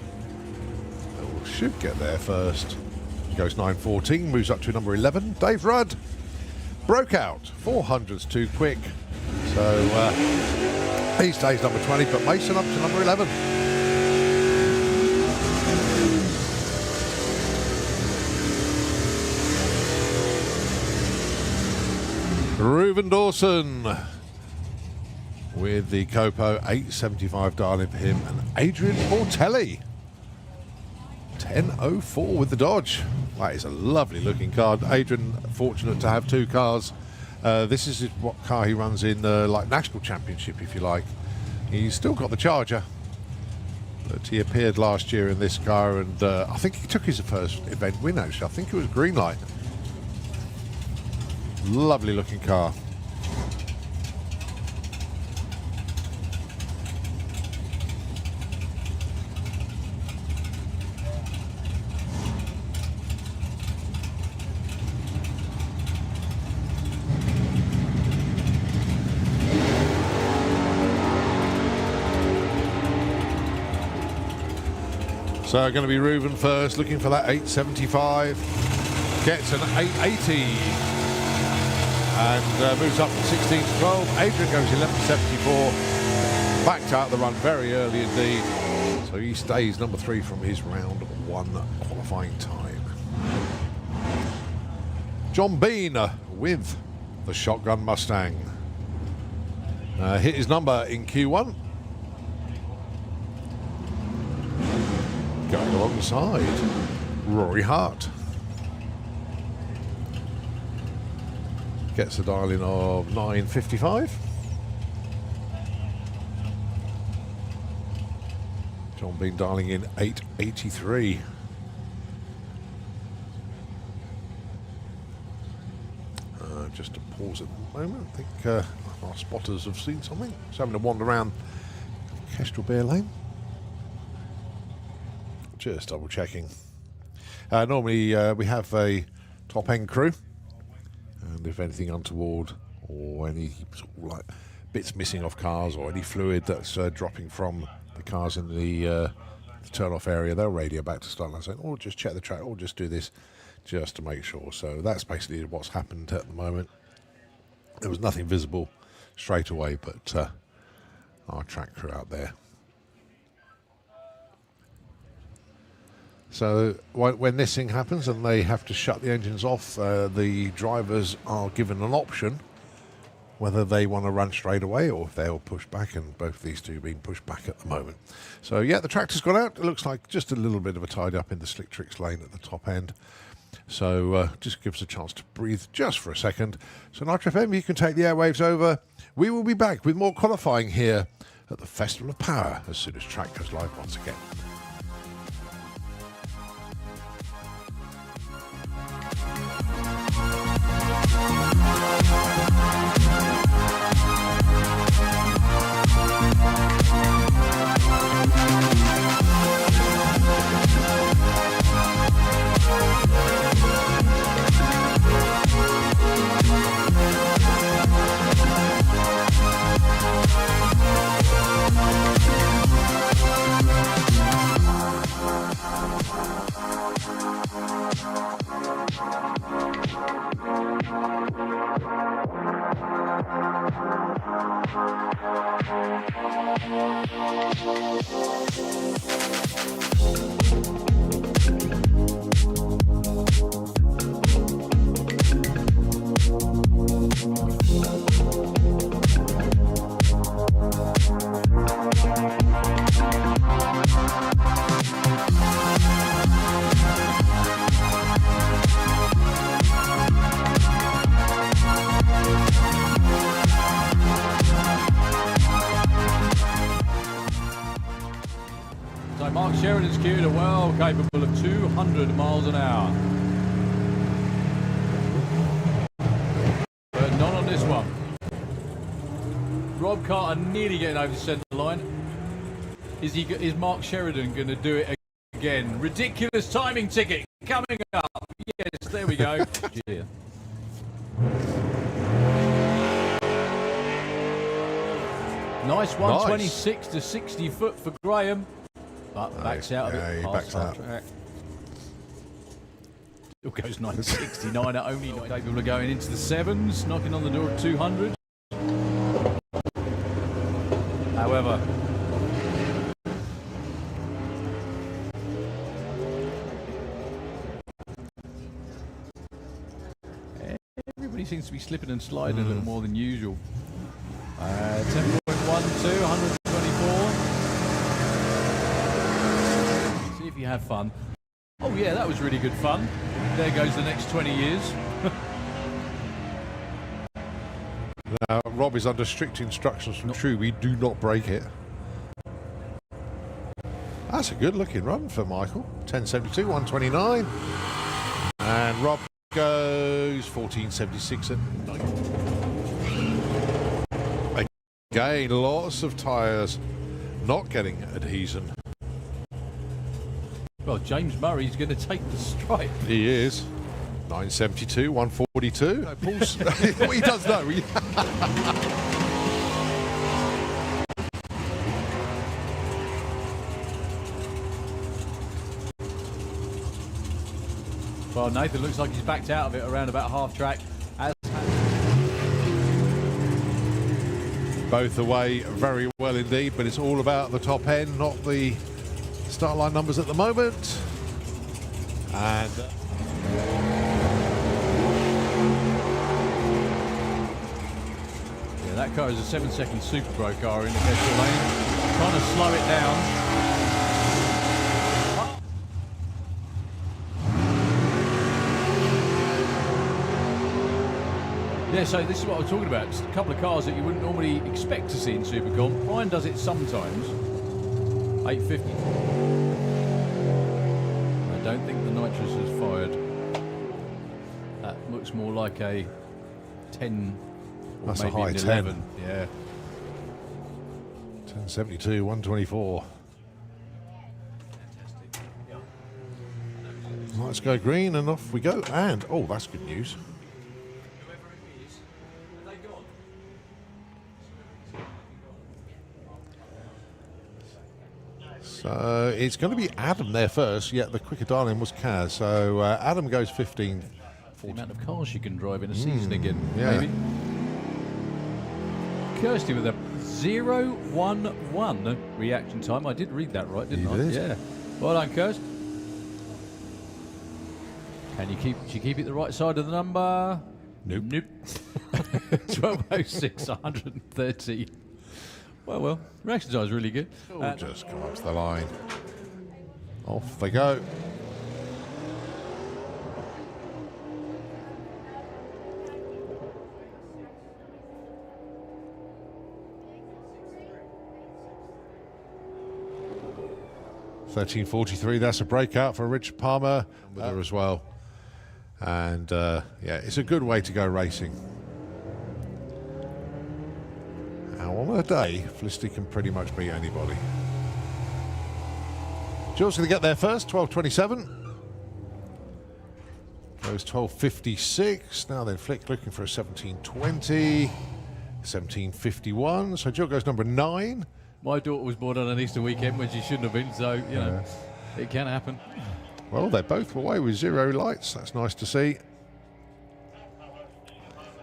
Oh, should get there first. Goes 9.14, moves up to number 11. Dave Rudd broke out. 400's too quick. So he stays number 20, but Mason up to number 11. Reuben Dawson with the Copo, 875 dial in for him, and Adrian Portelli, 10.04 with the Dodge. That is a lovely looking car. Adrian, fortunate to have two cars. This is what car he runs in, like national championship, if you like. He's still got the Charger, but he appeared last year in this car, and I think he took his first event win, actually. I think it was Green Light. Lovely looking car. So going to be Reuben first, looking for that 875. Gets an 880. And moves up from 16 to 12. Adrian goes 11.74. Backed out the run very early indeed. So he stays number 3 from his round 1 qualifying time. John Bean with the Shotgun Mustang. Hit his number in Q1. Going alongside Rory Hart. Gets a dial in of 9.55. John Bean dialing in 8.83. Just to pause at the moment. I think our spotters have seen something. Just having to wander around Kestrel Bear Lane. Just double checking. Normally we have a top end crew, and if anything untoward or any sort of like bits missing off cars or any fluid that's dropping from the cars in the turn off area, they'll radio back to start and saying, "Oh, just check the track, or just do this," just to make sure. So that's basically what's happened at the moment. There was nothing visible straight away, but our track crew out there. So when this thing happens and they have to shut the engines off, the drivers are given an option whether they want to run straight away or if they'll push back, and both of these two are being pushed back at the moment. So yeah, the tractor's gone out. It looks like just a little bit of a tidy up in the slick tricks lane at the top end. So just give us a chance to breathe just for a second. So Nitro FM, you can take the airwaves over. We will be back with more qualifying here at the Festival of Power as soon as track goes live once again. Sheridan's queued are well capable of 200 miles an hour. But not on this one. Rob Carter nearly getting over the centre line. Is Mark Sheridan going to do it again? Ridiculous timing ticket coming up. Yes, there we go. Cheer. Nice 126 to 60 foot for Graham. But backs out of it. He backs out. Track. Still goes 969 at only not capable of going into the sevens, knocking on the door at 200. However, everybody seems to be slipping and sliding a little more than usual. 10.12, 124. If you have fun. Oh yeah, that was really good fun. There goes the next 20 years. Now, Rob is under strict instructions from True. We do not break it. That's a good looking run for Michael. 10.72, 129. And Rob goes 14.76 at 9. Again, lots of tyres not getting adhesion. Well, James Murray's going to take the stripe. He is. 9.72, 142. No, Paul's, what he does know. Well, Nathan looks like he's backed out of it around about half track. Both away very well indeed, but it's all about the top end, not the start line numbers at the moment. And yeah, that car is a 7-second Super Pro car in the petrol lane. Trying to slow it down. Yeah, so this is what I was talking about. Just a couple of cars that you wouldn't normally expect to see in Supercom. Brian does it sometimes. 850. I don't think the nitrous has fired. That looks more like a 10 or that's maybe a high an 10. 11. Yeah. 10.72, 124. Let's go green and off we go. And, oh, that's good news. So it's going to be Adam there first. Yeah, the quicker dial-in was Kaz. So Adam goes 15. The amount of cars you can drive in a season again, yeah. maybe. Kirsty with a 0.11 reaction time. I did read that right, didn't I? Did. Yeah. Well done, Kirst. Can you keep it the right side of the number? Nope. 12.06, 130. Well, reaction time is really good. Just come up to the line. Off they go. 13:43. That's a breakout for Richard Palmer with her as well. And yeah, it's a good way to go racing. Now on a day, Felicity can pretty much beat anybody. Jill's going to get there first, 12:27. Goes 12:56. Now then, Flick looking for a 17:20. 17:51. So Jill goes number 9. My daughter was born on an Easter weekend when she shouldn't have been, so, you know, it can happen. Well, they're both away with 0 lights. That's nice to see.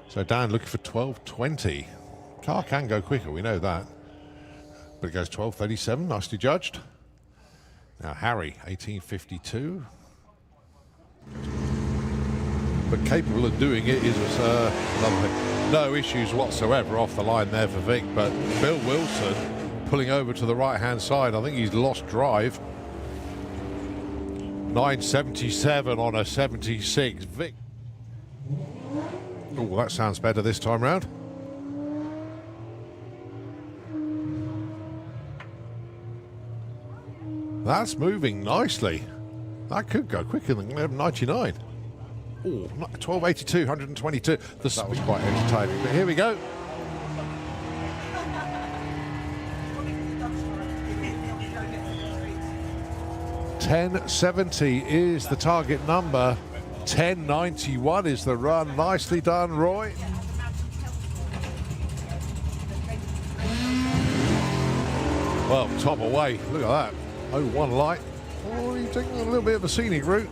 So Dan looking for 12:20. Car can go quicker, we know that. But it goes 12:37, nicely judged. Now Harry, 18:52. But capable of doing it is another thing. No issues whatsoever off the line there for Vic, but Bill Wilson pulling over to the right-hand side. I think he's lost drive. 9:77 on a 76. Vic. Oh, that sounds better this time round. That's moving nicely. That could go quicker than 11:99. Oh, 12:82, 122. That was quite entertaining, but here we go. $10.70 is the target number. 10.91 is the run. Nicely done, Roy. Well, top away. Look at that. Oh, one light. Oh, he's taking a little bit of a scenic route.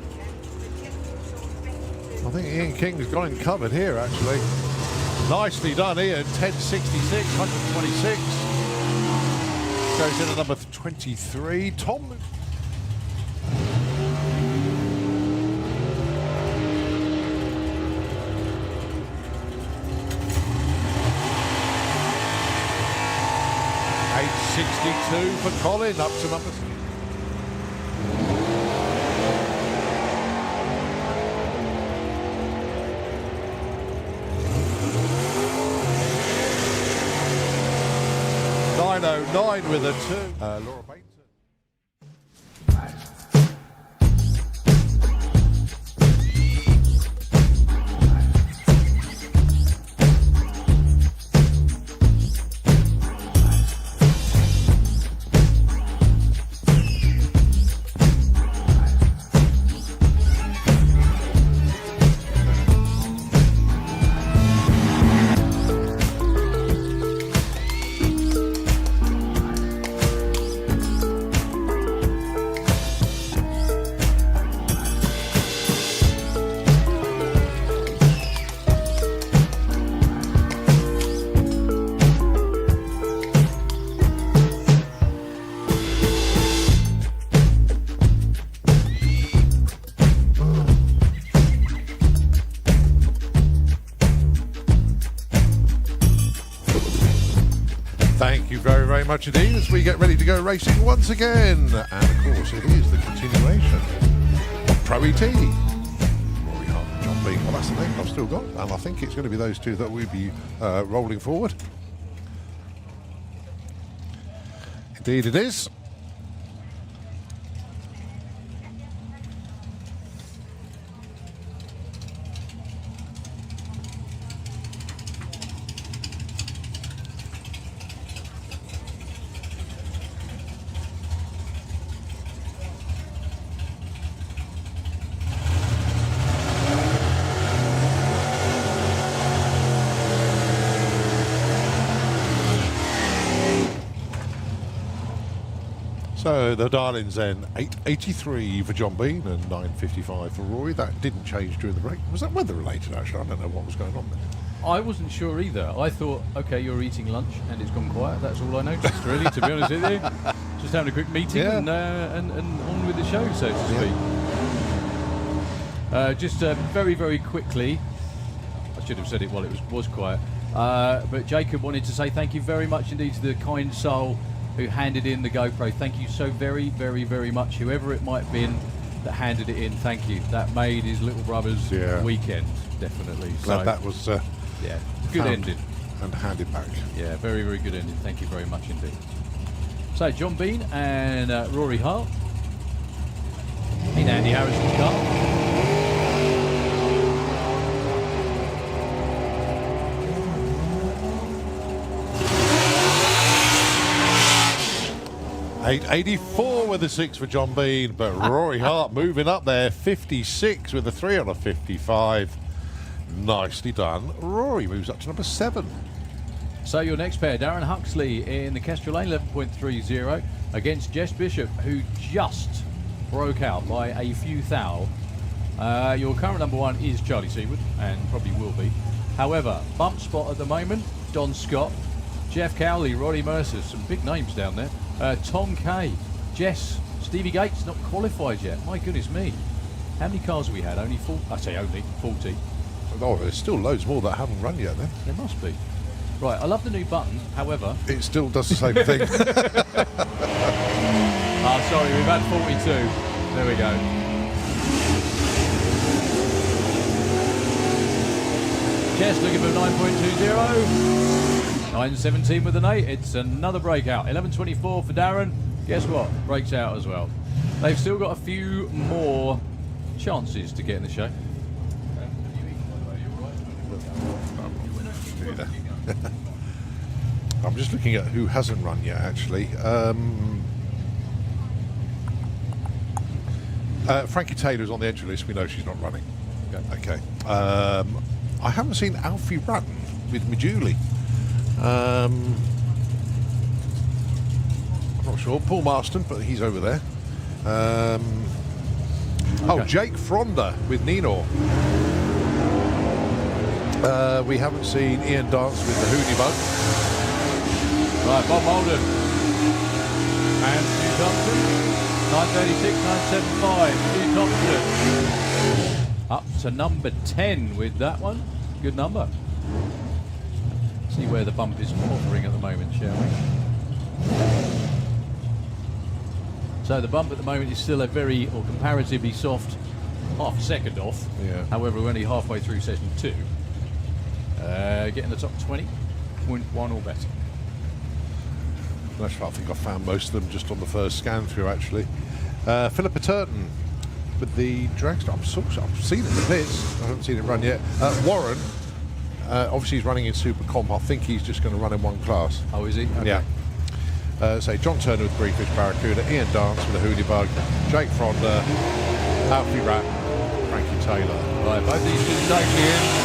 I think Ian King's got him covered here, actually. Nicely done, Ian. 10.66, 126. Goes in at number 23. Tom. $8.62 for Colin, up to number 3. $9.09 with a 2. Laura Bates. Thank you very, very much indeed as we get ready to go racing once again. And of course it is the continuation of Pro ET. Rory Hart and John B. Well, that's the name I've still got, and I think it's going to be those two that will be rolling forward. Indeed it is. So the Darlings then, 8.83 for John Bean and 9.55 for Rory. That didn't change during the break. Was that weather related actually? I don't know what was going on there. I wasn't sure either. I thought, okay, you're eating lunch and it's gone quiet. That's all I noticed, really, to be honest with you. Just having a quick meeting and on with the show, so to speak. Just very, very quickly, I should have said it while it was quiet, but Jacob wanted to say thank you very much indeed to the kind soul who handed in the GoPro. Thank you so very, very, very much. Whoever it might have been that handed it in, thank you. That made his little brother's weekend, definitely. Glad so, that was good ending. And handed back. Yeah, very, very good ending. Thank you very much indeed. So, John Bean and Rory Hart in Andy Harrison's car. .884 with a 6 for John Bean, but Rory Hart moving up there, 56 with a 3 on a 55. Nicely done. Rory moves up to number 7. So your next pair, Darren Huxley in the Kestrel Lane, 11.30 against Jess Bishop, who just broke out by a few thou. Your current number 1 is Charlie Seawwood, and probably will be. However, bump spot at the moment, Don Scott, Jeff Cowley, Roddy Mercer, some big names down there. Tom Kay, Jess, Stevie Gates not qualified yet. My goodness me. How many cars have we had? Only 40? I say only 40. Oh, there's still loads more that haven't run yet then. There must be. Right, I love the new button, however... It still does the same thing. Ah, sorry, we've had 42. There we go. Jess looking for 9.20. 9.17 with an 8. It's another breakout. 11.24 for Darren. Guess what? Breaks out as well. They've still got a few more chances to get in the show. I'm just looking at who hasn't run yet, actually. Frankie Taylor's on the entry list. We know she's not running. Okay. I haven't seen Alfie run with Majuli. I'm not sure. Paul Marston, but he's over there. Oh, Jake Fronder with Nino. We haven't seen Ian Dance with the Hoonie Bug. Right, Bob Holden. And Stu Thompson. 9.36, 9.75. Stu Thompson. Up to number 10 with that one. Good number. See where the bump is hovering at the moment, shall we? So the bump at the moment is still a very, or comparatively soft, half a second off. Yeah. However, we're only halfway through session 2. Getting the top 20, 0.1 or better. That's right, I think I found most of them just on the first scan through, actually. Philippa Turton with the Dragster. I've seen it in the pits. I haven't seen it run yet. Warren, obviously he's running in Super Comp. I think he's just going to run in one class. Oh, is he? Okay. Yeah. Say John Turner with Briefish Barracuda, Ian Dance with the Hoonie Bug, Jake Fronder, Alfie Rapp, Frankie Taylor. Right, both these two safely in.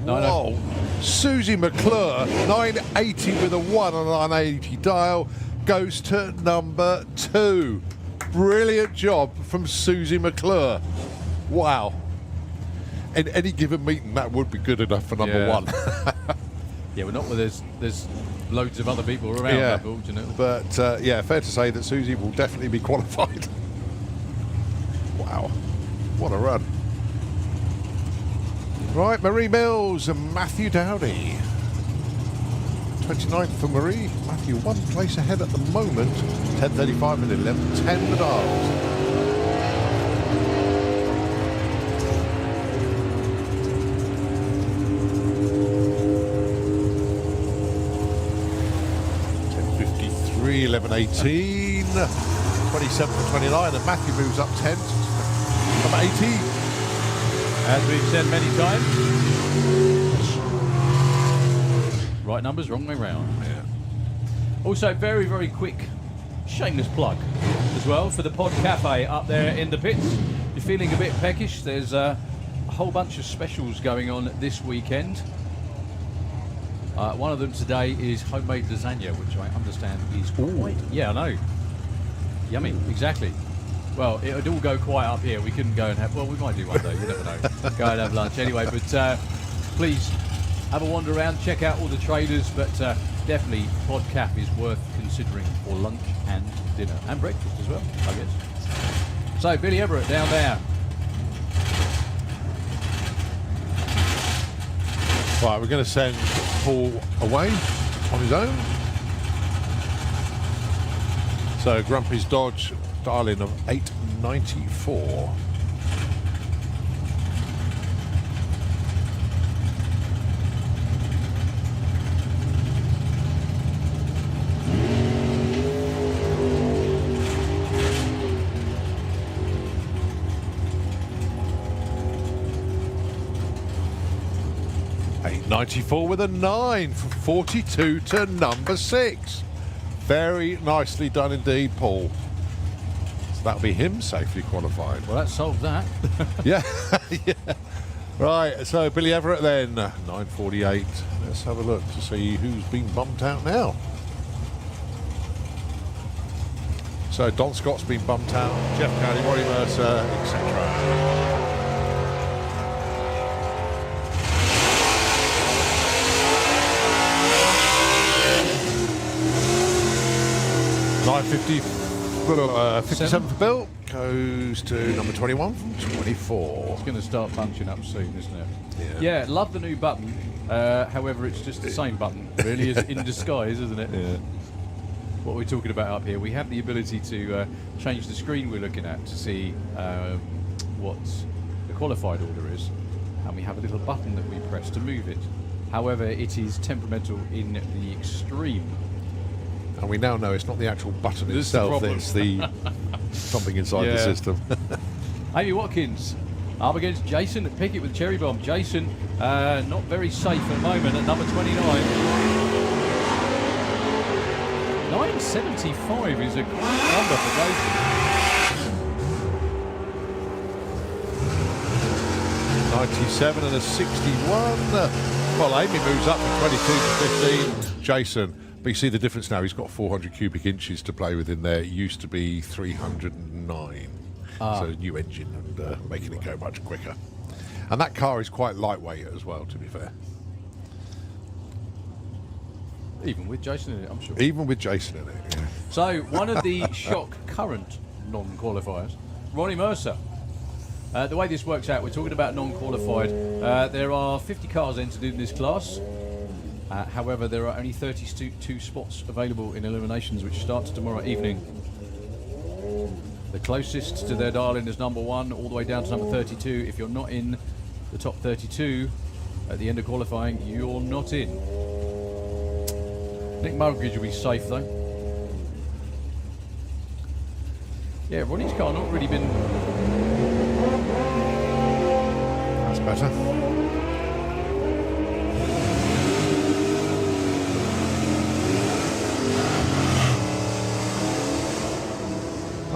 Whoa. Susie McClure, 980 with a 1 on a 980 dial, goes to number 2. Brilliant job from Susie McClure. Wow. In any given meeting, that would be good enough for number 1. Yeah, we're not where there's loads of other people around, Yeah. unfortunately. But yeah, fair to say that Susie will definitely be qualified. Wow. What a run. Right, Marie Mills and Matthew Dowdy. 29th for Marie. Matthew 1 place ahead at the moment. 10.35 and 11.10 the dials. .53, 11.18. 27 for 29, and Matthew moves up 10. Number 18. As we've said many times, right numbers, wrong way round. Yeah. Also, very, very quick shameless plug as well for the Pod Cafe up there in the pits. If you're feeling a bit peckish, there's a whole bunch of specials going on this weekend. One of them today is homemade lasagna, which I understand is quite... Yeah, I know. Yummy, exactly. Well, it would all go quiet up here. We couldn't go and have... Well, we might do one day. You never know. Go and have lunch anyway. But please have a wander around. Check out all the traders. But definitely PodCap is worth considering for lunch and dinner. And breakfast as well, I guess. So, Billy Everett down there. Right, we're going to send Paul away on his own. So, Grumpy's Dodge... dial-in of 894. 894 with a 9 from 42 to number 6. Very nicely done indeed, Paul. So that'll be him safely qualified. Well, that solved that. Yeah. Yeah. Right, so Billy Everett then, 948. Let's have a look to see who's been bumped out now. So Don Scott's been bumped out, Jeff Cowie, Rory Mercer, etc. 57 for Bill, goes to number 21 from 24. It's going to start punching up soon, isn't it? Yeah. Yeah, love the new button. However, it's just the same button, really, is in disguise, isn't it? Yeah. What we're talking about up here, we have the ability to change the screen we're looking at to see what the qualified order is, and we have a little button that we press to move it. However, it is temperamental in the extreme. And we now know it's not the actual button This is the itself, problem. it's the something inside the Yeah. system. Amy Watkins up against Jason at Picket with Cherry Bomb. Jason not very safe at the moment at number 29. 975 is a great number for Jason. 97 and a 61. Well, Amy moves up from 22 to 15. Jason, but you see the difference now. He's got 400 cubic inches to play with in there. It used to be 309. So new engine and making it go much quicker. And that car is quite lightweight as well, to be fair. Even with Jason in it, I'm sure. Even with Jason in it, yeah. So, one of the shock current non-qualifiers, Ronnie Mercer. The way this works out, we're talking about non-qualified. There are 50 cars entered in this class. However, there are only 32 spots available in eliminations, which starts tomorrow evening. The closest to their darling is number 1, all the way down to number 32. If you're not in the top 32 at the end of qualifying, you're not in. I think Mugridge will be safe though. Yeah, Ronnie's car not really been... That's better.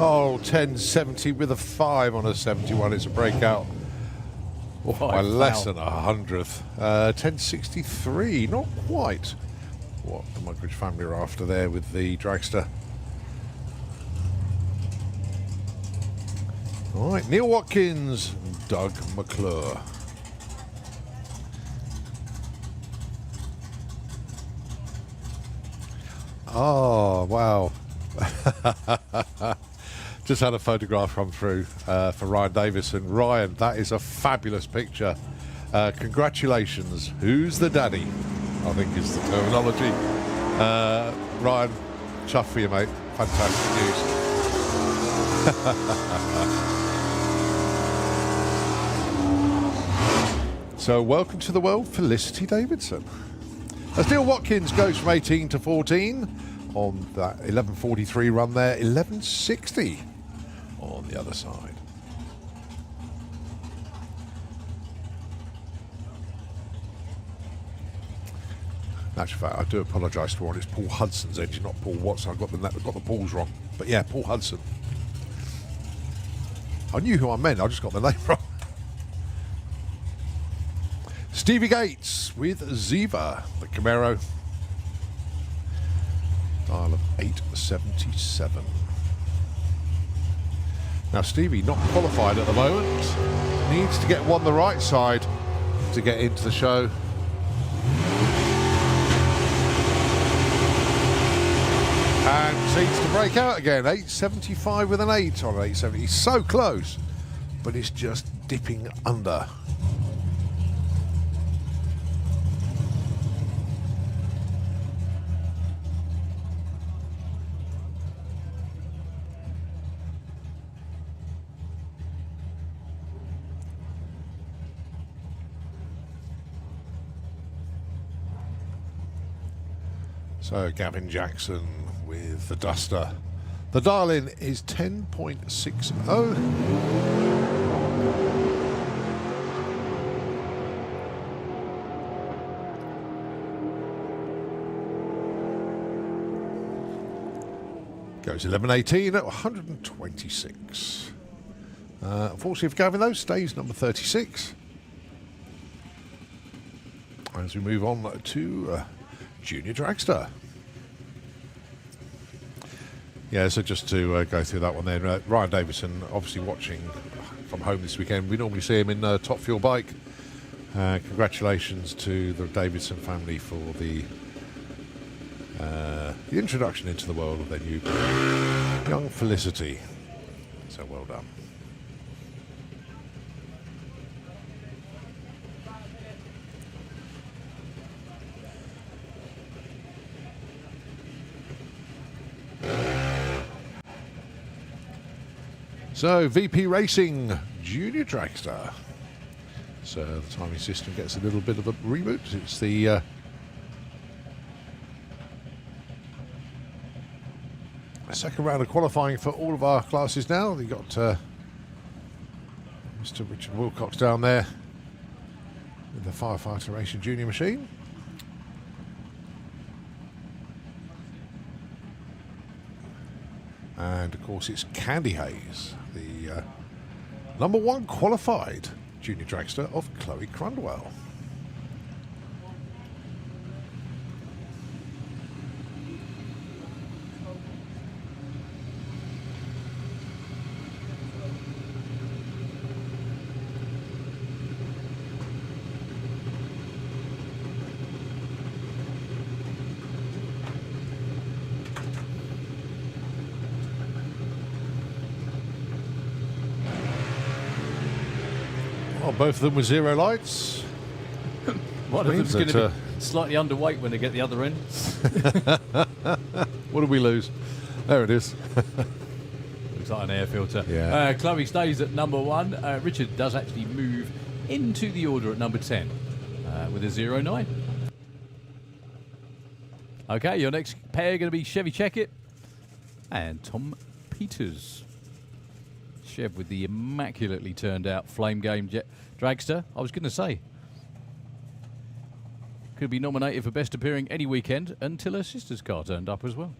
Oh, 1070 with a 5 on a 71. It's a breakout. Oh, by less than a hundredth. 1063, not quite what the Mugridge family are after there with the Dragster. All right, Neil Watkins, Doug Mccclure. Oh, wow. Just had a photograph come through for Ryan Davison. Ryan, that is a fabulous picture. Congratulations. Who's the daddy? I think is the terminology. Ryan, chuff for you, mate. Fantastic news. So welcome to the world, Felicity Davidson. As Neil Watkins goes from 18 to 14 on that 11:43 run there, 11:60 on the other side. In actual fact, I do apologise for it. It's Paul Hudson's engine, not Paul Watson. I've got the Pauls wrong. But yeah, Paul Hudson. I knew who I meant, I just got the name wrong. Stevie Gates with Ziva, the Camaro. Dial of 877. Now Stevie, not qualified at the moment, needs to get one the right side to get into the show. And proceeds to break out again. 875 with an 8 on 870. So close, but it's just dipping under. So Gavin Jackson with the Duster. The dial-in is 10.60. Goes 11.18 at 126. Unfortunately for Gavin, though, stays number 36. As we move on to Junior Dragster. Yeah, so just to go through that one then, Ryan Davidson obviously watching from home this weekend. We normally see him in Top Fuel Bike. Congratulations to the Davidson family for the introduction into the world of their new young Felicity. So well done. So, VP Racing, Junior Dragster. So, the timing system gets a little bit of a reboot. It's the second round of qualifying for all of our classes now. We've got Mr. Richard Wilcox down there with the Firefighter Racing Junior machine. And of course it's Candy Hayes, the number 1 qualified junior dragster of Chloe Cromwell. Both of them with 0 lights. One of them's going to be slightly underweight when they get the other end. What did we lose? There it is. Looks like an air filter. Yeah. Chloe stays at number 1. Richard does actually move into the order at number 10 with a 0.9. Okay, your next pair are going to be Chevy Checkit and Tom Peters. Chev with the immaculately turned out Flame Game Dragster. I was going to say, could be nominated for best appearing any weekend until her sister's car turned up as well.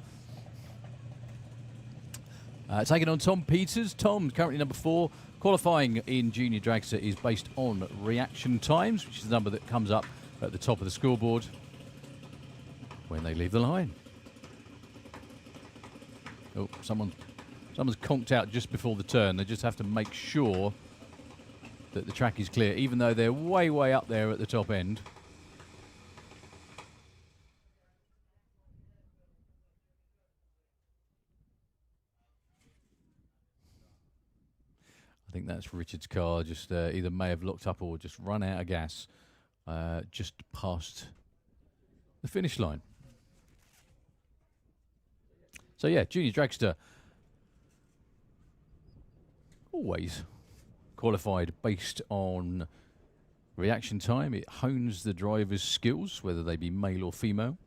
Taking on Tom Peters. Tom, currently number 4. Qualifying in Junior Dragster is based on reaction times, which is the number that comes up at the top of the scoreboard when they leave the line. Oh, someone's conked out just before the turn. They just have to make sure that the track is clear, even though they're way, way up there at the top end. I think that's Richard's car, just either may have locked up or just run out of gas just past the finish line. So yeah, Junior Dragster always qualified based on reaction time. It hones the driver's skills, whether they be male or female.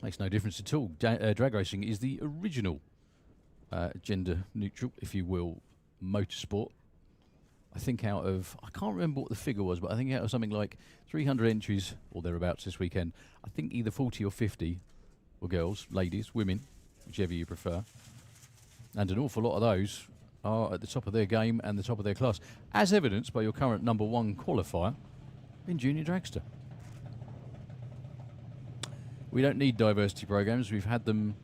Makes no difference at all. Drag racing is the original gender neutral, if you will, motorsport. I think out of, I can't remember what the figure was, but I think out of something like 300 entries or thereabouts this weekend, I think either 40 or 50 were girls, ladies, women, whichever you prefer. And an awful lot of those are at the top of their game and the top of their class, as evidenced by your current number 1 qualifier in Junior Dragster. We don't need diversity programs. We've had them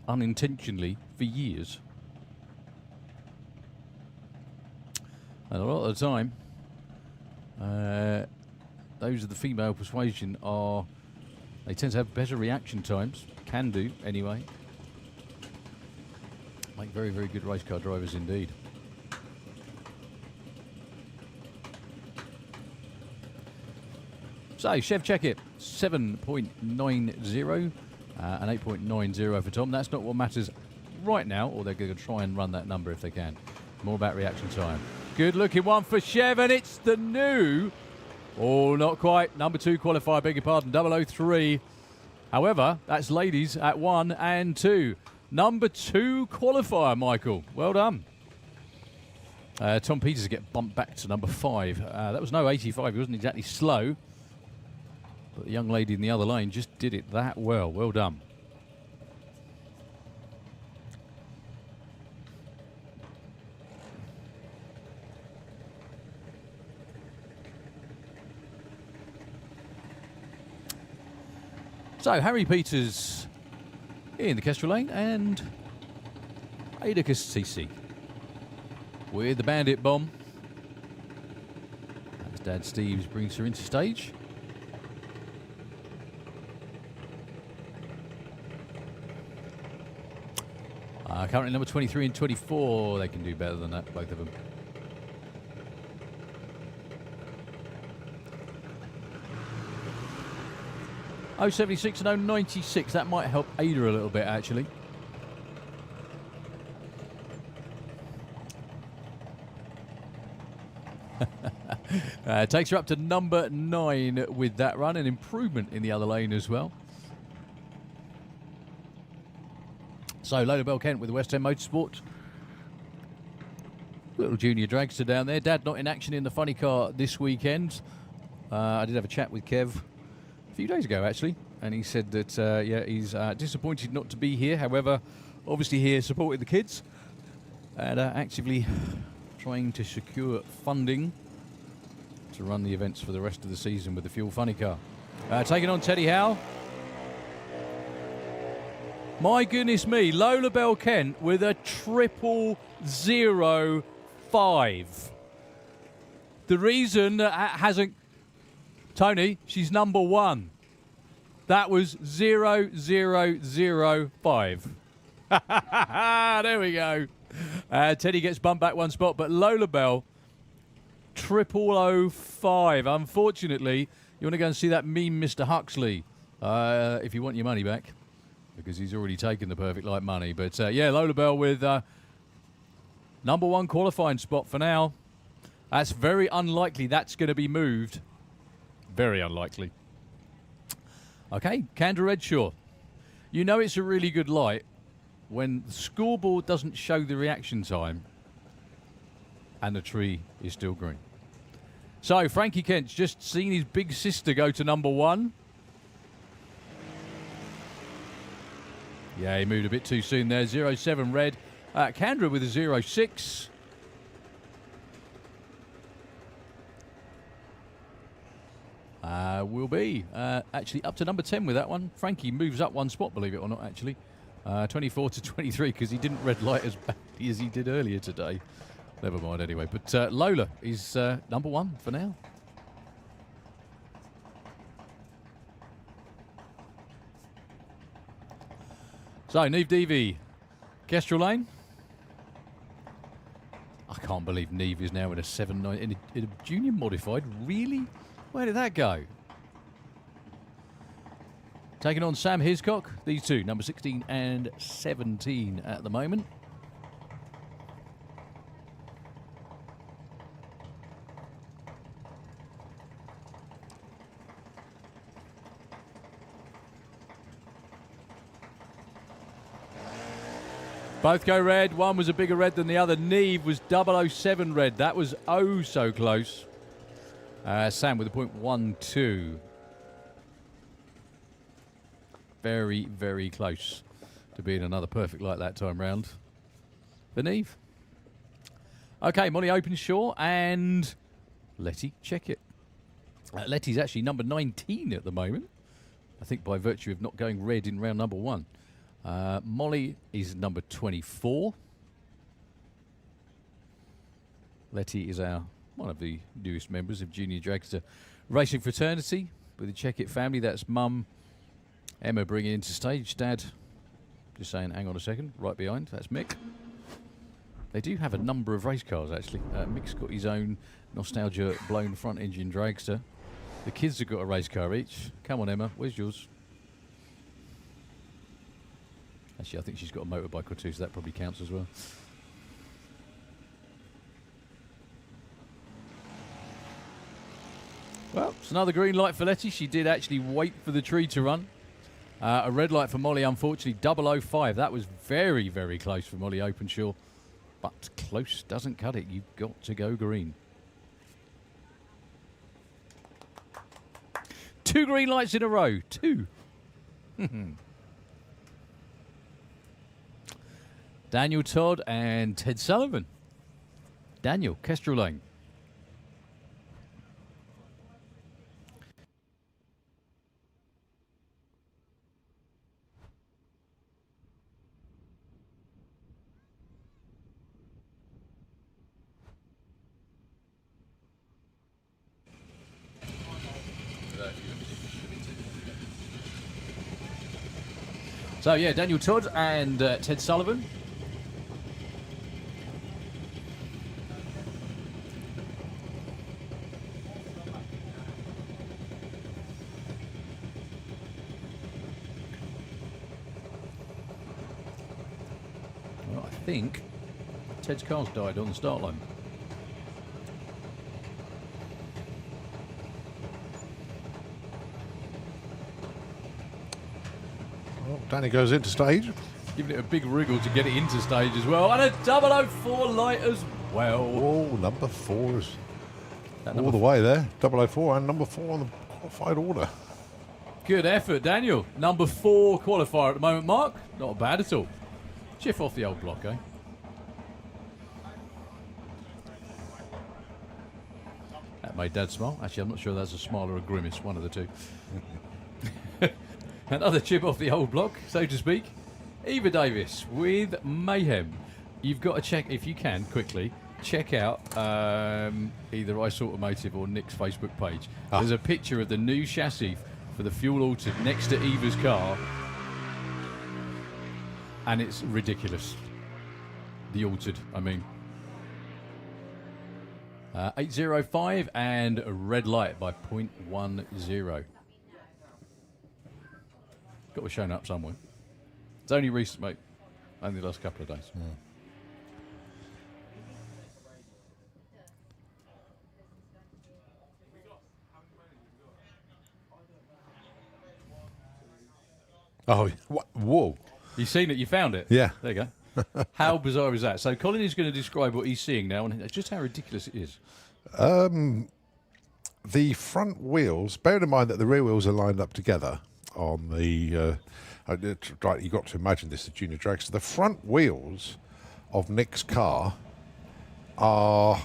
unintentionally for years. And a lot of the time, those of the female persuasion are, they tend to have better reaction times, can do anyway. Make very, very good race car drivers indeed. So, Chev Checkit, 7.90 and 8.90 for Tom. That's not what matters right now, or they're going to try and run that number if they can. More about reaction time. Good looking one for Chev, and it's the new, oh, not quite, number 2 qualifier, beg your pardon, 003. However, that's ladies at 1 and 2. Number 2 qualifier, Michael. Well done. Tom Peters get bumped back to number 5. That was no 85. He wasn't exactly slow. But the young lady in the other lane just did it that well. Well done. So, Harry Peters in the Kestrel Lane and Ada Cassisi with the Bandit Bomb. As Dad Steves brings her into stage. Currently number 23 and 24. They can do better than that, both of them. .076 and .096. That might help Ada a little bit, actually. Takes her up to number 9 with that run. An improvement in the other lane as well. So, Lola Bell Kent with the West End Motorsport. Little junior dragster down there. Dad not in action in the funny car this weekend. I did have a chat with Kev a few days ago, actually. And he said that, yeah, he's disappointed not to be here. However, obviously here supporting the kids. And actively trying to secure funding to run the events for the rest of the season with the Fuel Funny car. Taking on Teddy Howe. My goodness me, Lola Bell Kent with a 0005. The reason that hasn't... Tony, she's number 1. That was 0005. There we go. Teddy gets bumped back 1 spot, but Lola Bell, 0005. Unfortunately, you want to go and see that meme Mr. Huxley if you want your money back, because he's already taken the perfect light money. But yeah, Lola Bell with number 1 qualifying spot for now. That's very unlikely that's going to be moved. Very unlikely. Okay, Candor Redshaw. You know it's a really good light when the scoreboard doesn't show the reaction time and the tree is still green. So Frankie Kent's just seen his big sister go to number 1. Yeah, he moved a bit too soon there. 07 red. Candra with a 06. Will be actually up to number 10 with that one. Frankie moves up 1 spot, believe it or not, actually. 24 to 23, because he didn't red light as badly as he did earlier today. Never mind anyway. But Lola is number 1 for now. So, Neve Devey, Kestrel Lane. I can't believe Neve is now in a 7.9 in a junior modified. Really? Where did that go? Taking on Sam Hiscock. These two, number 16 and 17 at the moment. Both go red. One was a bigger red than the other. Neve was 007 red. That was oh so close. Sam with a .12. Very, very close to being another perfect light that time round for Neve. Okay, Molly Openshaw and Letty Checkett. Letty's actually number 19 at the moment. I think by virtue of not going red in round number 1. Molly is number 24. Letty is one of the newest members of Junior Dragster Racing Fraternity with the Checkett family. That's Mum, Emma bringing into stage. Dad, just saying, hang on a second, right behind. That's Mick. They do have a number of race cars, actually. Mick's got his own nostalgia blown front engine dragster. The kids have got a race car each. Come on, Emma, where's yours? Actually, I think she's got a motorbike or two, so that probably counts as well. Well, it's another green light for Letty. She did actually wait for the tree to run. A red light for Molly, unfortunately, 005. That was very, very close for Molly Openshaw. But close doesn't cut it. You've got to go green. 2 green lights in a row. 2. Daniel Todd and Ted Sullivan. Daniel, Kestrel Lane. So, yeah, Daniel Todd and Ted Sullivan. Well, I think Ted's car's died on the start line. Well, Danny goes into stage. Giving it a big wriggle to get it into stage as well. And a 004 light as well. Oh, number 4 is That all number the way there. 004 and number 4 on the qualified order. Good effort, Daniel. Number 4 qualifier at the moment, Mark. Not bad at all. Chiff off the old block, eh? That made Dad smile. Actually, I'm not sure that's a smile or a grimace, one of the two. Another chip off the old block, so to speak. Eva Davis with Mayhem. You've got to check, if you can, quickly, check out either Ice Automotive or Nick's Facebook page. There's a picture of the new chassis for the fuel altered next to Eva's car. And it's ridiculous. The altered, I mean. 805 and a red light by 0.10. Got to be shown up somewhere. It's only recent, mate. Only the last couple of days. Oh, whoa. You seen it? You found it? Yeah. There you go. How bizarre is that? So Colin is going to describe what he's seeing now and just how ridiculous it is. The front wheels, bearing in mind that the rear wheels are lined up together on the... right, you've got to imagine this, the Junior Dragster. The front wheels of Nick's car are...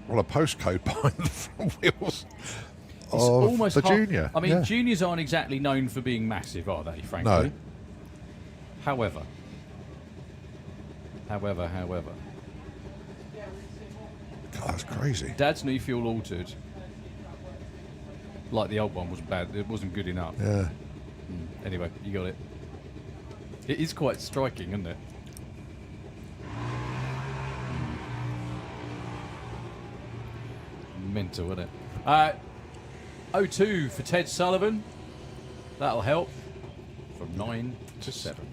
well, a postcode behind the front wheels It's of almost the Junior. I mean, Yeah. juniors aren't exactly known for being massive, are they, frankly? No. However. God, that's crazy. Dad's new fuel altered. Like the old one was bad. It wasn't good enough. Yeah. Anyway, you got it. It is quite striking, isn't it? Mental, isn't it? 0-2 for Ted Sullivan. That'll help. From 9 to 7.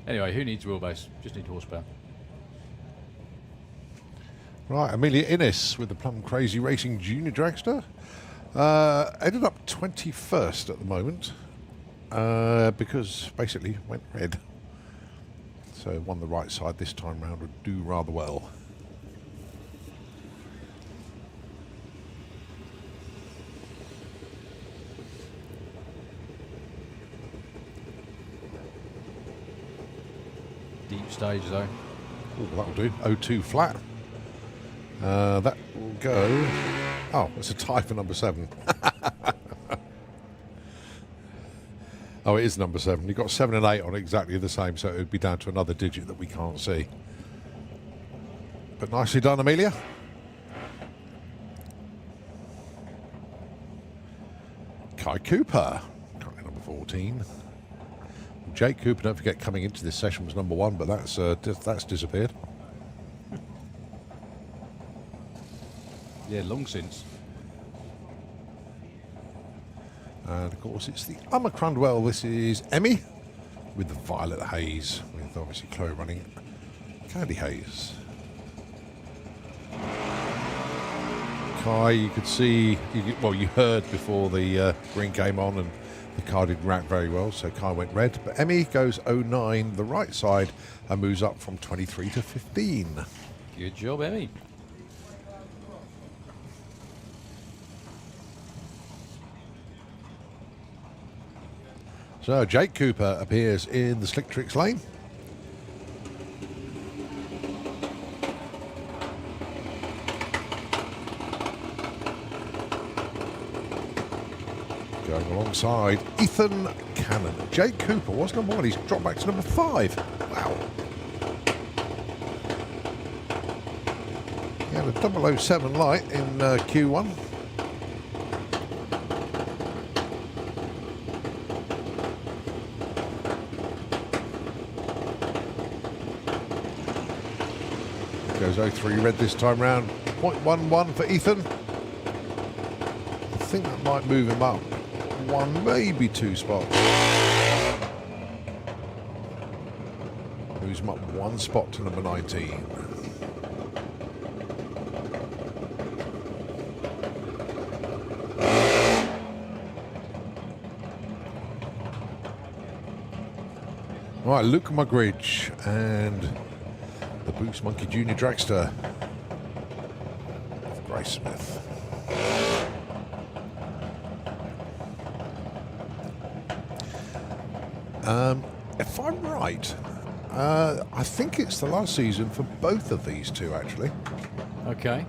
Anyway, who needs wheelbase? Just need horsepower. Right, Amelia Innes with the Plum Crazy Racing Junior Dragster. Ended up 21st at the moment because basically went red. So won the right side this time round, would do rather well. Deep stage though. Oh, that'll do. 0-2 flat. That will go... oh, it's a tie for number 7. Oh, it is number 7. You've got 7 and 8 on exactly the same, so it would be down to another digit that we can't see. But nicely done, Amelia. Kai Cooper, currently number 14. Jake Cooper, don't forget, coming into this session was number 1, but that's disappeared. Yeah, long since. And of course it's the Cromwell. This is Emmy with the Violet Haze, with obviously Chloe running Candy Haze. Kai, you could see, you heard before the green came on, and the car did rack very well, so Kai went red. But Emmy goes 09 the right side and moves up from 23 to 15. Good job, Emmy. So Jake Cooper appears in the Slick Tricks lane. Going alongside Ethan Cannon. Jake Cooper was number 1. He's dropped back to number 5. Wow. He had a 007 light in Q1. Goes 03 red this time round. 0.11 for Ethan. I think that might move him up 1, maybe 2 spots. Moves him up 1 spot to number 19. All right, Luke Mugridge and the Boost Monkey Junior Dragster of Grace Smith. If I'm right, I think it's the last season for both of these two, actually. Okay.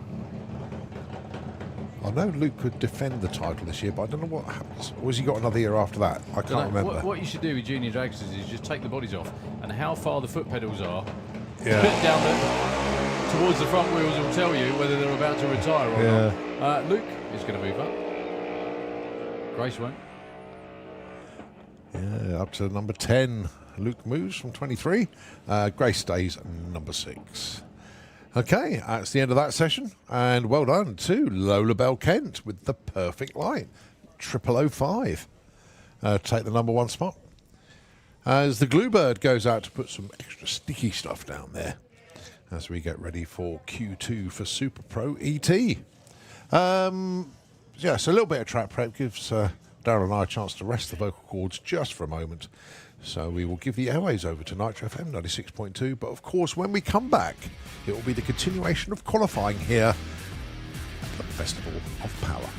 I know Luke could defend the title this year, but I don't know what happens. Or has he got another year after that? I can't remember. What you should do with junior dragsters is just take the bodies off, and how far the foot pedals are, Yeah. put down towards the front wheels will tell you whether they're about to retire or not. Luke is going to move up. Grace won't. Yeah, up to number 10. Luke moves from 23. Grace stays number 6. Okay, that's the end of that session. And well done to Lola Bell Kent with the perfect line. 0005. Take the number 1 spot. As the Gluebird goes out to put some extra sticky stuff down there as we get ready for Q2 for Super Pro ET. Yeah, so a little bit of track prep gives Darryl and I a chance to rest the vocal cords just for a moment. So we will give the airways over to Nitro FM 96.2. But of course, when we come back, it will be the continuation of qualifying here at the Festival of Power.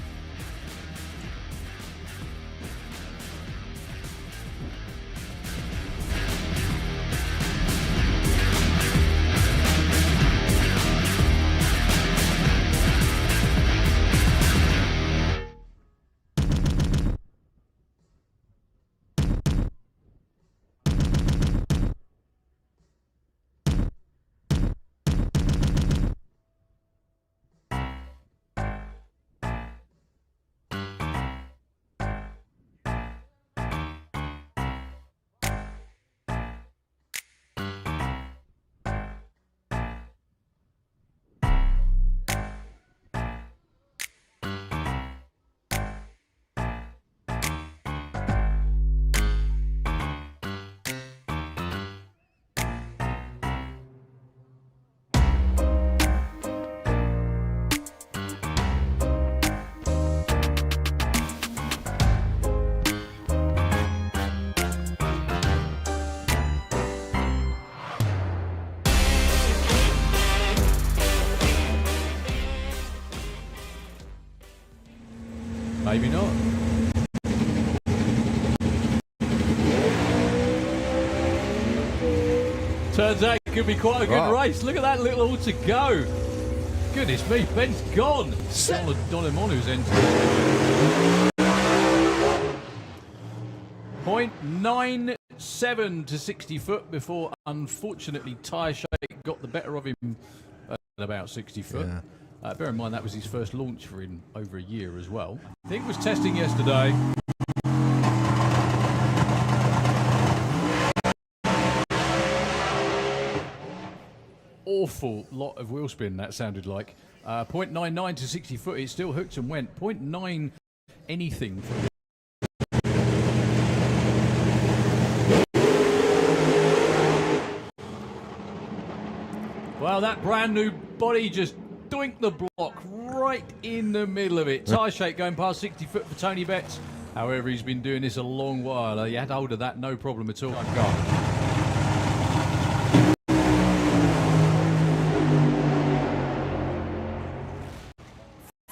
Maybe not. Turns out it could be quite a good race. Look at that little all to go. Goodness me, Ben's gone. Donimon's entered. 0.97 to 60 foot before, unfortunately, Tyre Shake got the better of him at about 60 foot. Yeah. Bear in mind that was his first launch for in over a year as well. I think was testing yesterday. Awful lot of wheel spin that sounded like. 0.99 to 60 foot, it still hooked and went. 0.9 anything. Well, that brand new body just doink the block right in the middle of it. Tyre Shake going past 60 foot for Tony Betts. However, he's been doing this a long while. He had hold of that, no problem at all. I've got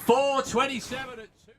4:27 at 2.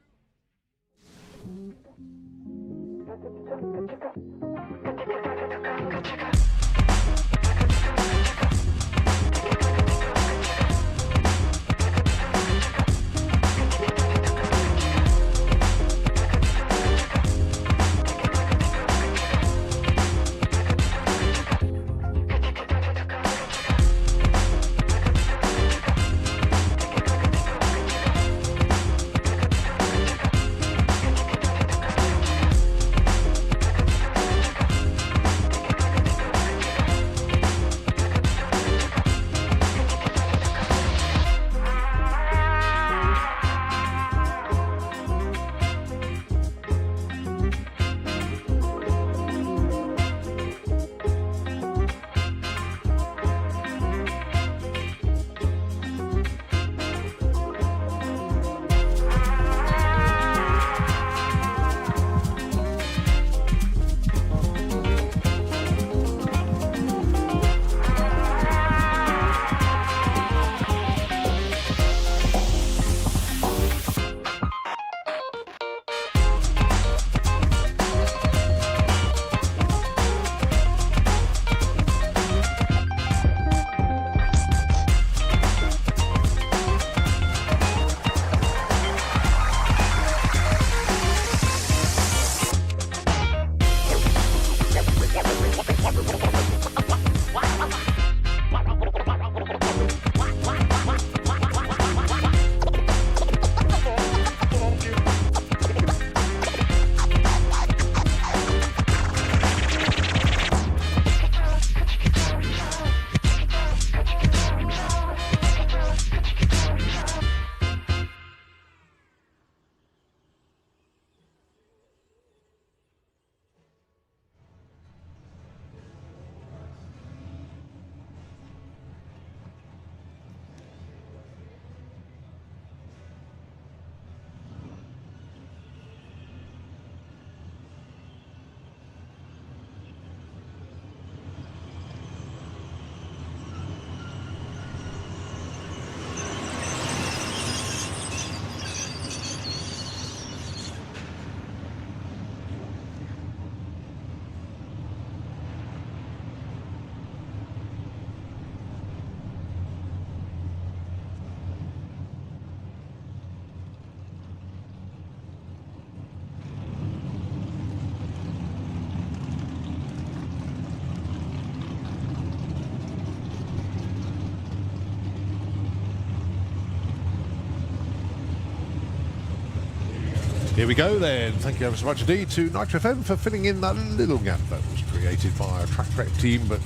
Here we go then. Thank you ever so much indeed to Nitro FM for filling in that little gap that was created by our track prep team, but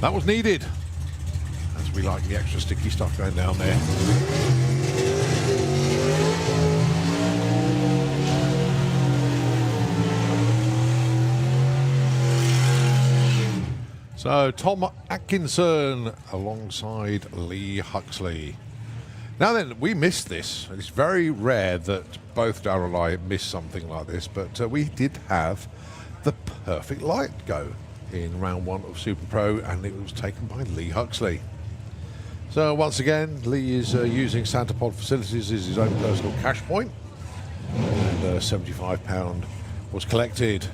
that was needed, as we like the extra sticky stuff going down there. So Tom Atkinson alongside Lee Huxley. Now then, we missed this. It's very rare that both Darryl and I miss something like this, but we did have the perfect light go in round 1 of Super Pro, and it was taken by Lee Huxley. So once again, Lee is using Santa Pod facilities as his own personal cash point, and £75 was collected,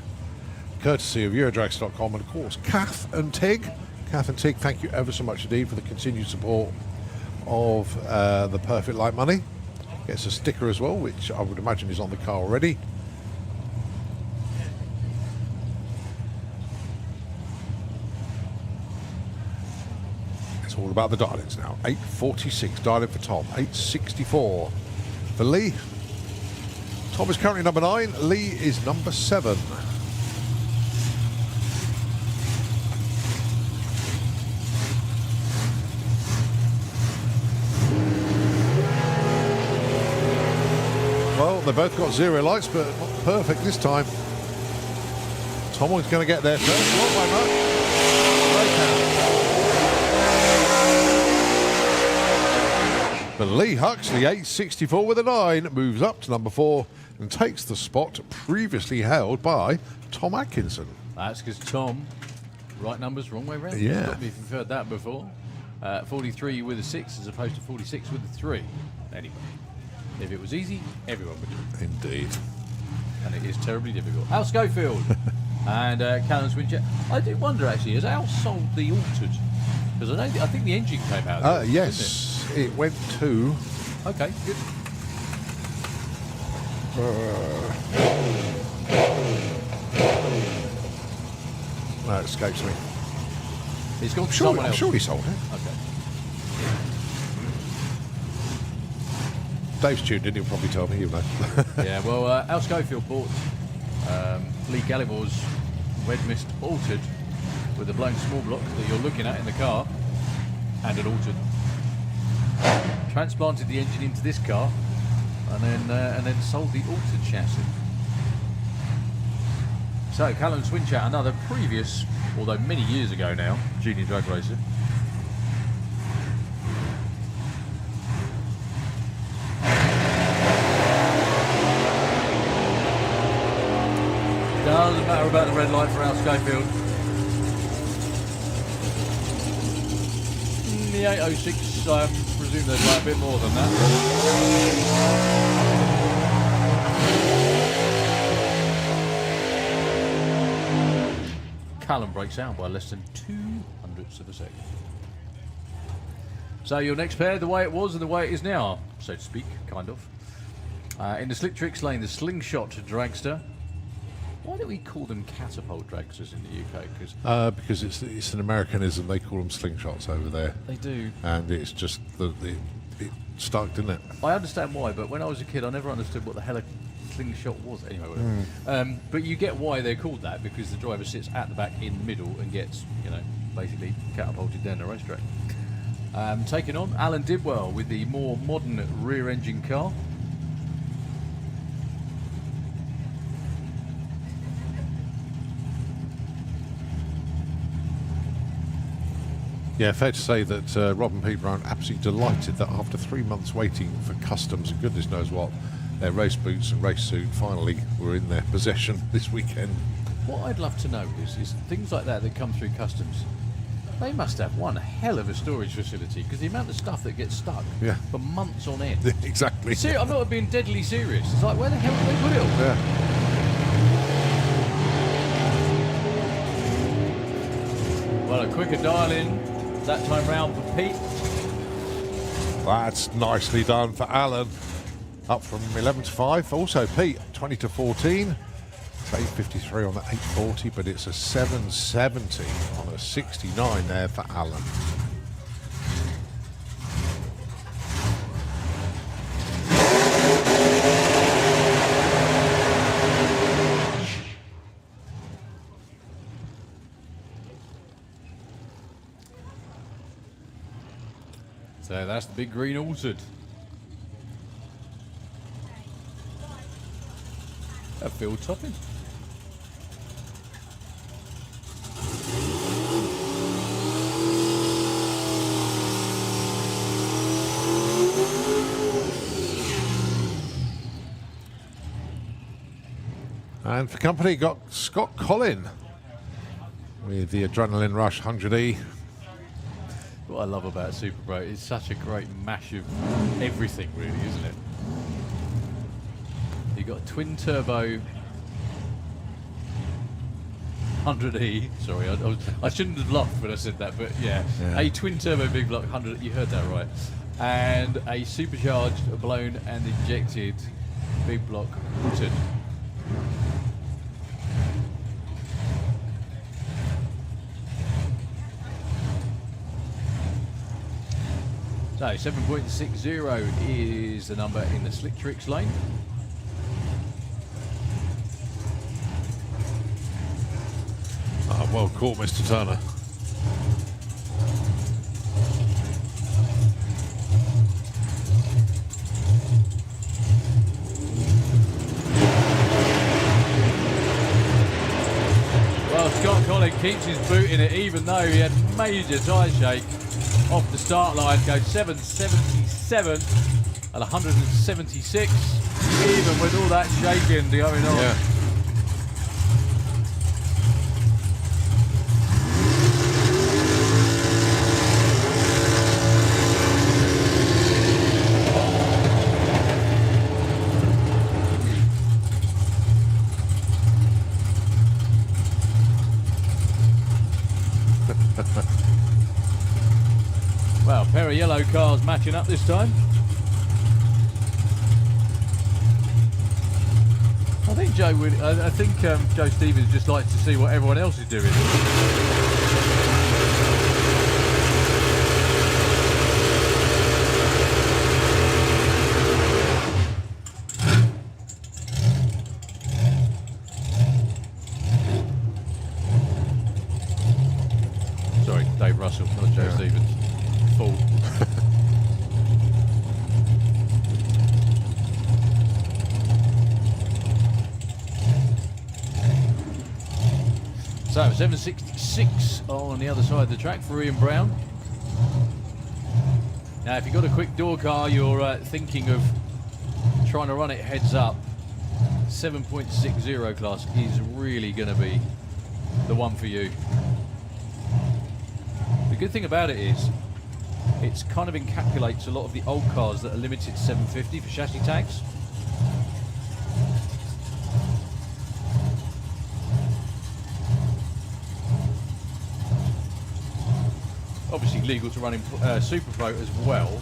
courtesy of Eurodragster.com, and of course Kath and Tig. Kath and Tig, thank you ever so much indeed for the continued support of the perfect light money. Gets a sticker as well, which I would imagine is on the car already. It's all about the dial-ins now. 846 dial-in for Tom, 864 for Lee. Tom is currently number 9, Lee is number 7. Well, they both got 0 lights, but not perfect this time. Tom's going to get there first. Not by much. But Lee Huxley, 864 with a 9, moves up to number 4 and takes the spot previously held by Tom Atkinson. That's because Tom, right numbers, wrong way round. Yeah. Stop me if you've heard that before. 43 with a 6 as opposed to 46 with a 3. Anyway. If it was easy, everyone would do it. Indeed. And it is terribly difficult. Al Schofield and Callum Swincher. I do wonder, actually, has Al sold the altered? Because I think the engine came out of it, yes, it went to... Okay, good. That escapes me. It's gone to someone I'm else. sure he sold it. Okay. Dave's tuned in, he'll probably tell me, you know. Yeah, well, Al Schofield bought Lee Gallivor's Red Mist altered with a blown small block that you're looking at in the car, and an altered. Transplanted the engine into this car, and then sold the altered chassis. So Callum Swincher, another previous, although many years ago now, junior drag racer. Doesn't matter about the red light for Al Schofield. The 806, I presume there's like a bit more than that. Callum breaks out by less than 0.02 of a second. So your next pair, the way it was and the way it is now, so to speak, kind of. In the Slick Tricks lane, the Slingshot Dragster. Why do we call them catapult dragsters in the UK? Because it's an Americanism. They call them slingshots over there. They do. And it's just it stuck, didn't it? I understand why, but when I was a kid, I never understood what the hell a slingshot was. Anyway, whatever. But you get why they're called that, because the driver sits at the back in the middle and gets, basically catapulted down the racetrack. Taking on Alan Dibwell with the more modern rear-engine car. Yeah, fair to say that Rob and Pete Brown absolutely delighted that after 3 months waiting for customs and goodness knows what, their race boots and race suit finally were in their possession this weekend. What I'd love to know is things like that come through customs. They must have one hell of a storage facility, because the amount of stuff that gets stuck for months on end. Exactly. I'm not being deadly serious. It's like, where the hell do they put it all? Yeah. Well, a quicker dial in that time round for Pete. That's nicely done for Alan. Up from 11 to 5. Also Pete, 20 to 14. It's 8.53 on the 8.40, but it's a 7.70 on a 69 there for Alan. So that's the big green altered. A field topping. And for company, got Scott Collin with the Adrenaline Rush 100E. What I love about Super Boat, it's such a great mash of everything, really, isn't it? You've got a twin turbo 100E. Sorry, I shouldn't have laughed when I said that, but yeah. A twin turbo big block 100. You heard that right. And a supercharged, blown, and injected big block altered. So 7.60 is the number in the Slick Tricks lane. Well caught, Mr. Turner. Well, Scott Collin keeps his boot in it, even though he had major tyre shake off the start line. Goes 777 and 176, even with all that shaking going on. Yeah. Well, pair of yellow cars matching up this time. I think Joe would. I think Joe Stevens just likes to see what everyone else is doing. Sorry, Dave Russell, not Joe Stevens. Full. So 766 on the other side of the track for Ian Brown. Now, if you've got a quick door car, you're thinking of trying to run it heads up, 7.60 class is really going to be the one for you. The good thing about it is it's kind of encapsulates a lot of the old cars that are limited to 750 for chassis tags. Obviously legal to run in Super Pro as well.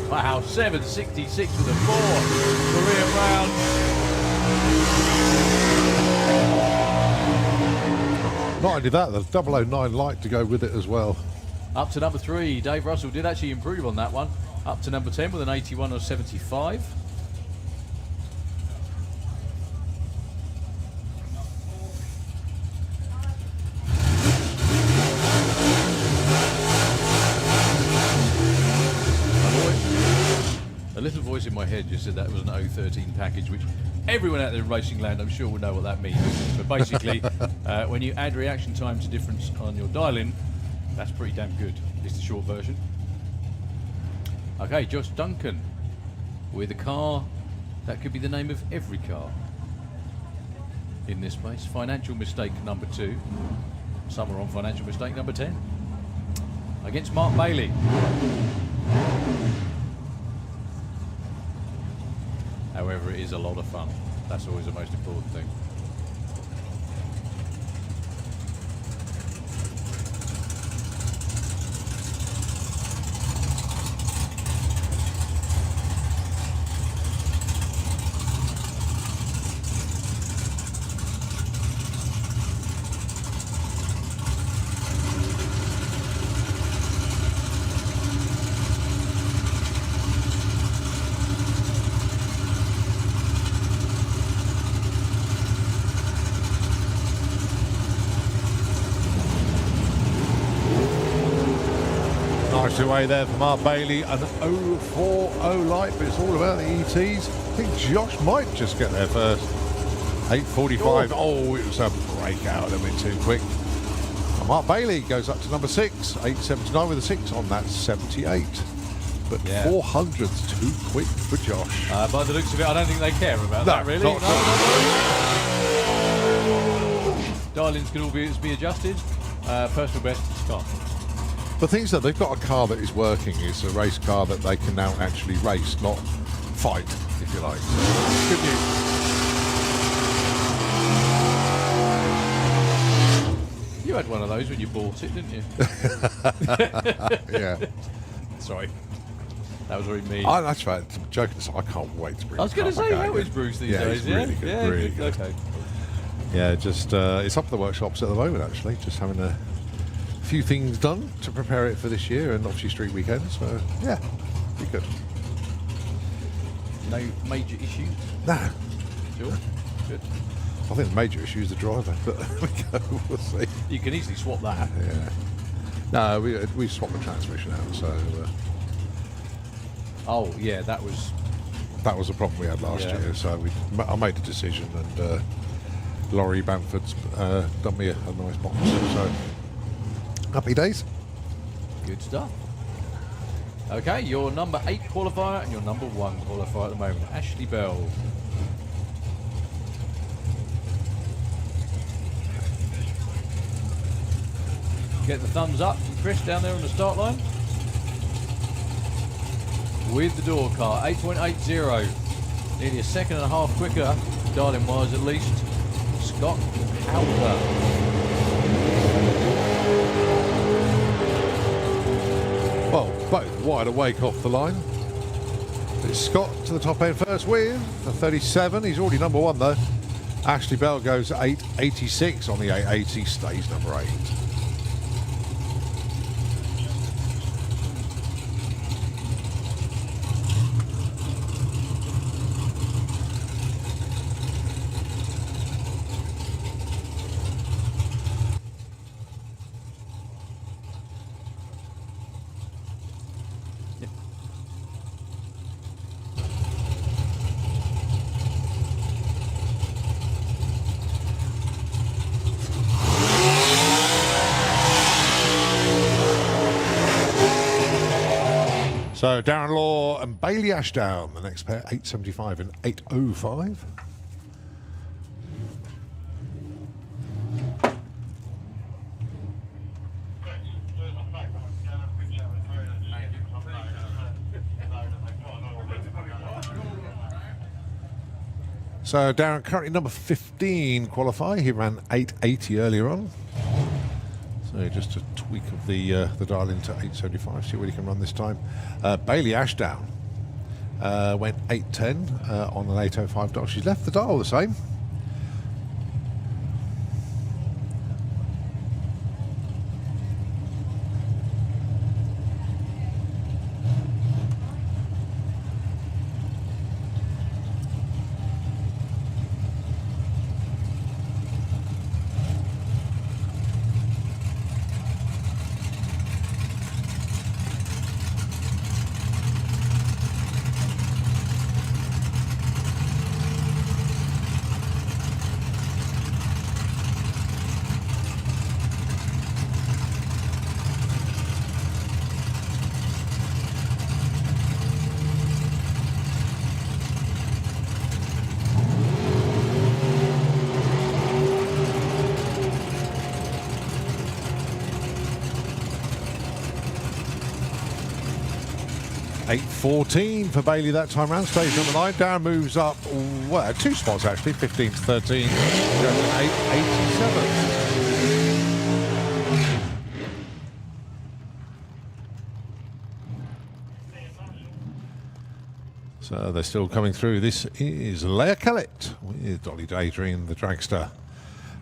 Wow, 766 with a 4 for Ian Brown. Not only that, the 009 light to go with it as well. Up to number 3, Dave Russell did actually improve on that one. Up to number 10 with an 81 or 75. A little voice in my head just said that was an 013 package, which everyone out there in racing land I'm sure will know what that means. But basically, when you add reaction time to difference on your dial-in, that's pretty damn good. It's the short version. Okay, Josh Duncan with a car that could be the name of every car in this place. Financial mistake number 2. Some are on financial mistake number 10. Against Mark Bailey. However, it is a lot of fun. That's always the most important thing. away there for Mark Bailey. An 0.40 light, but it's all about the ETs. I think Josh might just get there first. 8.45. Oh, it was a breakout, a little bit too quick. And Mark Bailey goes up to number 6. 8.79 with a 6 on that 78. But 400's too quick for Josh. By the looks of it, I don't think they care about No, that, really. not Dialings can all be adjusted. Personal best is Scott. The thing is that they've got a car that is working. It's a race car that they can now actually race, not fight, if you like. So, good news. You had one of those when you bought it, didn't you? Yeah. Sorry. That was very mean. That's right. I'm joking. I can't wait to bring I was going to say, how is is Bruce these days? It's really good. Yeah, really good. Okay. Yeah, just it's up at the workshops at the moment, actually. Just having a few things done to prepare it for this year and obviously street weekend. So, yeah, be good. No major issues? No. Sure. Good. I think the major issue is the driver, but there we go. We'll see. You can easily swap that. Yeah. No, we swapped the transmission out, so Oh, yeah, that was... that was a problem we had last year. So I made a decision, and Laurie Bamford's done me a nice box. So happy days. Good stuff. Okay, your number 8 qualifier and your number 1 qualifier at the moment, Ashley Bell. Get the thumbs up from Chris down there on the start line. With the door car, 8.80. Nearly a second and a half quicker, dialing wise at least. Scott Howler. Well, both wide awake off the line. It's Scott to the top end first with a 37. He's already number 1 though. Ashley Bell goes 8.86 on the 880, stays number 8. So Darren Law and Bailey Ashdown, the next pair, 8.75 and 8.05. So Darren currently number 15 qualify. He ran 8.80 earlier on. So just a tweak of the dial into 8.75. See what he can run this time. Bailey Ashdown went 8.10 on an 8.05 dial. She's left the dial the same. .14 for Bailey that time round, stays on the line. Darren moves up, well, 2 spots actually, 15 to 13, goes at 8.87. So they're still coming through. This is Leah Kellett with Dolly Daydream, the Dragster.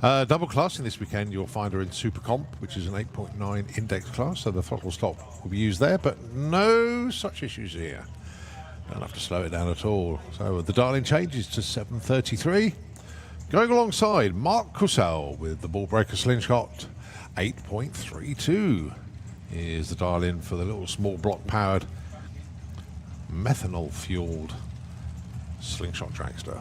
Double classing this weekend, you'll find her in Super Comp, which is an 8.9 index class, so the throttle stop will be used there, but no such issues here. Don't have to slow it down at all. So the dialing changes to 7.33. Going alongside Mark Creswell with the ball breaker slingshot, 8.32. Here's the dial in for the little small block powered methanol fueled slingshot dragster.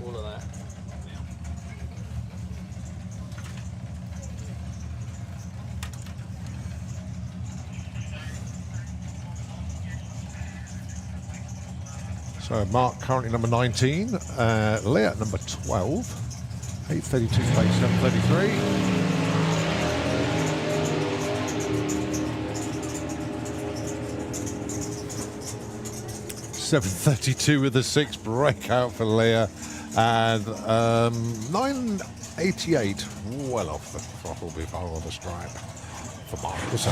All of that. So Mark currently number 19, Leah number 12, 832 space 733. 732 with a 6 breakout for Leah, and 988 well off the throttle before the stripe for Marcus.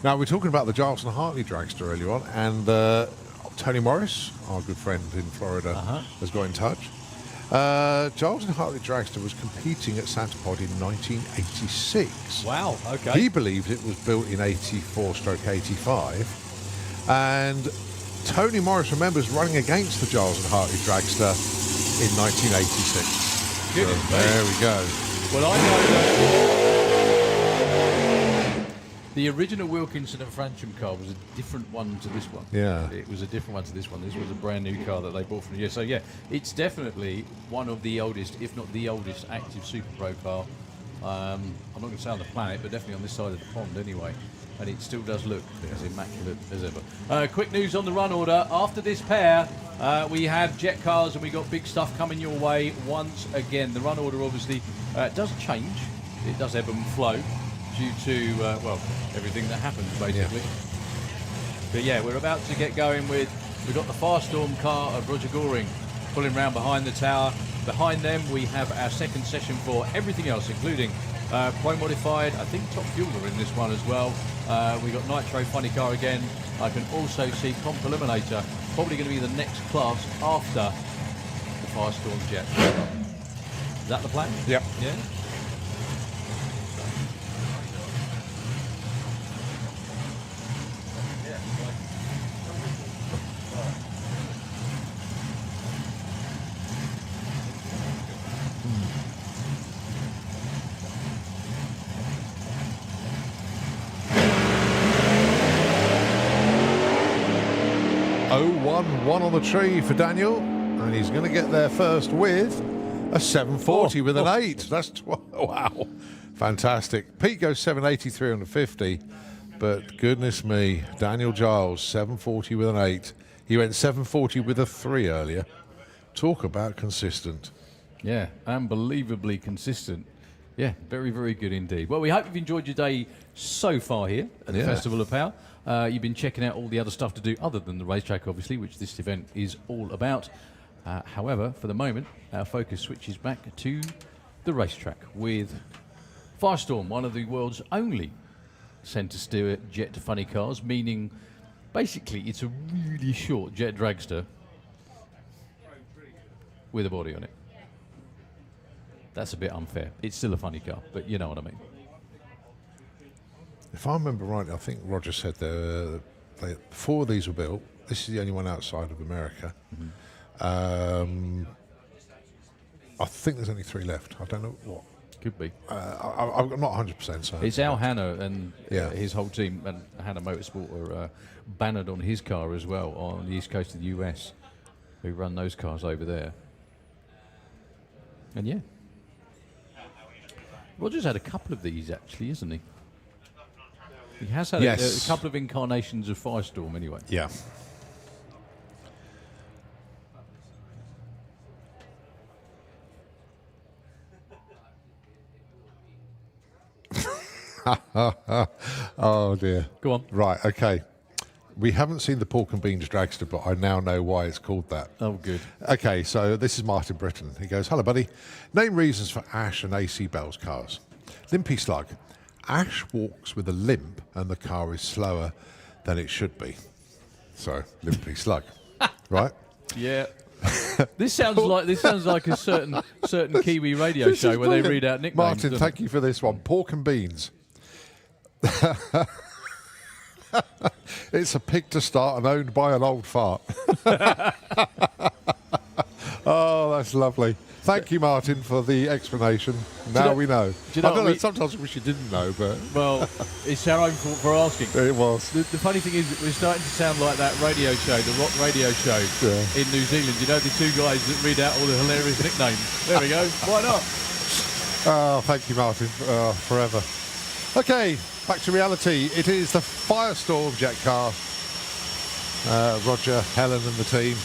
Now we're talking about the Giles and Hartley dragster earlier on, and Tony Morris, our good friend in Florida, has got in touch. Giles and Hartley dragster was competing at Santa Pod in 1986. Wow, okay. He believed it was built in 84/85. And Tony Morris remembers running against the Giles and Hartley dragster in 1986. Goodness So there we go. Well, I know that the original Wilkinson and Francham car was a different one to this one. Yeah. It was a different one to this one. This was a brand new car that they bought from the US. So, yeah, it's definitely one of the oldest, if not the oldest, active Super Pro car. I'm not going to say on the planet, but definitely on this side of the pond anyway. And it still does look as immaculate as ever. Quick news on the run order. After this pair, we have jet cars and we got big stuff coming your way once again. The run order obviously does change. It does ebb and flow due to, well, everything that happens basically. But yeah, we're about to get going with, we've got the Firestorm car of Roger Goring pulling round behind the tower. Behind them, we have our second session for everything else, including Pro Modified. I think Top Fuel are in this one as well. We got Nitro Funny Car again. I can also see Comp Eliminator, probably going to be the next class after the Firestorm Jet. Is that the plan? Yep. Yeah. 0-1-1 on the tree for Daniel, and he's going to get there first with a 740 with an 8. That's wow, fantastic. Pete goes 783 on the 50, but goodness me, Daniel Giles 740 with an 8. He went 740 with a 3 earlier. Talk about consistent. Yeah, unbelievably consistent. Yeah, very, very good indeed. Well, we hope you've enjoyed your day so far here at the Festival of Power. You've been checking out all the other stuff to do other than the racetrack, obviously, which this event is all about. However, for the moment, our focus switches back to the racetrack with Firestorm, one of the world's only centre steer jet funny cars, meaning basically it's a really short jet dragster with a body on it. That's a bit unfair. It's still a funny car, but you know what I mean. If I remember right, I think Roger said before these were built, this is the only one outside of America. I think there's only 3 left. I don't know what. Could be. I'm not 100% certain. It's Al Hanna and his whole team, and Hanna Motorsport are bannered on his car as well on the east coast of the US, who run those cars over there. And yeah. Roger's had a couple of these actually, isn't he? He has had a couple of incarnations of Firestorm anyway. Yeah. Oh dear. Go on. Right, okay. We haven't seen the pork and beans dragster, but I now know why it's called that. Oh, good. Okay, so this is Martin Britton. He goes, hello, buddy. Name reasons for Ash and AC Bell's cars. Limpy Slug. Ash walks with a limp and the car is slower than it should be. So, limpy slug. Right? Yeah. This sounds like a certain Kiwi radio This show is where they brilliant. read out nicknames. Martin, doesn't thank you for this one. Pork and beans. It's a pig to start and owned by an old fart. Oh, that's lovely. Thank you, Martin, for the explanation. Now we know. do you know I don't what know, sometimes I wish you didn't know, but it? Well, it's our own fault for asking. it was. The funny thing is that we're starting to sound like that radio show, the rock radio show in New Zealand. You know, the two guys that read out all the hilarious nicknames. There we go. Why not? Oh, thank you, Martin. Forever. Okay, back to reality. It is the Firestorm jet car. Roger, Helen and the team.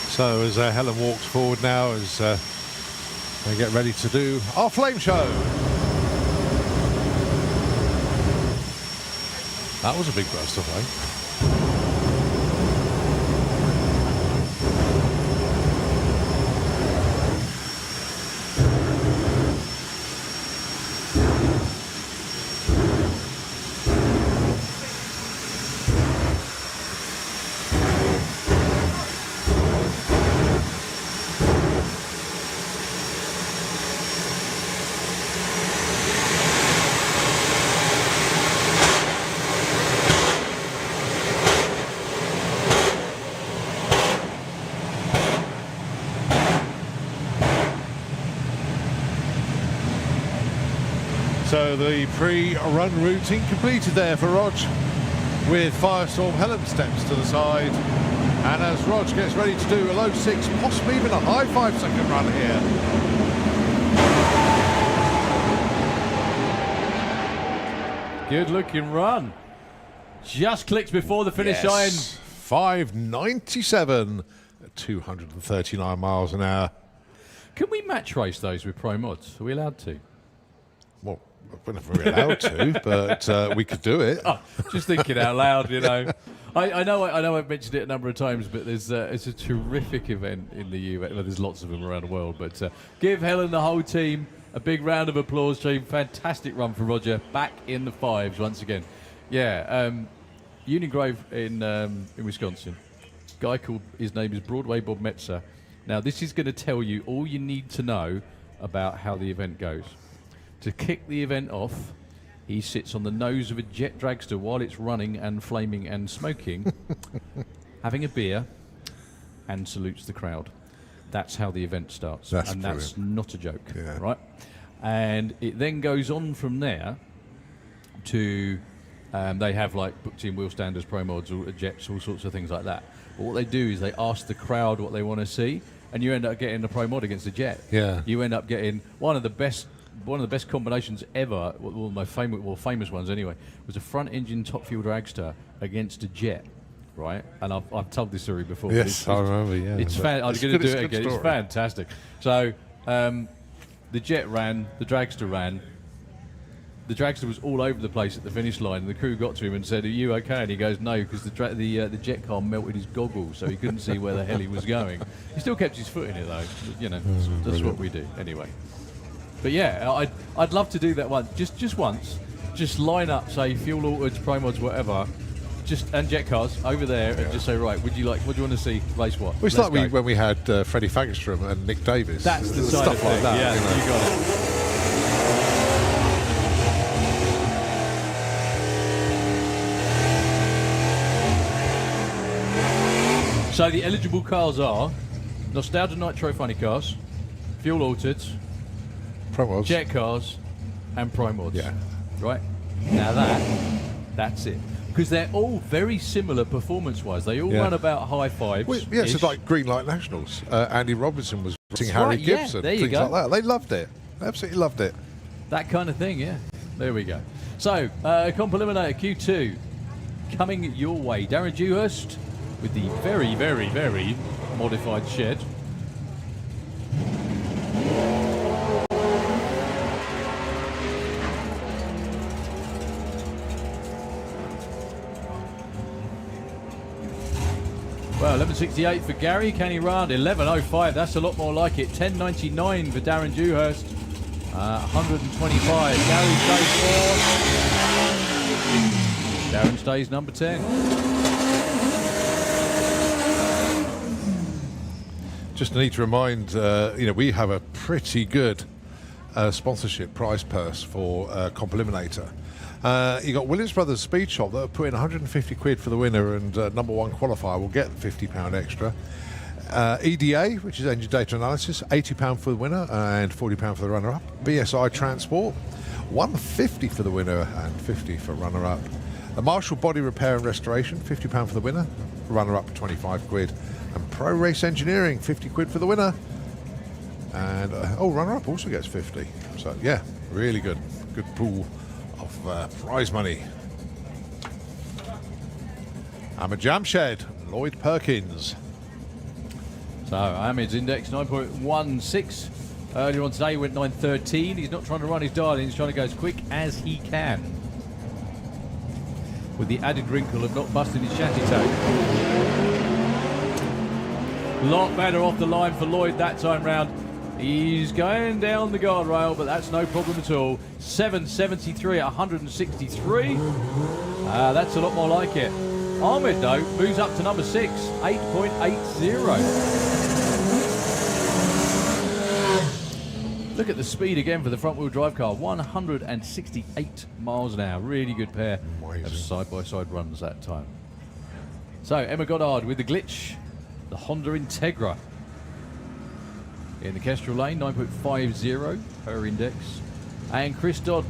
So as Helen walks forward now, as they get ready to do our flame show. That was a big burst of flame. So the pre-run routine completed there for Rog, with Firestorm. Helen steps to the side, and as Rog gets ready to do a low 6, possibly even a high 5-second run here. Good looking run. Just clicks before the finish line. 597 at 239 miles an hour. Can we match race those with Pro Mods? Are we allowed to? Well, we're never really allowed to, but we could do it. Oh, just thinking out loud, you know. I know I've mentioned it a number of times, but it's a terrific event in the US. Well, there's lots of them around the world, but give Helen and the whole team a big round of applause, team. Fantastic run for Roger, back in the 5s once again. Yeah, Union Grove in Wisconsin. Guy called, his name is Broadway Bob Mercer. Now, this is going to tell you all you need to know about how the event goes. To kick the event off, he sits on the nose of a jet dragster while it's running and flaming and smoking, having a beer, and salutes the crowd. That's how the event starts. That's and brilliant. That's not a joke, Yeah. right? And it then goes on from there to, they have like booked in wheel standers, pro mods, or jets, all sorts of things like that. But what they do is they ask the crowd what they want to see, and you end up getting a pro mod against a jet. Yeah. You end up getting one of the best combinations ever, one of my famous ones anyway, was a front engine top fuel dragster against a jet, right? And I've told this story before. But Yes, I remember, yeah. It's but I'm going to do it again. It's fantastic. So the jet ran, the dragster ran. The dragster was all over the place at the finish line, and the crew got to him and said, "Are you okay?" And he goes, "No," because the jet car melted his goggles, so he couldn't see where the hell he was going. He still kept his foot in it though. You know, that's what we do anyway. But yeah, I'd love to do that one, just once. Just line up, say fuel altereds, pro mods, whatever, and jet cars over there, and just say, right, what do you want to see? Race what? Well, it's like when we had Freddie Fagerstrom and Nick Davis. That's the side stuff of like thing. that. Yeah, You know. you got it. So the eligible cars are Nostalgia Nitro Funny Cars, Fuel Altereds, Pro mods. Jet Cars, and Pro Mods. Yeah. Right? Now that's it. Because they're all very similar performance-wise. They all Yeah. run about high fives. Well, yeah, it's like Green Light Nationals. Andy Robinson was racing That's Harry right, yeah, Gibson, there you things go. like that. They loved it. Absolutely loved it. That kind of thing, yeah. There we go. So, Comp Eliminator Q2 coming your way. Darren Dewhurst with the very, very, very modified shed. Well, 11.68 for Gary. Can he run? 11.05. That's a lot more like it. 10.99 for Darren Dewhurst. 125. Gary stays 4th. Darren stays number 10. Just need to remind, we have a pretty good sponsorship prize purse for Comp Eliminator. You got Williams Brothers Speed Shop that are putting 150 quid for the winner, and number one qualifier will get £50 extra. EDA, which is Engine Data Analysis, £80 for the winner and £40 for the runner-up. BSI Transport, £150 for the winner and £50 for runner-up. The Marshall Body Repair and Restoration, £50 for the winner, runner-up 25 quid. And Pro Race Engineering, 50 quid for the winner. And runner-up also gets 50. So yeah, really good pool of prize money. I'm a Jamshed, Lloyd Perkins. So Ahmed's index 9.16. Earlier on today he went 9.13. He's not trying to run his dial in, he's trying to go as quick as he can. With the added wrinkle of not busting his chassis tag. Lot better off the line for Lloyd that time round. He's going down the guardrail, but that's no problem at all. 7.73 at 163. That's a lot more like it. Ahmed, though, moves up to number 6, 8.80. Look at the speed again for the front-wheel drive car, 168 miles an hour. Really good pair of side-by-side runs that time. So, Emma Goddard with the glitch, the Honda Integra. In the Kestrel lane, 9.50, her index. And Chris Todd,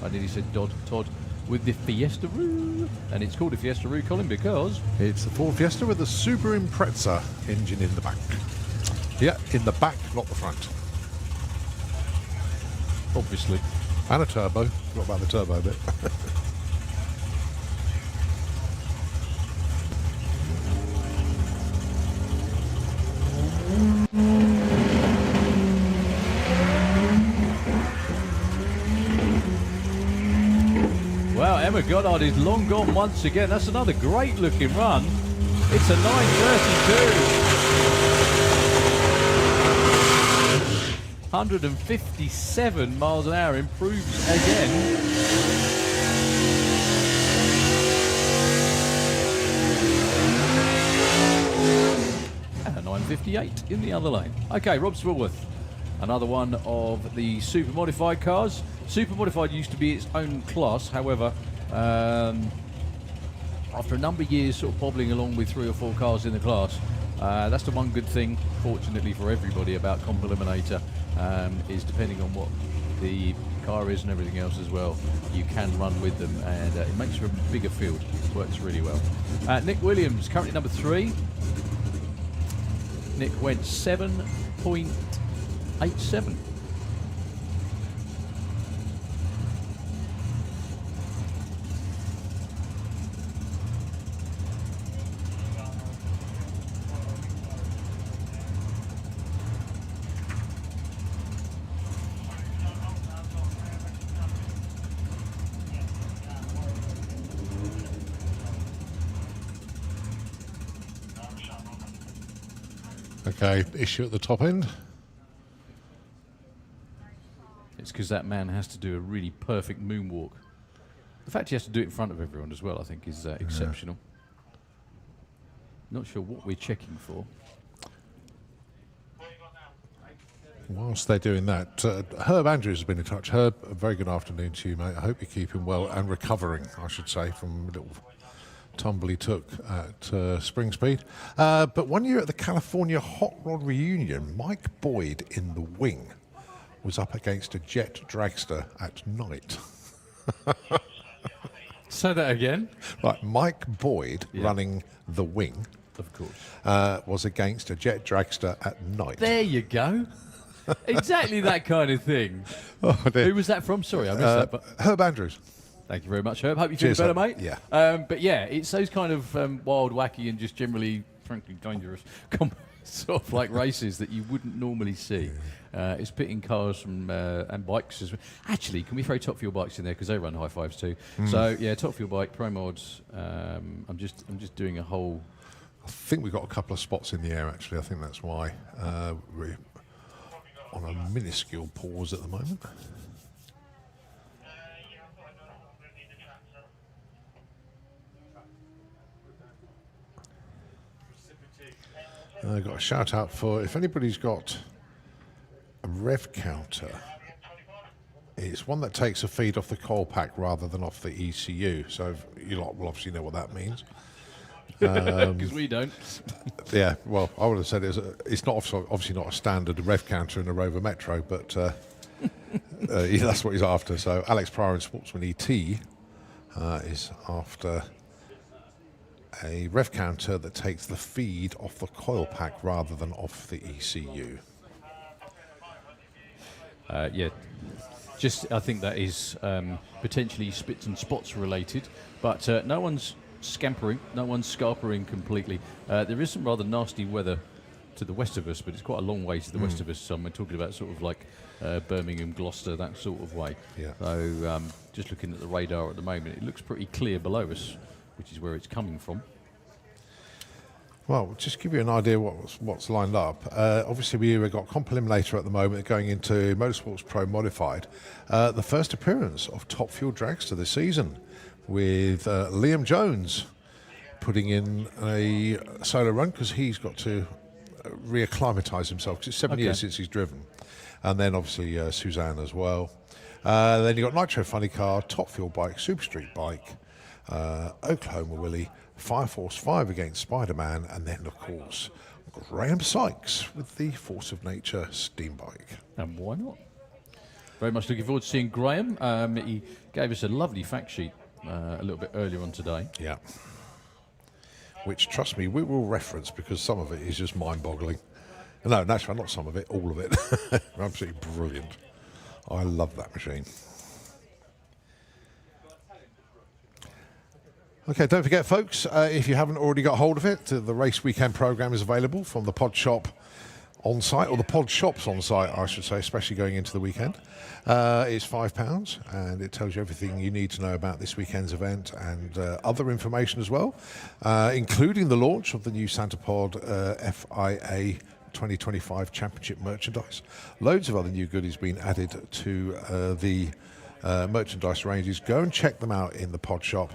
I nearly said Todd, with the Fiesta-Roo. And it's called a Fiesta-Roo, Colin, because It's the Ford Fiesta with the Super Impreza engine in the back. Yeah, in the back, not the front. obviously. And a turbo. Forgot about the turbo bit. Well, Emma Goddard is long gone once again. That's another great looking run. It's a 9:32. 157 miles an hour, improves again. And a 9:58 in the other lane. Okay, Rob Spilworth. Another one of the super modified cars. Super modified used to be its own class, however, after a number of years sort of bobbling along with 3 or 4 cars in the class, that's the one good thing, fortunately for everybody, about Comp Eliminator, is depending on what the car is and everything else as well, you can run with them, and it makes for a bigger field. It works really well. Nick Williams, currently number 3. Nick went 7.87. Okay, issue at the top end. It's because that man has to do a really perfect moonwalk. The fact he has to do it in front of everyone as well, I think, is exceptional. Not sure what we're checking for. Whilst they're doing that, Herb Andrews has been in touch. Herb, a very good afternoon to you, mate. I hope you're keeping well and recovering, I should say, from a little tumble he took at Spring Speed. But 1 year at the California Hot Rod Reunion, Mike Boyd in the wing was up against a jet dragster at night. Say that again. Right, Mike Boyd running the wing Of course. was against a jet dragster at night. There you go. Exactly that kind of thing. Oh, dear. Who was that from? Sorry, I missed that. But Herb Andrews. thank you very much, Herb. Hope you feel Cheers, better, Herb. mate. Yeah. But yeah, it's those kind of wild, wacky, and just generally, frankly, dangerous sort of like races that you wouldn't normally see. It's pitting cars from and bikes as well. Actually, can we throw Top Fuel bikes in there because they run high fives too? So yeah, Top Fuel bike, Pro Mods. I'm just doing a whole. I think we've got a couple of spots in the air, actually. I think that's why we're on a minuscule pause at the moment. I've got a shout out for if anybody's got a rev counter. It's one that takes a feed off the coil pack rather than off the ECU. So you lot will obviously know what that means. Because we don't. Yeah, well, I would have said it's not obviously not a standard rev counter in a Rover Metro, but yeah, that's what he's after. So Alex Pryor in Sportsman ET is after a rev counter that takes the feed off the coil pack rather than off the ECU. Yeah, just I think that is potentially spits and spots related, but no one's scampering, no one's scarpering completely. There is some rather nasty weather to the west of us, but it's quite a long way to the west of us. So we're talking about sort of like Birmingham, Gloucester, that sort of way. Yeah. So just looking at the radar at the moment, it looks pretty clear below us, which is where it's coming from. Well, just give you an idea what's lined up. Obviously, we've got Comp Eliminator at the moment going into Motorsports Pro Modified. The first appearance of Top Fuel Dragster this season with Liam Jones putting in a solo run because he's got to reacclimatise himself because it's 7 years since he's driven. And then obviously Suzanne as well. Then you've got Nitro Funny Car, Top Fuel Bike, Super Street Bike, Oklahoma Willie, Fire Force 5 against Spider-Man, and then, of course, Graham Sykes with the Force of Nature steam bike. And why not? Very much looking forward to seeing Graham. He gave us a lovely fact sheet a little bit earlier on today. Yeah. Which, trust me, we will reference because some of it is just mind-boggling. No, naturally, not some of it, all of it. Absolutely brilliant. I love that machine. Okay, don't forget, folks, if you haven't already got hold of it, the race weekend program is available from the pod shop on site, or the pod shops on site, I should say, especially going into the weekend. It's £5, and it tells you everything you need to know about this weekend's event and other information as well, including the launch of the new Santa Pod FIA 2025 Championship merchandise. Loads of other new goodies being added to the merchandise ranges. Go and check them out in the pod shop.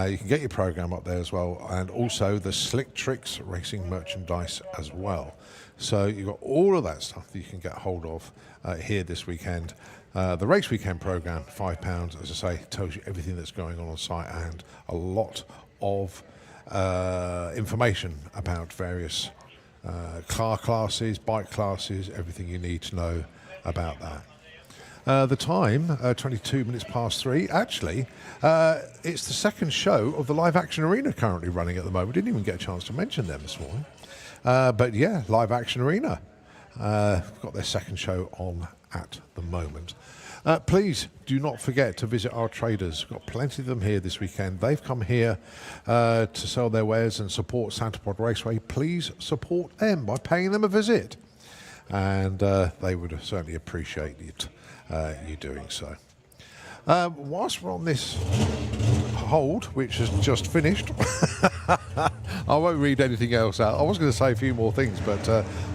You can get your program up there as well, and also the Slick Tricks racing merchandise as well. So you've got all of that stuff that you can get hold of here this weekend. The race weekend program, £5, as I say, tells you everything that's going on site and a lot of information about various car classes, bike classes, everything you need to know about that. The time, 22 minutes past 3. Actually, it's the second show of the Live Action Arena currently running at the moment. Didn't even get a chance to mention them this morning. But yeah, Live Action Arena. Got their second show on at the moment. Please do not forget to visit our traders. We've got plenty of them here this weekend. They've come here to sell their wares and support Santa Pod Raceway. Please support them by paying them a visit. And they would certainly appreciate it. You doing so. Whilst we're on this hold, which has just finished, I won't read anything else out. I was going to say a few more things, but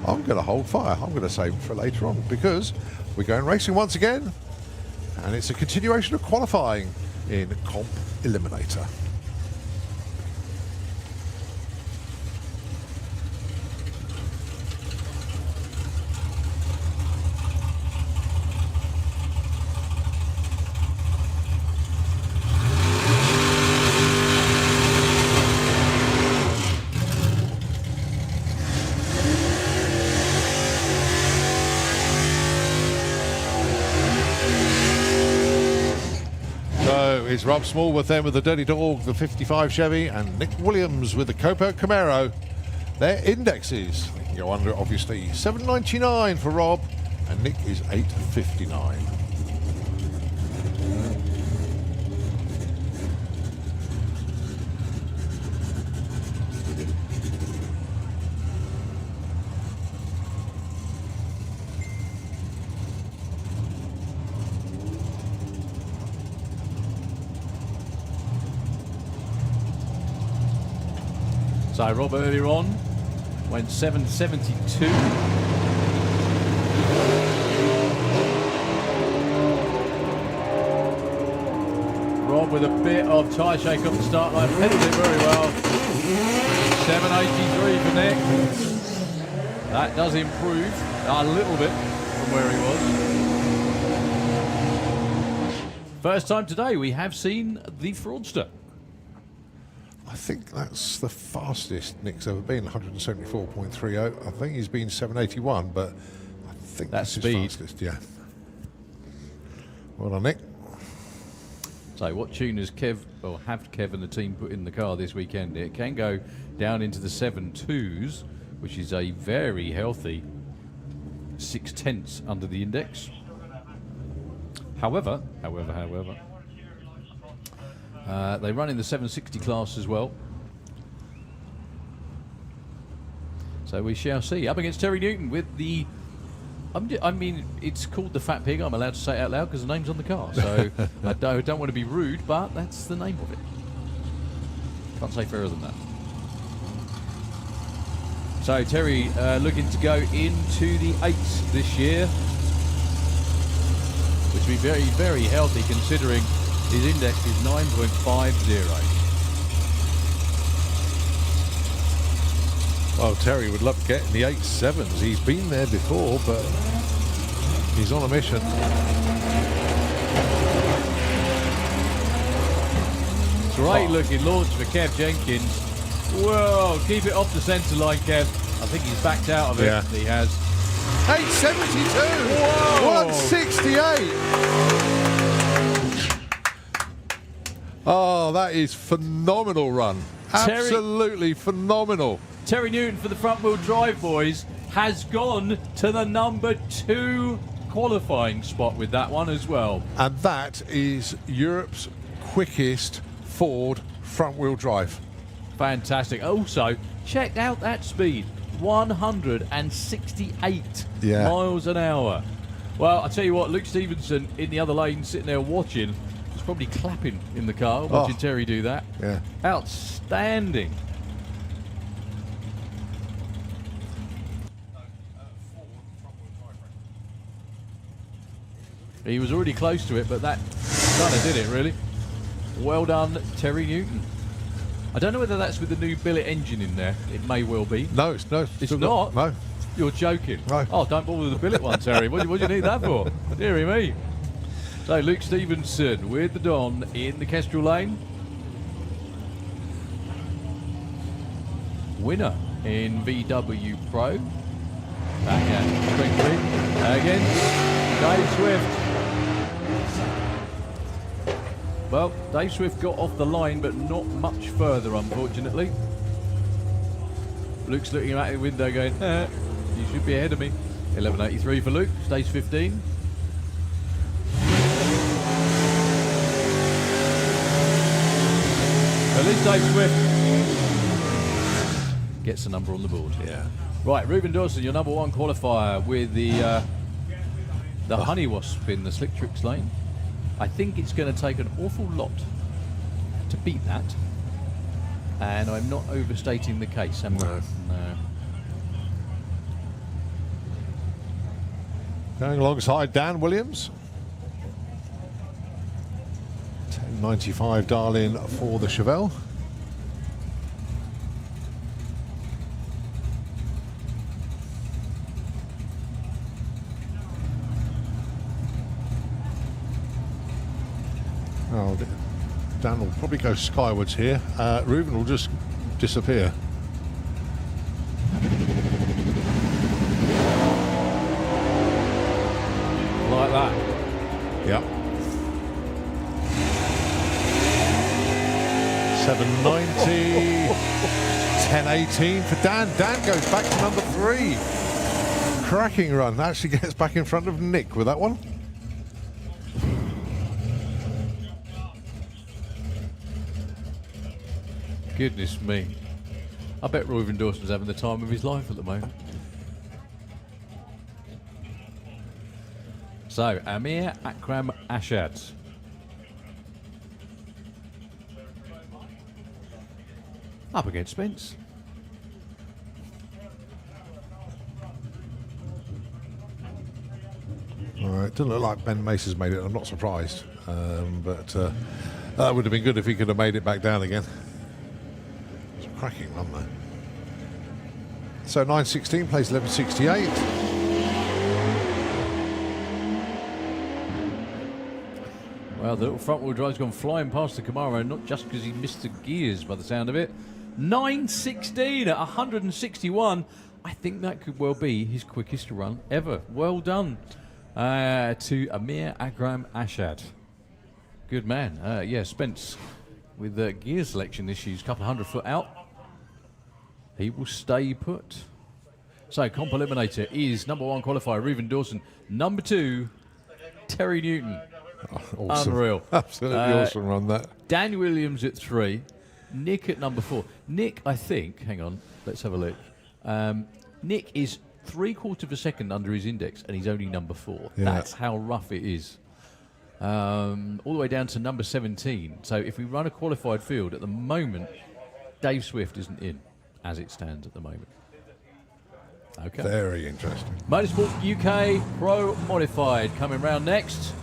I'm going to hold fire. I'm going to save it for later on because we're going racing once again, and it's a continuation of qualifying in Comp Eliminator. it's Rob Smallworth then with the Dirty Dog, the 55 Chevy, and Nick Williams with the Copa Camaro. Their indexes, they can go under it obviously. $7.99 for Rob, and Nick is $8.59. So Rob earlier on went 7.72. Rob with a bit of tyre shake off the start line, pedalled it very well. 7.83 for Nick. That does improve a little bit from where he was. First time today we have seen the fraudster. I think that's the fastest Nick's ever been, 174.30. I think he's been 781, but I think That's his speed. fastest, yeah. Well done, Nick. So what tuners have Kev and the team put in the car this weekend? It can go down into the 7.2s, which is a very healthy 0.6 under the index. However, they run in the 760 class as well. So we shall see. Up against Terry Newton with the... I mean, it's called the Fat Pig. I'm allowed to say it out loud because the name's on the car. So I don't want to be rude, but that's the name of it. Can't say fairer than that. So Terry looking to go into the 8s this year, which would be very, very healthy considering his index is 9.50. Well, Terry would love to get in the 8.7s. He's been there before, but he's on a mission. Great looking launch for Kev Jenkins. Whoa, keep it off the centre line, Kev. I think he's backed out of it. Yeah. He has. 8.72! Whoa! 168! Oh, that is phenomenal run. Terry- Absolutely phenomenal. Terry Newton for the front wheel drive, boys, has gone to the number 2 qualifying spot with that one as well. And that is Europe's quickest Ford front-wheel drive. Fantastic. Also, check out that speed. 168 miles an hour. Well, I tell you what, Luke Stevenson in the other lane sitting there watching was probably clapping in the car watching Terry do that. Yeah. Outstanding. He was already close to it, but that kind of did it, really. Well done, Terry Newton. I don't know whether that's with the new billet engine in there. It may well be. No, it's It's still not? No. You're joking. No. Oh, don't bother with the billet one, Terry. What do you need that for? Deary me. So, Luke Stevenson with the Don in the Kestrel lane. Winner in VW Pro. Back at Quickly against Dave Swift. Well, Dave Swift got off the line, but not much further, unfortunately. Luke's looking out the window going, you should be ahead of me. 11.83 for Luke, stage 15. At least Dave Swift gets a number on the board. Yeah. Right, Reuben Dawson, your number 1 qualifier with the Honey Wasp in the Slick Tricks lane. I think it's going to take an awful lot to beat that. And I'm not overstating the case, am I? No. No. Going alongside Dan Williams. 10.95 dial-in for the Chevelle. Oh, Dan will probably go skywards here. Reuben will just disappear. Like that. Yep. 790. 1018 for Dan. Dan goes back to number 3. Cracking run. Actually gets back in front of Nick with that one. Goodness me. I bet Roy Van Dawson's having the time of his life at the moment. So, Amir Akram Ashad. Up against Spence. All right, doesn't look like Ben Mace has made it. I'm not surprised. But that would have been good if he could have made it back down again. It's a cracking run there. So 916 plays 1168. Well, the little front wheel drive's gone flying past the Camaro, not just because he missed the gears by the sound of it. 916 at 161. I think that could well be his quickest run ever. Well done to Amir Akram Ashad. Good man. Yeah, Spence with gear selection issues, a couple of 100 foot out. He will stay put. So, comp eliminator is number 1 qualifier, Reuven Dawson. Number 2, Terry Newton. Oh, awesome. Unreal. Absolutely awesome run that. Dan Williams at 3. Nick at number 4. Nick, I think, hang on, let's have a look. Nick is 3/4 of a second under his index, and he's only number 4. Yeah. That's how rough it is. All the way down to number 17. So if we run a qualified field, at the moment, Dave Swift isn't in, as it stands at the moment. Okay. Very interesting. Motorsport UK Pro Modified coming round next.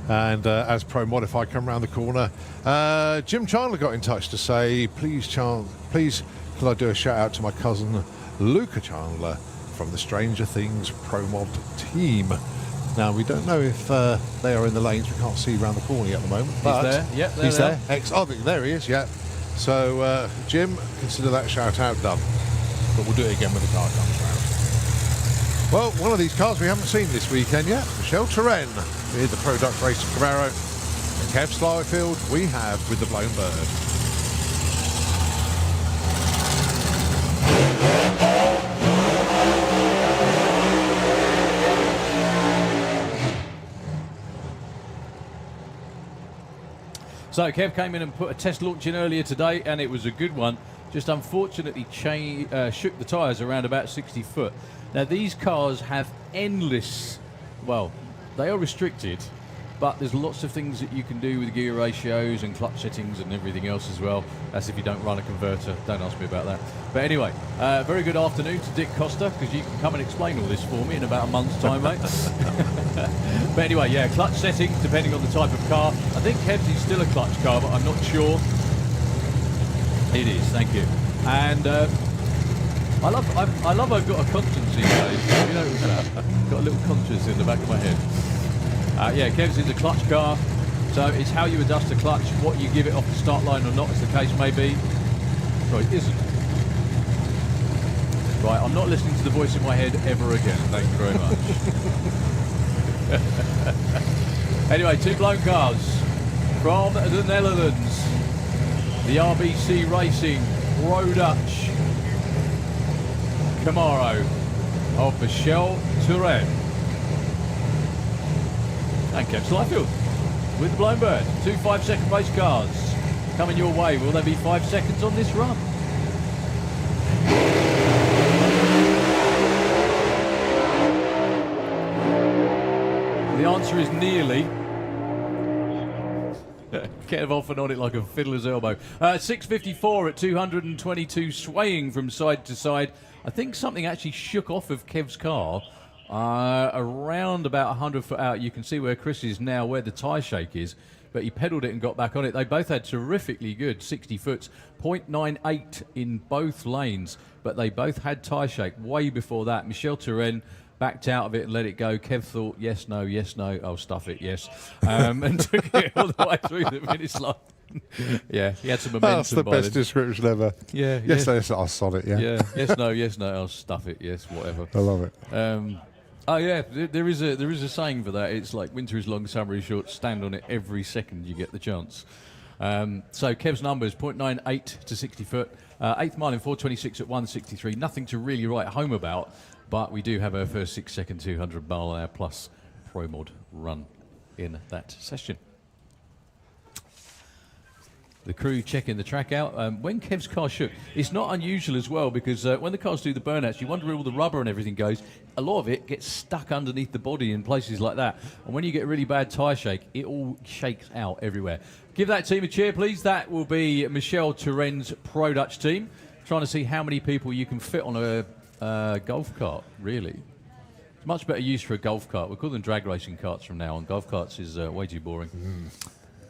And as Pro Modified come around the corner, Jim Chandler got in touch to say, please could I do a shout out to my cousin Luca Chandler from the Stranger Things Pro Mod team. Now, we don't know if they are in the lanes. We can't see around the corner yet at the moment. But He's there. Yep, he's there. There he is, yeah. So, Jim, consider that shout out done. But we'll do it again when the car comes round. Well, one of these cars we haven't seen this weekend yet, Michelle Terren with the Pro Duct Racing Camaro. And Kev Slyfield we have with the Blown Bird. So Kev came in and put a test launch in earlier today, and it was a good one. Just unfortunately shook the tyres around about 60 foot. Now these cars have endless, well, they are restricted, but there's lots of things that you can do with gear ratios and clutch settings and everything else as well. That's if you don't run a converter. Don't ask me about that. But anyway, very good afternoon to Dick Costa, because you can come and explain all this for me in about a month's time, mate. But anyway, yeah, clutch settings depending on the type of car. I think Kev's is still a clutch car, but I'm not sure. It is, thank you. And I love I've got a conscience these days. You know that? Got a little conscience in the back of my head. Yeah, Kev's is a clutch car, so it's how you adjust the clutch, what you give it off the start line or not, as the case may be. Sorry, it isn't. Right, I'm not listening to the voice in my head ever again. Thank you very much. Anyway, 2 blown cars from the Netherlands. The RBC Racing Pro Dutch Camaro of Michelle Terren. And Kev Slyfield with the Blown Bird. 2 5-second race cars coming your way. Will there be 5 seconds on this run? The answer is nearly. Kev off and on it like a fiddler's elbow. 654 at 222, swaying from side to side. I think something actually shook off of Kev's car. Around about 100 foot out, you can see where Chris is now, where the tyre shake is, but he pedalled it and got back on it. They both had terrifically good 60 foots, 0.98 in both lanes, but they both had tyre shake way before that. Michelle Terren backed out of it and let it go. Kev thought, yes, no, oh, stuff it, yes, and took it all the way through the finish line. Yeah, he had some momentum. That's the best description ever. Yeah, yes, I'll sod it, yeah. Yeah, yes, no, I'll stuff it, yes, whatever. I love it. Oh yeah, there is a saying for that. It's like winter is long, summer is short. Stand on it every second you get the chance. So Kev's number is 0.98 to 60 foot. 8th mile in 4:26 at 1:63. Nothing to really write home about, but we do have our first 6-second 200 mile an hour plus pro mod run in that session. The crew checking the track out. When Kev's car shook, it's not unusual as well, because when the cars do the burnouts, you wonder where all the rubber and everything goes. A lot of it gets stuck underneath the body in places like that. And when you get a really bad tyre shake, it all shakes out everywhere. Give that team a cheer, please. That will be Michelle Turen's Pro Dutch team. Trying to see how many people you can fit on a golf cart, really. It's much better use for a golf cart. We'll call them drag racing carts from now on. Golf carts is way too boring.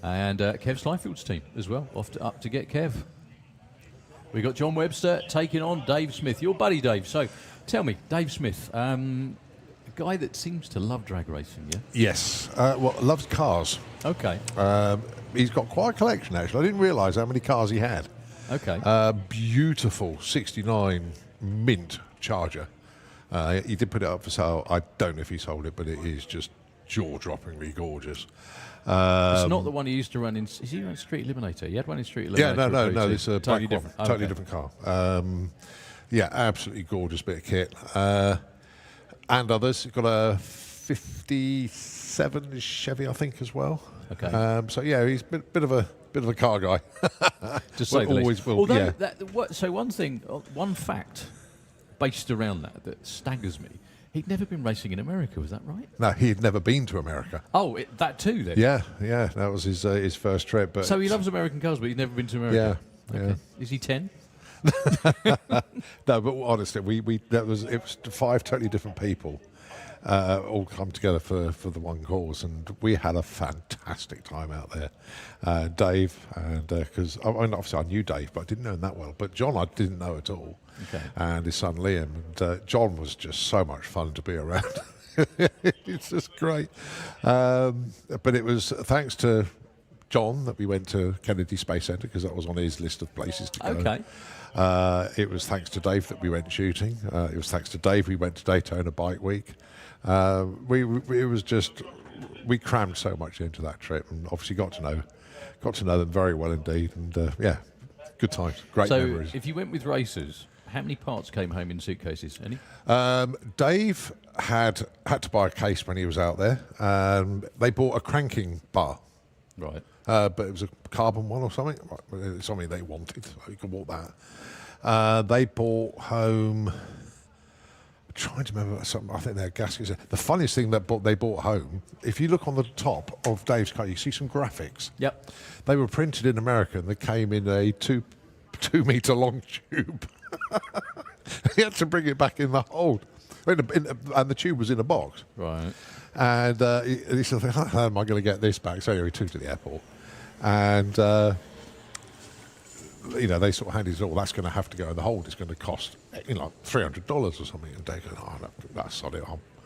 And Kev Slifield's team as well, up to get Kev. We got John Webster taking on Dave Smith, your buddy Dave. So tell me, Dave Smith, a guy that seems to love drag racing, yeah? Yes. Well, loves cars. Okay. He's got quite a collection, actually. I didn't realise how many cars he had. Okay. Beautiful 69 mint Charger. He did put it up for sale. I don't know if he sold it, but it is just jaw-droppingly gorgeous. It's not the one he used to run in. Is he run Street Eliminator? He had one in Street Eliminator. Yeah, no. It's a totally black different. one, totally different car. Yeah, absolutely gorgeous bit of kit. And others. He's got a 57 Chevy, I think, as well. Okay. So yeah, he's a bit of a car guy. To say the least. Although, yeah. So one fact based around that staggers me. He'd never been racing in America, was that right? No, he had never been to America. Oh, that too, then? Yeah, that was his first trip. But so he loves American cars, but he's never been to America? Yeah, okay. Is he 10? No, but honestly, it was 5 totally different people all come together for the one cause, and we had a fantastic time out there. Dave, and because obviously I knew Dave, but I didn't know him that well. But John, I didn't know at all. Okay. And his son Liam, and John was just so much fun to be around. It's just great. But it was thanks to John that we went to Kennedy Space Centre, because that was on his list of places to go. Okay. It was thanks to Dave that we went shooting. It was thanks to Dave we went to Daytona Bike Week. We crammed so much into that trip, and obviously got to know them very well indeed. And yeah, good times, great memories. So if you went with racers, how many parts came home in suitcases? Any? Dave had to buy a case when he was out there. They bought a cranking bar. Right. But it was a carbon one or something. It's something they wanted, so you can walk that. They bought home. I'm trying to remember something. I think they're gaskets. The funniest thing that they bought home, if you look on the top of Dave's car, you see some graphics. Yep. They were printed in America, and they came in a 2 metre long tube. He had to bring it back in the hold, and the tube was in a box. Right. And he said, how am I going to get this back? So he took it to the airport. And, they sort of handed it all. That's going to have to go in the hold. It's going to cost, $300 or something. And Dave goes, oh, no, that's not it.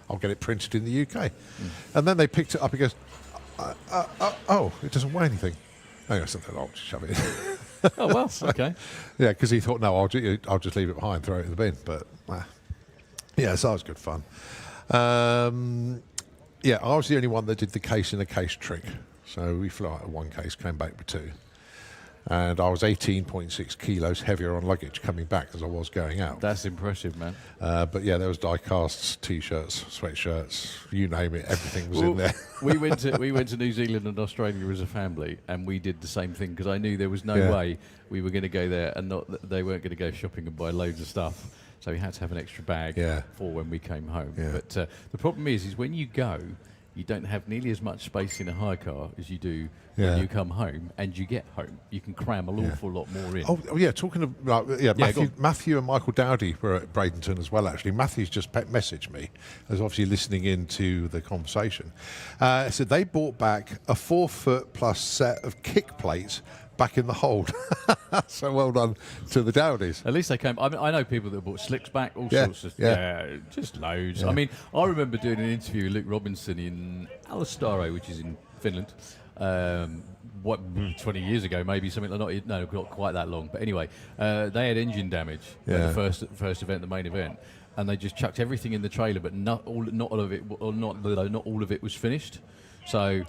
I'll get it printed in the UK. And then they picked it up. He goes, oh, it doesn't weigh anything. And I said, I'll just shove it in. Oh, well, okay. Yeah, because he thought, no, I'll just leave it behind, throw it in the bin. But, yeah, so that was good fun. Yeah, I was the only one that did the case in a case trick. So we flew out of one case, came back with 2. And I was 18.6 kilos heavier on luggage coming back as I was going out. That's impressive, man. But yeah, there was die casts, T-shirts, sweatshirts, you name it, everything was in there. we went to New Zealand and Australia as a family, and we did the same thing, because I knew there was no way we were going to go there and they weren't going to go shopping and buy loads of stuff. So we had to have an extra bag for when we came home. Yeah. But the problem is when you go, you don't have nearly as much space in a high car as you do when you come home, and you get home. You can cram an awful lot more in. Oh yeah, talking about Matthew and Michael Dowdy were at Bradenton as well. Actually, Matthew's just messaged me, as obviously listening into the conversation. So they bought back a 4-foot plus set of kick plates back in the hold. So well done to the Dowdies. At least they came. I mean, I know people that bought slicks back, all sorts of just loads. Yeah. I mean, I remember doing an interview with Luke Robinson in Alastaro, which is in Finland. 20 years ago, maybe something like not quite that long. But anyway, they had engine damage at the first event, the main event, and they just chucked everything in the trailer, but not all of it was finished. So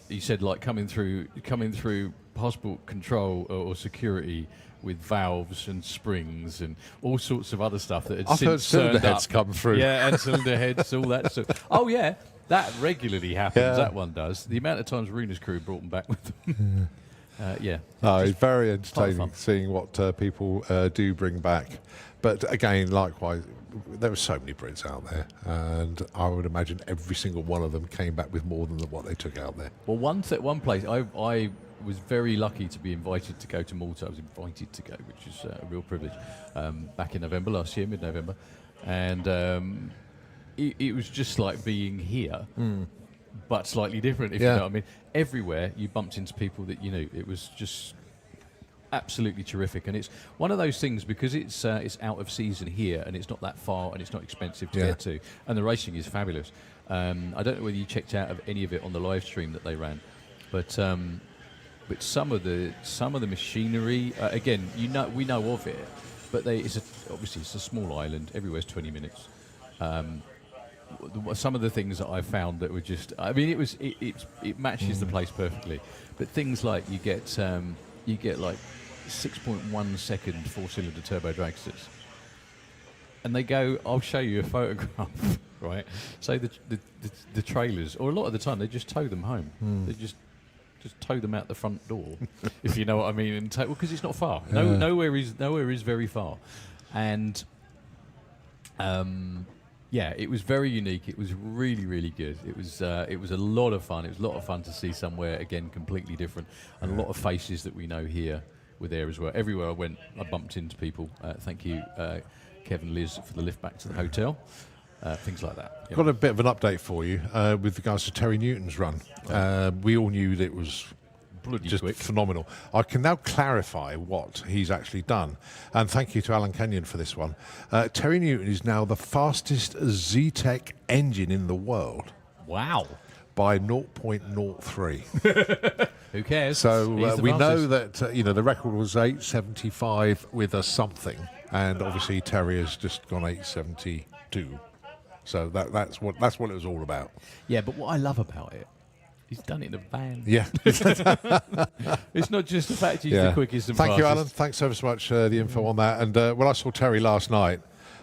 he said like coming through passport control or security with valves and springs and all sorts of other stuff that had I've heard since cylinder turned heads up. come through. Yeah, and cylinder heads, all that stuff. Oh yeah, that regularly happens. Yeah. That one does. The amount of times Runa's crew brought them back with them. Yeah. No, it's very part of entertaining fun. seeing what people do bring back. But again, likewise, there are so many Brits out there, and I would imagine every single one of them came back with more than what they took out there. Well, one place I was very lucky to be invited to go to Malta. I was invited to go, which is a real privilege. Back in November last year, mid-November, and it was just like being here, but slightly different. If you know what I mean. Everywhere you bumped into people that you knew. It was just absolutely terrific, and it's one of those things because it's out of season here, and it's not that far, and it's not expensive to get to, and the racing is fabulous. I don't know whether you checked out of any of it on the live stream that they ran, but some of the machinery, again, we know of it, but obviously it's a small island. Everywhere's 20 minutes. Some of the things that I found that were just, I mean, it matches the place perfectly, but things like you get like 6.1 second 4-cylinder turbo dragsters, and they go, I'll show you a photograph, right? So the trailers, or a lot of the time they just tow them home. They just tow them out the front door, if you know what I mean, and because it's not far. Nowhere is very far, and yeah, it was very unique. It was really, really good. It was a lot of fun. It was a lot of fun to see somewhere again completely different, and a lot of faces that we know here were there as well. Everywhere I went, I bumped into people. Thank you, Kevin, Liz, for the lift back to the hotel. Things like that. Got a bit of an update for you with regards to Terry Newton's run. We all knew that it was Bloody just quick. phenomenal. I can now clarify what he's actually done, and thank you to Alan Kenyon for this one. Terry Newton is now the fastest Z-Tech engine in the world Wow. by 0.03. Who cares? So He's the we know fastest. that the record was 8:75 with a something, and obviously Terry has just gone 8:72. So that's what it was all about. Yeah, but what I love about it, he's done it in a van. Yeah. It's not just the fact he's the quickest and Thank you, fastest. Alan. Thanks ever so much the info on that. And when I saw Terry last night,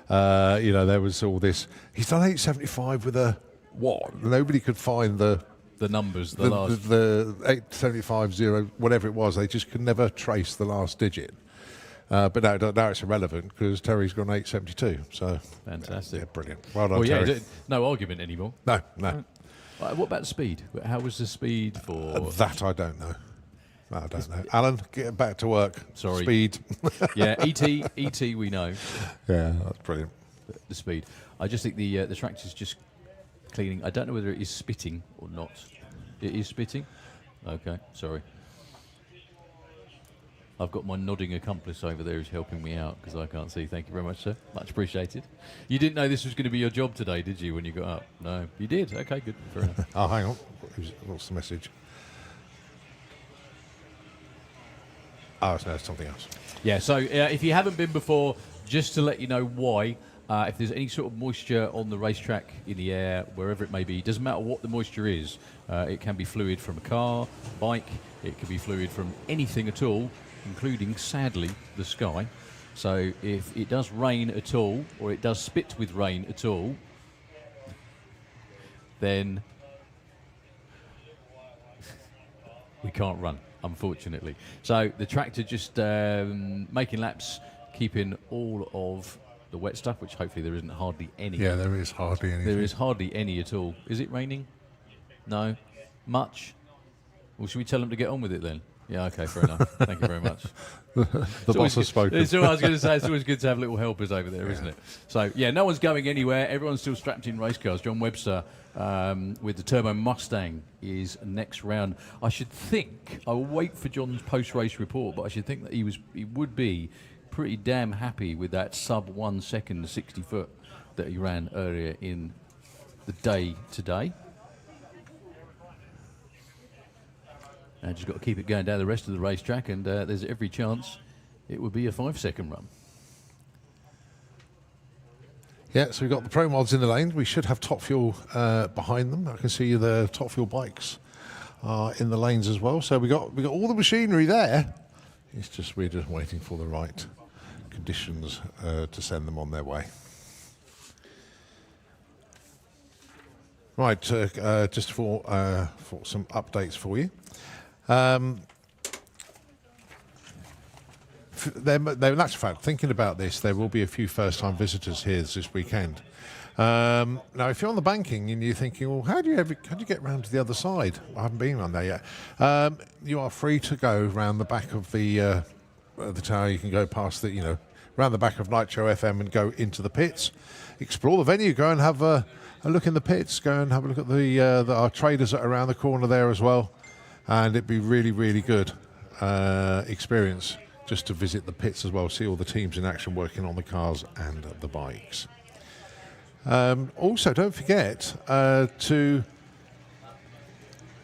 there was all this. He's done 8:75 with a what? Nobody could find the numbers, the last. the 8:75.0 whatever it was. They just could never trace the last digit. But now it's irrelevant because Terry's gone 8:72. So Fantastic. Yeah, brilliant. Well done, Well, yeah, Terry. no argument anymore. No. What about the speed? How was the speed for? That I don't know. I don't know. Alan, get back to work. Sorry. Speed. Yeah, ET, we know Yeah, that's brilliant. the speed. I just think the tractor's just cleaning. I don't know whether it is spitting or not. It is spitting. Okay, sorry. I've got my nodding accomplice over there who's helping me out because I can't see. Thank you very much, sir. Much appreciated. You didn't know this was going to be your job today, did you, when you got up? No. You did? Okay, good. Fair enough. Oh, hang on. What's the message? Oh, no, it's something else. Yeah, so if you haven't been before, just to let you know why, if there's any sort of moisture on the racetrack, in the air, wherever it may be, doesn't matter what the moisture is. It can be fluid from a car, bike, it can be fluid from anything at all, including, sadly, the sky. So if it does rain at all, or it does spit with rain at all, then we can't run, unfortunately. So the tractor just making laps, keeping all of the wet stuff, which hopefully there isn't hardly any. Yeah, there is hardly anything. There is hardly any at all. Is it raining? No? Much? Well, should we tell them to get on with it then? Yeah, okay, fair enough. Thank you very much. The boss has spoken. It's all I was going to say. It's always good to have little helpers over there, isn't it? So, yeah, no one's going anywhere. Everyone's still strapped in race cars. John Webster with the Turbo Mustang is next round. I should think, I'll wait for John's post-race report, but I should think that he would be pretty damn happy with that sub 1 second 60 foot that he ran earlier in the day today. And just got to keep it going down the rest of the racetrack, and there's every chance it would be a 5 second run. Yeah, so we've got the Pro Mods in the lane. We should have Top Fuel behind them. I can see the Top Fuel bikes are in the lanes as well. So we got all the machinery there. It's just we're just waiting for the right conditions to send them on their way. Right, just for some updates for you. In actual fact, thinking about this, there will be a few first-time visitors here this weekend. Now, if you're on the banking and you're thinking, well, how do you get round to the other side? I haven't been around there yet. You are free to go round the back of the tower. You can go past round the back of Nitro FM and go into the pits, explore the venue, go and have a look in the pits, go and have a look at our traders that are around the corner there as well, and it'd be really, really good experience just to visit the pits as well, see all the teams in action working on the cars and the bikes. Also, don't forget to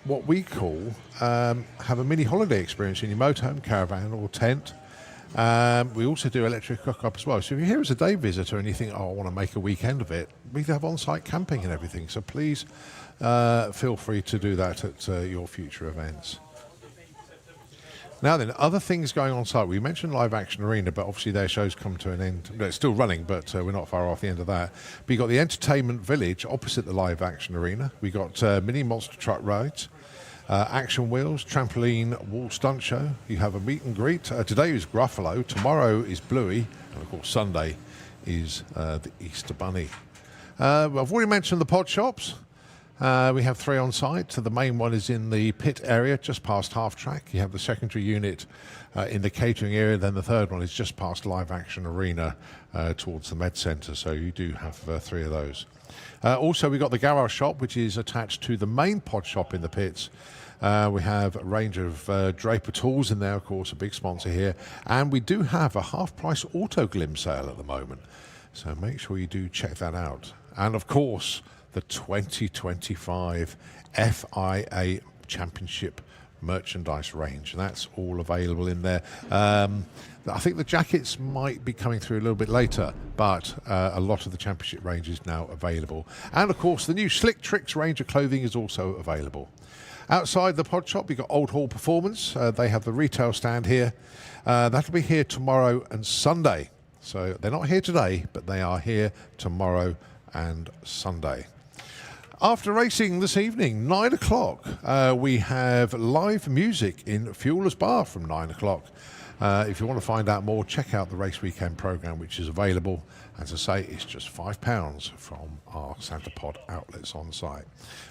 what we call have a mini holiday experience in your motorhome, caravan or tent. We also do electric cook-up as well. So if you're here as a day visitor and you think, oh, I want to make a weekend of it, we have on-site camping and everything. So please feel free to do that at your future events. Now then, other things going on site. We mentioned Live Action Arena, but obviously their show's come to an end. It's still running, but we're not far off the end of that. But you've got the Entertainment Village opposite the Live Action Arena. We've got mini monster truck rides, action wheels, trampoline, wall stunt show. You have a meet and greet. Today is Gruffalo, tomorrow is Bluey, and of course Sunday is the Easter Bunny. I've already mentioned the pod shops. We have 3 on site. So the main one is in the pit area, just past half track. You have the secondary unit in the catering area. Then the third one is just past Live Action Arena towards the Med Centre. So you do have 3 of those. Also, we've got the garage shop, which is attached to the main pod shop in the pits. We have a range of Draper tools in there, of course, a big sponsor here. And we do have a half-price auto glim sale at the moment. So make sure you do check that out. And of course, the 2025 FIA Championship merchandise range. And that's all available in there. I think the jackets might be coming through a little bit later, but a lot of the championship range is now available. And of course, the new Slick Tricks range of clothing is also available. Outside the pod shop, you've got Old Hall Performance. They have the retail stand here. That'll be here tomorrow and Sunday. So they're not here today, but they are here tomorrow and Sunday. After racing this evening, 9 o'clock, we have live music in Fuelers Bar from 9 o'clock. If you want to find out more, check out the race weekend programme, which is available. As I say, it's just £5 from our Santa Pod outlets on site.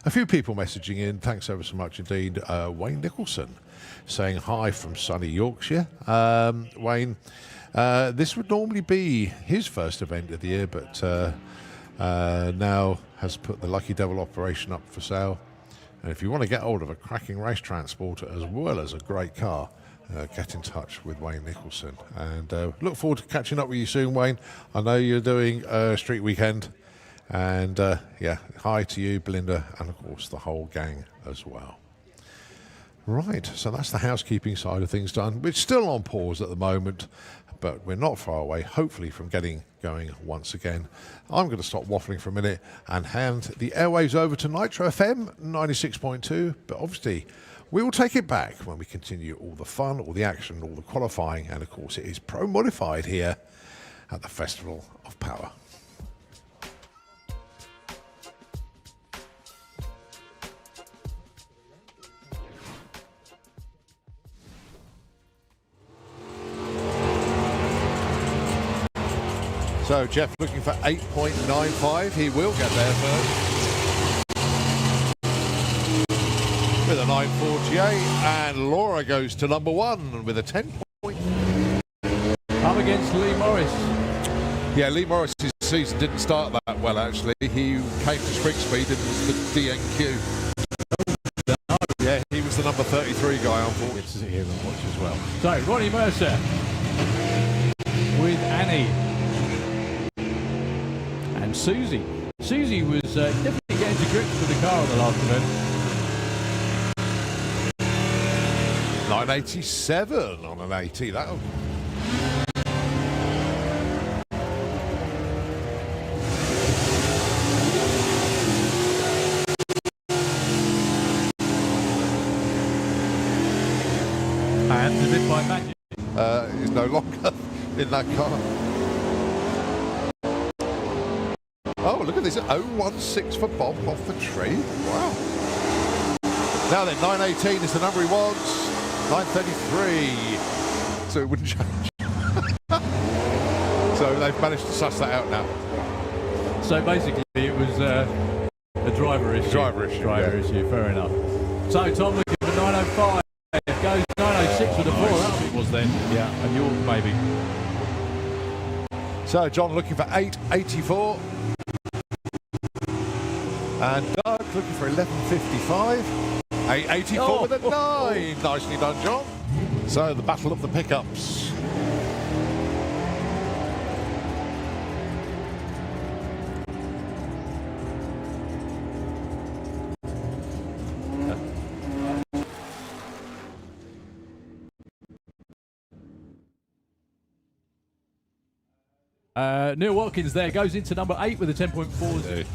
A few people messaging in, thanks ever so much indeed. Wayne Nicholson saying hi from sunny Yorkshire. Wayne, this would normally be his first event of the year, but now has put the Lucky Devil operation up for sale. And if you want to get hold of a cracking race transporter as well as a great car, get in touch with Wayne Nicholson. And look forward to catching up with you soon, Wayne. I know you're doing a street weekend. And yeah, hi to you, Belinda, and of course the whole gang as well. Right, so that's the housekeeping side of things done. We're still on pause at the moment, but we're not far away, hopefully, from getting going once again. I'm going to stop waffling for a minute and hand the airwaves over to Nitro FM 96.2, but obviously we will take it back when we continue all the fun, all the action, all the qualifying, and of course it is pro-modified here at the Festival of Power. So Jeff looking for 8.95. He will get there first. With a 9.48. And Laura goes to number 1 with a 10 point. Up against Lee Morris. Yeah, Lee Morris' season didn't start that well, actually. He came to sprint speed and was the DNQ. Yeah, he was the number 33 guy, unfortunately. Get to sit here and watch as well. So, Ronnie Mercer with Annie. And Susie. Susie was definitely getting to grips with the car at the last event. 987 on an 80. That'll... in that car. Oh, look at this, 016 for Bob off the tree. Wow. Now then, 918 is the number he wants. 933. So it wouldn't change. So they've managed to suss that out now. So basically it was a driver issue. Driver issue, fair enough. So Tom looking for 905. Goes 906 with a 4. It was then. Yeah, and York maybe. So John looking for 884. And Doug looking for 1155. 884 with a 9. Nicely done, John. So the battle of the pickups. Neil Watkins there goes into number 8 with a 10.4.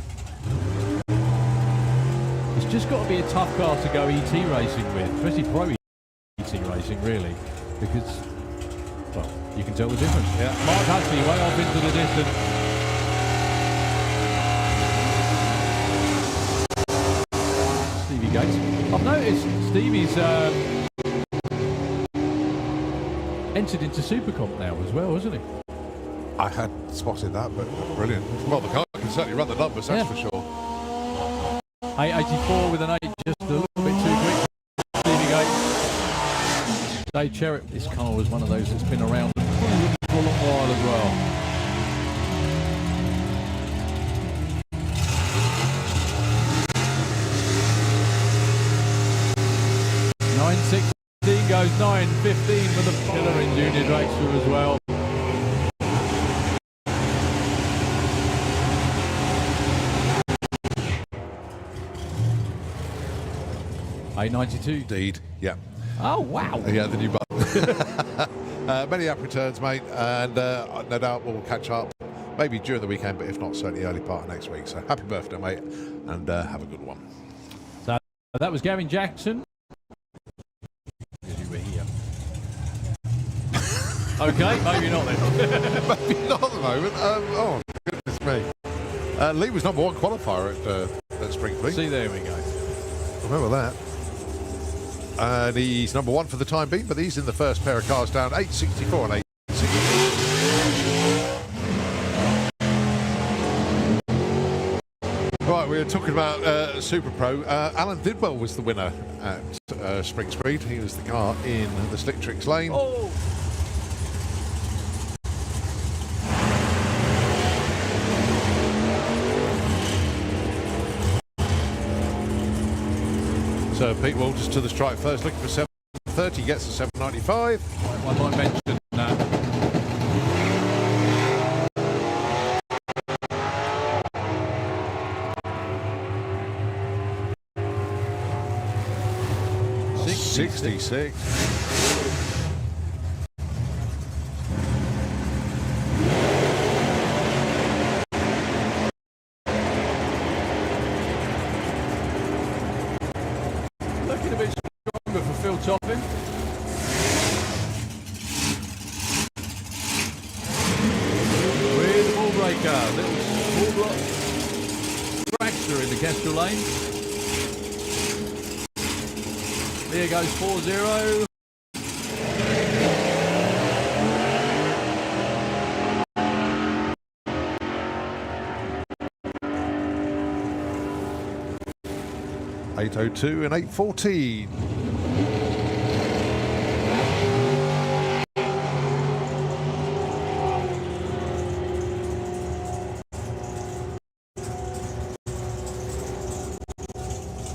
It's just got to be a tough car to go ET racing with, especially pro ET racing, really, because, well, you can tell the difference. Yeah. Mark Huxley way off into the distance. Stevie Gates. I've noticed Stevie's entered into Supercomp now as well, hasn't he? I had spotted that, but brilliant. Well, the car can certainly run the numbers, that's for sure. 884 with an 8, just a little bit too quick. Stevie Gates. Dave Cherret, this car was one of those that's been around for a long while as well. .916 goes 915 with a killer in Junior Dragster as well. A92. Indeed, yeah. Oh, wow. Yeah, the new button. Many happy returns, mate, and no doubt we'll catch up maybe during the weekend, but if not, certainly early part of next week. So happy birthday, mate, and have a good one. So that was Gavin Jackson. Because you were here. Okay, maybe not then. Maybe not at the moment. Oh, goodness me. Lee was number 1 qualifier at Spring Fleet. See, there we go. Remember that. And he's number 1 for the time being, but he's in the first pair of cars down, 864 and 860. Right, we were talking about Super Pro. Alan Didwell was the winner at Spring Speed. He was the car in the Slick Tricks lane. Oh! So Pete Walters to the strike first, looking for 730, gets a 795. I might mention that. $66. Topping. With the ball breaker, little small block Dragster in the Kestrel lane. There goes 4-0. $802 and $814.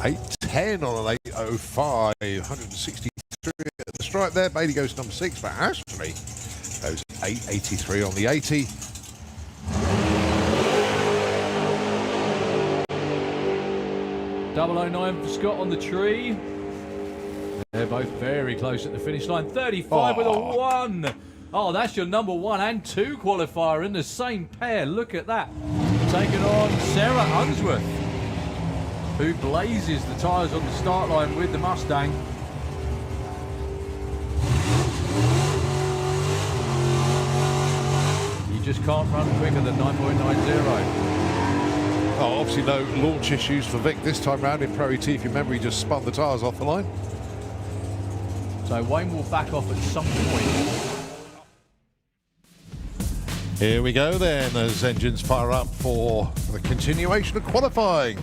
$810 on an 805, 163 at the stripe there. Bailey goes number 6 for Ashley. Goes 883 on the 80. .009 for Scott on the tree. They're both very close at the finish line. 35 with a 1. Oh, that's your number 1 and 2 qualifier in the same pair. Look at that. Taking on Sarah Unsworth, who blazes the tyres on the start line with the Mustang. just can't run quicker than 9.90. Oh, obviously no launch issues for Vic this time round in Pro ET. If you remember, he just spun the tyres off the line. So Wayne will back off at some point. Here we go then, as engines fire up for the continuation of qualifying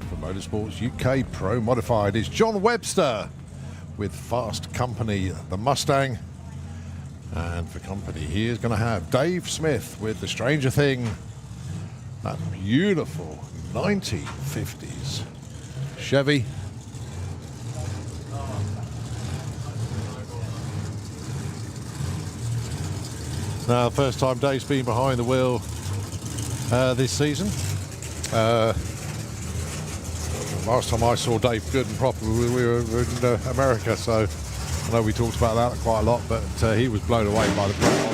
for Motorsports UK Pro Modified. Is John Webster with Fast Company, the Mustang. And for company, he is going to have Dave Smith with the Stranger Thing, that beautiful 1950s Chevy. Now, first time Dave's been behind the wheel this season. Last time I saw Dave good and proper, we were in America, so I know we talked about that quite a lot, but he was blown away by the brake.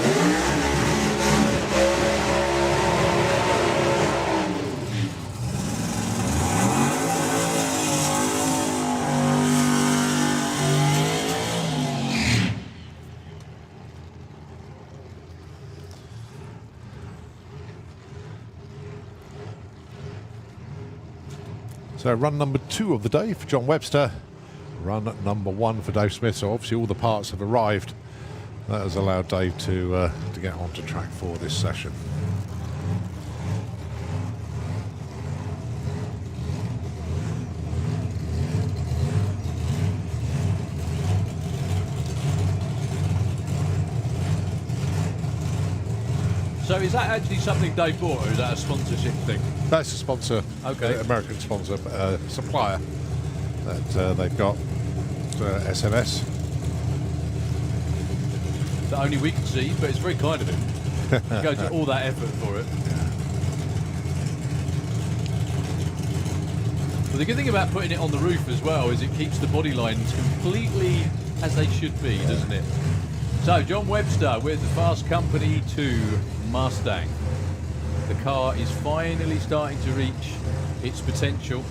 So run number 2 of the day for John Webster, run number 1 for Dave Smith. So obviously all the parts have arrived. That has allowed Dave to get onto track for this session. So is that actually something Dave bought, or is that a sponsorship thing? That's a sponsor, Okay. American sponsor, supplier that they've got, SMS. That only we can see, but it's very kind of him. To go to all that effort for it. Well, the good thing about putting it on the roof as well is it keeps the body lines completely as they should be, doesn't it? So, John Webster with the Fast Company 2 Mustang. The car is finally starting to reach its potential.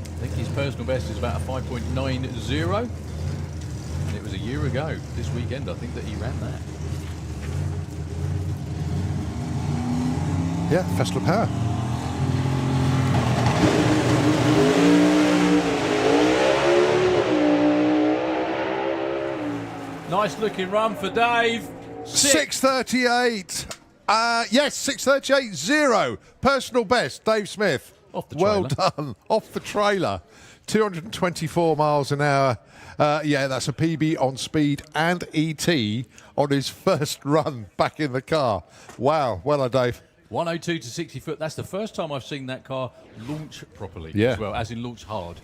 I think his personal best is about a 5.90. And it was a year ago, this weekend, I think, that he ran that. Yeah, Festival of Power. Nice looking run for Dave. 6:38. Yes, 6:38.0. Personal best, Dave Smith. Off the Well trailer. done. Off the trailer. 224 miles an hour. Yeah, that's a PB on speed and ET on his first run back in the car. Wow. Well done, Dave. 102 to 60 foot. That's the first time I've seen that car launch properly Yeah. as well, as in launch hard.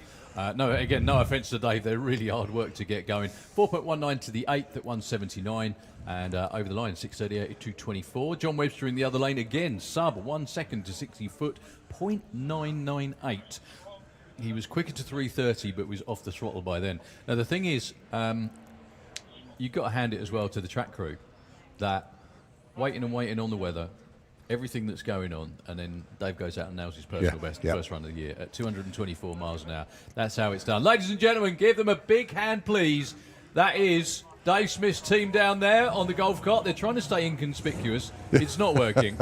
No, again, no offence to Dave. They're really hard work to get going. 4.19 to the 8th at 179. And over the line, 6:38 at 2:24. John Webster in the other lane again. Sub 1 second to 60 foot. 0.998. He was quicker to 3:30, but was off the throttle by then. Now, the thing is, you've got to hand it as well to the track crew that waiting and waiting on the weather, everything that's going on, and then Dave goes out and nails his personal best, the first run of the year at 224 miles an hour. That's how it's done. Ladies and gentlemen, give them a big hand, please. That is Dave Smith's team down there on the golf cart. They're trying to stay inconspicuous. It's not working.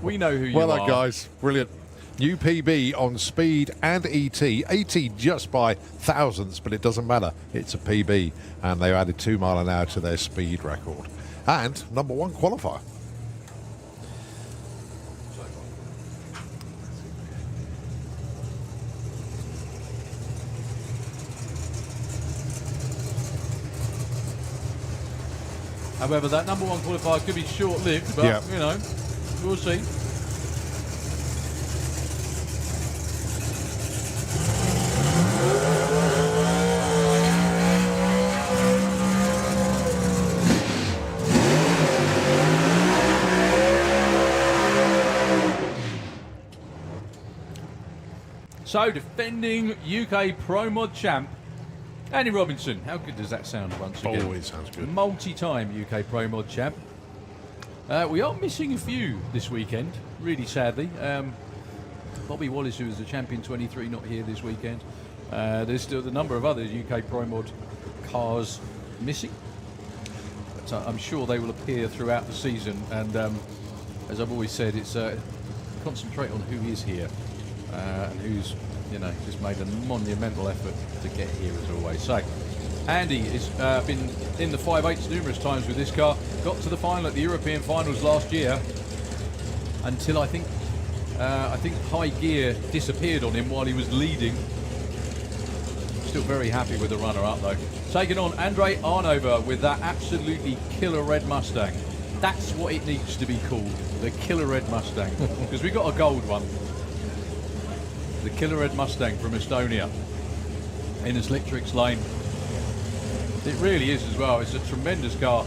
We know who you are. Well done, guys. Brilliant. New PB on speed and ET. ET just by thousandths, but it doesn't matter. It's a PB, and they've added 2 mile an hour to their speed record. And number 1 qualifier. However, that number 1 qualifier could be short-lived, but, you know, we'll see. So, defending UK Pro Mod champ, Andy Robinson. How good does that sound once again? Oh, it sounds good. Multi-time UK Pro Mod champ. We are missing a few this weekend, really sadly. Bobby Wallace, who was the champion 23, not here this weekend. There's still the number of other UK Pro Mod cars missing. but I'm sure they will appear throughout the season. And as I've always said, it's concentrate on who is here and who's, you know, just made a monumental effort to get here as always. So Andy has been in the 5/8s numerous times with this car. Got to the final at the European finals last year until I think high gear disappeared on him while he was leading. Still very happy with the runner-up though. Taking on Andre Arnover with that absolutely killer red Mustang. That's what it needs to be called, the killer red Mustang, because we got a gold one. The killer red Mustang from Estonia in a Slick Tricks lane. It really is as well. It's a tremendous car.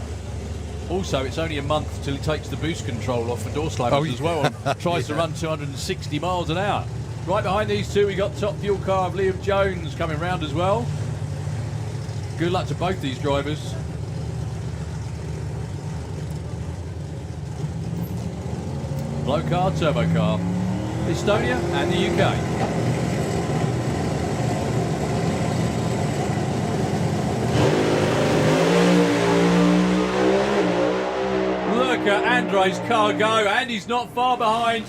Also, it's only a month till he takes the boost control off for door slammers as well and tries to run 260 miles an hour. Right behind these two, we got top fuel car of Liam Jones coming round as well. Good luck to both these drivers. Blow car, turbo car. Estonia and the UK. Look at Andre's car go, and he's not far behind.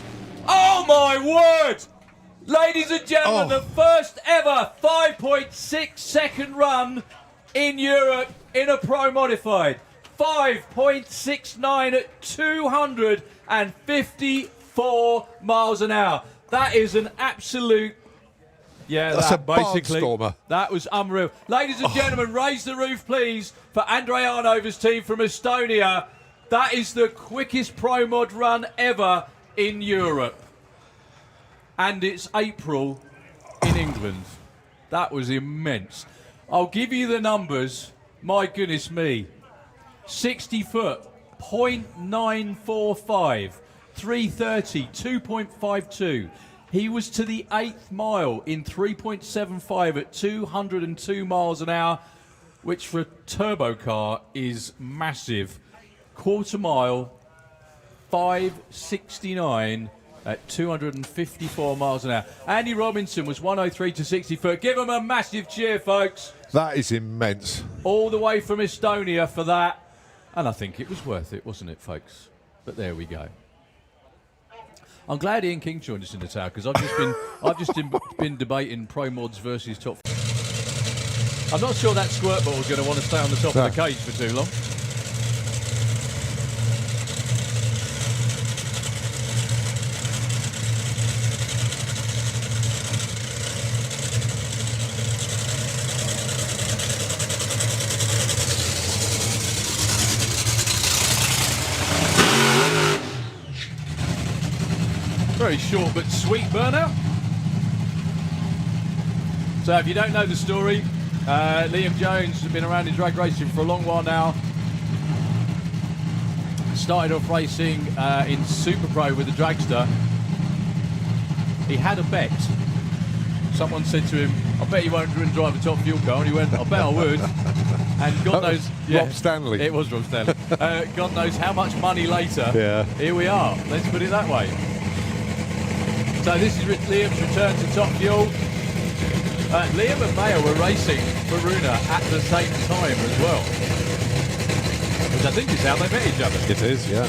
Oh my word! Ladies and gentlemen, the first ever 5.6 second run in Europe in a Pro Modified. 5.69 at 254 miles an hour. That is an absolute... Yeah, that's that a basically... barnstormer. That was unreal. Ladies and gentlemen, raise the roof, please, for Andre Arnover's team from Estonia. That is the quickest Pro Mod run ever in Europe. And it's April in England. That was immense. I'll give you the numbers. My goodness me. 60 foot, 0.945, 330, 2.52. He was to the 8th mile in 3.75 at 202 miles an hour, which for a turbo car is massive. Quarter mile, 569 at 254 miles an hour. Andy Robinson was 103 to 60 foot. Give him a massive cheer, folks. That is immense. All the way from Estonia for that. And I think it was worth it, wasn't it, folks? But there we go. I'm glad Ian King joined us in the tower because I've just been debating Pro Mods versus top. I'm not sure that squirt bottle's going to want to stay on the top of the cage for too long. Very short but sweet burnout. So if you don't know the story, Liam Jones has been around in drag racing for a long while now. Started off racing in Super Pro with the Dragster. He had a bet. Someone said to him, I bet you won't drive a top fuel car. And he went, I bet I would. And God knows... Rob Stanley. It was Rob Stanley. God knows how much money later. Yeah. Here we are. Let's put it that way. So this is Liam's return to top fuel. Liam and Mayo were racing for Runa at the same time as well, which I think is how they met each other. It is, yeah.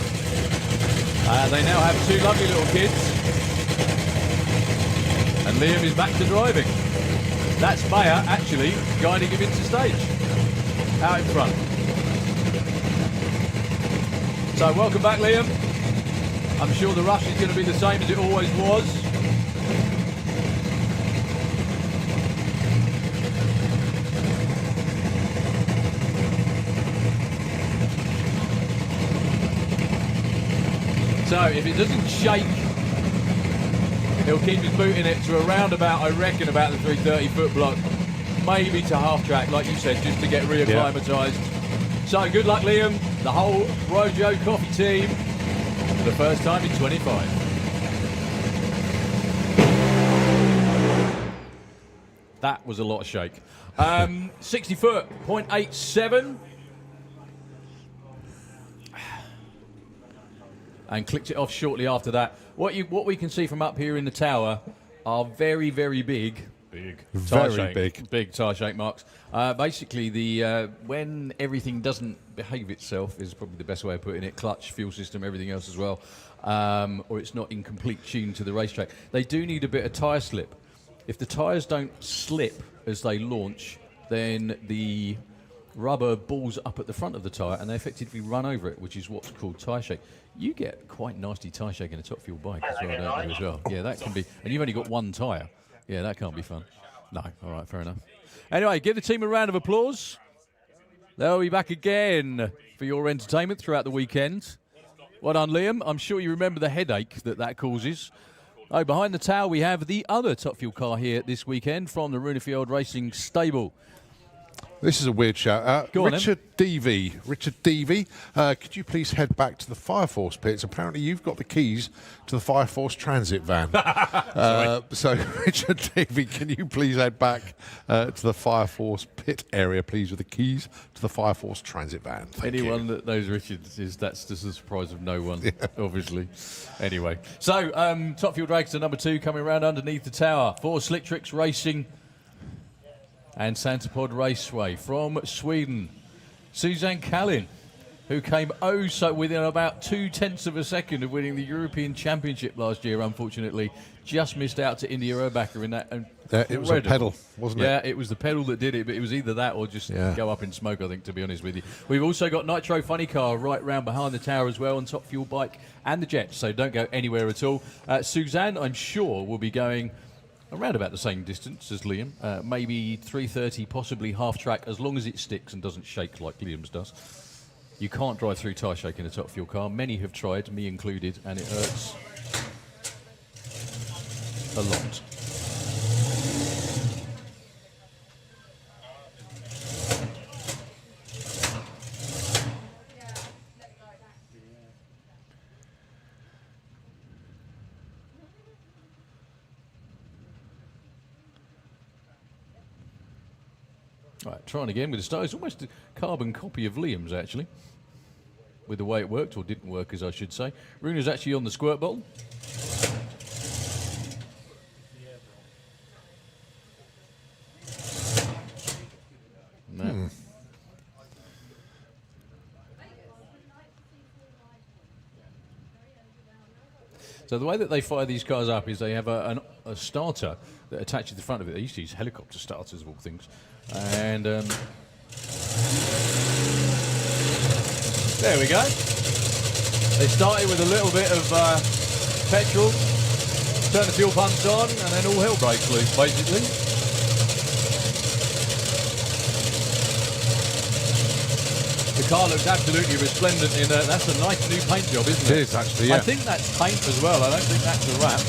They now have two lovely little kids, and Liam is back to driving. That's Maya actually guiding him into stage, out in front. So welcome back, Liam. I'm sure the rush is going to be the same as it always was. So if it doesn't shake, he'll keep his boot in it to around about, I reckon, about the 330 foot block, maybe to half track, like you said, just to get reacclimatised. Yeah. So good luck, Liam, the whole Rojo Coffee team, for the first time in 25. That was a lot of shake. 60 foot, 0.87. And clicked it off shortly after that. What we can see from up here in the tower are very, very big tire shake marks. Basically, when everything doesn't behave itself is probably the best way of putting it. Clutch, fuel system, everything else as well. Or it's not in complete tune to the racetrack. They do need a bit of tyre slip. If the tyres don't slip as they launch, then the rubber balls up at the front of the tyre and they effectively run over it, which is what's called tyre shake. You get quite nasty tyre shake in a top fuel bike as well, don't you, as well? Yeah, that can be. And you've only got one tyre. Yeah, that can't be fun. No, all right, fair enough. Anyway, give the team a round of applause. They'll be back again for your entertainment throughout the weekend. Well done, Liam. I'm sure you remember the headache that causes. Oh, behind the tower we have the other top fuel car here this weekend from the Runefield Racing stable. This is a weird shout. Go on, Richard Devey. Richard Devey, could you please head back to the Fire Force pits? Apparently you've got the keys to the Fire Force transit van. So, Richard Devey, can you please head back to the Fire Force pit area, please, with the keys to the Fire Force transit van? Thank Anyone you. that knows Richard, that's just a surprise of no one, obviously. Anyway, so Top Fuel Dragster number 2 coming around underneath the tower for Slick Tricks Racing and Santapod Raceway from Sweden. Suzanne Kallin, who came so within about 0.2 of a second of winning the European Championship last year, unfortunately, just missed out to India Erbacher in that. It was a pedal, wasn't it? Yeah, it was the pedal that did it, but it was either that or just go up in smoke, I think, to be honest with you. We've also got Nitro Funny Car right round behind the tower as well, on Top Fuel Bike and the Jet, so don't go anywhere at all. Suzanne, I'm sure, will be going around about the same distance as Liam, maybe 330, possibly half track, as long as it sticks and doesn't shake like Liam's does. You can't drive through tyre shake in a top fuel car. Many have tried, me included, and it hurts a lot. Right, trying again with the start. It's almost a carbon copy of Liam's, actually, with the way it worked, or didn't work, as I should say. Runer's actually on the squirt bottle. No. So the way that they fire these cars up is they have a starter that attaches to the front of it. They used to use helicopter starters of all things. And there we go. They started with a little bit of petrol, turn the fuel pumps on, and then all hell breaks loose, basically. The car looks absolutely resplendent in that's a nice new paint job, isn't it? It is, actually, yeah. I think that's paint as well. I don't think that's a wrap.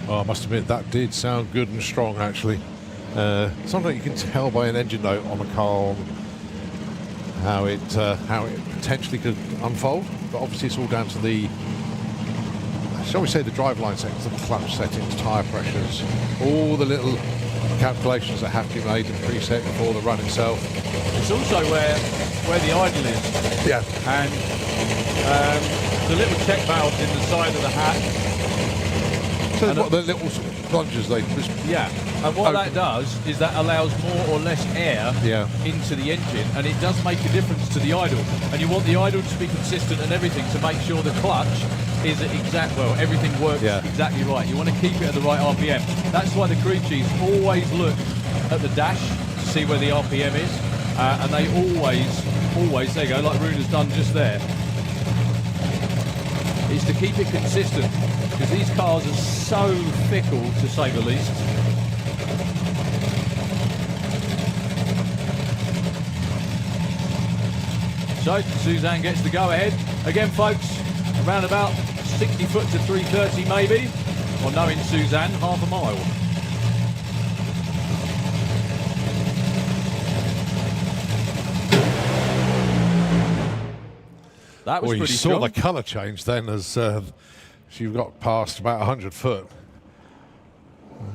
Oh, I must admit, that did sound good and strong, actually. Something you can tell by an engine note on a car how it potentially could unfold, but obviously it's all down to the, shall we say, the driveline settings, the clutch settings, tyre pressures, all the little calculations that have to be made and preset before the run itself. It's also where the idle is. Yeah. And the little check valves in the side of the hat. So what the little plungers they just and what that does is that allows more or less air into the engine, and it does make a difference to the idle. And you want the idle to be consistent and everything to make sure the clutch is at everything works exactly right. You want to keep it at the right RPM. That's why the crew chiefs always look at the dash to see where the RPM is, and they always, there you go, like Runer's done just there, is to keep it consistent, because these cars are so fickle, to say the least. So Suzanne gets the go-ahead. Again, folks, around about 60 foot to 330 maybe, or knowing Suzanne, half a mile. That was Well, you pretty saw strong. the colour change then as she got past about 100 foot.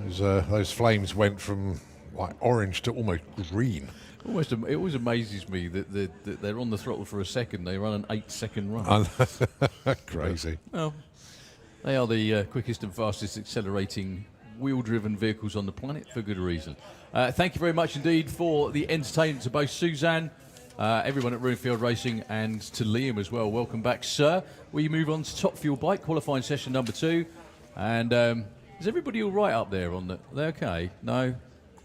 Those flames went from like orange to almost green. It always amazes me that they're on the throttle for a second. They run an 8-second run. Crazy. Well, they are the quickest and fastest accelerating wheel-driven vehicles on the planet for good reason. Thank you very much indeed for the entertainment to both Suzanne, everyone at Runefield Racing, and to Liam as well. Welcome back, sir. We move on to Top Fuel Bike qualifying session number 2. And is everybody all right up there on the? They okay? No?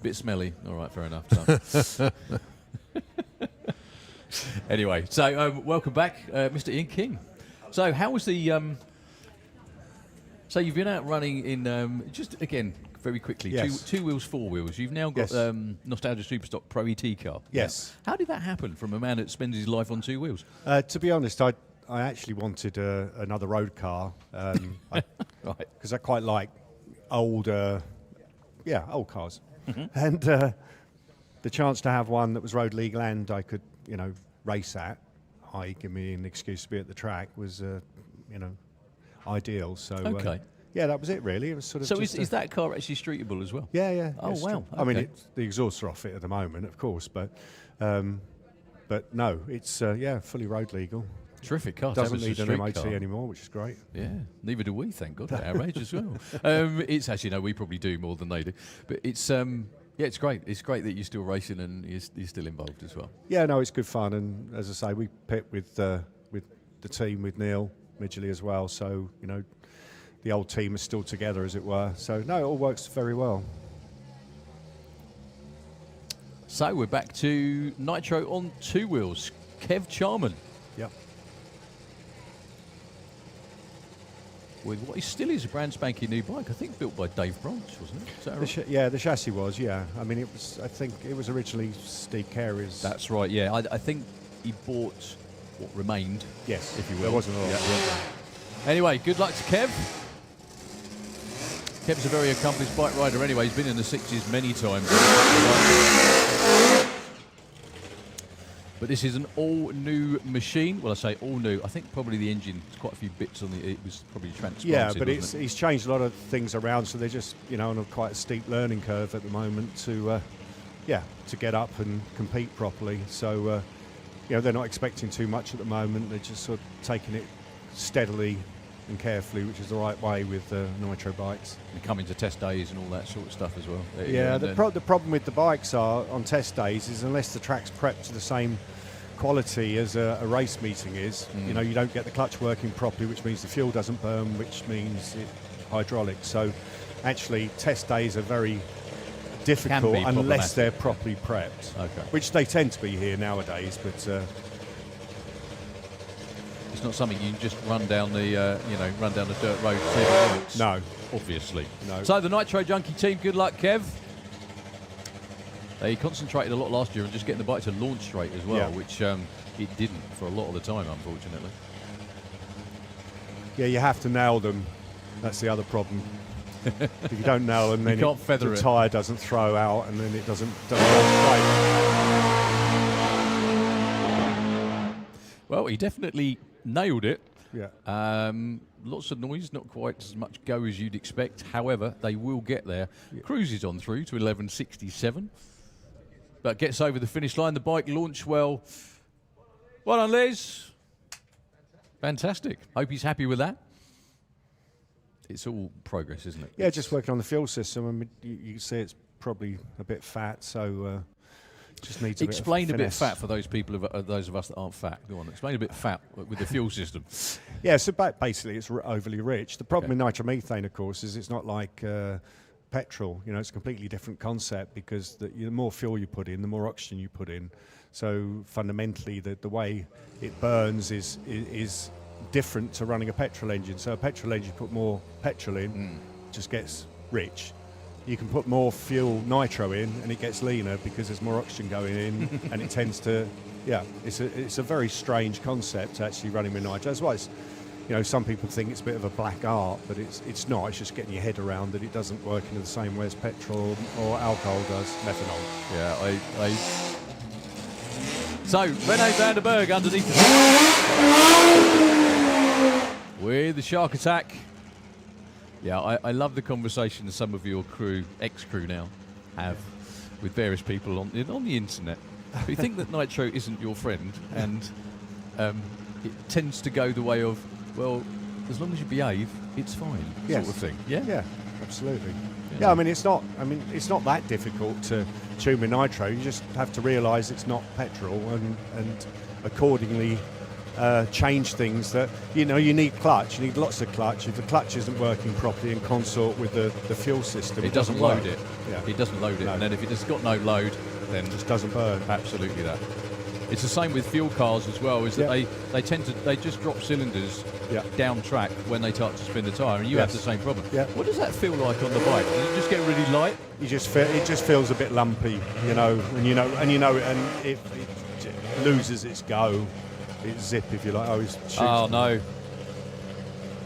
Bit smelly. All right, fair enough. Done. Anyway, so welcome back, Mr. Ian King. So how was the... so you've been out running in, just again, very quickly, Yes. two wheels, 4 wheels. You've now got Yes. Nostalgia Superstock Pro ET car. Yes. How did that happen from a man that spends his life on 2 wheels? To be honest, I actually wanted another road car Right. because I quite like old cars. And the chance to have one that was road legal and I could, race at, i.e. give me an excuse to be at the track, was, ideal. So, Okay. yeah, that was it really. It was sort of So just is that car actually streetable as well? Yeah, yeah. Oh, it's wow. I mean, Okay. the exhausts are off it at the moment, of course, but no, it's, fully road legal. Terrific car. Doesn't It's a need an street MOT car. anymore, which is great. Yeah, neither do we, thank God, at our age as well. It's actually, no, we probably do more than they do. But it's, it's great. It's great that you're still racing and you're still involved as well. Yeah, no, it's good fun, and as I say, we pit with the team, with Neil Midgley as well, so, the old team is still together, as it were. So, no, it all works very well. So we're back to Nitro on 2 wheels. Kev Charman Yep. with what still is a brand spanking new bike, I think built by Dave Branch, wasn't it? Is that right? The chassis was, yeah. I mean, I think it was originally Steve Carey's. That's right, yeah. I think he bought what remained, Yes, if you will. there wasn't a lot. Yeah. Anyway, good luck to Kev. Kev's a very accomplished bike rider anyway. He's been in the 60s many times. But this is an all-new machine. Well, I say all-new. I think probably the engine, there's quite a few bits on it was probably transplanted. Yeah, but wasn't it? he's changed a lot of things around, so they're just, on a quite a steep learning curve at the moment to get up and compete properly. So, they're not expecting too much at the moment. They're just sort of taking it steadily and carefully, which is the right way with Nitro bikes. And coming to test days and all that sort of stuff as well. Yeah, And the then- problem with the bikes are on test days is unless the track's prepped to the same quality as a race meeting is, you don't get the clutch working properly, which means the fuel doesn't burn, which means hydraulic. So actually test days are very difficult be unless problematic. they're properly prepped, Okay. which they tend to be here nowadays, but It's not something you can just run down the dirt road to see if it works. no. Obviously. No. So the Nitro Junkie team, good luck, Kev. They concentrated a lot last year on just getting the bike to launch straight as well, Yeah. which it didn't for a lot of the time, unfortunately. Yeah, you have to nail them. That's the other problem. If you don't nail them, then can't feather the it. tyre doesn't throw out, and then it doesn't go straight. Well, he definitely nailed it. Yeah. Lots of noise, not quite as much go as you'd expect. However, they will get there. Cruises on through to 11.67. But gets over the finish line. The bike launched well. Well done, Liz. Fantastic. Hope he's happy with that. It's all progress, isn't it? Yeah, just working on the fuel system. I mean, you can see it's probably a bit fat, so just needs a Explain bit a of bit finesse. fat for those people, those of us that aren't fat. Go on, explain a bit fat with the fuel system. Yeah, so basically it's overly rich. The problem Okay. with nitromethane, of course, is it's not like petrol. It's a completely different concept because the more fuel you put in, the more oxygen you put in. So fundamentally, the way it burns is different to running a petrol engine. So a petrol engine, put more petrol in, just gets rich. You can put more fuel nitro in and it gets leaner because there's more oxygen going in and it tends to, it's a very strange concept actually running with nitro. That's why it's, some people think it's a bit of a black art, but it's not. It's just getting your head around that it doesn't work in the same way as petrol or alcohol does, methanol. Yeah, I So, Rene van der Berg underneath with the shark attack. Yeah, I love the conversation some of your crew, ex-crew now, have with various people on the internet. Who think that Nitro isn't your friend, and it tends to go the way of, well, as long as you behave, it's fine, Yes. sort of thing. Yeah? Yeah, absolutely. Yeah, I mean it's not that difficult to tune with Nitro. You just have to realise it's not petrol and accordingly change things that, you need clutch, you need lots of clutch. If the clutch isn't working properly in consort with the fuel system, It doesn't load work. it. Yeah. It doesn't load it. No. And then if it's got no load, then It just doesn't burn. absolutely that. It's the same with fuel cars as well, is that they just drop cylinders Yeah. down track when they start to spin the tyre, and you have Yes. the same problem. Yeah. What does that feel like on the bike? Does it just get really light? It just feels a bit lumpy, and it loses its go, its zip, if you like. It shoots. Oh no.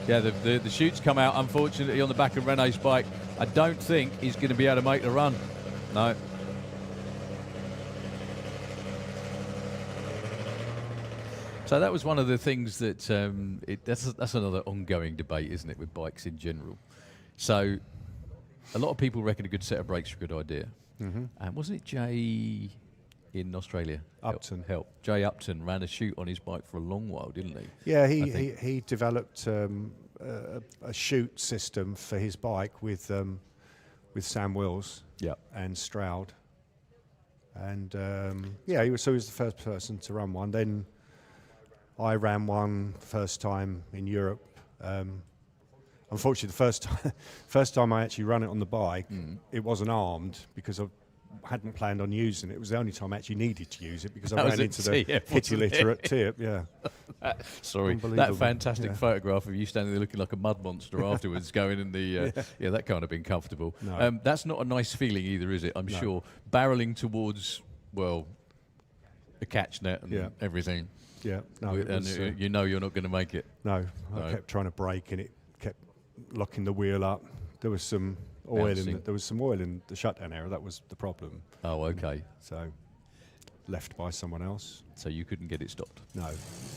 Yeah, the chutes come out, unfortunately, on the back of Rene's bike. I don't think he's going to be able to make the run. No. So that was one of the things that that's another ongoing debate, isn't it, with bikes in general. So a lot of people reckon a good set of brakes are a good idea. And wasn't it Jay in Australia? Upton. Help. Jay Upton ran a chute on his bike for a long while, didn't he? Yeah, I he think. developed a chute system for his bike with Sam Wills Yeah. and Stroud, and he was the first person to run one. Then I ran one first time in Europe. Unfortunately, the first time I actually ran it on the bike, it wasn't armed because I hadn't planned on using it. It was the only time I actually needed to use it because I That was ran at into the TF, kitty wasn't litter it? at Tip. Yeah. Sorry, that Unbelievable. fantastic Yeah. photograph of you standing there looking like a mud monster afterwards, going in the that can't have been comfortable. No. That's not a nice feeling either, is it? I'm No. sure barreling towards a catch net and Yeah. everything, Yeah, no, it and was, you know you're not going to make it. no, No. I kept trying to brake and it kept locking the wheel up. There was some oil in the shutdown area. That was the problem. Oh, okay. So left by someone else. So you couldn't get it stopped, No,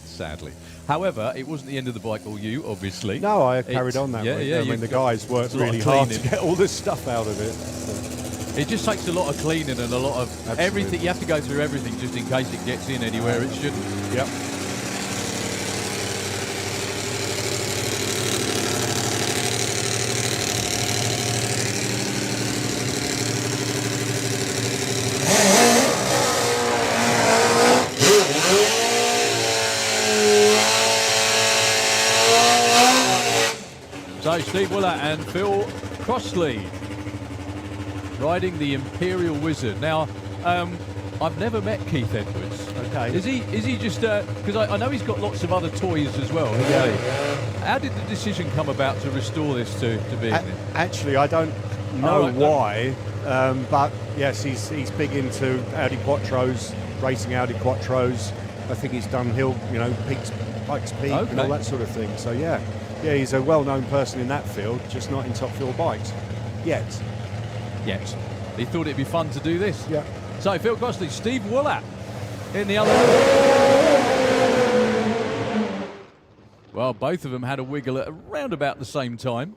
sadly. However, it wasn't the end of the bike or you, obviously. no, I carried on that way. I you- mean, the guys worked it's a lot of really hard to cleaning. get all this stuff out of it. So, It just takes a lot of cleaning and a lot of Absolutely. everything. You have to go through everything just in case it gets in anywhere it shouldn't. yep. So Steve Willett and Phil Crossley riding the Imperial Wizard. Now, I've never met Keith Edwards. Okay. Is he just because I know he's got lots of other toys as well. hasn't he? How did the decision come about to restore this to being there? Actually, I don't know right, no. why, but yes, he's big into Audi Quattros, racing Audi Quattros. I think he's done Pikes Peak and Okay. all that sort of thing. So yeah, he's a well-known person in that field, just not in top fuel bikes yet. Yes. He thought it'd be fun to do this. Yeah. So Phil Crossley, Steve Willett in the other. Well, both of them had a wiggle at around about the same time.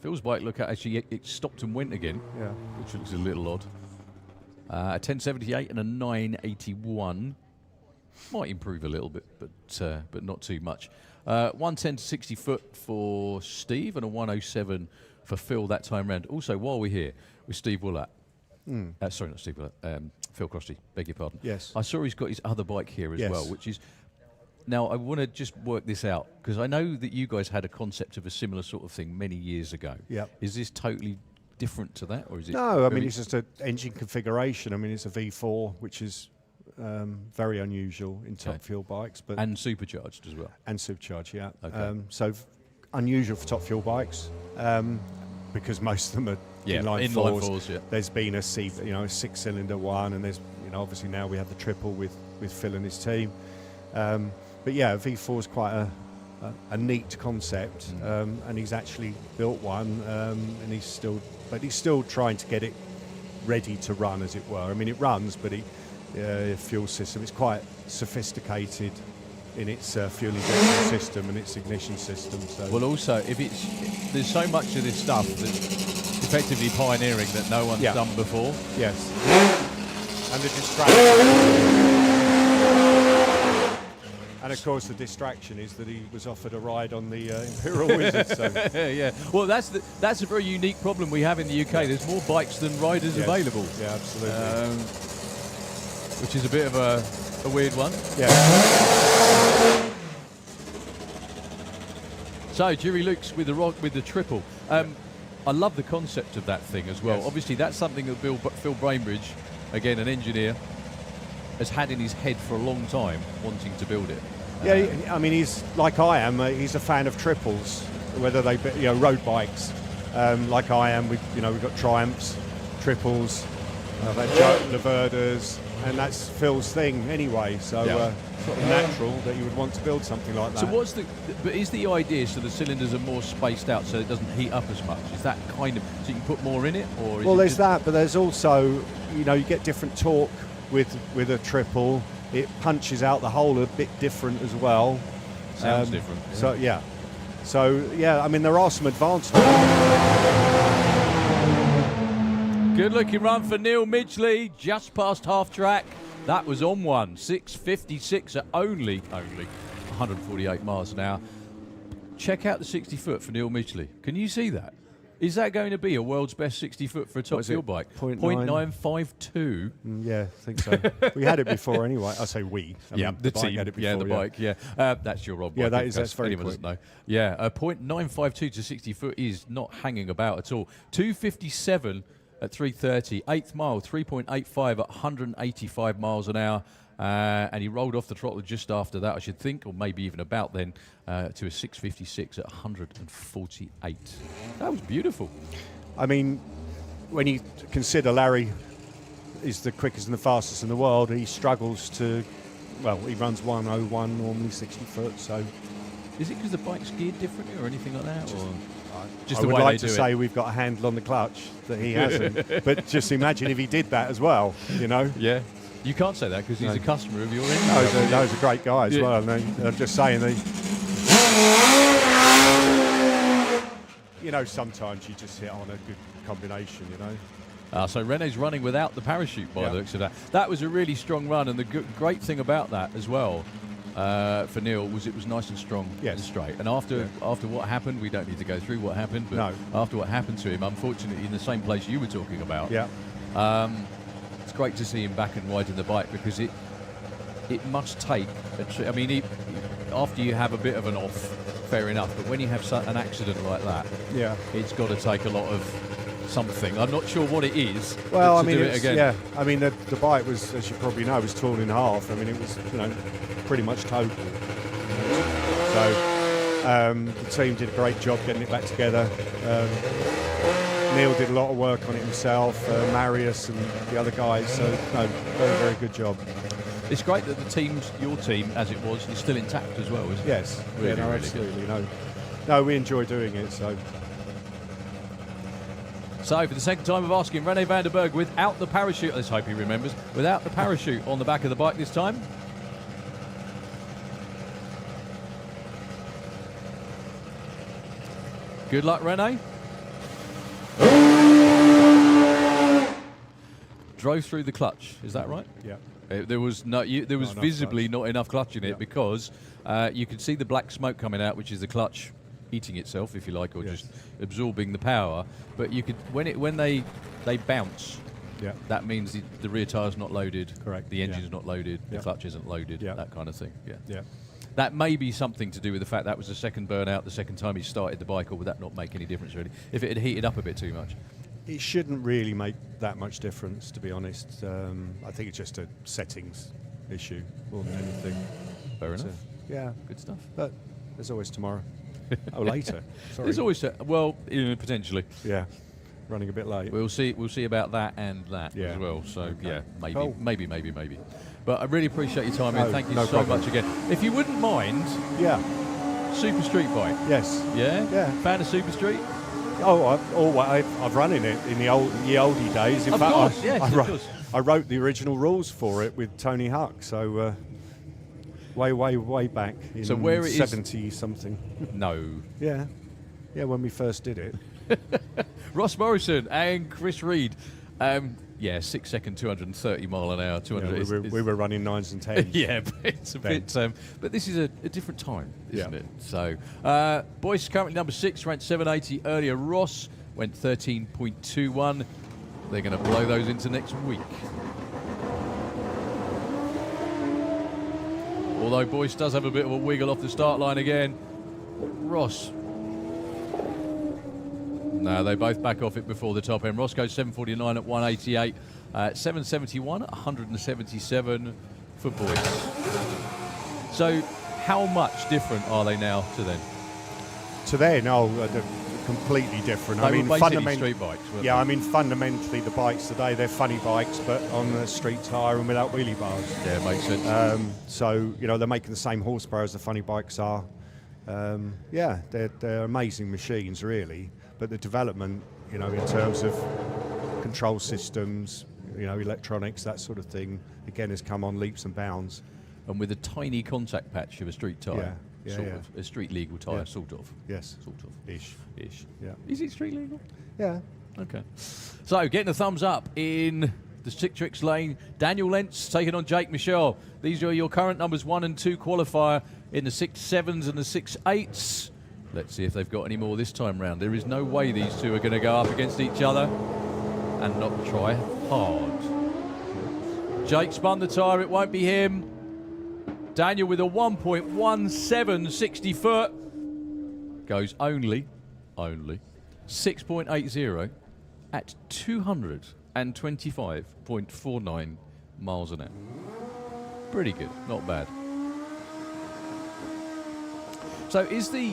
Phil's bike, look at actually it stopped and went again, Yeah. which looks a little odd. A 1078 and a 981 might improve a little bit, but not too much. 110 to 60 foot for Steve and a 107 for Phil that time round. Also, while we're here with Steve Willett, sorry, not Steve Willett, Phil Crossley, beg your pardon. Yes. I saw he's got his other bike here as Yes. well, which is. Now, I want to just work this out, because I know that you guys had a concept of a similar sort of thing many years ago. Yep. Is this totally different to that, or is it? No, I mean, very- it's just an engine configuration. I mean, it's a V4, which is very unusual in top Okay. fuel bikes, but and supercharged as well. and supercharged, yeah. Okay. Unusual for top fuel bikes because most of them are inline fours. Yeah. There's been a 6-cylinder one, and there's obviously now we have the triple with Phil and his team. But yeah, V4 is quite a neat concept, and he's actually built one, and he's still trying to get it ready to run, as it were. I mean, it runs, but fuel system. It's quite sophisticated in its fuel injection system and its ignition system. So. Well, also, there's so much of this stuff that's effectively pioneering that no one's done before. Yes. And the distraction. And of course, the distraction is that he was offered a ride on the Imperial Wizard. So. Yeah. Well, that's a very unique problem we have in the UK. There's more bikes than riders available. Yeah, absolutely. Which is a bit of a weird one. Yeah. So Jerry Lukes with the triple. I love the concept of that thing as well. Yes. Obviously, that's something that Phil Brainbridge, again an engineer, has had in his head for a long time, wanting to build it. Yeah, I mean, he's like I am. He's a fan of triples, whether they be road bikes. Like I am, we've got Triumphs, triples, Laverdas, and that's Phil's thing anyway. So sort of natural that you would want to build something like that. So but is the idea so the cylinders are more spaced out so it doesn't heat up as much? Is that kind of so you can put more in it, or? Well, there's that, but there's also you get different torque with a triple. It punches out the hole a bit different as well. Sounds different. Yeah. So I mean there are some advantages. Good looking run for Neil Midgley, just past half track. That was on 6:56 at only 148 miles an hour. Check out the 60 foot for Neil Midgley. Can you see that? Is that going to be a world's best 60 foot for a top fuel bike? 0.952. Yeah, I think so. We had it before anyway. I say we. The bike team. had it before, the bike. That's your old bike. Yeah, that's very anyone quick. doesn't know. Yeah, 0.952 to 60 foot is not hanging about at all. 2:57 at 3:30. 8th mile, 3.85 at 185 miles an hour. And he rolled off the throttle just after that, I should think, or maybe even about then, to a 6:56 at 148. That was beautiful. I mean, when you consider Larry is the quickest and the fastest in the world, he struggles to, he runs 1:01 normally, 60 foot, so... Is it because the bike's geared differently or anything like that? Just I the would way like they to do say it? we've got a handle on the clutch that he hasn't, but just imagine if he did that as well, Yeah. You can't say that because he's a customer of your No, engine. he's a great guy as well. I'm just saying sometimes you just hit on a good combination, So Rene's running without the parachute by the looks of that. That was a really strong run, and the great thing about that as well for Neil was it was nice and strong and straight. And after what happened, we don't need to go through what happened, but after what happened to him, unfortunately, in the same place you were talking about, it's great to see him back and riding the bike because it must take. After you have a bit of an off, fair enough. But when you have an accident like that, it's got to take a lot of something. I'm not sure what it is. Well, to do it again. yeah. I mean, the bike was, as you probably know, was torn in half. I mean, it was pretty much total. So the team did a great job getting it back together. Neil did a lot of work on it himself, Marius and the other guys, so very, very good job. It's great that your team, as it was, is still intact as well, isn't it? Yes, really, really absolutely. No, we enjoy doing it, so. So, for the second time of asking, Rene van der Berg without the parachute, let's hope he remembers, without the parachute on the back of the bike this time. Good luck, Rene. Drove through the clutch, is that right? Yeah. There was visibly not enough clutch in it because you could see the black smoke coming out, which is the clutch eating itself, if you like, or just absorbing the power. But you could when they bounce. Yeah. That means the rear tire's not loaded. Correct. The engine's not loaded. The clutch isn't loaded. Yeah. That kind of thing. Yeah. Yeah. That may be something to do with the fact that was the second burnout, the second time he started the bike, or would that not make any difference really? If it had heated up a bit too much. It shouldn't really make that much difference, to be honest. I think it's just a settings issue more than anything. Fair enough. Yeah. Good stuff. But there's always tomorrow. Later. Sorry. There's always potentially. Yeah. Running a bit late. We'll see about that and that as well. So maybe. But I really appreciate your time, and thank you so much again. If you wouldn't mind, Super Street bike. Yes. Yeah. Yeah. Fan of Super Street. Oh, I've run in it in the oldie days. In fact, of course. I wrote the original rules for it with Tony Huck, so way back in So where it is- 70 something. No. Yeah, when we first did it. Ross Morrison and Chris Reed. 6 second, 230 mile an hour. 200. We were running 9s and 10s. Yeah, but it's a Then. bit. But this is a different time, isn't Yeah. it? So, Boyce currently number 6, ranked 780 earlier. Ross went 13.21. They're going to blow those into next week. Although Boyce does have a bit of a wiggle off the start line again. Ross. No, they both back off it before the top end. Ross goes 749 at 188, 771 at 177 for Boyce. So, how much different are they now to then? To then, they're completely different. They I mean, were basically street bikes, weren't Yeah, they? I mean, fundamentally, the bikes today, they're funny bikes, but on the street tyre and without wheelie bars. Yeah, it makes sense. So, they're making the same horsepower as the funny bikes are. They're amazing machines, really. But the development, in terms of control systems, electronics, that sort of thing, again, has come on leaps and bounds. And with a tiny contact patch of a street tyre, Yeah, sort yeah. of. A street legal tyre, Yeah. sort of. Yes. Sort of. Ish. Yeah. Is it street legal? Yeah. Okay. So, getting a thumbs up in the Citrix lane, Daniel Lentz taking on Jake Michelle. These are your current numbers 1 and 2 qualifier in the 6.7s and the 6.8s. Let's see if they've got any more this time round. There is no way these two are going to go up against each other and not try hard. Jake spun the tyre, it won't be him. Daniel with a 1.17 60 foot goes only 6.80 at 225.49 miles an hour. Pretty good, not bad. So is the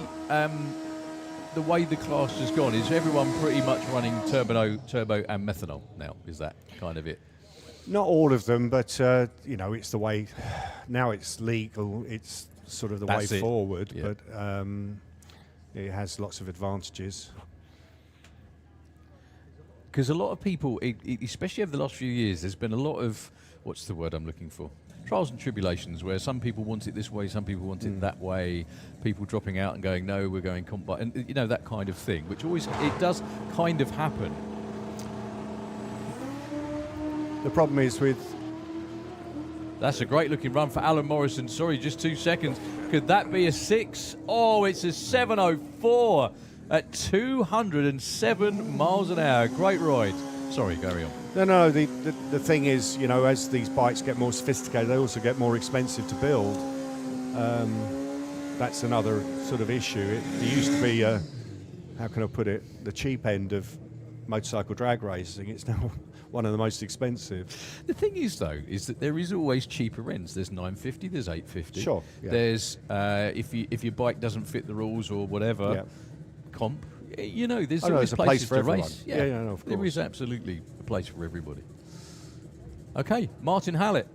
way the class has gone, is everyone pretty much running turbo and methanol now? Is that kind of it? Not all of them, but it's the way. Now it's legal. It's sort of the That's way it. forward, Yeah. but it has lots of advantages. Because a lot of people, especially over the last few years, there's been a lot of, what's the word I'm looking for? Trials and tribulations, where some people want it this way, some people want it that way, people dropping out and going, no, we're going comp bike, and that kind of thing, which always, it does kind of happen. The problem is with That's a great looking run for Alan Morrison. Sorry, just 2 seconds. Could that be a 6? Oh, it's a 704 at 207 miles an hour. Great ride. Sorry, carry on. no. The thing is, as these bikes get more sophisticated, they also get more expensive to build. That's another sort of issue. It used to be, how can I put it, the cheap end of motorcycle drag racing. It's now one of the most expensive. The thing is, though, is that there is always cheaper ends. There's 950, there's 850. Sure, yeah. There's, if your bike doesn't fit the rules or whatever, Yeah. comp, there's Oh, no, always there's a place places for to everyone. race. Yeah, no, of There course. is absolutely a place for everybody. Okay, Martin Hallett,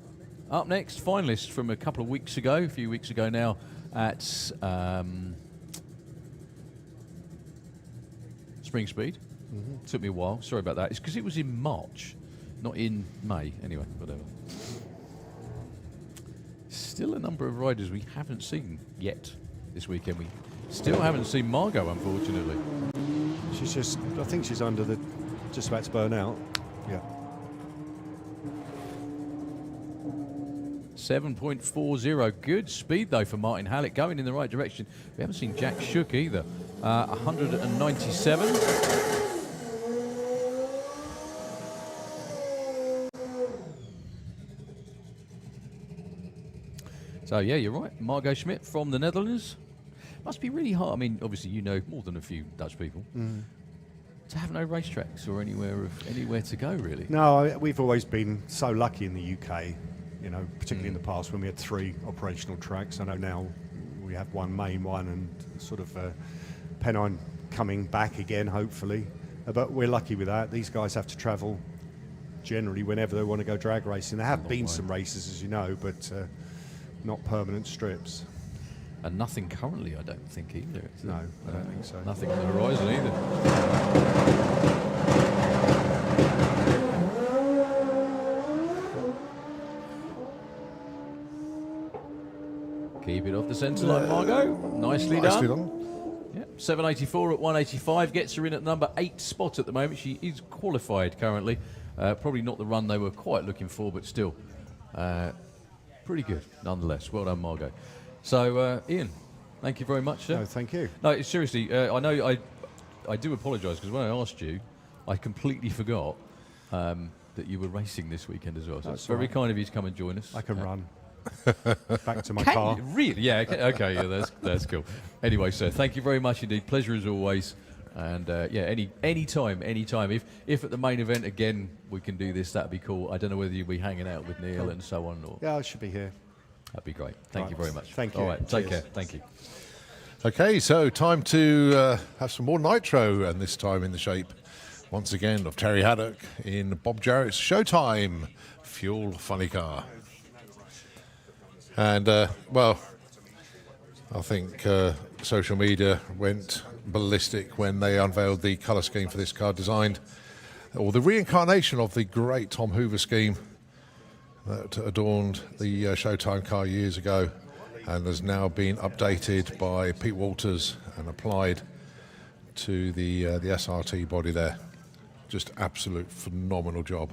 up next, finalist from a few weeks ago now at Spring Speed. Took me a while, sorry about that. It's because it was in March, not in May. Anyway, whatever. Still a number of riders we haven't seen yet this weekend. We still haven't seen Margot, unfortunately. I think she's just about to burn out. Yeah. 7.40. Good speed, though, for Martin Hallett, going in the right direction. We haven't seen Jack Shook either. 197. So, yeah, you're right. Margot Schmidt from the Netherlands. Must be really hard. I mean, obviously, you know more than a few Dutch people. To have no racetracks or anywhere to go, really. No, we've always been so lucky in the UK, particularly in the past when we had 3 operational tracks. I know now we have one main one and sort of Pennine coming back again, hopefully. But we're lucky with that. These guys have to travel generally whenever they want to go drag racing. There have been some races, as you know, but not permanent strips. And nothing currently, I don't think, either. No, I don't think so. Nothing on the horizon either. centre line, Margot. Nicely Nicely done. done. Yep. 784 at 185 gets her in at number 8 spot at the moment. She is qualified currently. Probably not the run they were quite looking for, but still pretty good nonetheless. Well done, Margot. So, Ian, thank you very much, sir. No, thank you. No, seriously, I know I do apologise because when I asked you, I completely forgot that you were racing this weekend as well. So That's it's very right. kind of you to come and join us. I can run back to my Can car. you? Really? Yeah. Okay. Yeah, that's cool. Anyway, sir, thank you very much indeed. Pleasure as always. And yeah, any time. If at the main event again we can do this, that'd be cool. I don't know whether you'll be hanging out with Neil and so on, or Yeah, I should be here. that'd be great. Thank you Right. very much. Thank you. All right. Take Cheers. care. Thank you. Okay, so time to have some more nitro, and this time in the shape, once again, of Terry Haddock in Bob Jarrett's Showtime Fuel Funny Car. And, well, I think social media went ballistic when they unveiled the colour scheme for this car, designed, or the reincarnation of the great Tom Hoover scheme that adorned the Showtime car years ago, and has now been updated by Pete Walters and applied to the SRT body there. Just absolute phenomenal job.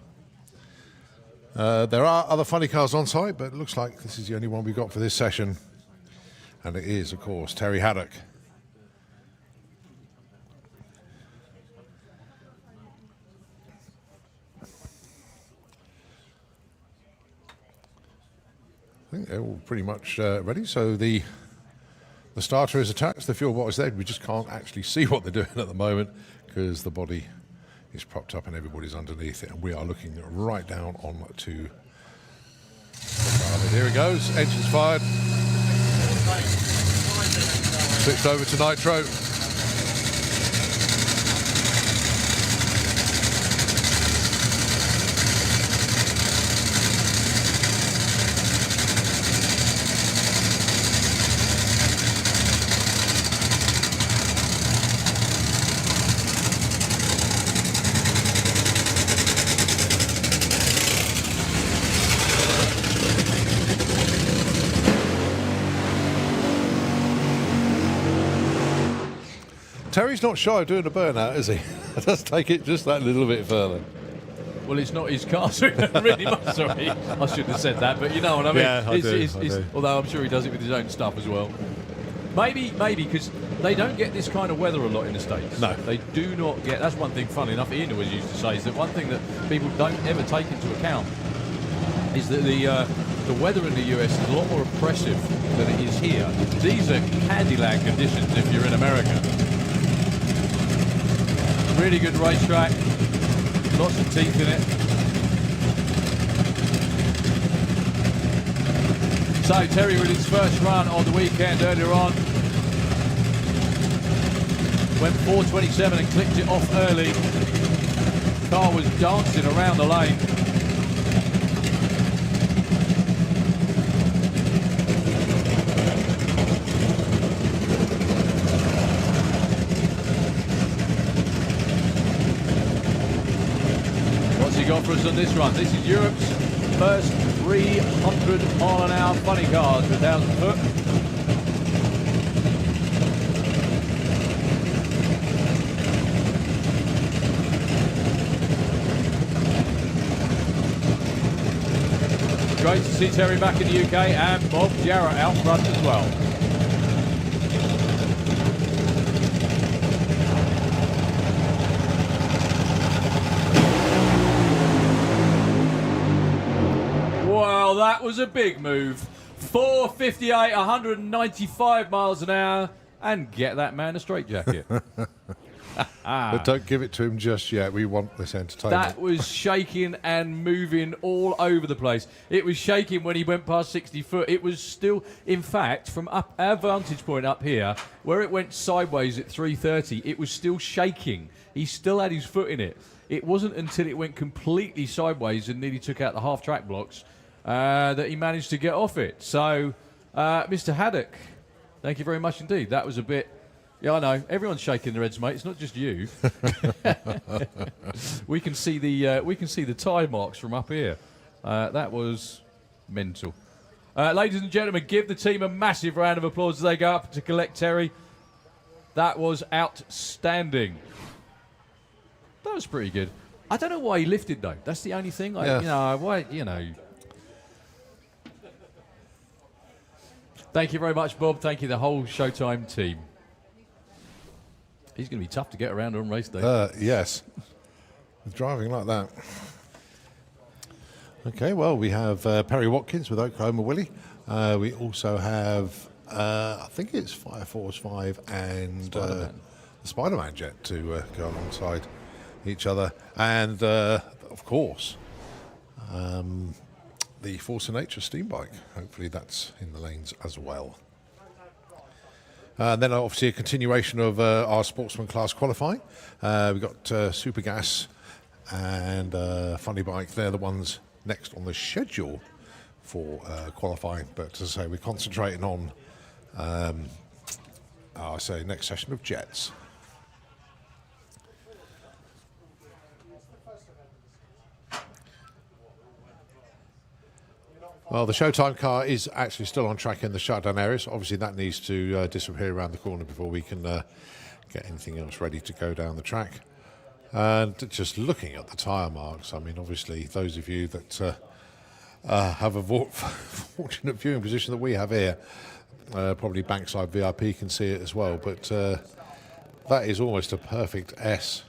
There are other funny cars on site, but it looks like this is the only one we've got for this session. And it is, of course, Terry Haddock. I think they're all pretty much ready. So the starter is attached, the fuel bottle is there. We just can't actually see what they're doing at the moment because the body is propped up and everybody's underneath it. And we are looking right down on to the car. Here it goes, engine's fired. Switched over to nitro. Terry's not shy of doing a burnout, is he? Let's take it just that little bit further. Well, it's not his car, so really much. Sorry, I shouldn't have said that, but you know what I mean. Yeah, I do. Although I'm sure he does it with his own stuff as well. Maybe because they don't get this kind of weather a lot in the States. No. They do not get. That's one thing, funny enough, Ian always used to say, is that one thing that people don't ever take into account is that the weather in the US is a lot more oppressive than it is here. These are Candyland conditions if you're in America. Really good racetrack, lots of teeth in it. So Terry with his first run on the weekend earlier on went 4:27 and clipped it off early. Car was dancing around the lane. Got for us on this run. This is Europe's first 300-mile-an-hour funny cars with 1,000 foot. Great to see Terry back in the UK and Bob Jarrett out front as well. Well, that was a big move. 458, 195 miles an hour, and get that man a straitjacket. But don't give it to him just yet. We want this entertainment. That was shaking and moving all over the place. It was shaking when he went past 60 foot. It was still, in fact, from up our vantage point up here, where it went sideways at 330, it was still shaking. He still had his foot in it. It wasn't until it went completely sideways and nearly took out the half-track blocks that he managed to get off it. So, Mr. Haddock, thank you very much indeed. That was a bit... Yeah, I know. Everyone's shaking their heads, mate. It's not just you. We can see the tyre marks from up here. That was mental. Ladies and gentlemen, give the team a massive round of applause as they go up to collect Terry. That was outstanding. That was pretty good. I don't know why he lifted though. That's the only thing. Thank you very much, Bob. Thank you, the whole Showtime team. He's going to be tough to get around on race day. Yes. Driving like that. Okay, well, we have Perry Watkins with Oklahoma Willie. We also have, I think it's Fire Force 5 and the Spider-Man jet to go alongside each other. And, of course, the Force of Nature steam bike. Hopefully that's in the lanes as well. Then obviously a continuation of our sportsman class qualifying. We've got Super Gas and Funny Bike. They're the ones next on the schedule for qualifying. But as I say, we're concentrating on, next session of jets. Well, the Showtime car is actually still on track in the shutdown areas. Obviously, that needs to disappear around the corner before we can get anything else ready to go down the track. And just looking at the tyre marks, I mean, obviously, those of you that have a fortunate viewing position that we have here, probably Bankside VIP can see it as well, but that is almost a perfect S.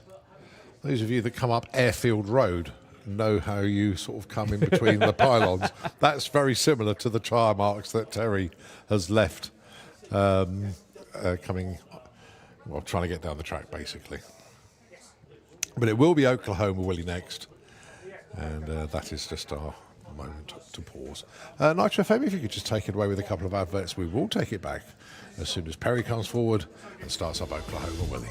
Those of you that come up Airfield Road know how you sort of come in between the pylons. That's very similar to the tyre marks that Terry has left trying to get down the track, basically. But it will be Oklahoma Willie next, and that is just our moment to pause. Nitro FM, if you could just take it away with a couple of adverts, we will take it back as soon as Perry comes forward and starts up Oklahoma Willie.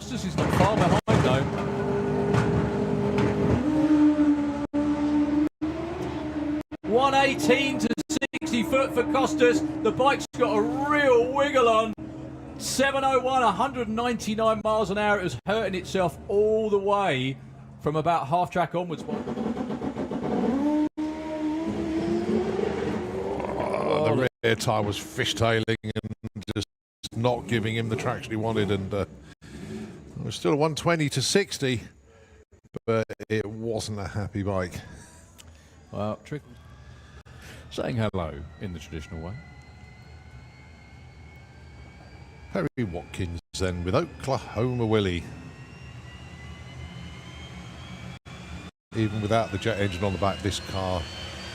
Is not far behind though. 118 to 60 foot for Costas. The bike's got a real wiggle on. 701, 199 miles an hour. It was hurting itself all the way from about half track onwards. The rear tyre was fishtailing and just not giving him the traction he wanted, and it was still a 120 to 60, but it wasn't a happy bike. Well, Trickle saying hello in the traditional way. Perry Watkins then with Oklahoma Willie. Even without the jet engine on the back, this car,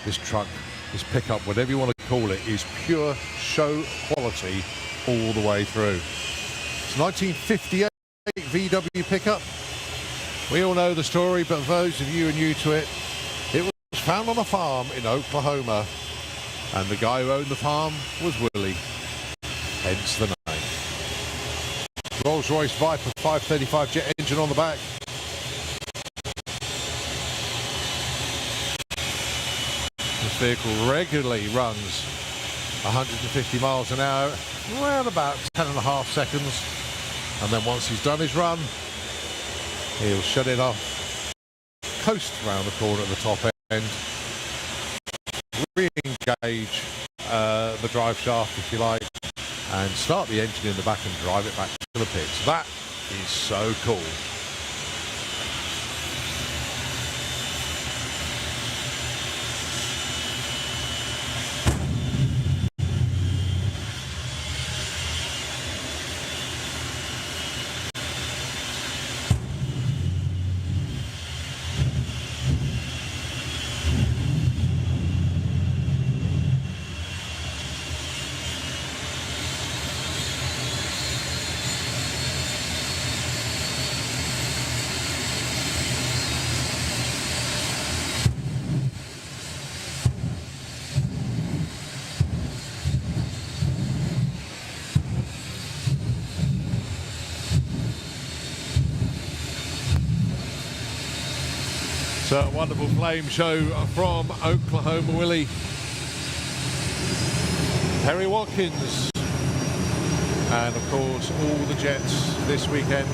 this truck, this pickup, whatever you want to call it, is pure show quality all the way through. It's 1958 VW pickup. We all know the story, but for those of you who are new to it, it was found on a farm in Oklahoma, and the guy who owned the farm was Willie, hence the name. Rolls-Royce Viper 535 jet engine on the back. This vehicle regularly runs 150 miles an hour, around about 10.5 seconds, and then once he's done his run, he'll shut it off, coast around the corner at the top end, re-engage the drive shaft, if you like, and start the engine in the back and drive it back to the pits. That is so cool. So a wonderful flame show from Oklahoma Willie. Perry Watkins. And of course all the jets this weekend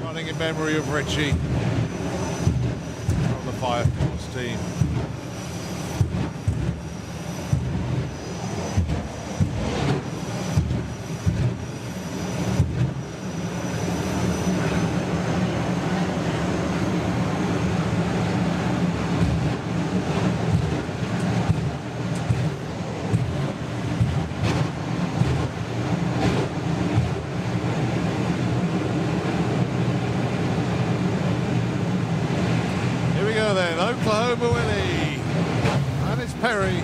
running in memory of Richie from the Fire Force team. Oklahoma Willie, and it's Perry.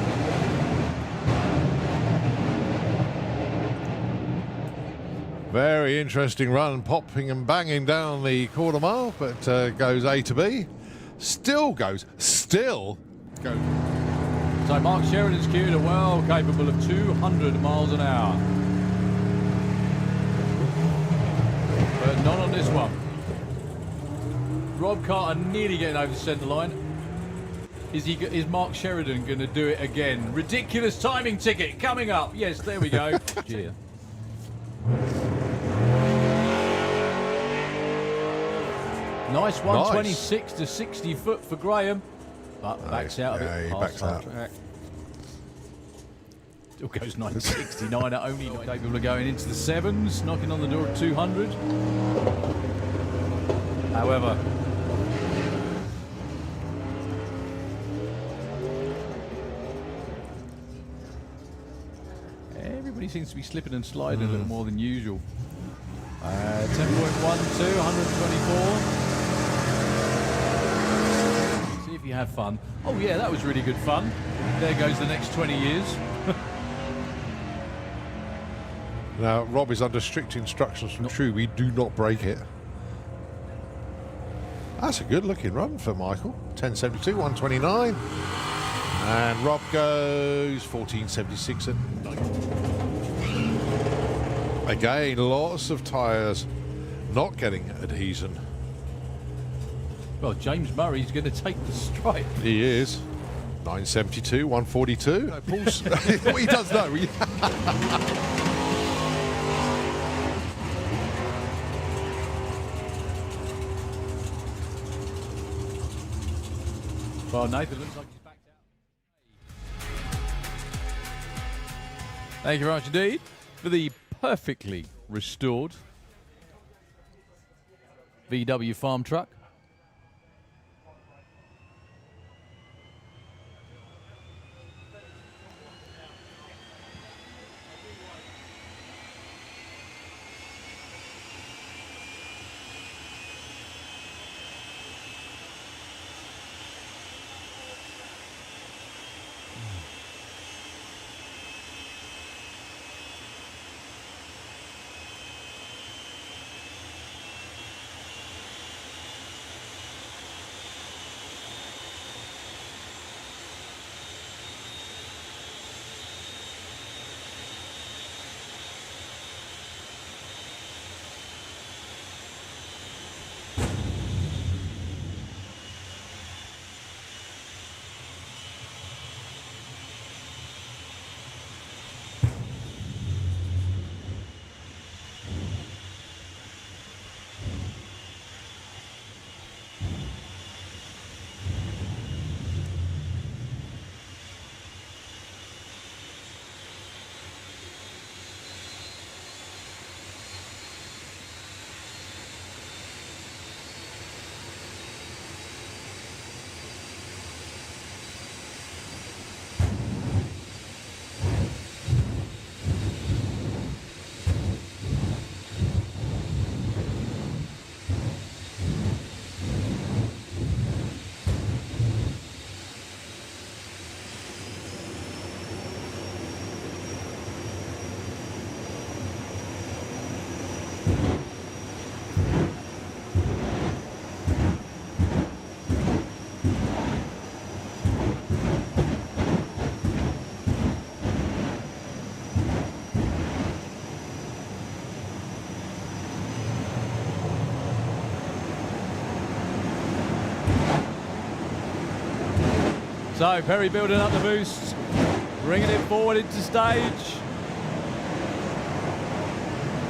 Very interesting run, popping and banging down the quarter mile, but goes A to B. Still goes. So Mark Sheridan's queued are well capable of 200 miles an hour. But not on this one. Rob Carter nearly getting over the centre line. Is Mark Sheridan going to do it again? Ridiculous timing ticket coming up. Yes, there we go. Yeah. Nice 126 to 60 foot for Graham, but backs out of it. He backs out. Track. Still goes 969 at only not capable of going into the sevens, knocking on the door at 200. However, everybody seems to be slipping and sliding a little more than usual. 10.12, 124. See if you have fun. Oh yeah, that was really good fun. There goes the next 20 years. Now, Rob is under strict instructions from Chewie, do not break it. That's a good looking run for Michael. 10.72, 129. And Rob goes 14.76 at 9. Again, lots of tyres not getting adhesion. Well, James Murray's going to take the stripe. He is. 9.72, 142. No, Paul's, what he does know. Well, Nathan looks like he's backed out. Thank you very much indeed for the perfectly restored VW farm truck. So Perry building up the boost, bringing it forward into stage.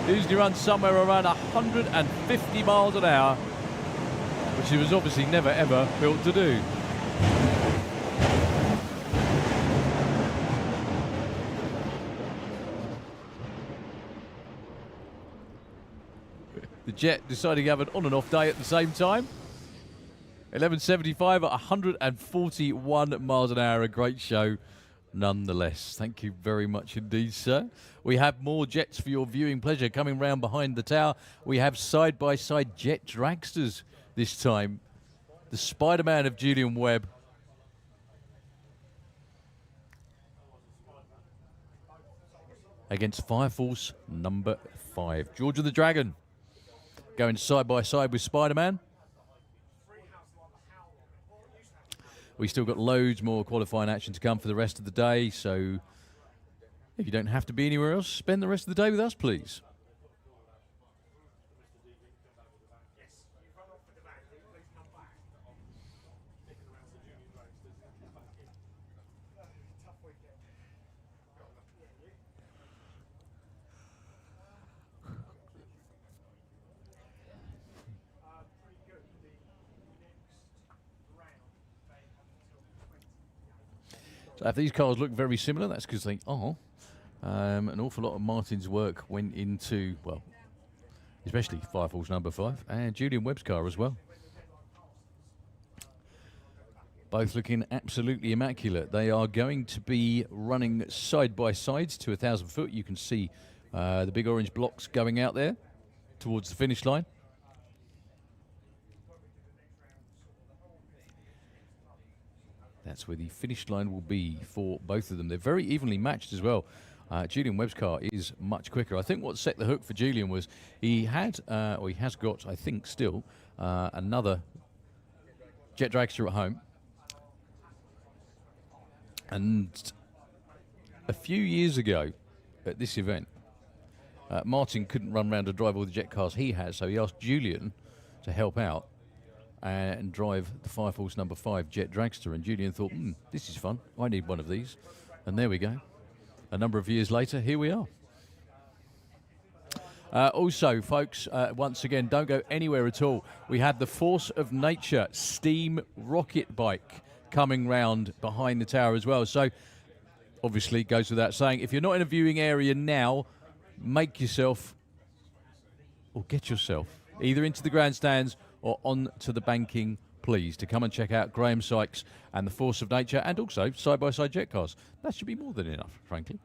Usually runs somewhere around 150 miles an hour, which he was obviously never ever built to do. The Jet deciding to have an on and off day at the same time. 11.75 at 141 miles an hour. A great show nonetheless. Thank you very much indeed, sir. We have more Jets for your viewing pleasure coming round behind the tower. We have side-by-side Jet Dragsters this time. The Spider-Man of Julian Webb. Against Fire Force number 5. George of the Dragon going side-by-side with Spider-Man. We still got loads more qualifying action to come for the rest of the day, so if you don't have to be anywhere else, spend the rest of the day with us, please. So if these cars look very similar, that's because they are. An awful lot of Martin's work went into, well, especially Fire Force number 5 and Julian Webb's car as well. Both looking absolutely immaculate. They are going to be running side by side to 1,000 foot. You can see the big orange blocks going out there towards the finish line. That's where the finish line will be for both of them. They're very evenly matched as well. Julian Webb's car is much quicker. I think what set the hook for Julian was he had, or he has got, I think still, another Jet Dragster at home. And a few years ago at this event, Martin couldn't run around and drive all the jet cars he has, so he asked Julian to help out and drive the Fire Force number 5 Jet Dragster. And Julian thought, this is fun. I need one of these. And there we go. A number of years later, here we are. Also, folks, once again, don't go anywhere at all. We had the Force of Nature steam rocket bike coming round behind the tower as well. So, obviously, it goes without saying, if you're not in a viewing area now, make yourself or get yourself either into the grandstands or on to the banking, please, to come and check out Graham Sykes and the Force of Nature, and also side-by-side jet cars. That should be more than enough, frankly.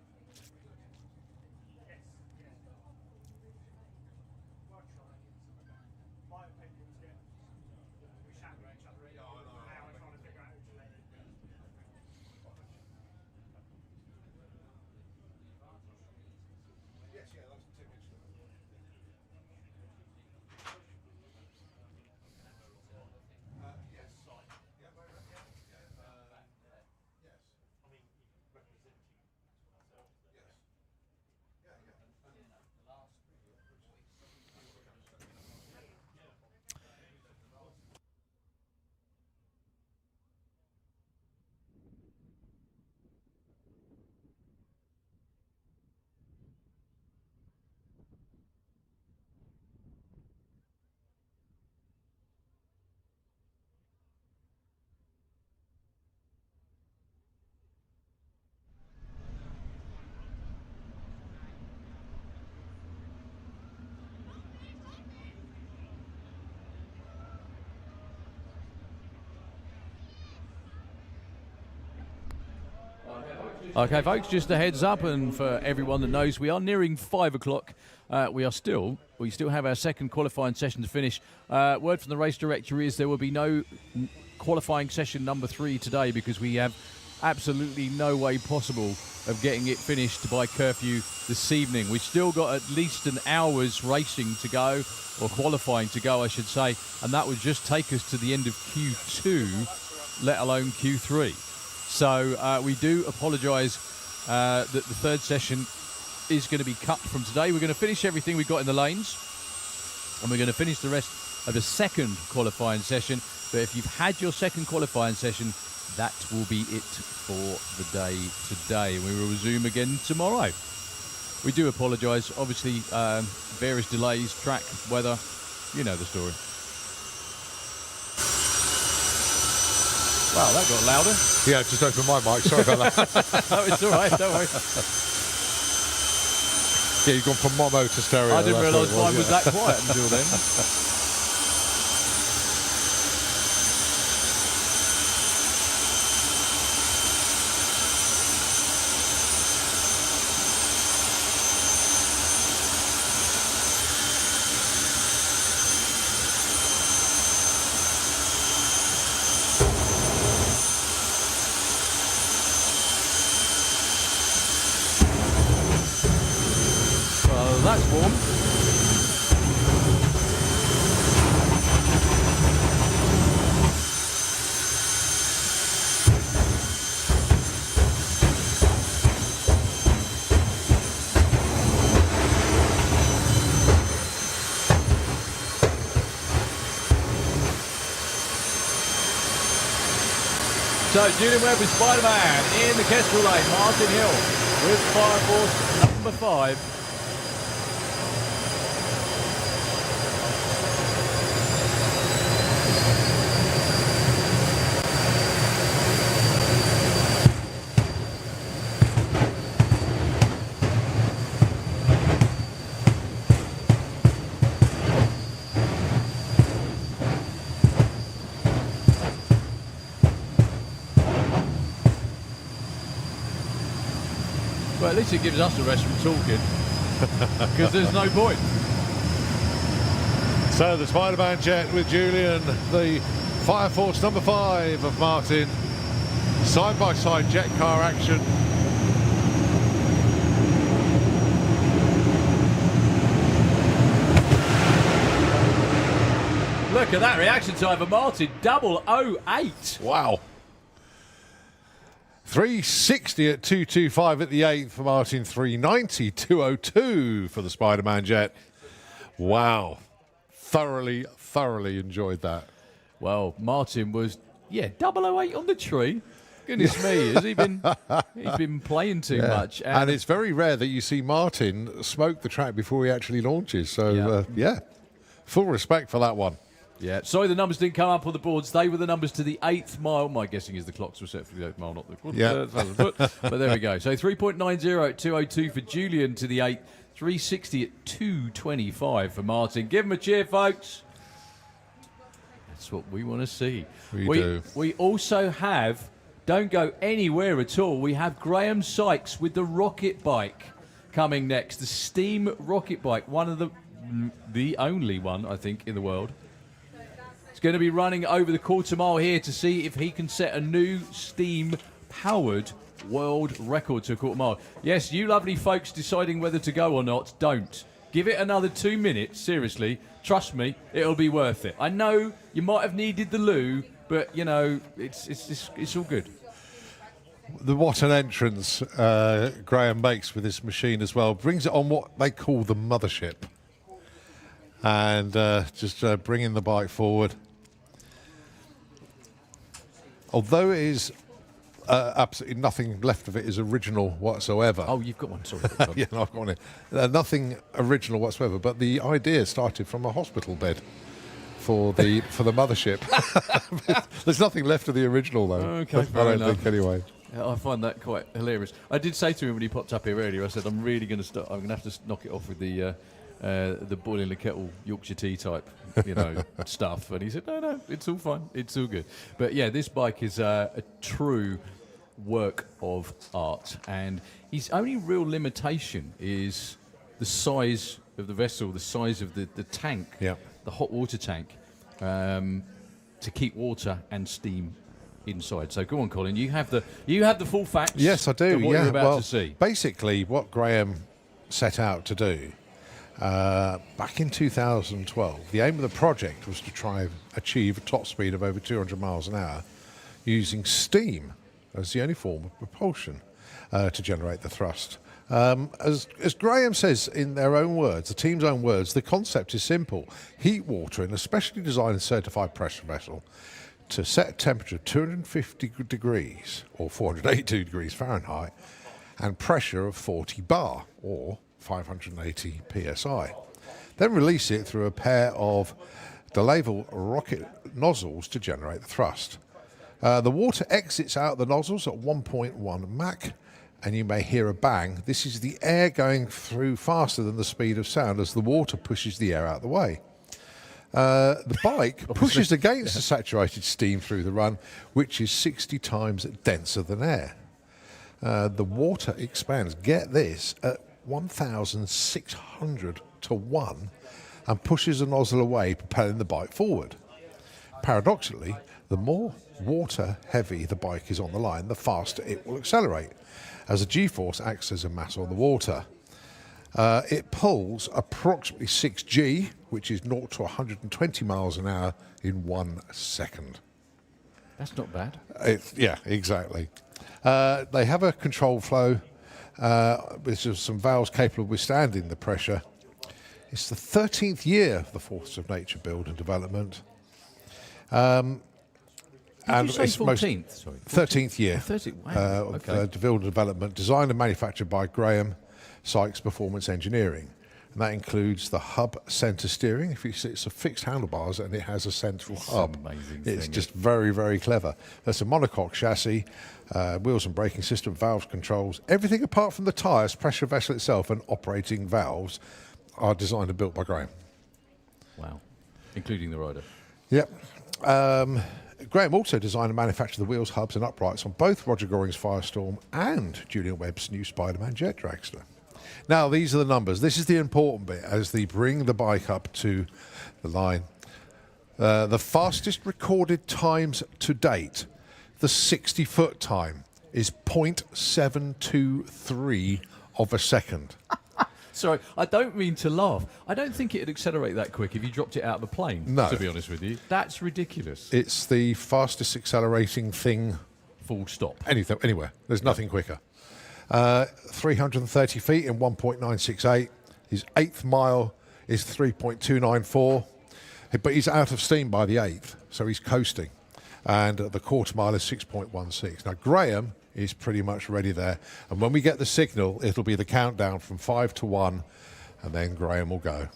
Okay, folks, just a heads up, and for everyone that knows, we are nearing 5 o'clock. We still have our second qualifying session to finish. Word from the race director is there will be no qualifying session number 3 today because we have absolutely no way possible of getting it finished by curfew this evening. We've still got at least an hour's racing to go, or qualifying to go, I should say, and that would just take us to the end of Q2, let alone Q3. So we do apologise that the third session is going to be cut from today. We're going to finish everything we've got in the lanes, and we're going to finish the rest of the second qualifying session. But if you've had your second qualifying session, that will be it for the day today. We will resume again tomorrow. We do apologise. Obviously, various delays, track, weather, you know the story. Wow, that got louder. Yeah, just opened my mic. Sorry about that. No, it's all right. Don't worry. Yeah, you've gone from mono to stereo. I didn't realise mine was that quiet until then. That's warm. So, Julian Webb with Spider-Man in the Kestrel lane. Martin Hill with Fire Force number 5. Well, at least it gives us a rest from talking, because there's no point. So the Spider-Man jet with Julian, the Fire Force number 5 of Martin. Side-by-side jet car action. Look at that reaction time for Martin, 008. Wow. 360 at 225 at the 8th for Martin, 390, 202 for the Spider-Man jet. Wow. Thoroughly enjoyed that. Well, Martin was, 008 on the tree. Goodness me, has he been? He's been playing too much. And it's very rare that you see Martin smoke the track before he actually launches. So, yeah, full respect for that one. Yeah, sorry the numbers didn't come up on the boards. They were the numbers to the 8th mile. My guessing is the clocks were set for the 8th mile, not the quarter. Yeah. But there we go. So 3.90 at 2:02 for Julian to the 8th. 3:60 at 2:25 for Martin. Give him a cheer, folks. That's what we want to see. We do. We also have, don't go anywhere at all, we have Graham Sykes with the rocket bike coming next. The steam rocket bike, one of the only one, I think, in the world. It's going to be running over the quarter mile here to see if he can set a new steam-powered world record to a quarter mile. Yes, you lovely folks deciding whether to go or not, don't. Give it another 2 minutes, seriously. Trust me, it'll be worth it. I know you might have needed the loo, but, you know, it's all good. What an entrance Graham makes with this machine as well. Brings it on what they call the mothership. And just bringing the bike forward. Although it is absolutely nothing left of it is original whatsoever. Oh, you've got one, sorry. Yeah, no, I've got it. Nothing original whatsoever, but the idea started from a hospital bed for the mothership. There's nothing left of the original, though. Okay, I fair don't enough. think, anyway. I find that quite hilarious. I did say to him when he popped up here earlier, I said, I'm really going to start. I'm going to have to knock it off with the boiling the kettle Yorkshire tea type, stuff. And he said, no, it's all fine. It's all good. But yeah, this bike is a true work of art. And his only real limitation is the size of the vessel, the size of the tank, the hot water tank, to keep water and steam inside. So go on, Colin. You have the full facts. Yes, I do. Of what you're about to see. Basically, what Graham set out to do back in 2012, the aim of the project was to try and achieve a top speed of over 200 miles an hour using steam as the only form of propulsion to generate the thrust. As Graham says in their own words, the team's own words, the concept is simple. Heat water in a specially designed and certified pressure vessel to set a temperature of 250 degrees or 482 degrees Fahrenheit and pressure of 40 bar or 580 psi. Then release it through a pair of Delaval rocket nozzles to generate the thrust. The water exits out the nozzles at 1.1 Mach, and you may hear a bang. This is the air going through faster than the speed of sound as the water pushes the air out of the way. The bike pushes against the saturated steam through the run, which is 60 times denser than air. The water expands, get this, at 1,600 to 1 and pushes the nozzle away, propelling the bike forward. Paradoxically, the more water heavy the bike is on the line, the faster it will accelerate, as the G-force acts as a mass on the water. It pulls approximately 6G, which is 0 to 120 miles an hour in 1 second. That's not bad. Yeah, exactly. They have a control flow with some valves capable of withstanding the pressure. It's the 13th year of the Forces of Nature build and development. Did you say 14th? Sorry. 13th year 13th, wow. of build and development, designed and manufactured by Graham Sykes Performance Engineering. And that includes the hub centre steering. If you see, it's a fixed handlebars and it has a central hub. Amazing it's thing, just very, very clever. There's a monocoque chassis, wheels and braking system, valves, controls. Everything apart from the tyres, pressure vessel itself and operating valves are designed and built by Graham. Wow. Including the rider. Yep. Graham also designed and manufactured the wheels, hubs and uprights on both Roger Goring's Firestorm and Julian Webb's new Spider-Man jet dragster. Now, these are the numbers. This is the important bit as they bring the bike up to the line. The fastest recorded times to date, the 60-foot time, is 0.723 of a second. Sorry, I don't mean to laugh. I don't think it'd accelerate that quick if you dropped it out of a plane, No. to be honest with you. That's ridiculous. It's the fastest accelerating thing Full stop. anywhere. There's nothing quicker. 330 feet in 1.968. His 8th mile is 3.294. But he's out of steam by the 8th, so he's coasting. And the quarter mile is 6.16. Now, Graham is pretty much ready there. And when we get the signal, it'll be the countdown from 5 to 1, and then Graham will go.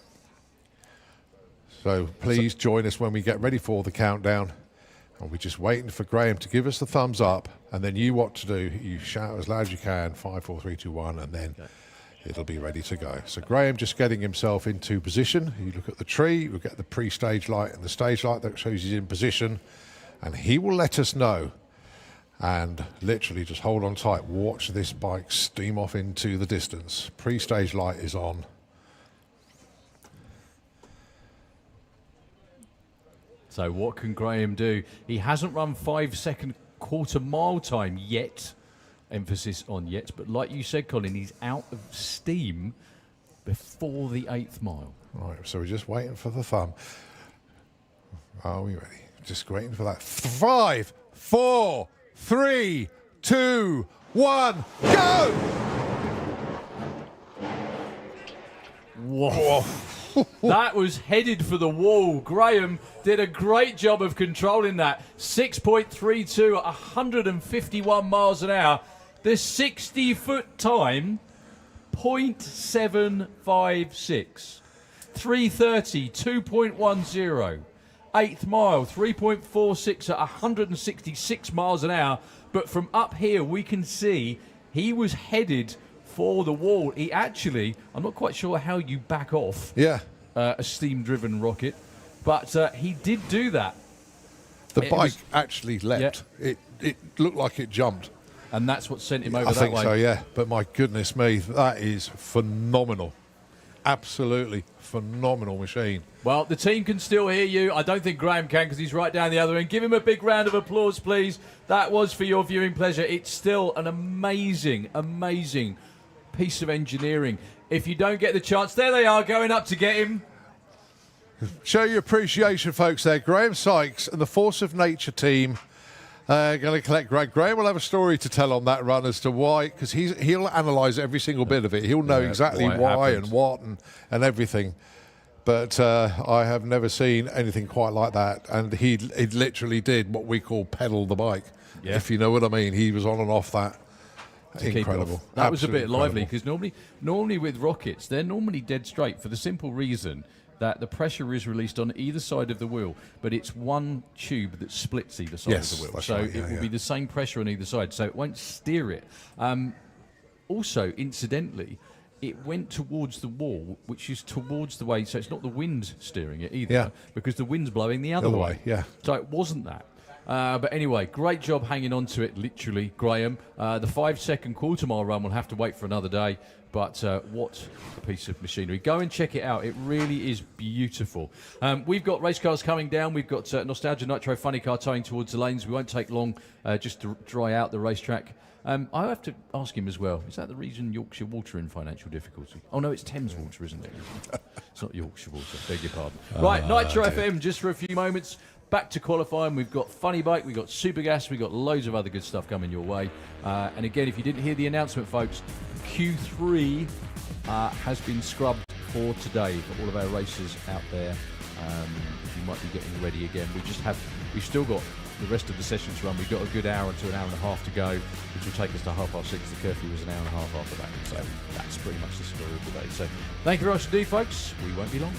So please join us when we get ready for the countdown. And we're just waiting for Graham to give us the thumbs up, and then you what to do. You shout as loud as you can, 5, 4, 3, 2, 1, and then it'll be ready to go. So Graham just getting himself into position. You look at the tree, we'll get the pre-stage light and the stage light that shows he's in position, and he will let us know. And literally just hold on tight, watch this bike steam off into the distance. Pre-stage light is on. So what can Graham do? He hasn't run 5-second quarter mile time yet. Emphasis on yet. But like you said, Colin, he's out of steam before the 8th mile. Right, so we're just waiting for the thumb. Are we ready? Just waiting for that. 5, 4, 3, 2, 1, go! Whoa. That was headed for the wall. Graham did a great job of controlling that. 6.32 at 151 miles an hour. The 60-foot time, 0.756. 3:30, 2.10. 8th mile, 3.46 at 166 miles an hour. But from up here, we can see he was headed for the wall. He actually, I'm not quite sure how you back off a steam-driven rocket, but he did do that. The bike actually leapt. Yeah. It looked like it jumped. And that's what sent him over that way. I think so, yeah. But my goodness me, that is phenomenal. Absolutely phenomenal machine. Well, the team can still hear you. I don't think Graham can because he's right down the other end. Give him a big round of applause, please. That was for your viewing pleasure. It's still an amazing, amazing piece of engineering. If you don't get the chance, there they are going up to get him. Show your appreciation, folks, there. Graham Sykes and the Force of Nature team going to collect Graham. Graham will have a story to tell on that run as to why, because he'll analyse every single bit of it. He'll know exactly why and what and everything. But I have never seen anything quite like that. And he literally did what we call pedal the bike, if you know what I mean. He was on and off that. Incredible. That was a bit lively because normally with rockets, they're normally dead straight for the simple reason that the pressure is released on either side of the wheel, but it's one tube that splits either side of the wheel. So it will be the same pressure on either side, so it won't steer it. Also, incidentally, it went towards the wall, which is towards the way, so it's not the wind steering it either, because the wind's blowing the other way. So it wasn't that. But anyway, great job hanging on to it, literally, Graham. The 5-second quarter mile run will have to wait for another day, but what a piece of machinery. Go and check it out. It really is beautiful. We've got race cars coming down. We've got Nostalgia Nitro Funny Car towing towards the lanes. We won't take long just to dry out the racetrack. I have to ask him as well, is that the reason Yorkshire Water in financial difficulty? Oh, no, it's Thames Water, isn't it? It's not Yorkshire Water, beg your pardon. Right, Nitro FM, just for a few moments. Back to qualifying. We've got Funny Bike, we've got Super Gas, we've got loads of other good stuff coming your way. And again, if you didn't hear the announcement, folks, Q3 has been scrubbed for today for all of our racers out there. You might be getting ready again. We've still got the rest of the sessions run. We've got a good hour to an hour and a half to go, which will take us to 6:30. The curfew was an hour and a half after that. So that's pretty much the story of the day. So thank you very much indeed, folks. We won't be long.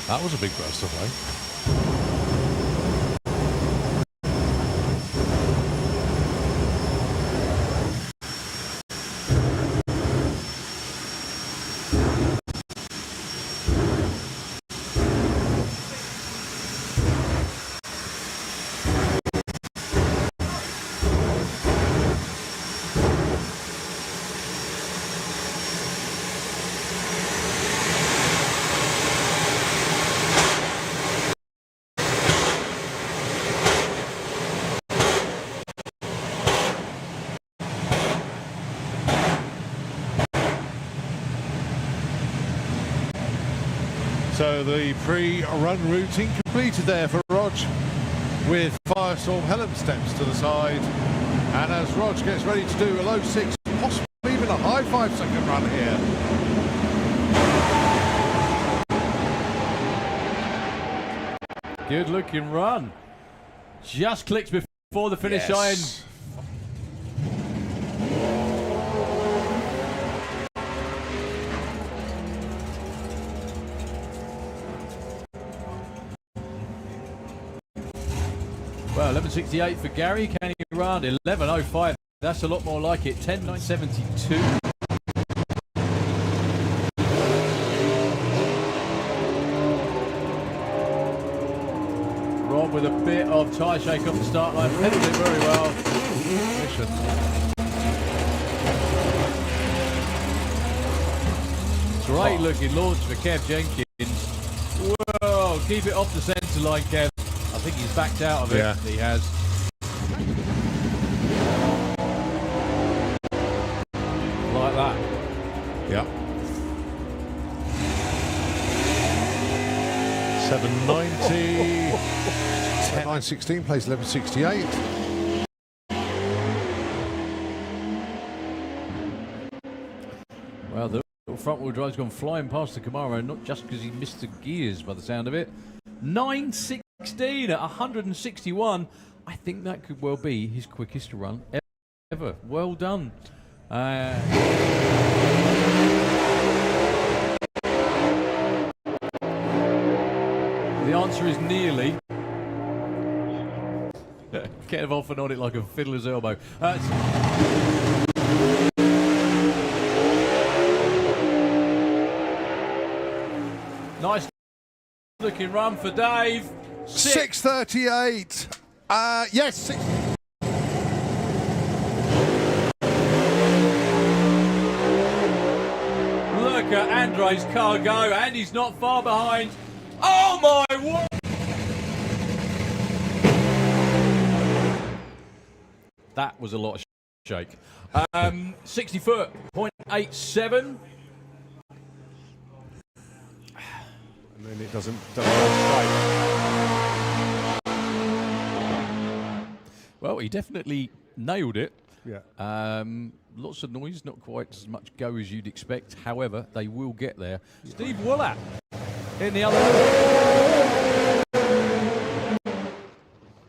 That was a big burst away. So the pre-run routing completed there for Rog, with Firestorm Helen steps to the side. And as Rog gets ready to do a low 6, possibly even a high 5-second run here. Good looking run. Just clicks before the finish line. Well, 11.68 for Gary, canning around 11.05. That's a lot more like it. 10.972. Rob with a bit of tyre shake off the start line. Pedalled it very well. Great looking launch for Kev Jenkins. Whoa, keep it off the centre line, Kev. I think he's backed out of it. Yeah. He has. Like that. Yeah. 790. 916 plays 1168. Well, the front wheel drive's gone flying past the Camaro, not just because he missed the gears by the sound of it. 9.16 at 161. I think that could well be his quickest run ever. Well done. The answer is nearly. Kind of off and on it like a fiddler's elbow. Nice looking run for Dave. 638. Yes. 6. Look at Andre's car go, and he's not far behind. Oh my word! That was a lot of shake. 60 foot, 0.87. And then it doesn't go straight. Well, he definitely nailed it. Yeah. Lots of noise, not quite as much go as you'd expect. However, they will get there. Yeah. Steve Woolap in the other.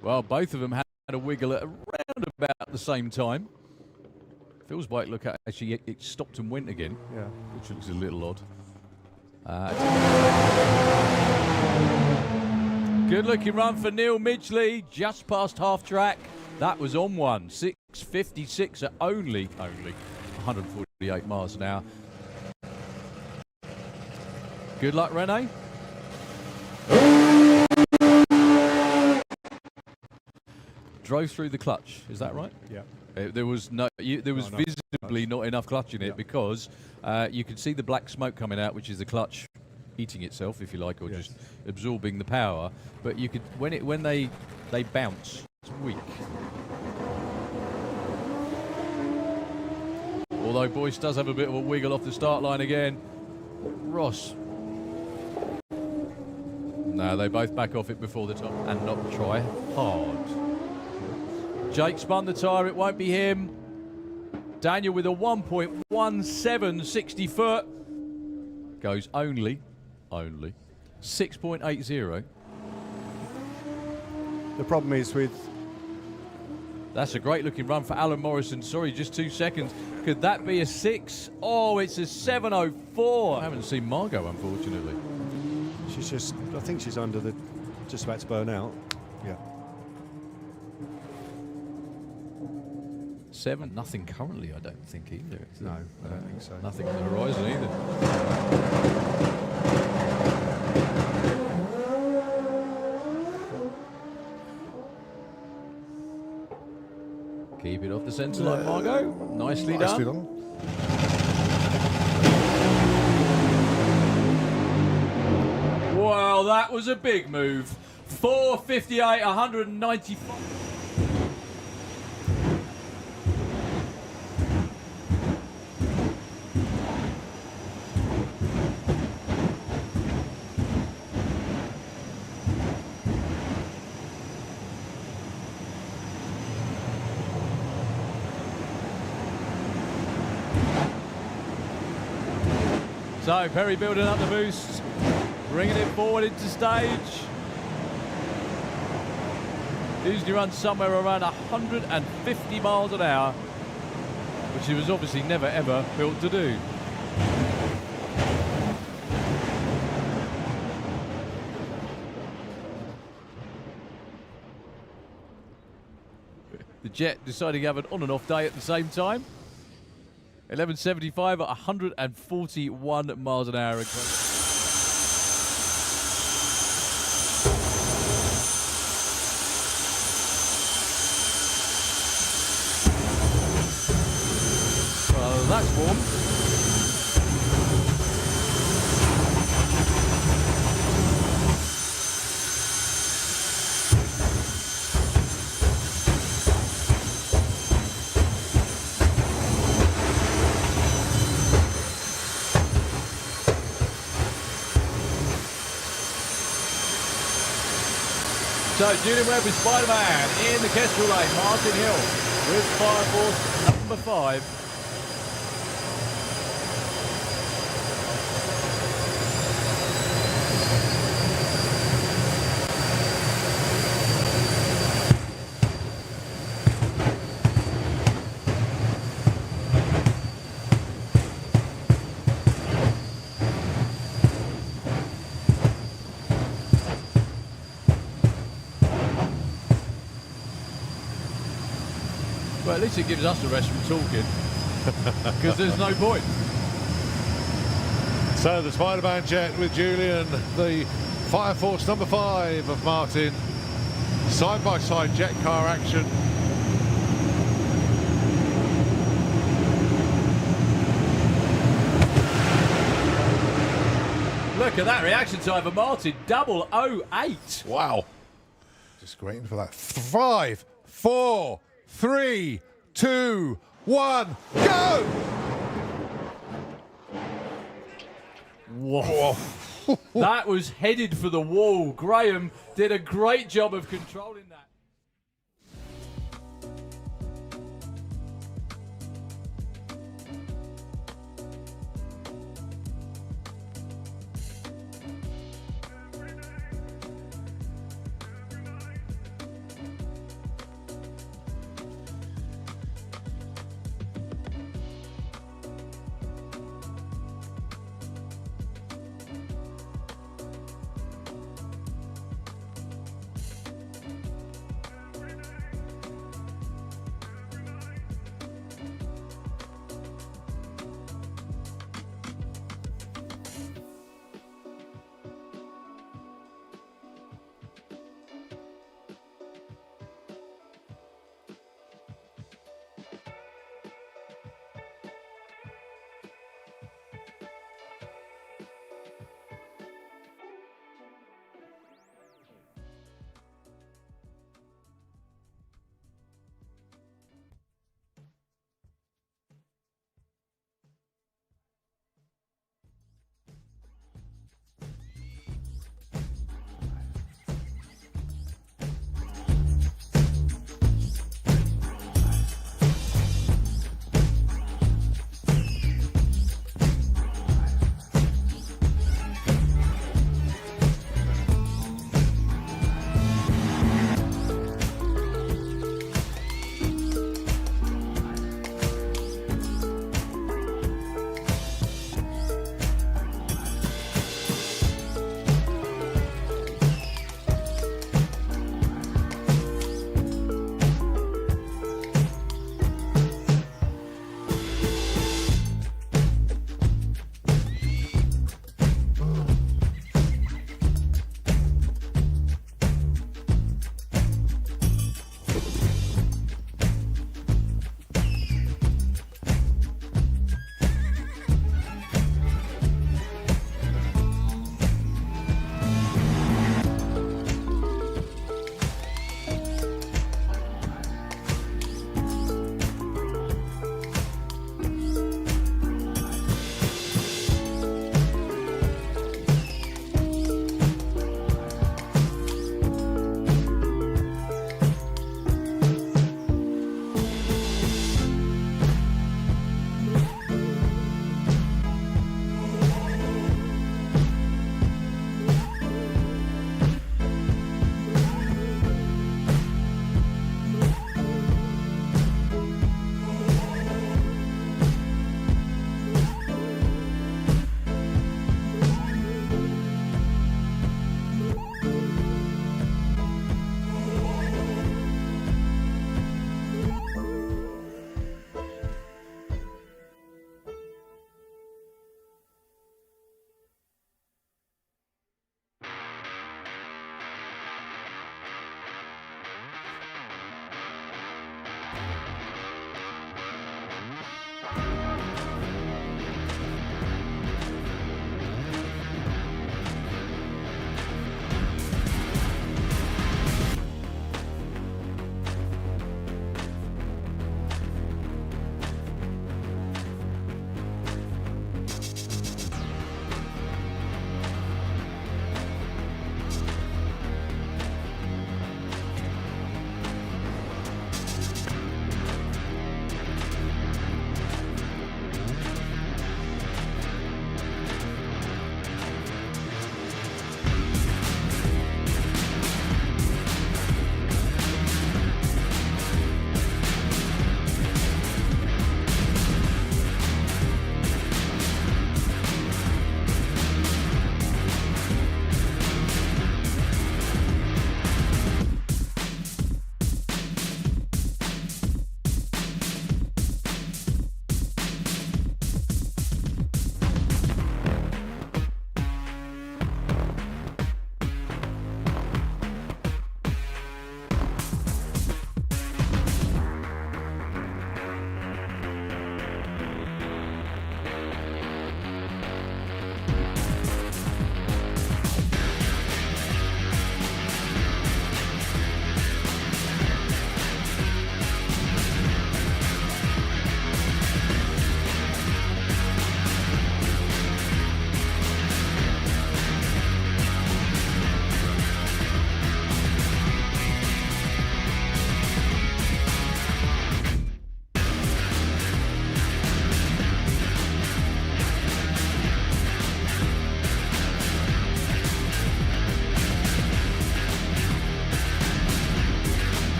Well, both of them had a wiggle at around about the same time. Phil's bike, look at actually it stopped and went again. Yeah. Which looks a little odd. Good looking run for Neil Midgley, just past half track. That was on one. 6.56 at only 148 miles an hour. Good luck, Rene. Drove through the clutch, is that right? Yeah. There was visibly not enough clutch in it because you could see the black smoke coming out, which is the clutch eating itself, if you like, or just absorbing the power. But you could when they bounce, it's weak. Although Boyce does have a bit of a wiggle off the start line again. Ross. No, they both back off it before the top and not try hard. Jake spun the tyre, it won't be him. Daniel with a 1.17 60 foot. Goes only 6.80. The problem is with... That's a great looking run for Alan Morrison. Sorry, just 2 seconds. Could that be a 6? Oh, it's a 7.04. I haven't seen Margot, unfortunately. She's just, I think she's under the, just about to burn out. Yeah. 7, nothing currently, I don't think either. No, I don't think so. Nothing on the horizon either. Keep it off the centre line, Margot. Nicely done. Well, that was a big move. 458, 195. So Perry building up the boost, bringing it forward into stage. Usually runs somewhere around 150 miles an hour, which he was obviously never ever built to do. The Jet deciding to have an on and off day at the same time. 1175 at 141 miles an hour. Well, that's warm. So Julian Webb with Spider-Man in the Kestrel lane. Martin Hill with Fire Force number 5. Well, at least it gives us a rest from talking, because there's no point. So the Spider-Man Jet with Julian, the Fire Force number 5 of Martin. Side-by-side jet car action. Look at that reaction time for Martin, 008. Wow. Just waiting for that. 5, 4, 3, 2, 1, go! Whoa. That was headed for the wall. Graham did a great job of controlling that.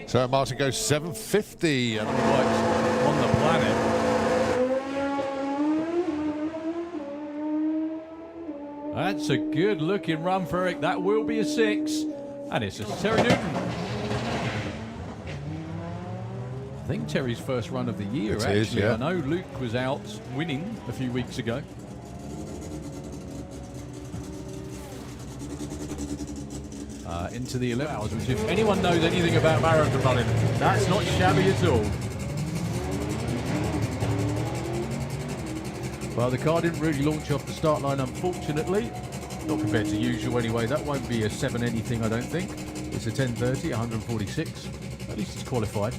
So Martin goes 750. And On the planet. That's a good looking run for Eric. That will be a 6. And it's a Terry Newton. I think Terry's first run of the year, It actually. is, yeah. I know Luke was out winning a few weeks ago. Into the 11 hours, which if anyone knows anything about marathon running, that's not shabby at all. Well, the car didn't really launch off the start line, unfortunately. Not compared to usual anyway. That won't be a 7 anything, I don't think. It's a 10:30, 146. At least it's qualified.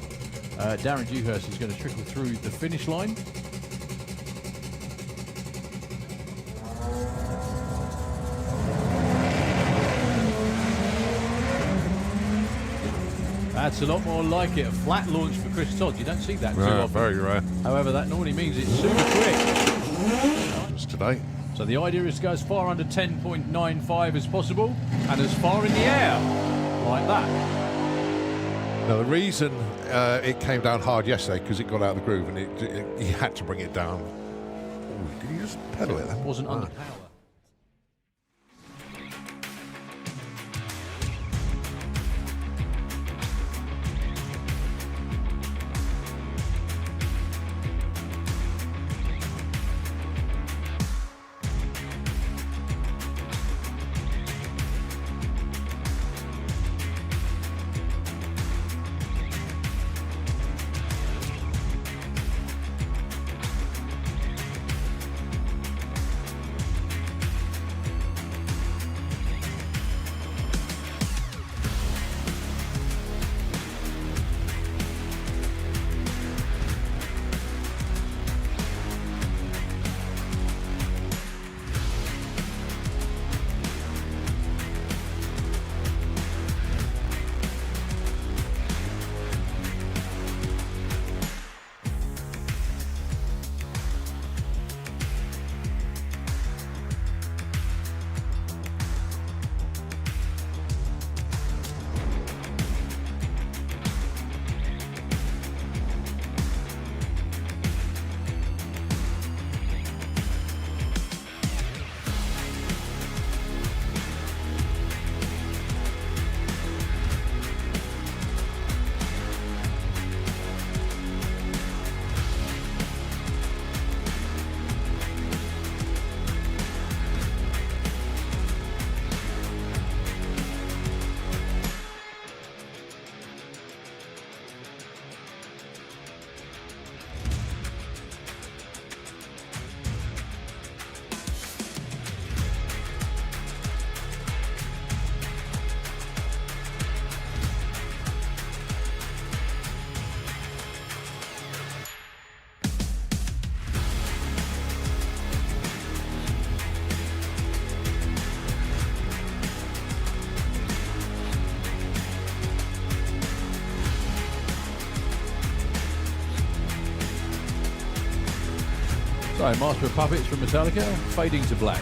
Darren Dewhurst is going to trickle through the finish line. That's a lot more like it. A flat launch for Chris Todd. You don't see that too often. Very rare. However, that normally means it's super quick. Just today. So the idea is to go as far under 10.95 as possible and as far in the air like that. Now the reason it came down hard yesterday because it got out of the groove and he had to bring it down. Ooh, did he just pedal it then? It wasn't under power. So, Master of Puppets from Metallica, fading to black.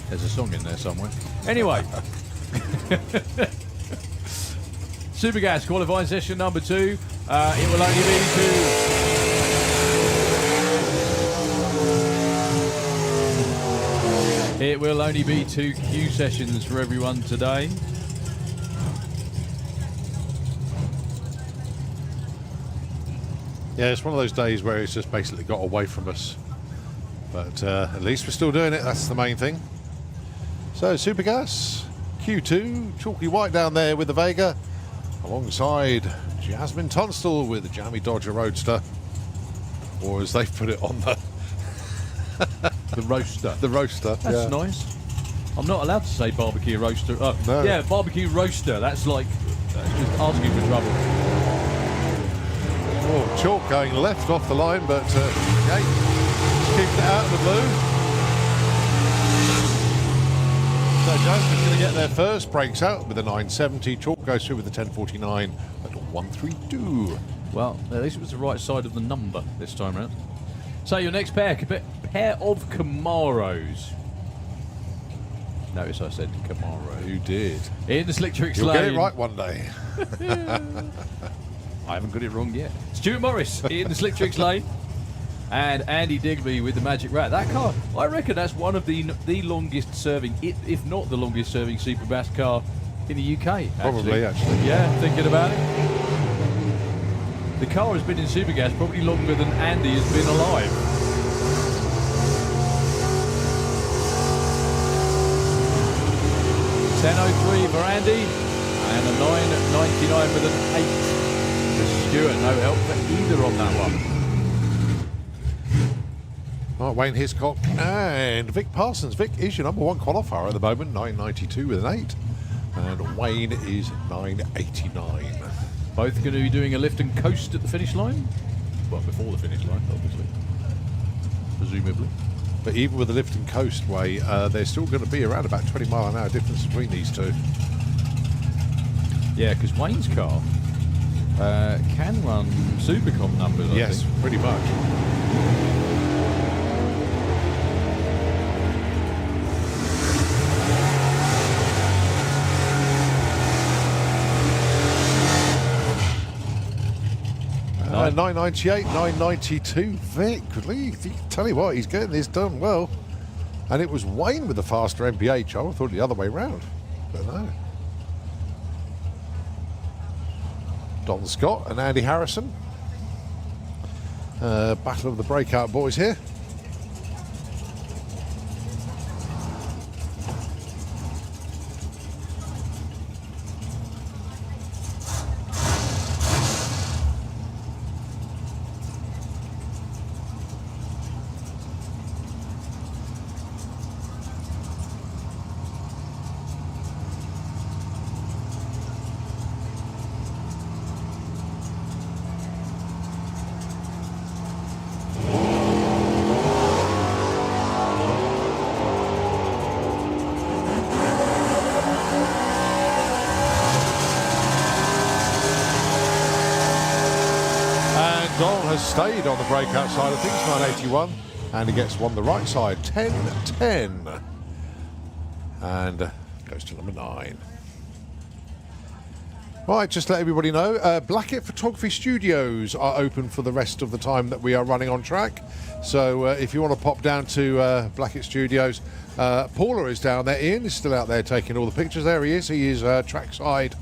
There's a song in there somewhere. Anyway. Supergas qualifying session number 2. It will only be 2. It will only be 2 Q sessions for everyone today. Yeah, it's one of those days where it's just basically got away from us. But at least we're still doing it. That's the main thing. So, Supergas, Q2, Chalky White down there with the Vega, alongside Jasmine Tunstall with the Jammy Dodger Roadster, or as they've put it on the The roaster. the roaster. That's yeah. nice. I'm not allowed to say barbecue roaster. No. Yeah, barbecue roaster. That's just asking for trouble. Oh, Chalk going left off the line, but okay, keeping it out of the blue. So Jasmine's going to get there first, breaks out with a 970. Chalk goes through with a 1049 at 132. Well, at least it was the right side of the number this time round. So your next pair of Camaros. Notice I said Camaro. You did. In the Slick Tricks You'll lane. get it right one day. I haven't got it wrong yet. Stuart Morris in the Slick Tricks lane. And Andy Digby with the Magic Rat. That car, I reckon that's one of the longest serving, if not the longest serving Superbass car in the UK. Probably, actually. Yeah, thinking about it. The car has been in Supergas probably longer than Andy has been alive. $10.03 for Andy and a $9.99 with an 8 for Stuart. No help for either on that one. Right, Wayne Hiscock and Vic Parsons. Vic is your number one qualifier at the moment, 992 with an 8. And Wayne is 989. Both going to be doing a lift and coast at the finish line. Well, before the finish line, obviously. Presumably. But even with the lift and coast way, there's still going to be around about 20-mile-an-hour difference between these two. Yeah, because Wayne's car can run Supercom numbers, I Yes, think. pretty much. No. 998, 992. Vic, tell you what, he's getting this done well. And it was Wayne with the faster MPH. I thought the other way round, but no. Don Scott and Andy Harrison. Battle of the Breakout boys here. Don has stayed on the breakout side of things, 981, and he gets one the right side, 10-10, and goes to number 9. Right, just to let everybody know, Blackett Photography Studios are open for the rest of the time that we are running on track. So if you want to pop down to Blackett Studios, Paula is down there. Ian is still out there taking all the pictures. There he is. He is trackside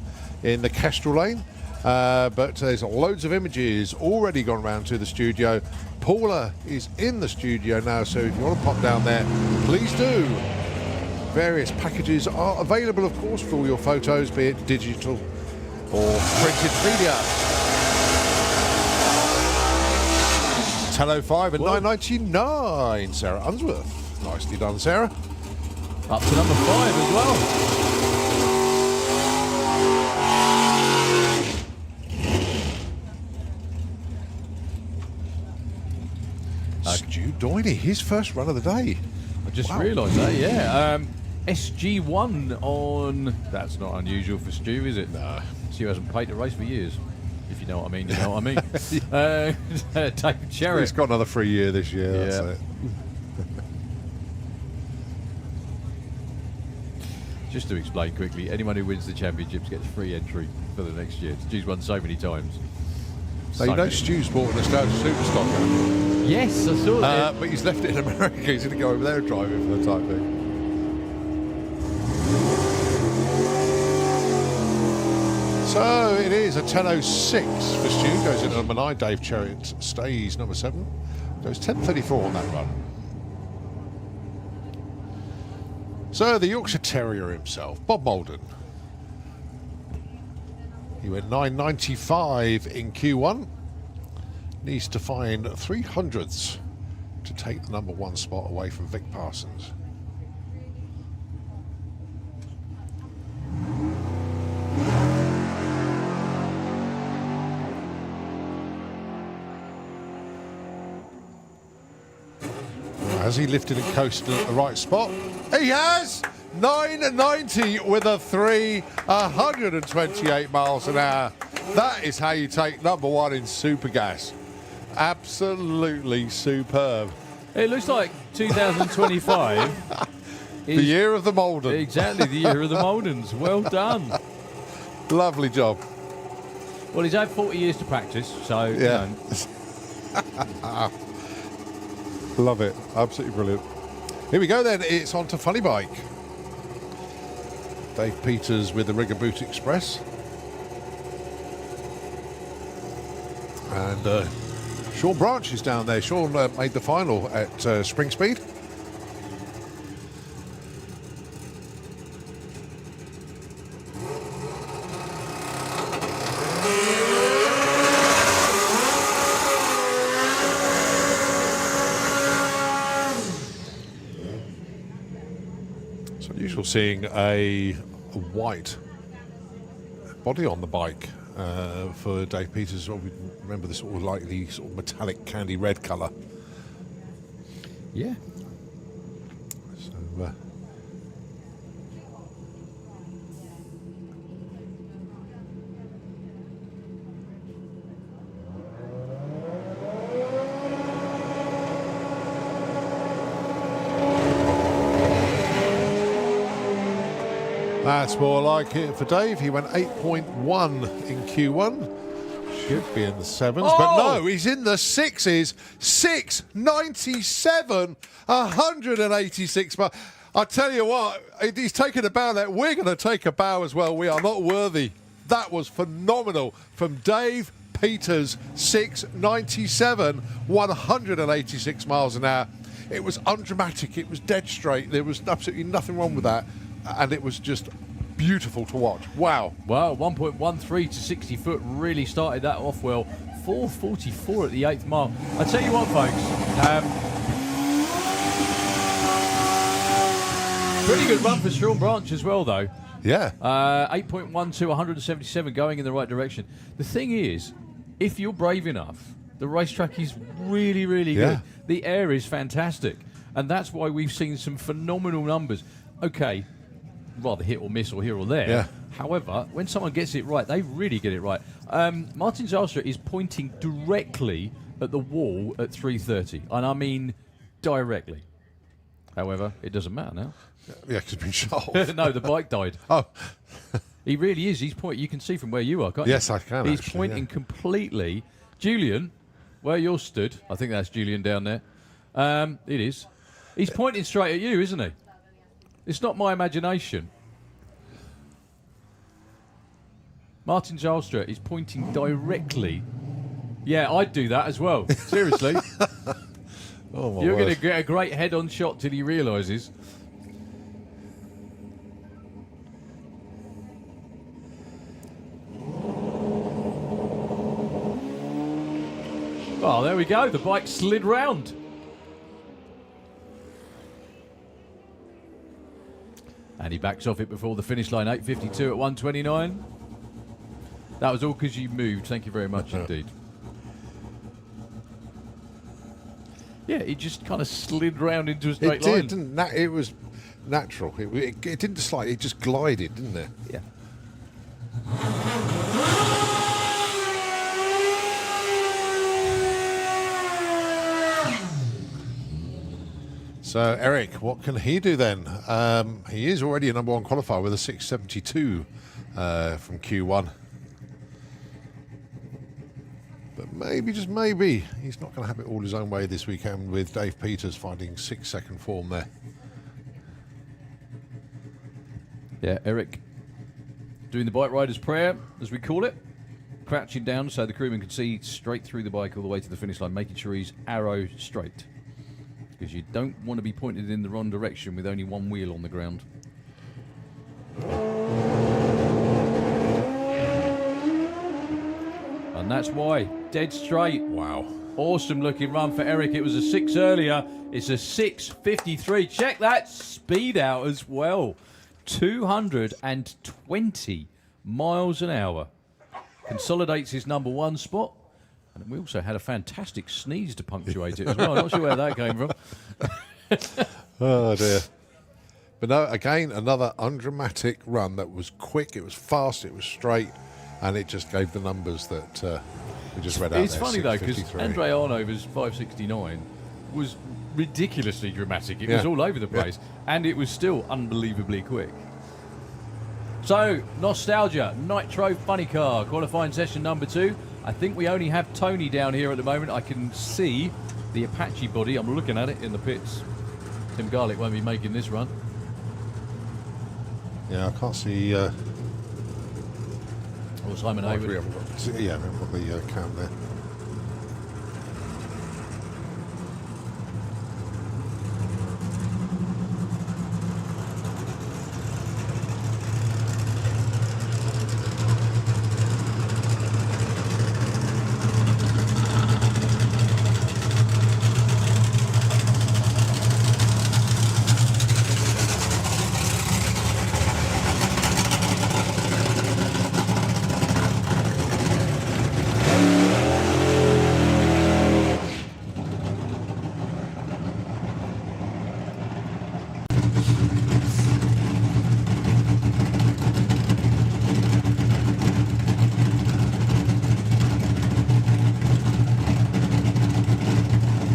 in the Kestrel lane. But there's loads of images already gone round to the studio. Paula is in the studio now, so if you want to pop down there, please do. Various packages are available, of course, for all your photos, be it digital or printed media. 10.05 and 9.99, Sarah Unsworth. Nicely done, Sarah. Up to number 5 as well. Stu Downey, his first run of the day. I just Wow. realised that, yeah. SG1 on... That's not unusual for Stu, is it? No. Stu hasn't played a race for years. If you know what I mean, you know what I mean. David Cherret. He's got another 3 year this year, that's Yeah. it. Just to explain quickly, anyone who wins the championships gets free entry for the next year. Stu's won so many times. So you know Stu's bought a nostalgia superstocker, Yes, I saw that. but he's left it in America. He's going to go over there and drive it for the time being. So it is a 10.06 for Stu. Goes into number 9. Dave Cherret stays number 7. Goes 10.34 on that run. So the Yorkshire Terrier himself, Bob Malden. He went 9.95 in Q1. Needs to find 300ths to take the number 1 spot away from Vic Parsons. Has he lifted and coasted at the right spot? He has! 990 with a 3, 128 miles an hour. That is how you take number 1 in Super Gas. Absolutely superb. It looks like 2025. The year of the Malden. Exactly, the year of the Maldens. Well done. Lovely job. Well, he's had 40 years to practice, so... Yeah. You know. Love it. Absolutely brilliant. Here we go then. It's on to Funny Bike. Dave Peters with the Rigaboot Express. And Sean Branch is down there. Sean made the final at Spring Speed. It's unusual seeing a white body on the bike for Dave Peters. Well, we remember the sort of like the sort of metallic candy red colour. Yeah. So, that's more like it for Dave. He went 8.1 in Q1. Should be in the 7s, but no, he's in the 6s. 697, 186. But I tell you what, he's taken a bow there. We're going to take a bow as well. We are not worthy. That was phenomenal from Dave Peters. 697, 186 miles an hour. It was undramatic. It was dead straight. There was absolutely nothing wrong with that. And it was just beautiful to watch. Wow. Well, 1.13 to 60 foot really started that off well. 4:44 at the 8th mile. I tell you what, folks. Pretty good run for Sean Branch as well, though. Yeah. 8.1 to 177 going in the right direction. The thing is, if you're brave enough, the racetrack is really, really good. The air is fantastic. And that's why we've seen some phenomenal numbers. Okay, rather hit or miss or here or there. Yeah. However, when someone gets it right, they really get it right. Martin Zylstra is pointing directly at the wall at 3:30, and I mean directly. However, it doesn't matter now. Yeah, because it's been shot. No, the bike died. Oh. He really is. He's pointing. You can see from where you are, can't you? Yes, I can. He's actually, pointing completely. Julian, where you're stood, I think that's Julian down there. It is. He's pointing straight at you, isn't he? It's not my imagination. Martin Zylstra is pointing directly. Yeah, I'd do that as well. Seriously. Oh, my You're word. going to get a great head-on shot till he realises. Oh, there we go. The bike slid round. And he backs off it before the finish line. 8:52 at 1:29. That was all because you moved. Thank you very much indeed. Yeah, he just kind of slid round into a straight line. It did, didn't it? It was natural. It didn't slide. It just glided, didn't it? Yeah. So, Eric, what can he do then? He is already a number 1 qualifier with a 672 from Q1. But maybe, just maybe, he's not going to have it all his own way this weekend with Dave Peters finding 6-second form there. Yeah, Eric doing the bike rider's prayer, as we call it. Crouching down so the crewman can see straight through the bike all the way to the finish line, making sure he's arrow straight. because you don't want to be pointed in the wrong direction with only one wheel on the ground. And that's why. Dead straight. Wow. Awesome looking run for Eric. It was a 6 earlier. It's a 6:53. Check that speed out as well. 220 miles an hour. Consolidates his number 1 spot. And we also had a fantastic sneeze to punctuate it as well. I'm not sure where that came from. Oh, dear. But no, again, another undramatic run that was quick, it was fast, it was straight, and it just gave the numbers that we just read out. It's there, funny though, because 6:53. Andre Arnover's 5:69 was ridiculously dramatic. It was all over the place, and it was still unbelievably quick. So, Nostalgia, Nitro Funny Car, qualifying session number 2. I think we only have Tony down here at the moment. I can see the Apache body. I'm looking at it in the pits. Tim Garlick won't be making this run. Yeah, I can't see. Or Simon We Hayward. haven't got, we haven't got the cam there.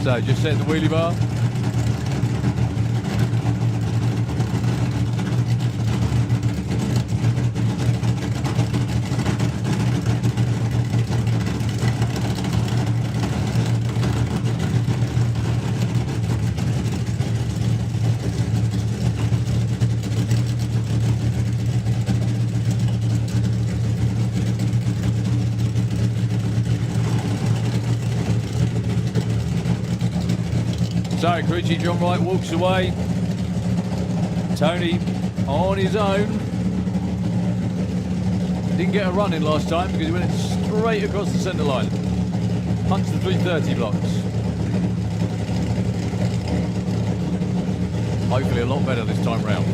So just set the wheelie bar. So, Cruchy John Wright walks away. Tony on his own. Didn't get a run in last time because he went straight across the centre line. Punched the 330 blocks. Hopefully a lot better this time round.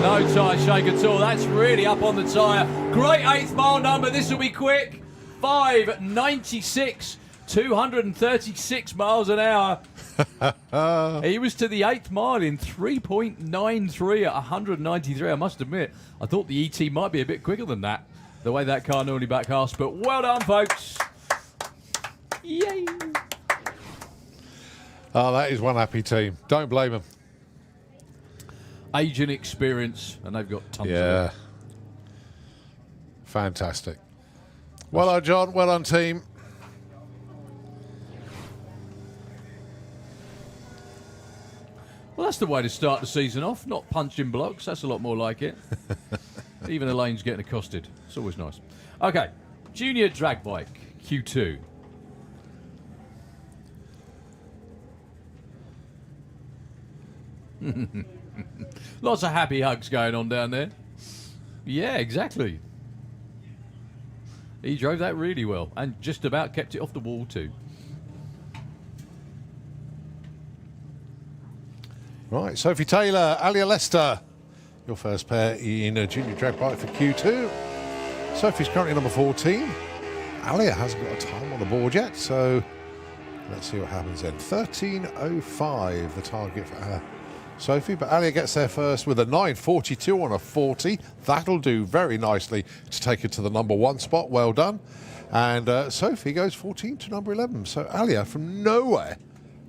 No tyre shake at all. That's really up on the tyre. Great 8th mile number. This will be quick. 5:96, 236 miles an hour. He was to the 8th mile in 3.93 at 193. I must admit, I thought the ET might be a bit quicker than that, the way that car normally backcasts. But well done, folks. Yay. Oh, that is one happy team. Don't blame them. Age and experience, and they've got tons of Yeah. it. Fantastic. Well done, John. Well done, team. Well, that's the way to start the season off, not punching blocks. That's a lot more like it. Even Elaine's getting accosted. It's always nice. Okay, junior drag bike, Q2. Lots of happy hugs going on down there. Yeah, exactly. He drove that really well and just about kept it off the wall too. Right, Sophie Taylor, Alia Lester, your first pair in a junior drag bike for Q2. Sophie's currently number 14. Alia hasn't got a time on the board yet, so let's see what happens then. 13:05, the target for Sophie, but Alia gets there first with a 9:42 on a 40. That'll do very nicely to take her to the number 1 spot. Well done. And Sophie goes 14 to number 11. So Alia from nowhere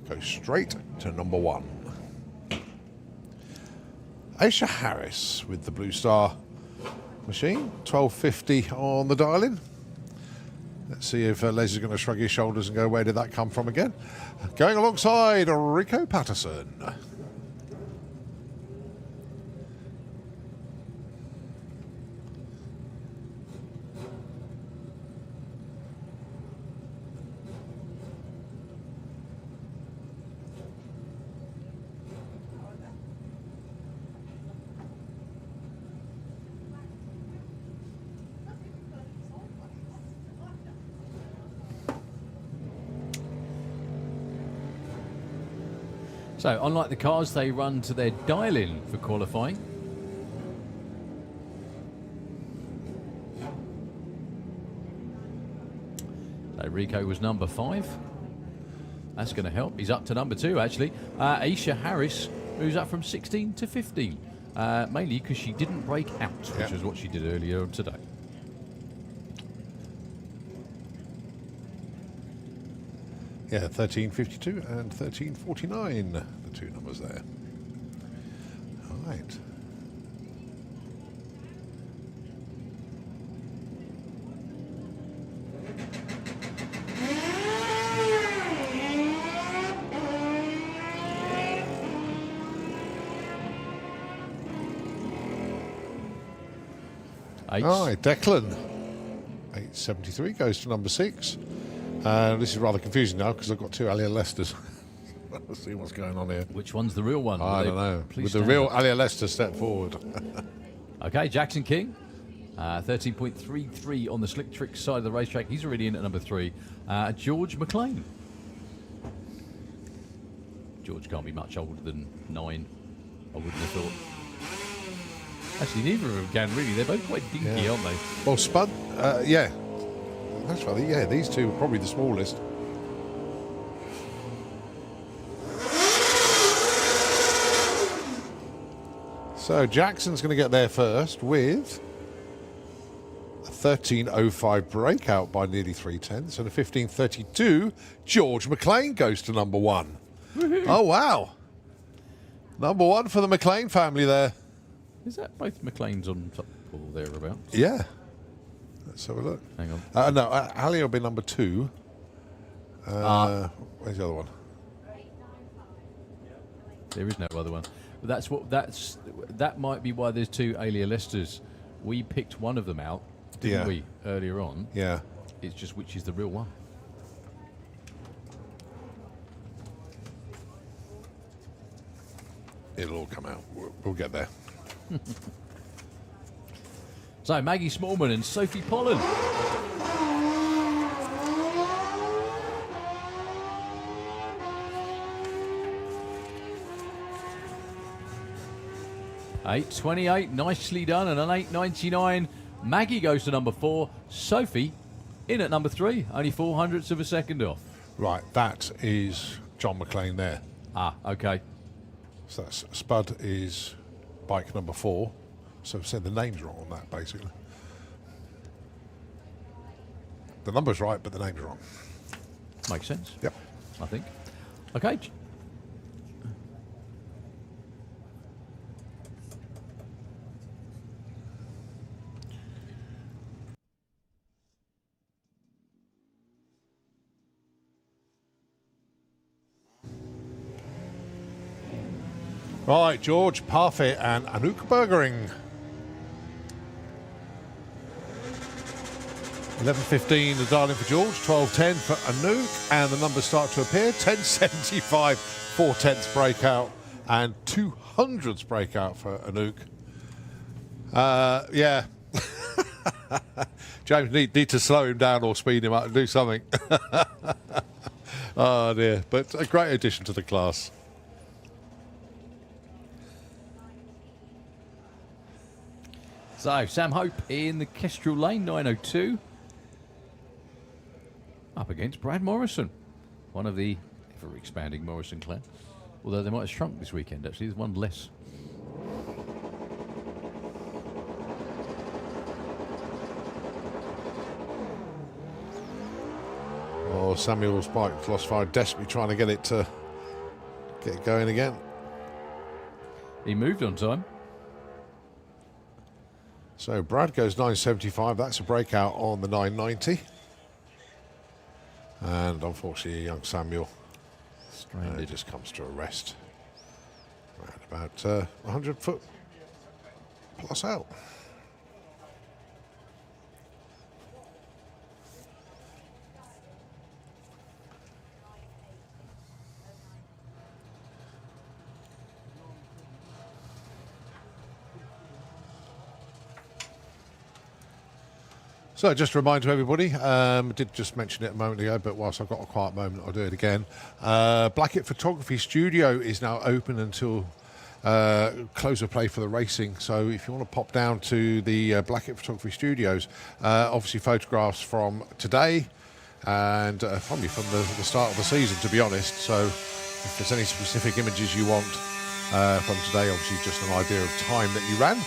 goes straight to number 1. Aisha Harris with the Blue Star machine, 12:50 on the dial-in. Let's see if Les is going to shrug his shoulders and go, where did that come from again? Going alongside Rico Patterson. So, unlike the cars, they run to their dial-in for qualifying. So Rico was number 5. That's going to help. He's up to number 2, actually. Aisha Harris moves up from 16 to 15. Mainly because she didn't break out, which was what she did earlier today. Yeah, 1352 and 1349, the 2 numbers there. All right. All right, Declan. 873 goes to number 6. This is rather confusing now because I've got 2 Alia Leicesters. Let's see what's going on here. Which one's the real one? I don't know. With the real Alia Leicester step forward. Okay, Jackson King. 13.33 on the slick trick side of the racetrack. He's already in at number 3. George McLean. George can't be much older than 9, I wouldn't have thought. Actually, neither of them can, really. They're both quite dinky, aren't they? Well, Spud, yeah. That's right. Yeah, these 2 are probably the smallest. So Jackson's going to get there first with a 13.05 breakout by nearly 3/10 and a 15.32. George McLean goes to number 1. Oh, wow. Number 1 for the McLean family there. Is that both McLean's on top or thereabouts? Yeah. Let's have a look. Hang on. No, Ali will be number 2. Where's the other one? There is no other one. But that might be why there's 2 Alia Leicesters. We picked one of them out, didn't we, earlier on? Yeah. It's just which is the real one. It'll all come out. We'll get there. So Maggie Smallman and Sophie Pollen. $8.28, nicely done, and an $8.99. Maggie goes to number 4. Sophie in at number 3, only 0.04 of a second off. Right, that is John McLean there. Ah, okay. So that's Spud is bike number 4. So I've said the name's wrong on that, basically. The number's right, but the name's wrong. Makes sense. Yep. I think. Okay. Right, George Parfit and Anouk Bergering. 11.15 the dial in for George, 12.10 for Anouk, and the numbers start to appear. 10.75, 4/10 breakout, and 200s breakout for Anouk. Yeah. James need to slow him down or speed him up and do something. Oh dear, but a great addition to the class. So, Sam Hope in the Kestrel Lane, 902. Up against Brad Morrison, one of the ever-expanding Morrison clan. Although they might have shrunk this weekend, actually. There's one less. Oh, Samuel's bike lost fire, desperately trying to get it going again. He moved on time. So Brad goes 9.75. That's a breakout on the 9.90. And unfortunately, young Samuel just comes to a rest. Around about 100 foot plus out. So just a reminder to everybody, I did just mention it a moment ago, but whilst I've got a quiet moment, I'll do it again. Blackett Photography Studio is now open until close of play for the racing. So if you want to pop down to the Blackett Photography Studios, obviously photographs from today and probably from the start of the season, to be honest. So if there's any specific images you want from today, obviously just an idea of time that you ran,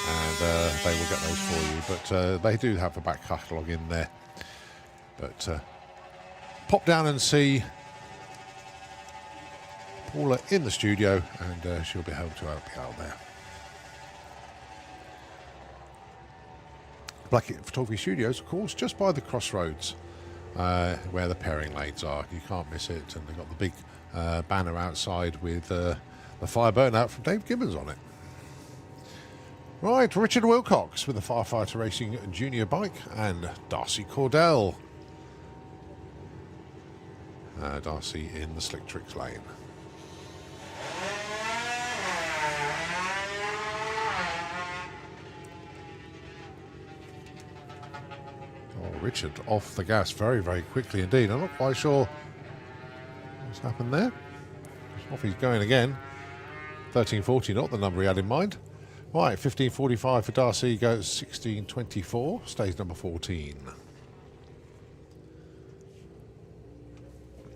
and they will get those for you. But they do have a back catalogue in there. But pop down and see Paula in the studio, and she'll be able to help you out there. Blackett Photography Studios, of course, just by the crossroads where the pairing lanes are. You can't miss it, and they've got the big banner outside with the fire burnout from Dave Gibbons on it. Right, Richard Wilcox with the Firefighter Racing Junior bike, and Darcy Cordell. Darcy in the Slick Tricks lane. Oh, Richard off the gas very, very quickly indeed. I'm not quite sure what's happened there. Off he's going again. 13.40, not the number he had in mind. Right, 15.45 for Darcy, goes 16.24, stays number 14.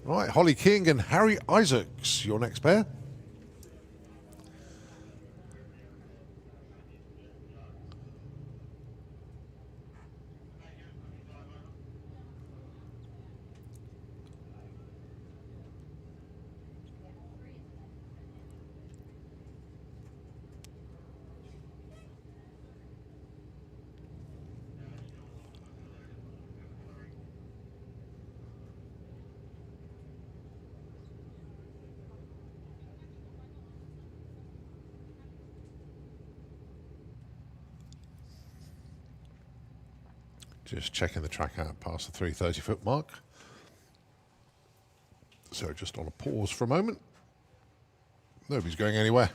Right, Holly King and Harry Isaacs, your next pair. Just checking the track out past the 330-foot mark. So just on a pause for a moment. Nobody's going anywhere.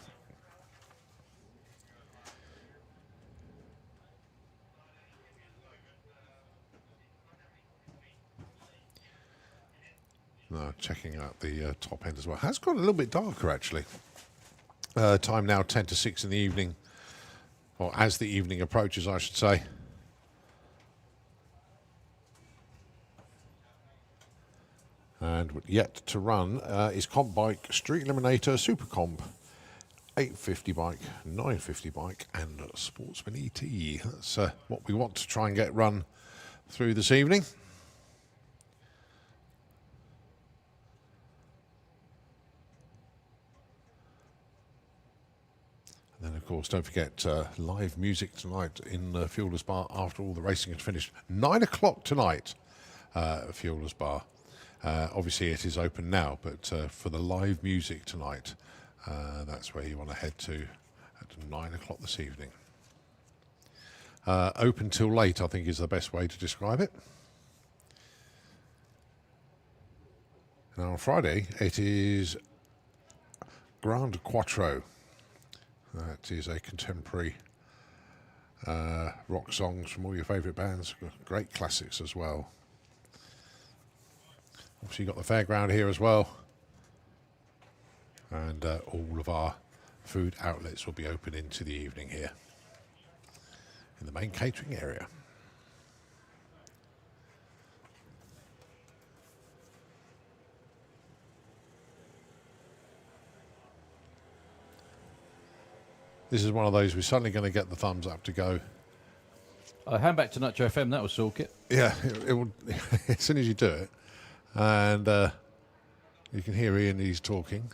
No, checking out the top end as well. Has got a little bit darker actually. Time now 10 to 6 in the evening, or as the evening approaches, I should say. And yet to run is Comp Bike, Street Eliminator, Super Comp, 850 bike, 950 bike, and Sportsman ET. That's what we want to try and get run through this evening. And then, of course, don't forget live music tonight in Fuelers Bar after all the racing has finished. 9 o'clock tonight, Fuelers Bar. Obviously it is open now, but for the live music tonight, that's where you want to head to at 9 o'clock this evening. Open till late, I think, is the best way to describe it. Now on Friday, it is Grand Quattro. That is a contemporary rock songs from all your favourite bands. Great classics as well. Obviously you've got the fairground here as well, and all of our food outlets will be open into the evening here in the main catering area. This is one of those we're suddenly going to get the thumbs up to go. Hand back to Nitro FM, that was Sorkit. Yeah, it will, as soon as you do it. And you can hear Ian, he's talking.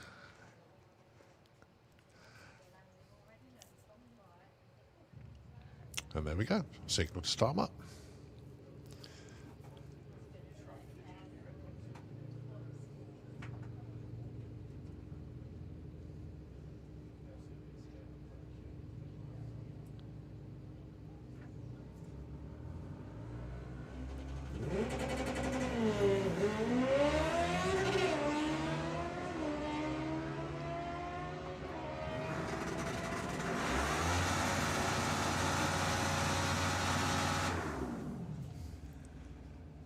And there we go. Signal to start 'em up.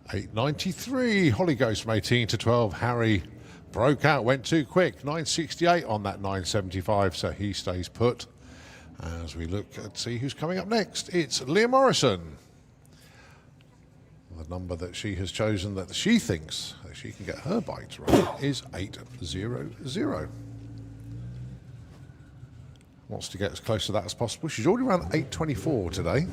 8.93. Holly goes from 18 to 12. Harry broke out, went too quick. 9.68 on that 9.75, so he stays put. As we look and see who's coming up next, it's Leah Morrison. The number that she has chosen that she thinks that she can get her bikes right is 800. Wants to get as close to that as possible. She's already around 8.24 today.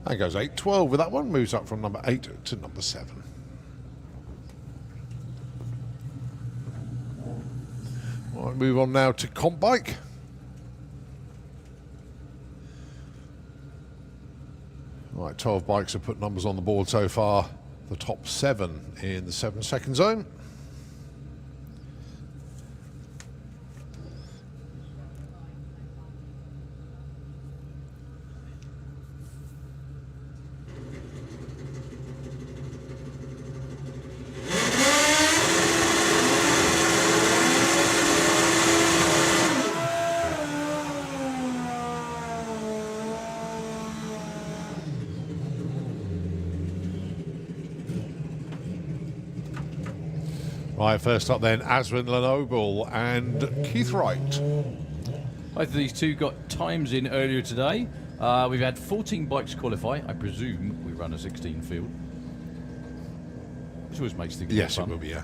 And goes 8.12 with that one, moves up from number 8 to number 7. Right, move on now to comp bike. Right, 12 bikes have put numbers on the board so far. The top 7 in the 7-second zone. Right, first up then, Aswin Lenoble and Keith Wright. Both of these two got times in earlier today. We've had 14 bikes qualify. I presume we run a 16 field. Which always makes things more Yes, fun. it will be, yeah.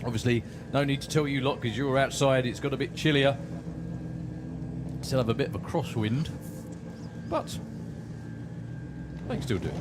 Obviously, no need to tell you lot because you're outside. It's got a bit chillier. Still have a bit of a crosswind. But they can still do it.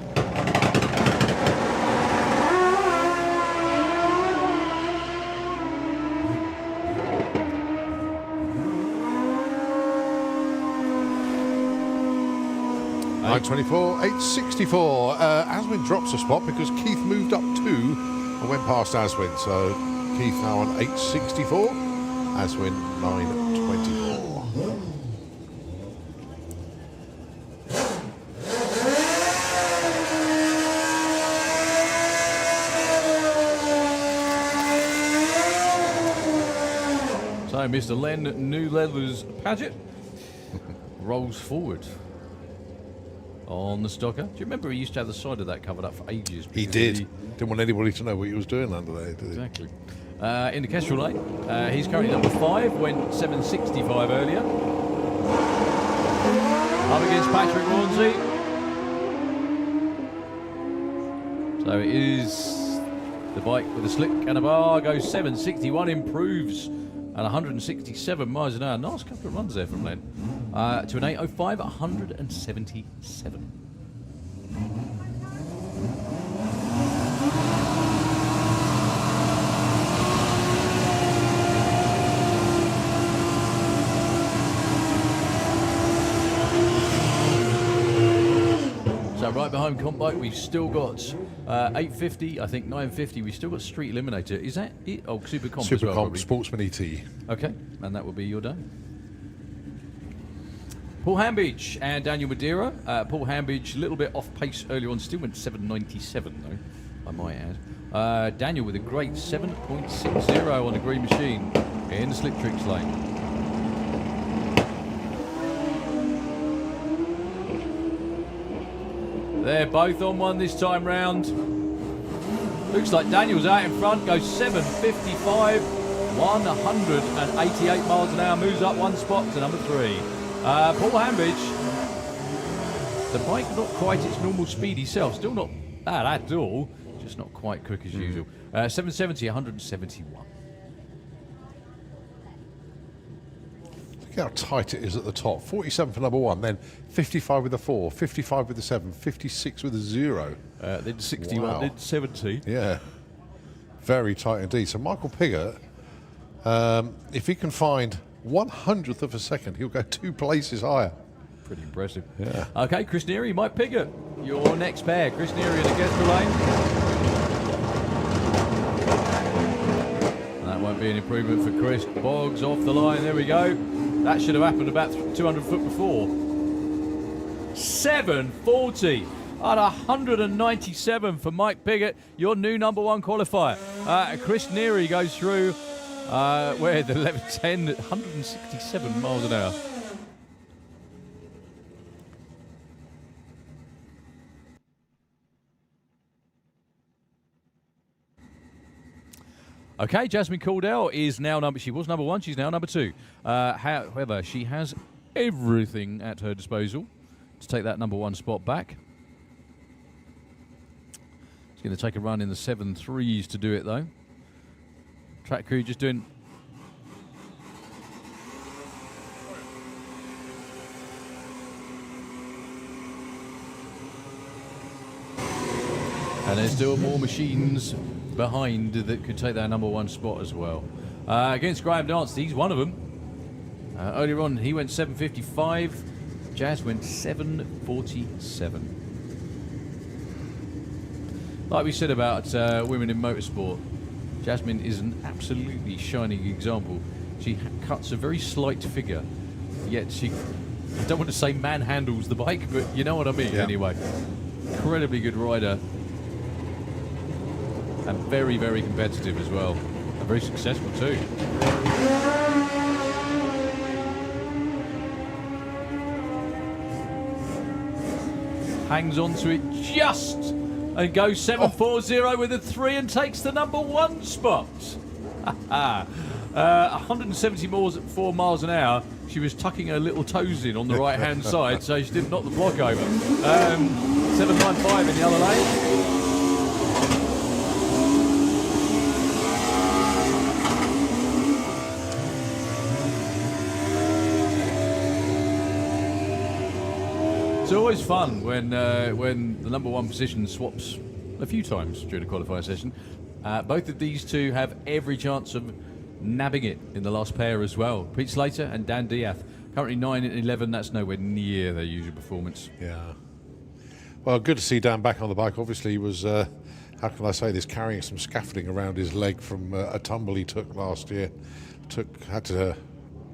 9.24, 8.64. Aswin drops a spot because Keith moved up 2 and went past Aswin. So Keith now on 8.64, Aswin 9.24. So Mr. Len New Leathers Paget rolls forward on the stocker. Do you remember he used to have the side of that covered up for ages? He did. Didn't want anybody to know what he was doing under there, did he? Exactly. In the Kestrel lane, he's currently number 5, went 7.65 earlier. Up against Patrick Rauncey. So it is the bike with a slick and a bar, goes 7.61, improves at 167 miles an hour. Nice couple of runs there from Len. To an 8.05, 177. So right behind comp bike, we've still got 850, I think 950. We've still got Street Eliminator. Is that it? Oh, Super Comp as Super well, Comp, probably. Sportsman ET. Okay, and that will be your day. Paul Hambidge and Daniel Madeira. Paul Hambidge, a little bit off pace earlier on, still went 7.97 though, I might add. Daniel with a great 7.60 on the green machine in the Slick Tricks lane. They're both on one this time round. Looks like Daniel's out in front, goes 7.55, 188 miles an hour, moves up one spot to number 3. Paul Hambidge, the bike not quite its normal speedy self, still not bad at all, just not quite quick as usual. 770, 171. Look how tight it is at the top. 47 for number 1, then 55 with a 4, 55 with a 7, 56 with a 0. Then 61, Wow. then 70. Yeah, very tight indeed. So Michael Piggott, if he can find 1/100th of a second, he'll go 2 places higher. Pretty impressive. Yeah. Okay, Chris Neary, Mike Piggott, your next pair. Chris Neary in the Kestrel lane. And that won't be an improvement for Chris. Boggs off the line, there we go. That should have happened about 200 foot before. 7.40. at 197 for Mike Picket, your new number 1 qualifier. Chris Neary goes through, where the 11:10, 167 miles an hour. Okay, Jasmine Caldell is now she was number 1, she's now number 2. However, she has everything at her disposal to take that number 1 spot back. She's going to take a run in the 7.3s to do it, though. Track crew just doing... And there's still more machines behind that could take that number 1 spot as well. Against Graham Dance, he's one of them. Earlier on, he went 7.55. Jazz went 7.47. Like we said about women in motorsport, Jasmine is an absolutely shining example. She cuts a very slight figure, yet she, I don't want to say manhandles the bike, but you know what I mean anyway. Incredibly good rider. And very, very competitive as well. And very successful too. Hangs on to it just and goes 7.40 with a 3 and takes the number 1 spot. 174 miles an hour. She was tucking her little toes in on the right hand side, so she didn't knock the block over. 7.95 in the other lane. It's always fun when the number 1 position swaps a few times during a qualifying session. Both of these two have every chance of nabbing it in the last pair as well. Pete Slater and Dan Diath, currently 9 and 11. That's nowhere near their usual performance. Yeah. Well, good to see Dan back on the bike. Obviously, he was, how can I say this, carrying some scaffolding around his leg from a tumble he took last year. Had to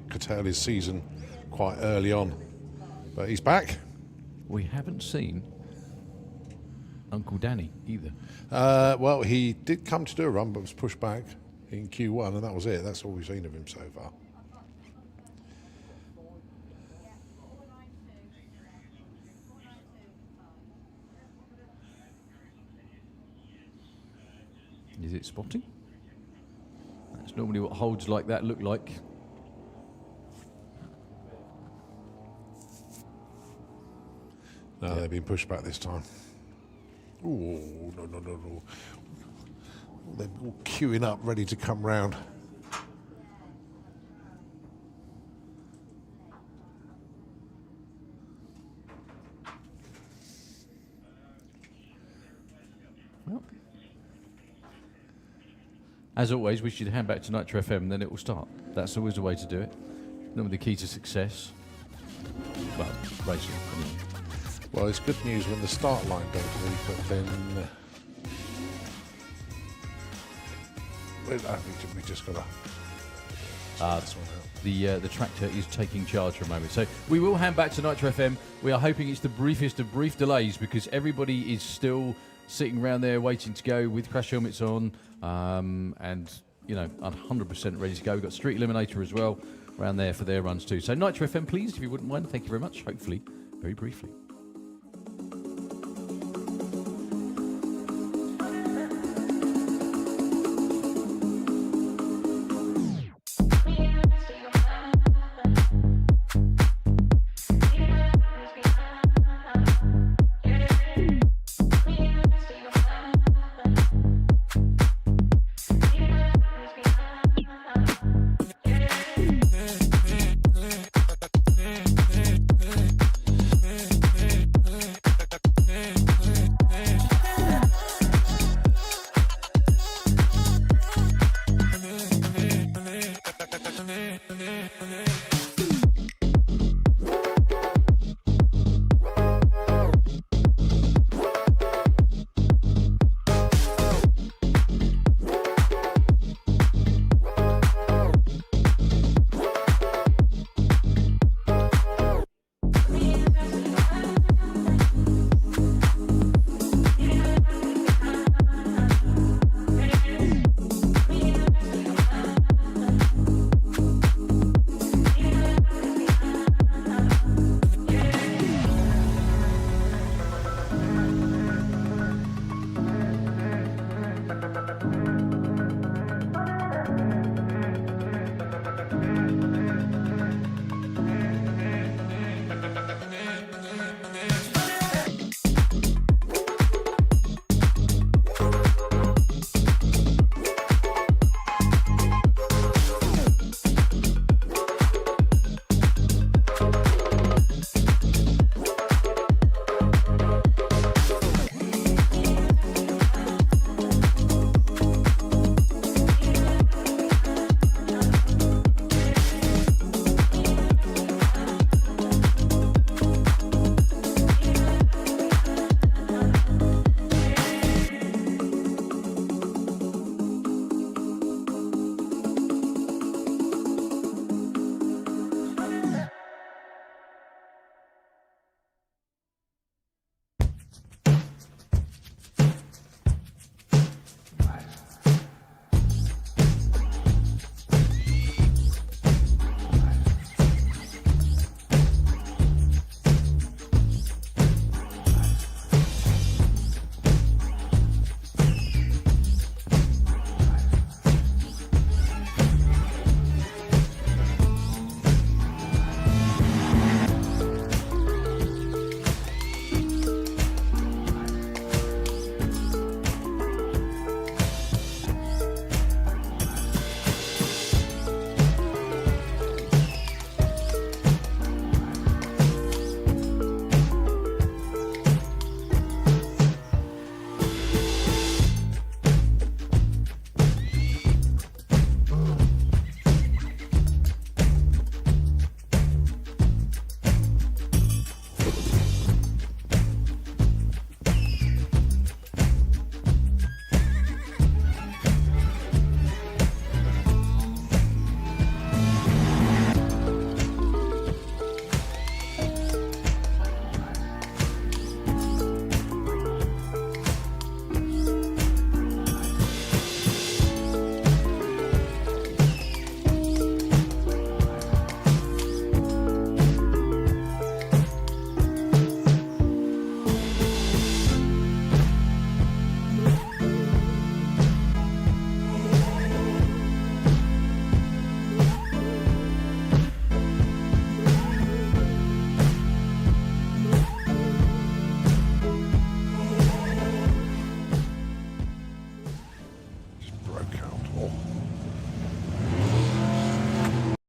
curtail his season quite early on. But he's back. We haven't seen Uncle Danny either. Well, he did come to do a run, but was pushed back in Q1, and that was it. That's all we've seen of him so far. Is it spotting? That's normally what holds like that look like. No, they've been pushed back this time. Ooh, no. They're all queuing up, ready to come round. Well, as always, we should hand back to Nitro FM, then it will start. That's always the way to do it. Normally the key to success. Well, racing. Anyway. Well, it's good news when the start line goes through, but then we just got to this one out. The tractor is taking charge for a moment. So we will hand back to Nitro FM. We are hoping it's the briefest of brief delays because everybody is still sitting around there waiting to go with crash helmets on and, you know, 100% ready to go. We've got Street Eliminator as well around there for their runs too. So Nitro FM, please, if you wouldn't mind. Thank you very much. Hopefully, very briefly.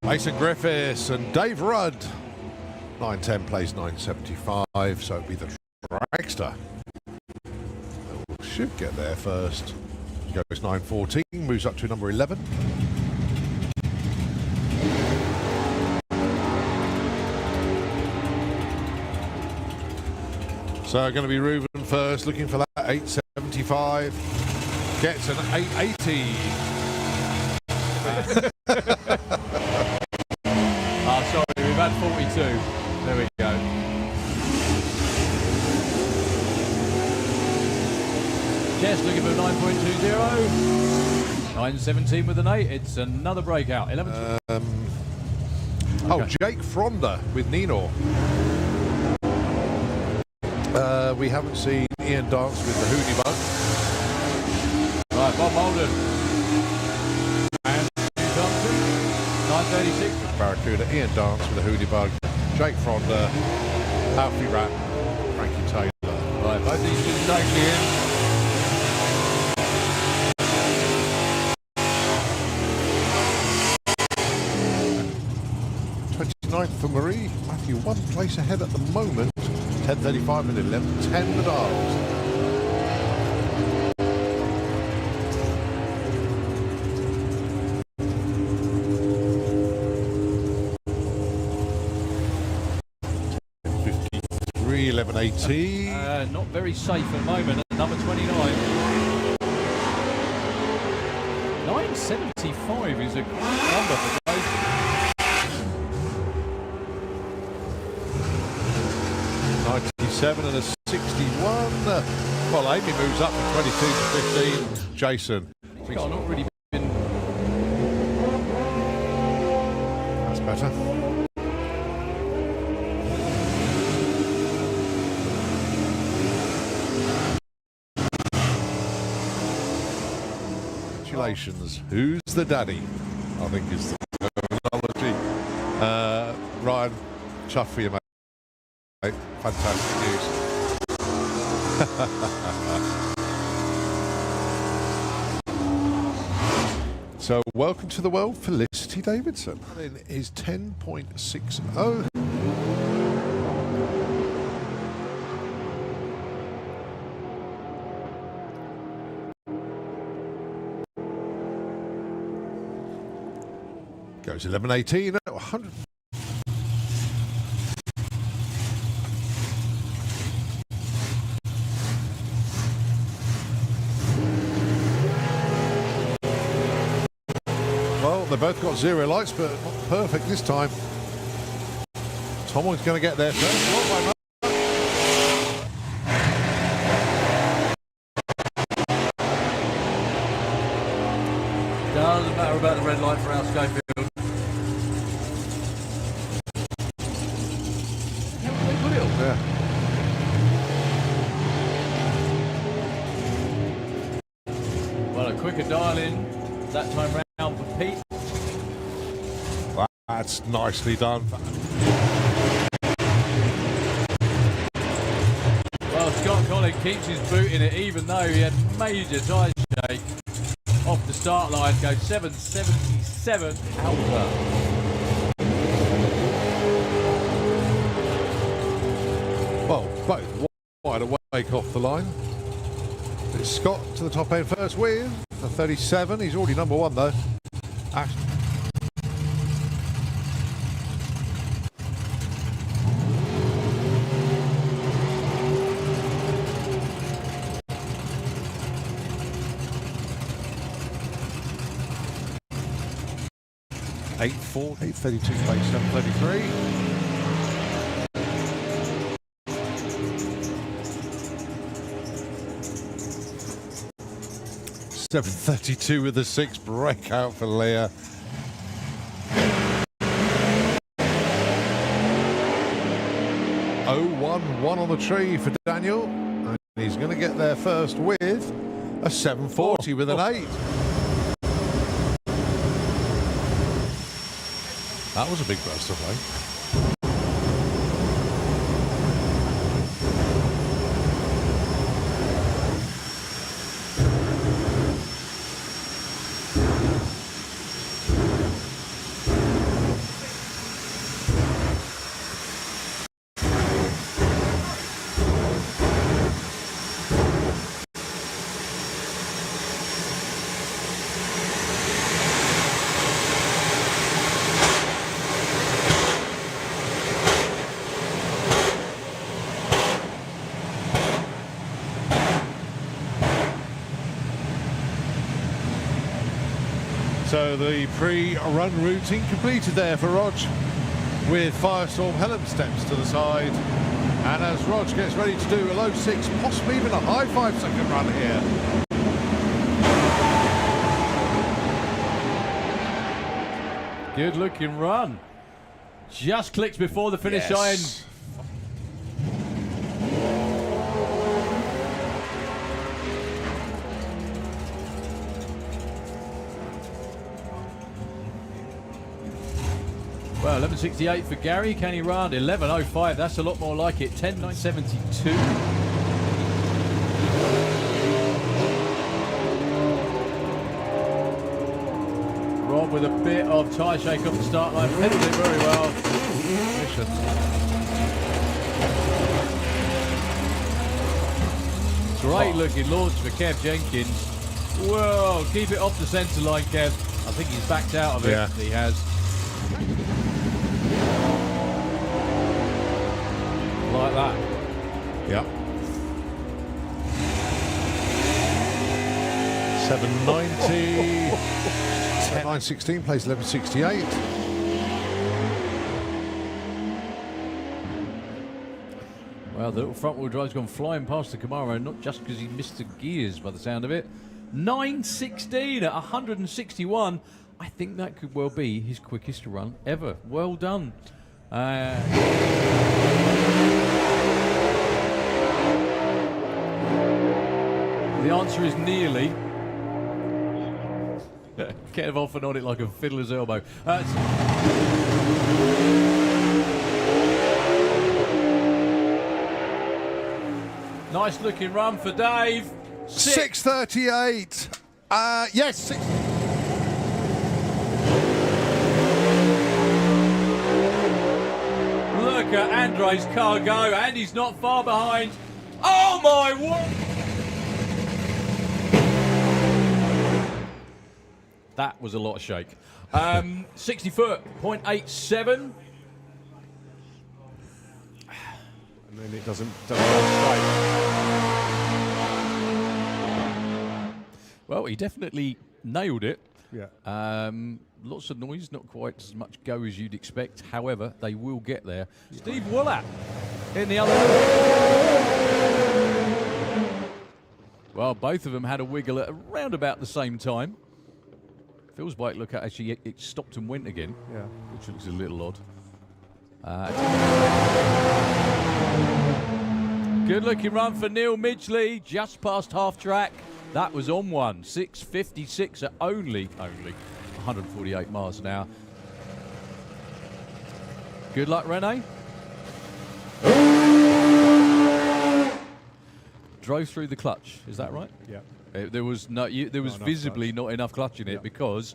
Mason Griffiths and Dave Rudd. 910 plays 975, so it'd be the Dragster. Should get there first. He goes 914, moves up to number 11. So going to be Reuben first, looking for that 875. Gets an 880. Sorry, we've had 42. There we go. Jess looking for 9.20. 917 with an 8. It's another breakout. 11. Oh, Jake Fronda with Nino. We haven't seen Ian dance with the Hootie Bug. Right, Bob Molden. And Thompson. 936. With Barracuda, Ian dance with the Hootie Bug. Jake Fronda, Alfie Rat, Frankie Taylor. Right, both these two safely in. 29th for Marie. Matthew, one place ahead at the moment. 10.35 and 11.10 the Darls. .53, 11.80. Not very safe at the moment at number 29. 975 is a great number for Dawson. 97 and a 61. Well, Amy moves up from 22 to 15. Jason. He's not really been. That's better. Congratulations. Who's the daddy? I think is the terminology. Ryan, chuff for you, mate. Fantastic news. So, welcome to the world, Felicity Davidson. In is 10.60. Goes 11.18 at 100. They both got zero lights, but not perfect this time. Someone's going to get there first. Doesn't matter about the red light for our Schofield. They put it on. Yeah. Well, a quicker dial in that time round for Pete. That's nicely done. Well, Scott Collins keeps his boot in it, even though he had major tyre shake off the start line. Goes 777 Alpha. Well, both wide awake off the line. It's Scott to the top end first with a 37. He's already number one though. Ashdown. 832 place 733. .732 with the 6 breakout for Leah. .011 on the tree for Daniel. And he's going to get there first with a 740 with an 8. That was a big burst of light. So the pre-run routing completed there for Rog, with Firestorm Helm steps to the side. And as Rog gets ready to do a low 6, possibly even a high 5-second run here. Good looking run. Just clicks before the finish line. Yes. Well, 11.68 for Gary. Can he run? 11.05. That's a lot more like it. 10.972. Rob with a bit of tyre shake off the start line. Pedalled it very well. Great looking launch for Kev Jenkins. Whoa, keep it off the centre line, Kev. I think he's backed out of it. Yeah. He has. Like that. Yep. 790. 916 plays 1168. Well, the little front wheel drive's gone flying past the Camaro, not just because he missed the gears by the sound of it. 9.16 at 161. I think that could well be his quickest run ever. Well done. The answer is nearly. Kev off and on it like a fiddler's elbow. Nice looking run for Dave. 638. Yes. 6. Look at Andre's car go, and he's not far behind. Oh my word! That was a lot of shake. 60 foot, 0.87. And then it doesn't go straight. Well, he definitely nailed it. Yeah. Lots of noise, not quite as much go as you'd expect. However, they will get there. Yeah. Steve Woollap in the other. Well, both of them had a wiggle at around about the same time. Phil's bike, look at actually it stopped and went again. Yeah. Which looks a little odd. Good looking run for Neil Midgley, just past half track. That was on one. 6.56 at only 148 miles an hour. Good luck, Rene. Drove through the clutch, is that right? Yeah. There was visibly not enough clutch in it because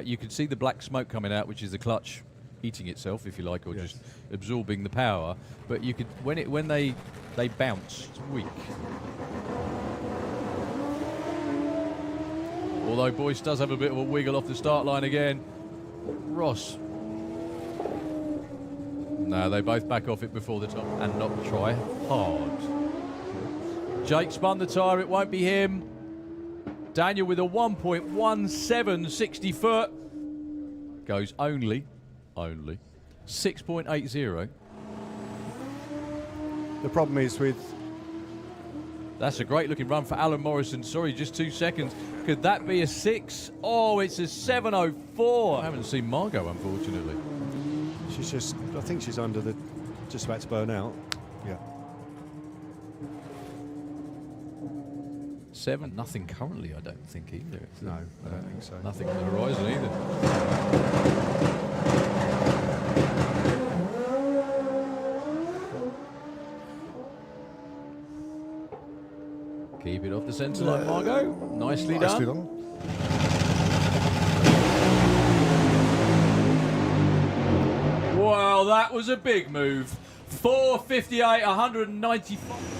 you could see the black smoke coming out, which is the clutch eating itself, if you like, or just absorbing the power. But you could when they bounce, it's weak. Although Boyce does have a bit of a wiggle off the start line again. Ross. No, they both back off it before the top and not try hard. Jake spun the tyre, it won't be him. Daniel with a 1.17 60 foot. Goes only 6.80. The problem is with... That's a great looking run for Alan Morrison. Sorry, just 2 seconds. Could that be a 6? Oh, it's a 7.04. I haven't seen Margot, unfortunately. She's just, I think she's under the, just about to burn out. Yeah. 7, nothing currently, I don't think either. No, I don't think so. Nothing on the horizon either. Keep it off the centre line, Margot. Nicely done. Wow, that was a big move. 4.58, 195.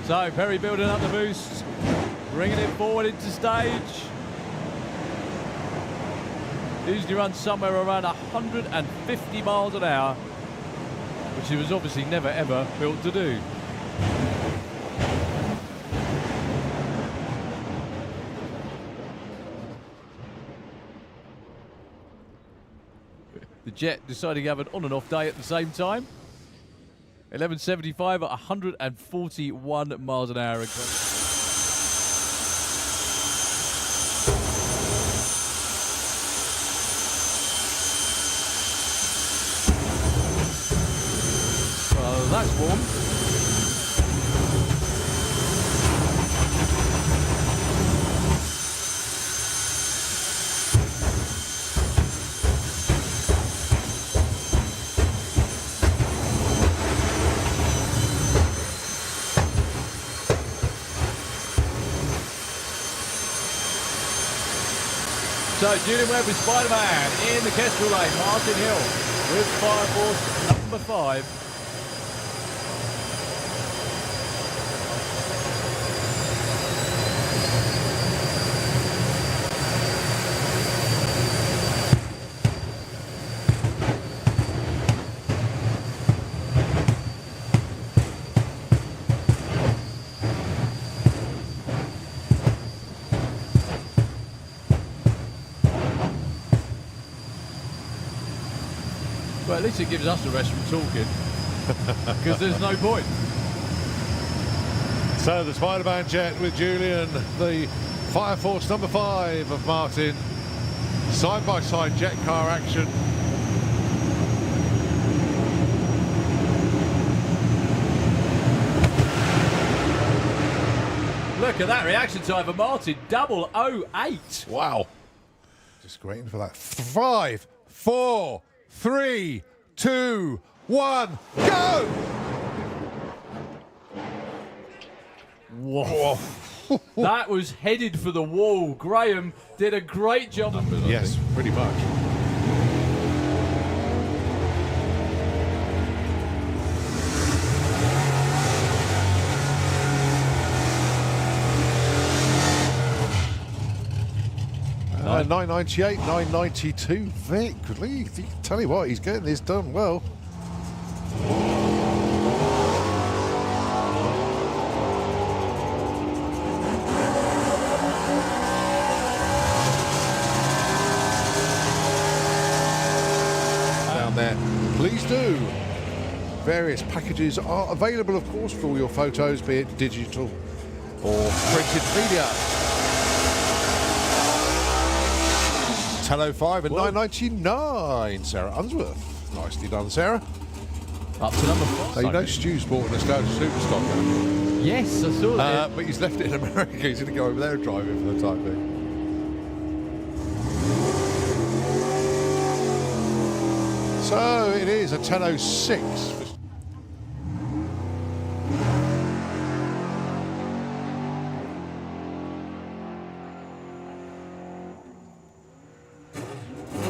So Perry building up the boost, bringing it forward into stage. Usually runs somewhere around 150 miles an hour, which he was obviously never ever built to do. The Jet deciding to have an on and off day at the same time. 11.75 at 141 miles an hour. Well, that's warm. So Julian Webb with Spider-Man in the Kestrel lane. Martin Hill with Fire Force number 5. Well, at least it gives us a rest from talking, because there's no point. So the Spider-Man Jet with Julian, the Fire Force number 5 of Martin. Side-by-side jet car action. Look at that reaction time for Martin, 008. Wow. Just waiting for that. 5, 4, 3, 2, 1, go! Whoa. That was headed for the wall. Graham did a great job. Yes, pretty much. Uh, 998, 992, Vic. Tell you what, he's getting this done well. Down there, please do. Various packages are available, of course, for all your photos, be it digital or printed media. 10.05 and 9.99. Sarah Unsworth. Nicely done, Sarah. Up to number 5. So you know Stu's bought an Nostalgia Superstock. Yes, I saw that. But he's left it in America. He's going to go over there and drive it for the time being. So it is a 10.06.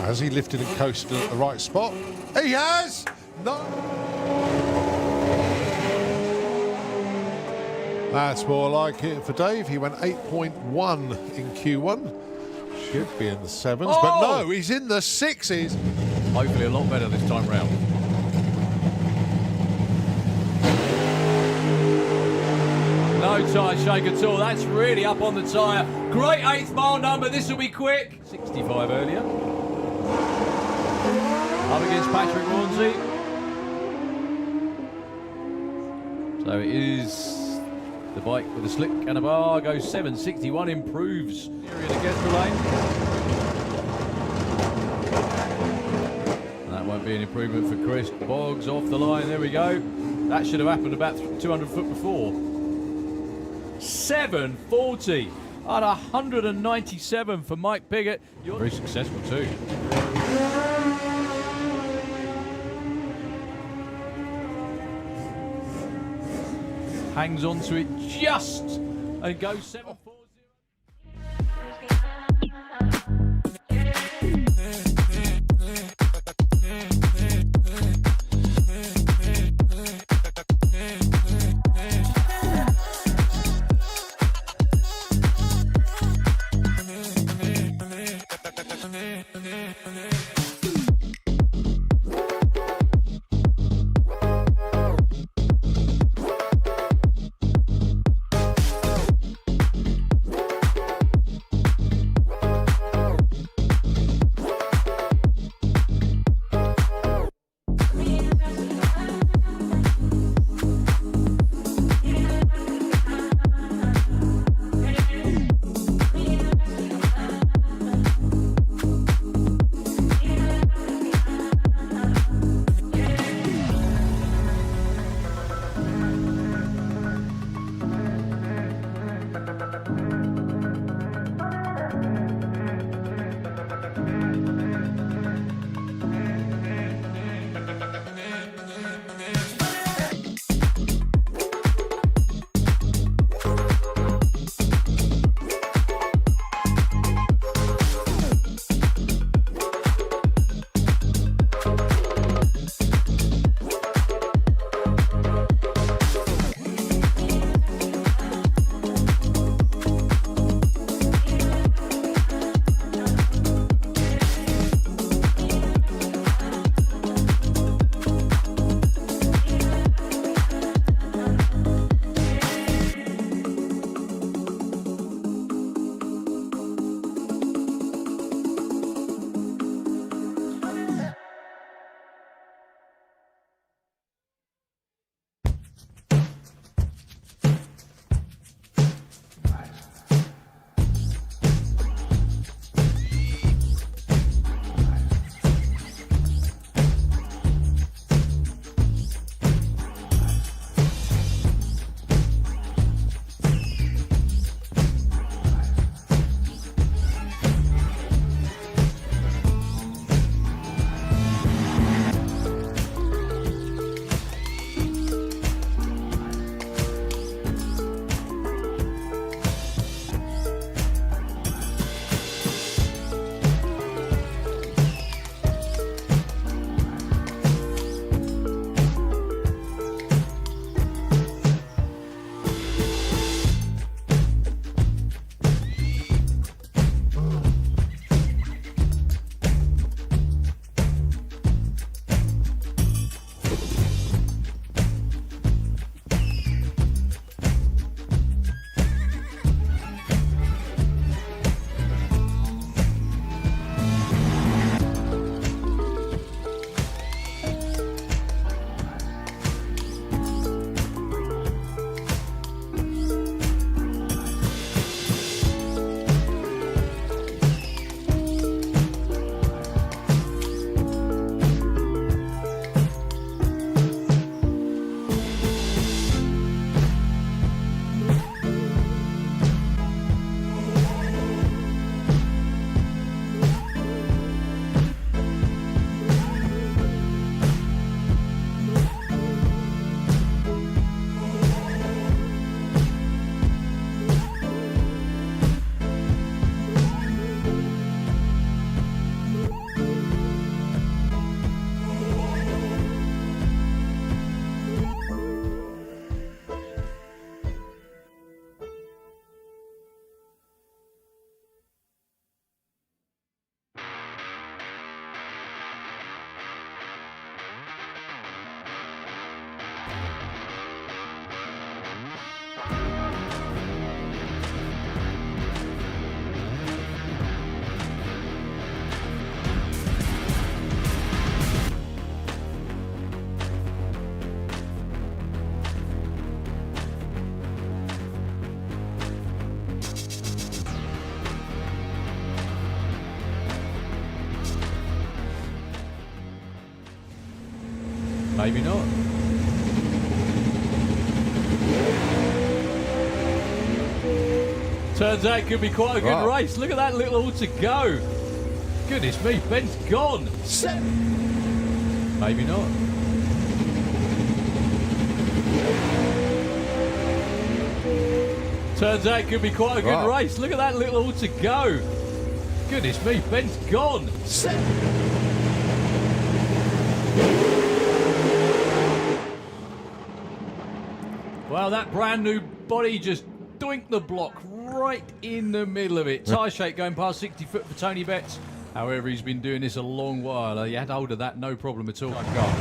Has he lifted and coasted at the right spot? He has! No! That's more like it for Dave. He went 8.1 in Q1. Should be in the 7s, but no, he's in the 6s. Hopefully a lot better this time round. No tyre shake at all. That's really up on the tyre. Great 8th mile number. This will be quick. 65 earlier. Up against Patrick Hornsey. So it is the bike with a slick and a bar. Goes 7.61, improves. Area to get through lane. And that won't be an improvement for Chris. Boggs off the line. There we go. That should have happened about 200 foot before. 7.40 at 197 for Mike Picket. You're very successful too. Hangs on to it just and goes 7.40. Maybe not. Turns out it could be quite a good race. Look at that little all to go. Goodness me, Ben's gone. Maybe not. Turns out it could be quite a good race. Look at that little all to go. Goodness me, Ben's gone. Well, that brand new body just doinked the block right in the middle of it. Tyre shake going past 60 foot for Tony Betts. However, he's been doing this a long while. He had hold of that, no problem at all. Oh, God.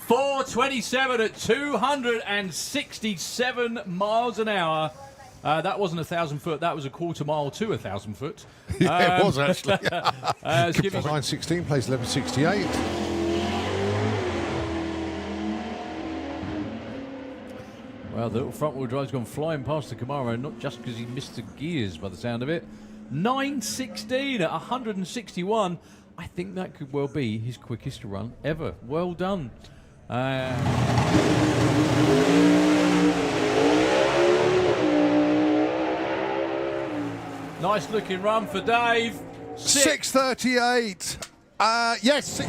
.427 at 267 miles an hour. That wasn't 1,000 foot. That was a quarter mile to 1,000 foot. Yeah, it was actually. 9:16 plays 11:68. Well, the little front-wheel drive's gone flying past the Camaro, not just because he missed the gears by the sound of it. 9:16 at 161. I think that could well be his quickest run ever. Well done. Nice looking run for Dave. 6:38. Yes.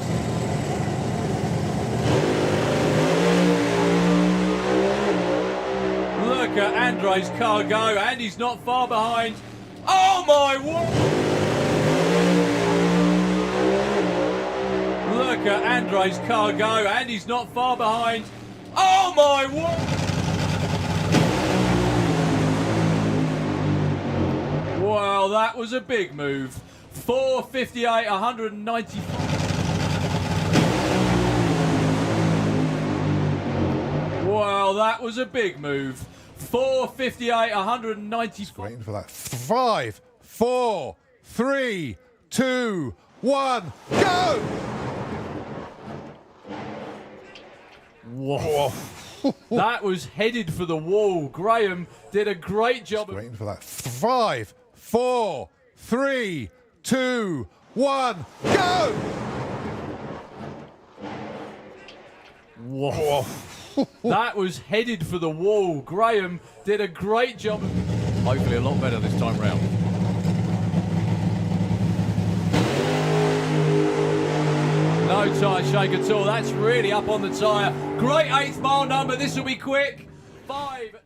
Look at Andre's car go, and he's not far behind. Oh my word! Look at Andre's car go, and he's not far behind. Oh my word! Well, that was a big move. 4:58, 190. Well, that was a big move. 4:58, 190. Waiting for that. 5, 4, 3, 2, 1, go! Whoa. That was headed for the wall. Graham did a great job. Waiting for that. 5, 4, 3, 2, 1, go! Whoa. That was headed for the wall. Graham did a great job. Hopefully a lot better this time round. No tyre shake at all. That's really up on the tyre. Great 8th mile number. This will be quick. 5.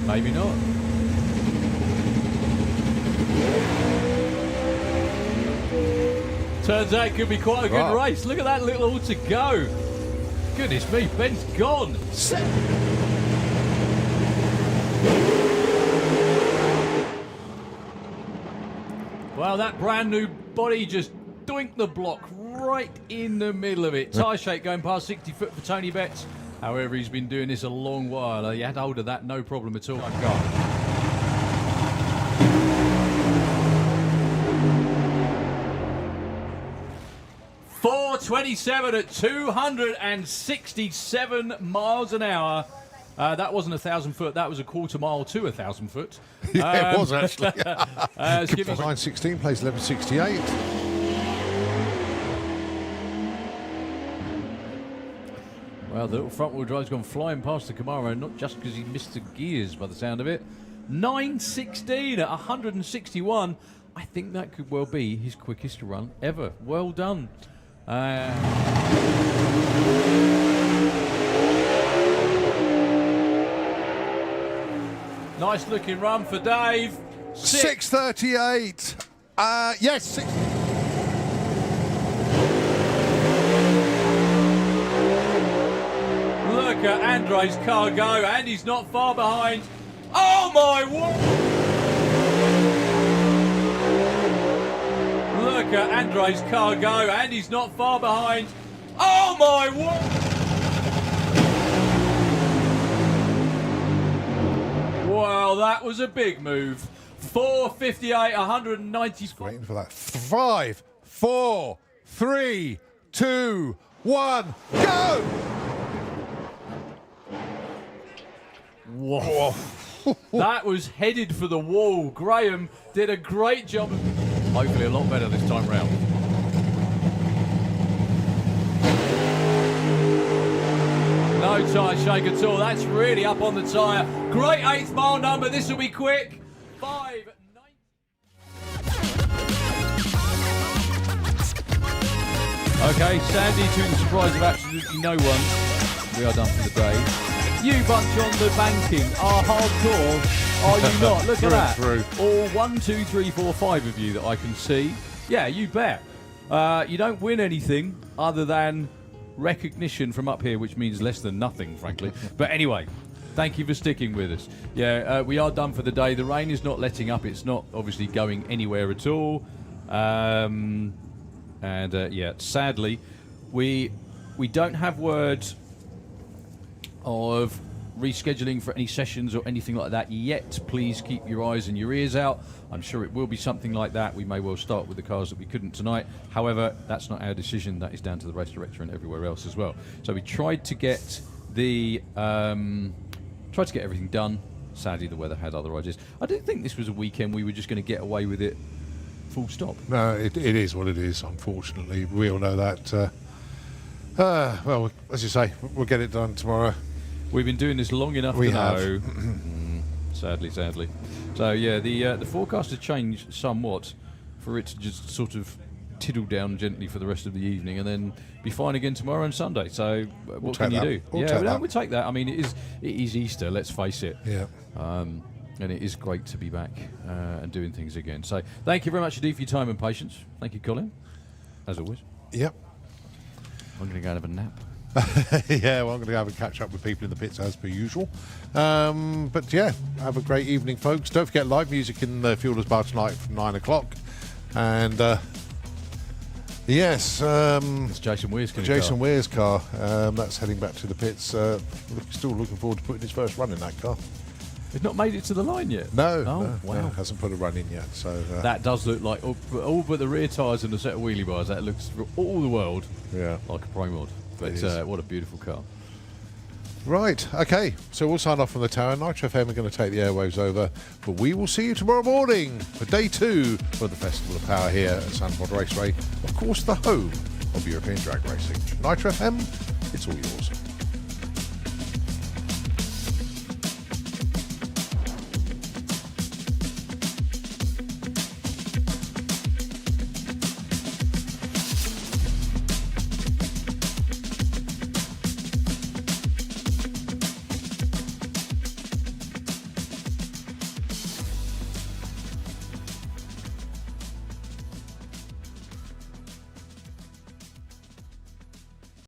Maybe not. Turns out it could be quite a good race. Look at that little all to go. Goodness me, Ben's gone. Well, that brand new body just doinked the block right in the middle of it. Tyre shake going past 60 foot for Tony Betts. However, he's been doing this a long while. He had hold of that, no problem at all. Oh, God. 4:27 at 267 miles an hour. That wasn't 1,000 foot. That was a quarter mile to 1,000 foot. Yeah, it was actually. Skipping 9:16 plays 11:68. Well, the little front-wheel drive's gone flying past the Camaro, not just because he missed the gears by the sound of it. 9:16 at 161. I think that could well be his quickest run ever. Well done. Nice looking run for Dave. 6:38. Yes, 6. Look at Andre's car go, and he's not far behind. Oh my word! Look at Andre's car go, and he's not far behind. Oh my word! Well, that was a big move. 4:58, 194. Waiting for that. 5, 4, 3, 2, 1, go! Whoa. That was headed for the wall. Graham did a great job. Hopefully a lot better this time round. No tyre shake at all. That's really up on the tyre. Great 8th mile number. This will be quick. 5:9. Okay, Sandy, to the surprise of absolutely no one, we are done for the day. You bunch on the banking are hardcore, are you not? Look at that. All 1, 2, 3, 4, 5 of you that I can see. Yeah, you bet. You don't win anything other than recognition from up here, which means less than nothing, frankly. But anyway, thank you for sticking with us. Yeah, we are done for the day. The rain is not letting up. It's not obviously going anywhere at all. Yeah, sadly, we don't have word of rescheduling for any sessions or anything like that yet. Please keep your eyes and your ears out. I'm sure it will be something like that. We may well start with the cars that we couldn't tonight. However, that's not our decision. That is down to the race director and everywhere else as well. So we tried to get the everything done. Sadly, the weather had other ideas. I didn't think this was a weekend we were just going to get away with it full stop. No, it is what it is, unfortunately. We all know that. Well, as you say, we'll get it done tomorrow. We've been doing this long enough We to have. know. Sadly. So, yeah, the forecast has changed somewhat for it to just sort of tiddle down gently for the rest of the evening and then be fine again tomorrow and Sunday. So, what can you do? We'll take that. I mean, it is Easter, let's face it. Yeah. And it is great to be back and doing things again. So, thank you very much indeed for your time and patience. Thank you, Colin, as always. Yep. I'm going to go and have a nap. Yeah, well, I'm going to have a catch up with people in the pits as per usual. But yeah, have a great evening, folks. Don't forget live music in the Fuelers Bar tonight from 9 o'clock. And yes, It's Jason Weir's Weir's car. That's heading back to the pits. Still looking forward to putting his first run in that car. It's not made it to the line yet. No, wow. no, hasn't put a run in yet. So That does look like all but the rear tyres and a set of wheelie bars. That looks for all the world like a Pro Mod. But what a beautiful car. Right, okay. So we'll sign off from the tower. Nitro FM are going to take the airwaves over. But we will see you tomorrow morning for day 2 of the Festival of Power here at Sandpod Raceway. Of course, the home of European drag racing. Nitro FM, it's all yours.